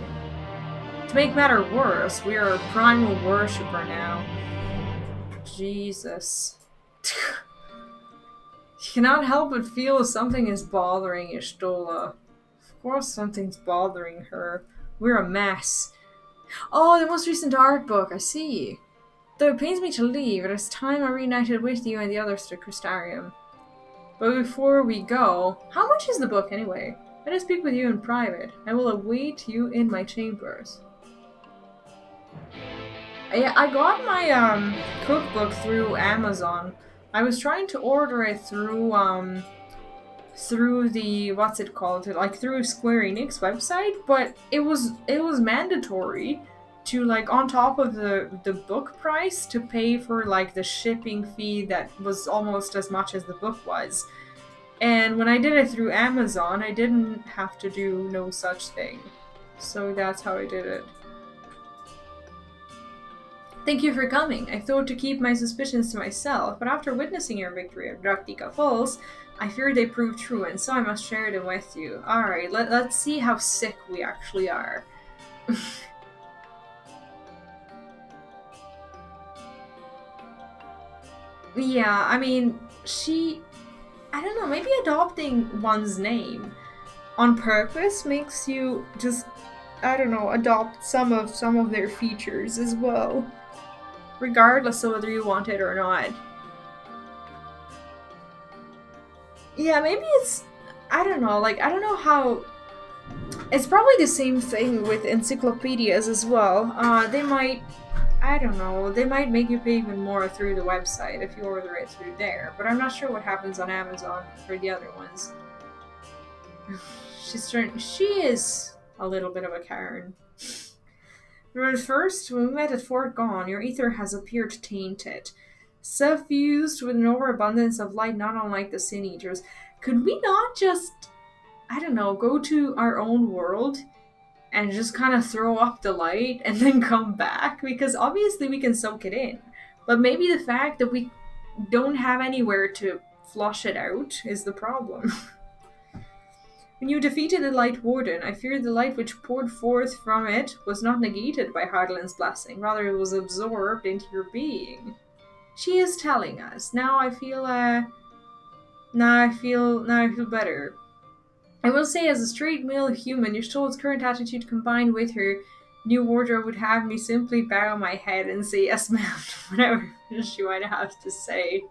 To make matter worse, we are a primal worshipper now. Jesus. You cannot help but feel something is bothering Ishtola. Of course something's bothering her. We're a mess. Oh, the most recent art book, I see. Though it pains me to leave, it is time I reunited with you and the others to Crystarium. But before we go, how much is the book anyway? Let us speak with you in private. I will await you in my chambers. I got my cookbook through Amazon. I was trying to order it through the, what's it called, like through Square Enix website, but it was mandatory to, like, on top of the book price, to pay for like the shipping fee that was almost as much as the book was. And when I did it through Amazon, I didn't have to do no such thing. So that's how I did it. Thank you for coming. I thought to keep my suspicions to myself, but after witnessing your victory at Raktika Falls, I fear they proved true, and so I must share them with you. Alright, let's see how sick we actually are. Yeah, I mean, I don't know, maybe adopting one's name on purpose makes you just, I don't know, adopt some of their features as well, regardless of whether you want it or not. Yeah, maybe it's, I don't know, like, I don't know how, it's probably the same thing with encyclopedias as well. They might, I don't know, they might make you pay even more through the website if you order it through there, but I'm not sure what happens on Amazon for the other ones. She is a little bit of a Karen. But first, when we met at Fort Gone, your ether has appeared tainted. Suffused with an overabundance of light not unlike the Sin Eaters. Could we not just, I don't know, go to our own world and just kind of throw up the light and then come back? Because obviously we can soak it in. But maybe the fact that we don't have anywhere to flush it out is the problem. When you defeated the Light Warden, I feared the light which poured forth from it was not negated by Harlan's blessing, rather it was absorbed into your being. She is telling us. Now I feel better. I will say, as a straight male human, your soul's current attitude combined with her new wardrobe would have me simply bow my head and say yes ma'am to whatever she might have to say.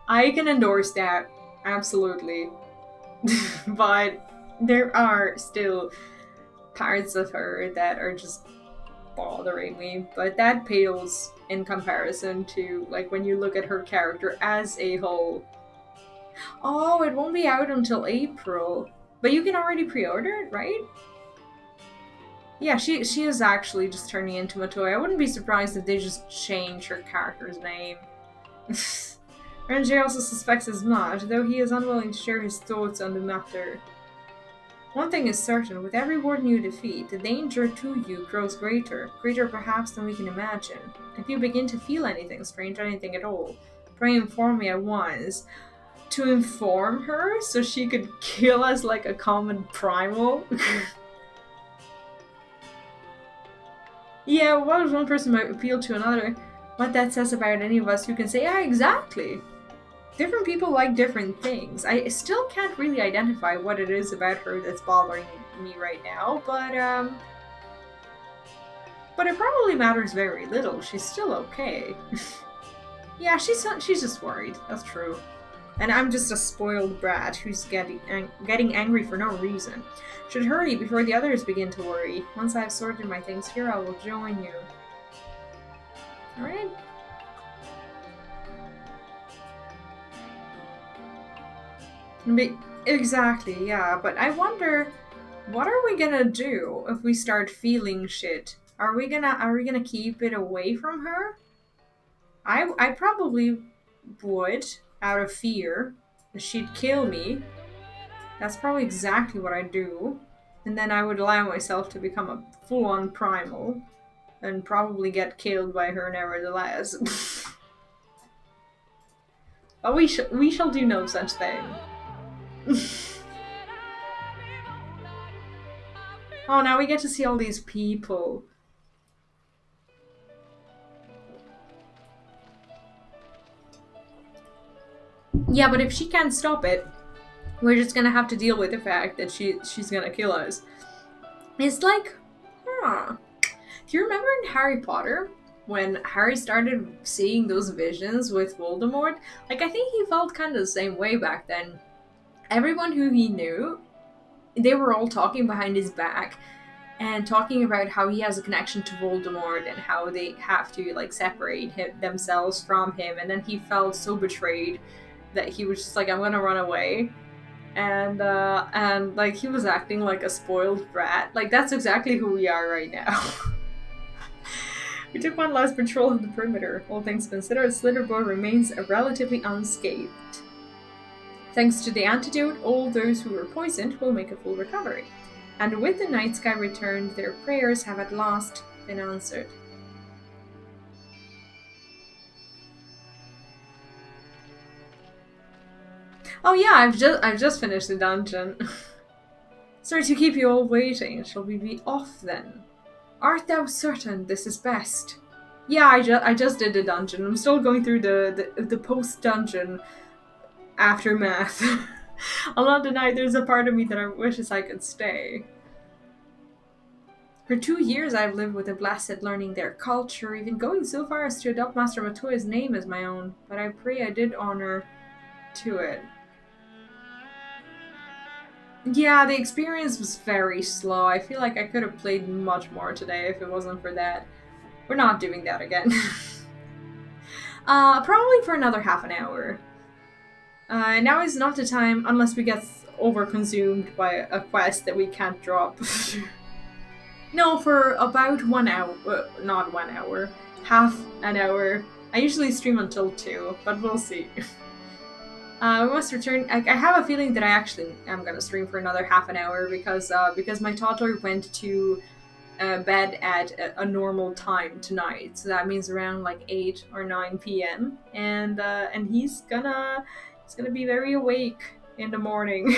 I can endorse that. Absolutely. but there are still parts of her that are just bothering me, but that pales in comparison to like when you look at her character as a whole. Oh, it won't be out until April, but you can already pre-order it, right? Yeah, she is actually just turning into a toy. I wouldn't be surprised if they just change her character's name. RNJ also suspects as much, though he is unwilling to share his thoughts on the matter. One thing is certain, with every warden you defeat, the danger to you grows greater perhaps than we can imagine. If you begin to feel anything strange, anything at all, pray inform me at once. To inform her so she could kill us like a common primal? Yeah, what if one person might appeal to another? What that says about any of us who can say, yeah, exactly. Different people like different things. I still can't really identify what it is about her that's bothering me right now, but it probably matters very little. She's still okay. Yeah, she's just worried. That's true. And I'm just a spoiled brat who's getting angry for no reason. Should hurry before the others begin to worry. Once I've sorted my things here, I will join you. Alright. Exactly, yeah, but I wonder, what are we gonna do if we start feeling shit? Are we gonna keep it away from her? I probably would, out of fear that she'd kill me. That's probably exactly what I'd do. And then I would allow myself to become a full-on primal and probably get killed by her nevertheless. But we shall do no such thing. Oh, now we get to see all these people. Yeah, but if she can't stop it, we're just gonna have to deal with the fact that she's gonna kill us. It's like, huh. Do you remember in Harry Potter when Harry started seeing those visions with Voldemort? Like, I think he felt kind of the same way back then. Everyone who he knew, they were all talking behind his back and talking about how he has a connection to Voldemort and how they have to like separate themselves from him, and then he felt so betrayed that he was just like, I'm gonna run away. And like he was acting like a spoiled brat. Like, that's exactly who we are right now. We took one last patrol of the perimeter. All things considered, Slitherboard remains relatively unscathed. Thanks to the antidote, all those who were poisoned will make a full recovery. And with the night sky returned, their prayers have at last been answered. Oh yeah, I've just finished the dungeon. Sorry to keep you all waiting. Shall we be off then? Art thou certain this is best? Yeah, I just did the dungeon. I'm still going through the post-dungeon aftermath. I'll not deny there's a part of me that wishes I could stay. For 2 years I've lived with the Blessed, learning their culture, even going so far as to adopt Master Matoya's name as my own, but I pray I did honor to it. Yeah, the experience was very slow. I feel like I could have played much more today if it wasn't for that. We're not doing that again. Probably for another half an hour. Now is not the time, unless we get overconsumed by a quest that we can't drop. No, for about 1 hour, not 1 hour, half an hour. I usually stream until 2, but we'll see. We must return. I have a feeling that I actually am gonna stream for another half an hour because my toddler went to bed at a normal time tonight, so that means around like 8 or 9 p.m. and he's gonna be very awake in the morning.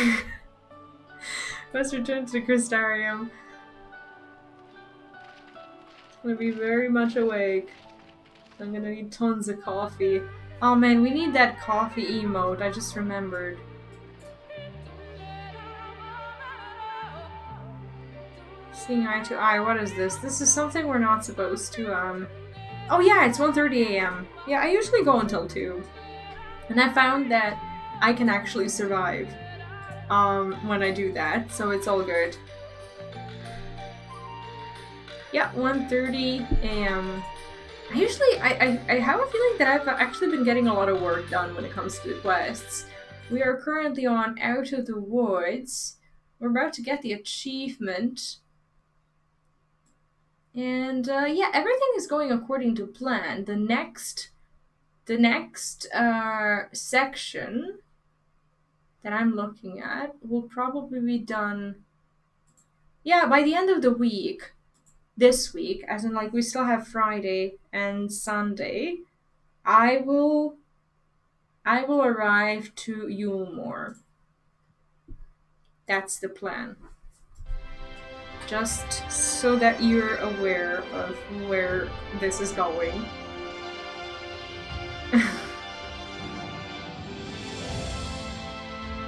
Let's return to the Crystarium. Gonna be very much awake. I'm gonna need tons of coffee. Oh man, we need that coffee emote, I just remembered. Seeing eye to eye, what is this? This is something we're not supposed to, Oh yeah, it's 1:30 a.m. Yeah, I usually go until 2. And I found that I can actually survive. when I do that, so it's all good. Yeah, 1:30 a.m. I have a feeling that I've actually been getting a lot of work done when it comes to the quests. We are currently on Out of the Woods. We're about to get the achievement. And yeah, everything is going according to plan. The next section that I'm looking at will probably be done, yeah, by the end of the week. This week, as in like we still have Friday and Sunday, I will arrive to Yulmore. That's the plan. Just so that you're aware of where this is going.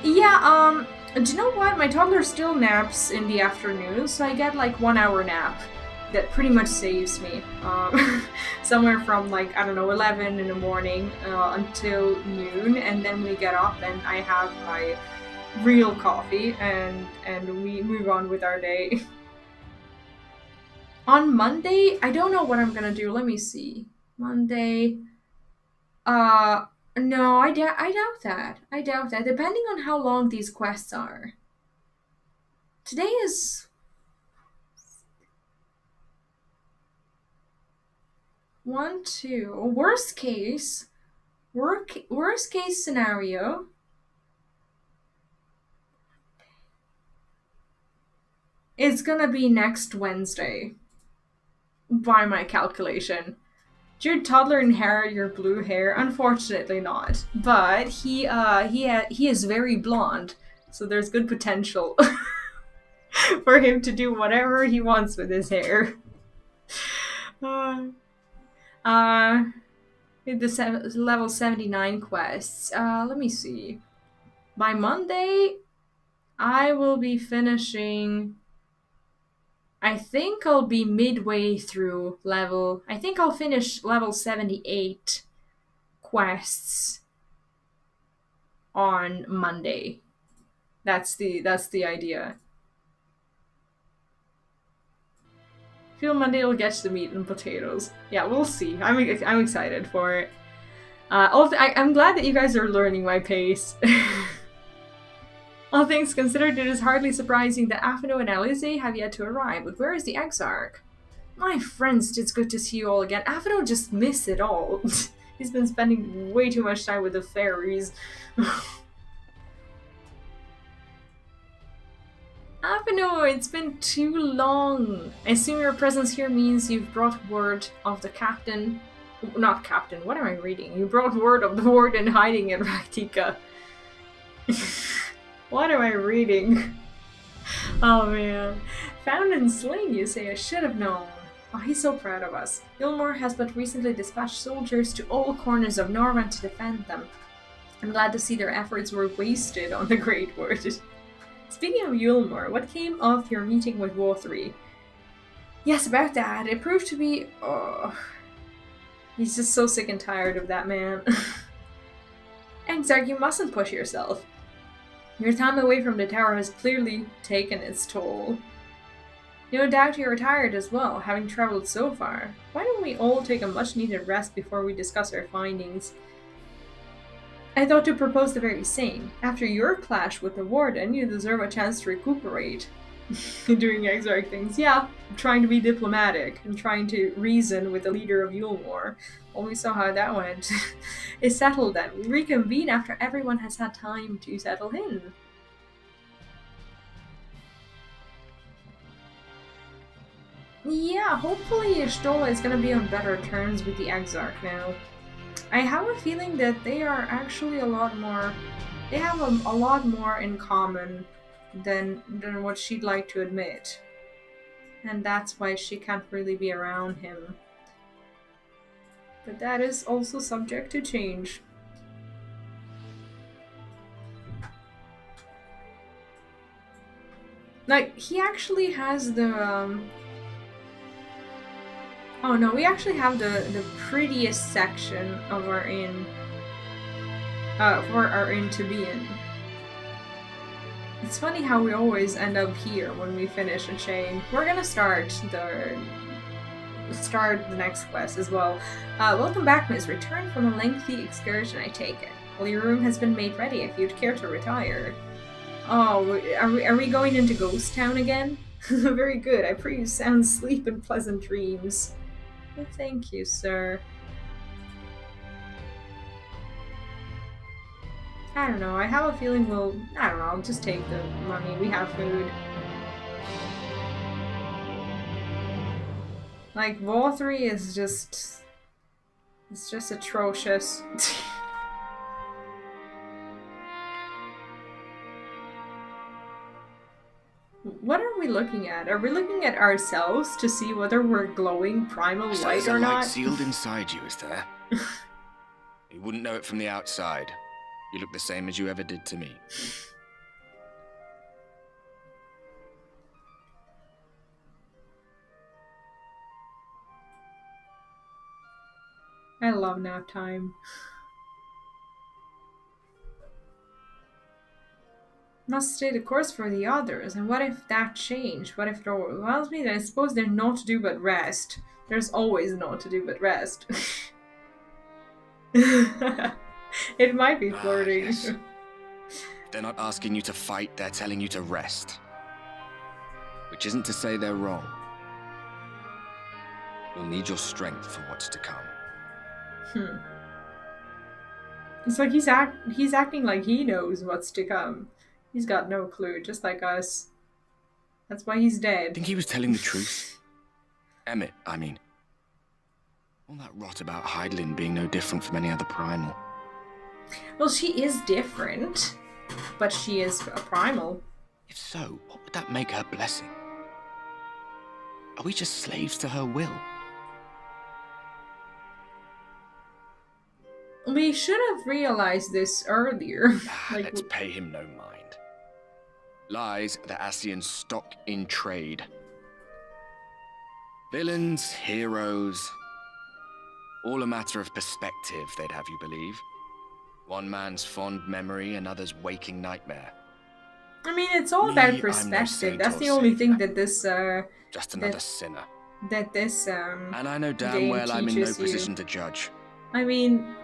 Yeah, do you know what? My toddler still naps in the afternoon, so I get like 1 hour nap. That pretty much saves me. Somewhere from like, I don't know, 11 in the morning until noon, and then we get up and I have my real coffee and we move on with our day. On Monday, I don't know what I'm gonna do. Let me see. Monday. No, I doubt that. I doubt that. Depending on how long these quests are. Today is 1, 2. Worst case scenario. It's gonna be next Wednesday. By my calculation. Did your toddler inherit your blue hair? Unfortunately not. But he is very blonde, so there's good potential for him to do whatever he wants with his hair. The level 79 quests. Let me see. By Monday, I will be finishing. I think I'll be midway through level. I think I'll finish level 78 quests on Monday. That's the idea. I feel Monday will get the meat and potatoes. Yeah, we'll see. I'm excited for it. I'm glad that you guys are learning my pace. All things considered, it is hardly surprising that Afino and Alize have yet to arrive, but where is the Exarch? My friends, it's good to see you all again. Afino just missed it all. He's been spending way too much time with the fairies. Afino, it's been too long. I assume your presence here means you've brought word of the captain. Not captain, what am I reading? You brought word of the warden hiding in Raktika. What am I reading? Oh man. Found and slain, you say? I should have known. Oh, he's so proud of us. Yulmore has but recently dispatched soldiers to all corners of Norman to defend them. I'm glad to see their efforts were wasted on the Great Word. Speaking of Yulmore, what came of your meeting with Wothry? Yes, about that. It proved to be... Oh... He's just so sick and tired of that man. Exarch, you mustn't push yourself. Your time away from the tower has clearly taken its toll. No doubt you're tired as well, having traveled so far. Why don't we all take a much-needed rest before we discuss our findings? I thought to propose the very same. After your clash with the warden, you deserve a chance to recuperate. Doing Exarch things. Yeah, I'm trying to be diplomatic. I'm trying to reason with the leader of Yulmore. Well, we saw how that went. It's settled then. We reconvene after everyone has had time to settle in. Yeah, hopefully Ishtola is gonna be on better terms with the Exarch now. I have a feeling that they are actually a lot more... They have a lot more in common than what she'd like to admit. And that's why she can't really be around him. But that is also subject to change. Like, he actually has the... Oh no, we actually have the prettiest section of our inn. For our inn to be in. It's funny how we always end up here when we finish a chain. We're gonna start the next quest as well. Welcome back, Miss. Return from a lengthy excursion, I take it. Well, your room has been made ready if you'd care to retire. Oh, are we going into Ghost Town again? Very good. I pray you sound sleep and pleasant dreams. Well, thank you, sir. I don't know. I have a feeling I don't know. I'll just take the money. We have food. Like, War3 is just... It's just atrocious. What are we looking at? Are we looking at ourselves to see whether we're glowing primal light or not? Sealed inside you, is there? You wouldn't know it from the outside. You look the same as you ever did to me. I love nap time. Must stay the course for the others, and what if that changed? What if it overwhelms me? Then I suppose there's naught to do but rest. There's always naught to do but rest. It might be flirting. Yes. They're not asking you to fight, they're telling you to rest. Which isn't to say they're wrong. You'll need your strength for what's to come. It's like he's acting like he knows what's to come. He's got no clue, just like us. That's why he's dead. Think he was telling the truth? Emmett, I mean. All that rot about Heidelin being no different from any other primal. Well, she is different, but she is a primal. If so, what would that make her blessing? Are we just slaves to her will? We should have realized this earlier. Let's pay him no mind. Lies the Ascian stock in trade. Villains, heroes, all a matter of perspective, they'd have you believe. One man's fond memory, another's waking nightmare. I mean, it's all about perspective. That's the only thing that this just another sinner. That this and I know damn well I'm in no position to judge. I mean,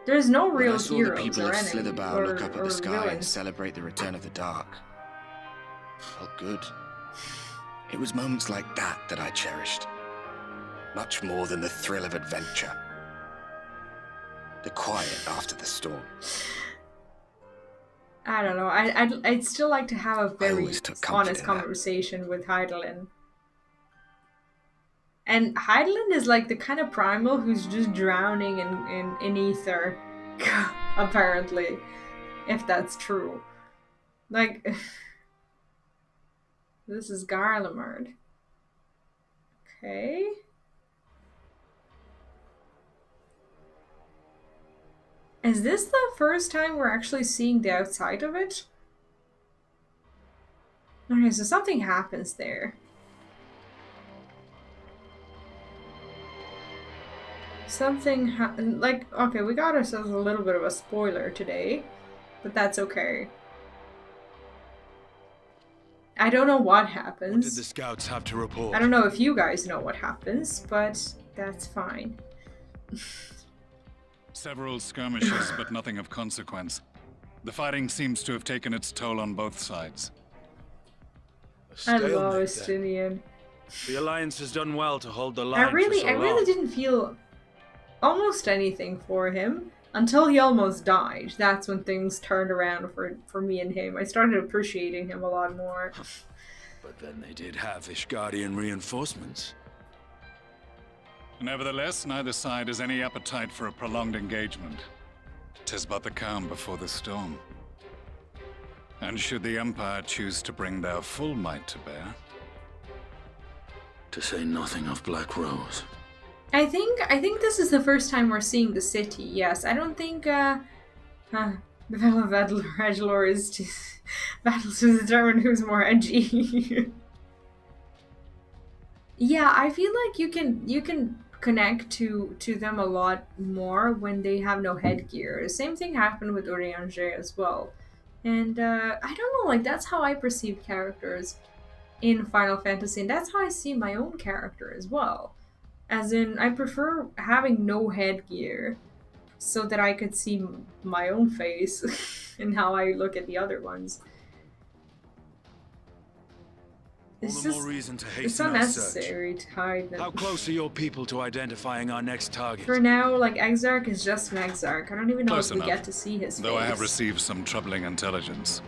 there's no real heroes or the people of Slitherbow look up at the sky villains. And celebrate the return of the dark. Felt good. It was moments like that that I cherished. Much more than the thrill of adventure. The quiet after the storm. I don't know. I'd still like to have a very honest in conversation with Heidelin. And Heidelin is like the kind of primal who's just drowning in ether. Apparently. If that's true. Like... This is Garlemard. Okay. Is this the first time we're actually seeing the outside of it? Okay, so something happens there. Something like, okay, we got ourselves a little bit of a spoiler today, but that's okay. I don't know what happens. What did the scouts have to report? I don't know if you guys know what happens, but that's fine. Several skirmishes, but nothing of consequence. The fighting seems to have taken its toll on both sides. I love Estinian. The Alliance has done well to hold the line I really long. didn't feel almost anything for him until he almost died. That's when things turned around for me and him. I started appreciating him a lot more. But then they did have Ishgardian reinforcements. Nevertheless, neither side has any appetite for a prolonged engagement. 'Tis but the calm before the storm. And should the Empire choose to bring their full might to bear? To say nothing of Black Rose. I think this is the first time we're seeing the city. Yes, I don't think the Battle of Edgelor is just battles to determine who's more edgy. Yeah, I feel like you can connect to them a lot more when they have no headgear. The same thing happened with Urianger as well. And I don't know, like that's how I perceive characters in Final Fantasy, and that's how I see my own character as well. As in, I prefer having no headgear so that I could see my own face and how I look at the other ones. It's All the more reason to it's hasten our search. unnecessary to hide them. How close are your people to identifying our next target? For now, like, Exarch is just an Exarch. I don't even know Close if we enough. get to see his Though face. I have received some troubling intelligence.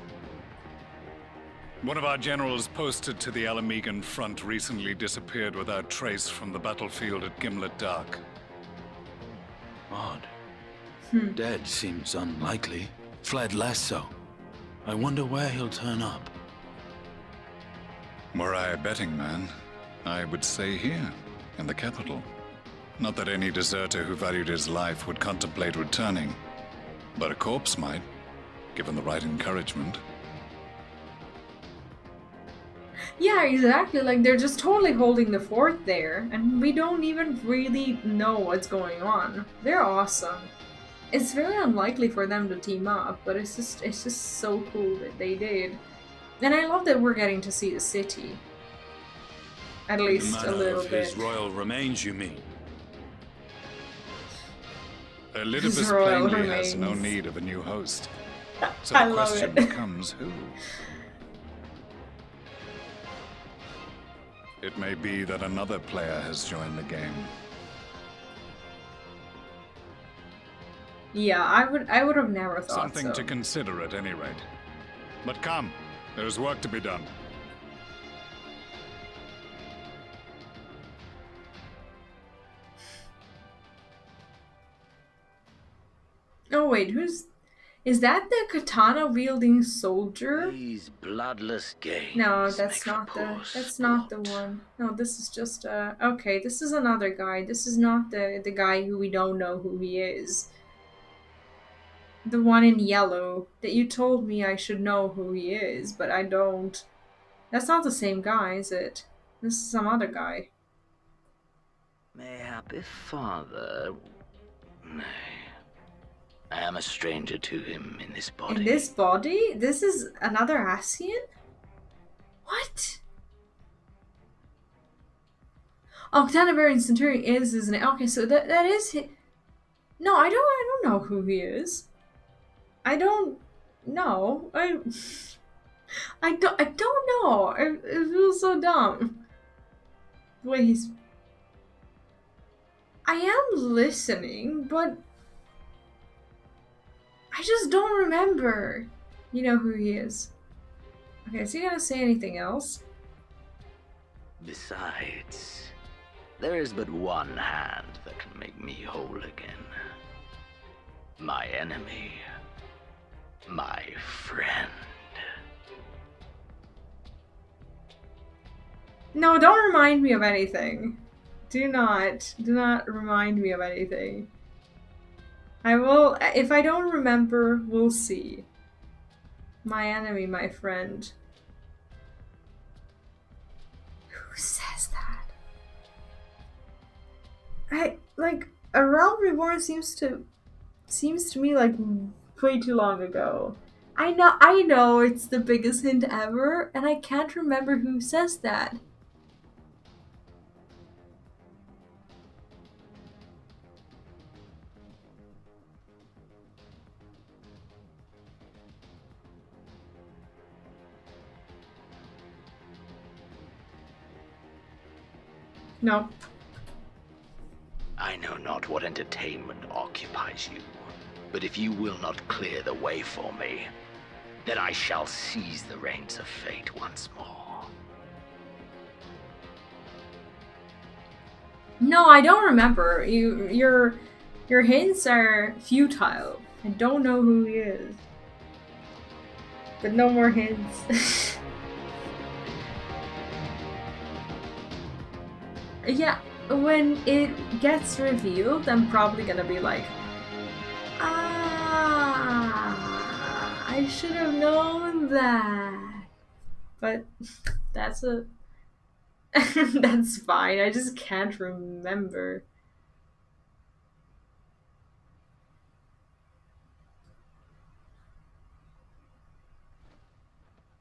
One of our generals posted to the Alamegan front recently disappeared without trace from the battlefield at Gimlet Dark. Odd. Dead seems unlikely. Fled less so. I wonder where he'll turn up. Were I a betting man, I would say here, in the capital. Not that any deserter who valued his life would contemplate returning, but a corpse might, given the right encouragement. Yeah, exactly. Like, they're just totally holding the fort there, and we don't even really know what's going on. They're awesome. It's very unlikely for them to team up, but it's just so cool that they did. And I love that we're getting to see the city. At least a little bit. His royal remains, you mean? Elidibus royal plainly has no remains. need of a new host. So I the love question it. becomes who? It may be that another player has joined the game. Yeah, I would have never thought Something so. to consider at any rate. But come, there's work to be done. Oh wait, is that the katana wielding soldier? These bloodless games. No, that's not the one. No, this is just okay, this is another guy. This is not the guy who we don't know who he is. The one in yellow that you told me I should know who he is, but I don't. That's not the same guy, is it? This is some other guy. Mayhap if father. Nay. I am a stranger to him in this body. In this body? This is another Asian? What? Oh, Qitana Ravel Centurion is, isn't it? Okay, so that is he. No, I don't know who he is. I don't know. I don't know. It feels so dumb. Wait, he's. I am listening, but I just don't remember. You know who he is. Okay, is he gonna say anything else? Besides, there is but one hand that can make me whole again. My enemy. My friend. No, don't remind me of anything. Do not remind me of anything. I will, if I don't remember, we'll see. My enemy, my friend. Who says that? A Realm Reborn seems to me like way too long ago. I know it's the biggest hint ever, and I can't remember who says that. No. I know not what entertainment occupies you, but if you will not clear the way for me, then I shall seize the reins of fate once more. No, I don't remember. Your hints are futile. I don't know who he is. But no more hints. Yeah, when it gets revealed, I'm probably gonna be like, I should have known that. But that's that's fine. I just can't remember.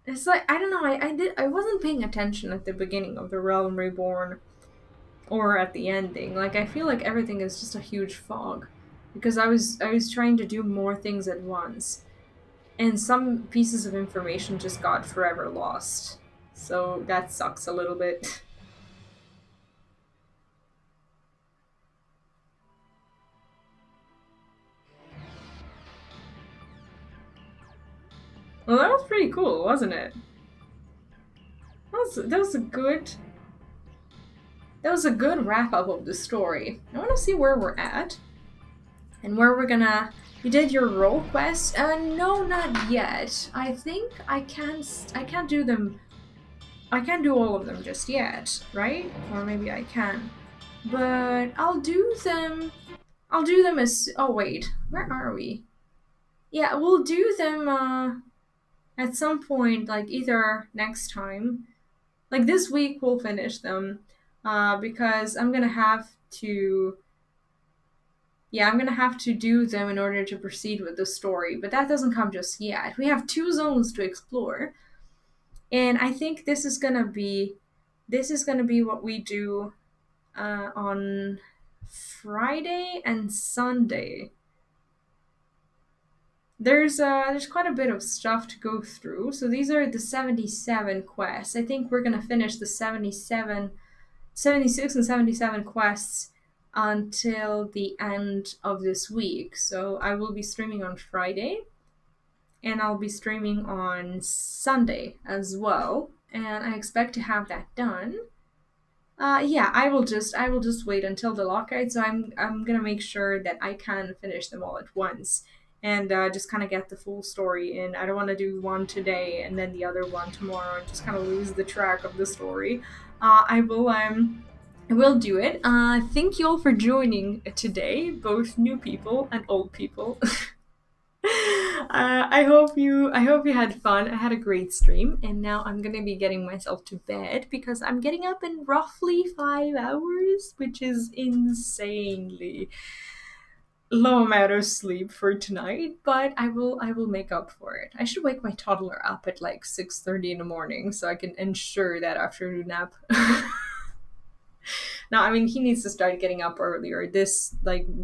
It's like, I don't know, I wasn't paying attention at the beginning of The Realm Reborn or at the ending. Like, I feel like everything is just a huge fog because I was trying to do more things at once, and some pieces of information just got forever lost. So that sucks a little bit. Well, that was pretty cool, wasn't it? That was a good wrap up of the story. I want to see where we're at and where we're gonna. You did your role quest? No, not yet. I think I can't do them. I can't do all of them just yet, right? Or maybe I can. But I'll do them. I'll do them as. Oh wait, where are we? Yeah, we'll do them at some point, like either next time. Like this week we'll finish them. Because I'm gonna have to. Yeah, I'm gonna have to do them in order to proceed with the story, but that doesn't come just yet. We have 2 zones to explore, and I think this is gonna be what we do on Friday and Sunday. There's quite a bit of stuff to go through. So these are the 77 quests. I think we're gonna finish the 76 and 77 quests until the end of this week. So I will be streaming on Friday, and I'll be streaming on Sunday as well, and I expect to have that done. Yeah, I will just wait until the lockout. So I'm gonna make sure that I can finish them all at once, and just kind of get the full story in. I don't want to do one today and then the other one tomorrow and just kind of lose the track of the story. I will do it. Thank you all for joining today, both new people and old people. I hope you had fun. I had a great stream, and now I'm gonna be getting myself to bed because I'm getting up in roughly 5 hours, which is insanely low amount of sleep for tonight, but I will make up for it. I should wake my toddler up at like 6:30 in the morning so I can ensure that afternoon nap. No, I mean, he needs to start getting up earlier. The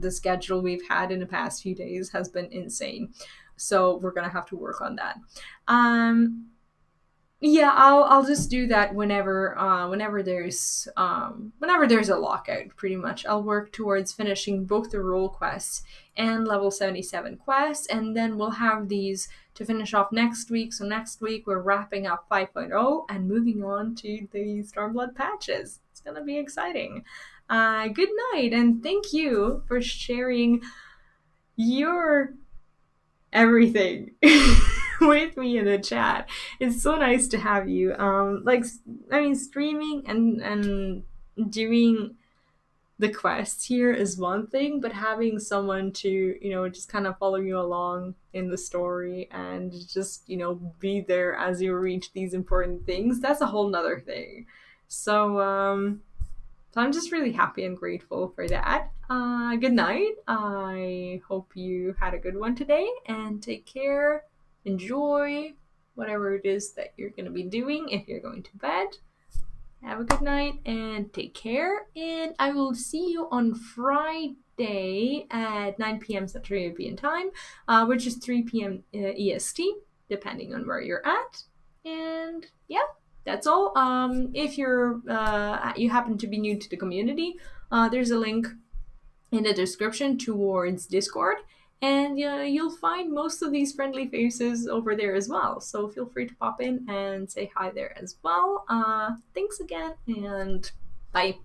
schedule we've had in the past few days has been insane. So we're gonna have to work on that. Yeah, I'll just do that whenever there's a lockout, pretty much. I'll work towards finishing both the role quests and level 77 quests, and then we'll have these to finish off next week. So next week we're wrapping up 5.0 and moving on to the Stormblood patches. It's gonna be exciting. Good night, and thank you for sharing your everything with me in the chat. It's so nice to have you. Streaming and doing the quests here is one thing, but having someone to, just kind of follow you along in the story and just, be there as you reach these important things, that's a whole nother thing. So I'm just really happy and grateful for that. Good night. I hope you had a good one today, and take care. Enjoy whatever it is that you're going to be doing if you're going to bed. Have a good night and take care. And I will see you on Friday at 9 p.m. Central European Time, which is 3 p.m. EST, depending on where you're at. And yeah. That's all. If you happen to be new to the community, there's a link in the description towards Discord, and you'll find most of these friendly faces over there as well. So feel free to pop in and say hi there as well. Thanks again, and bye.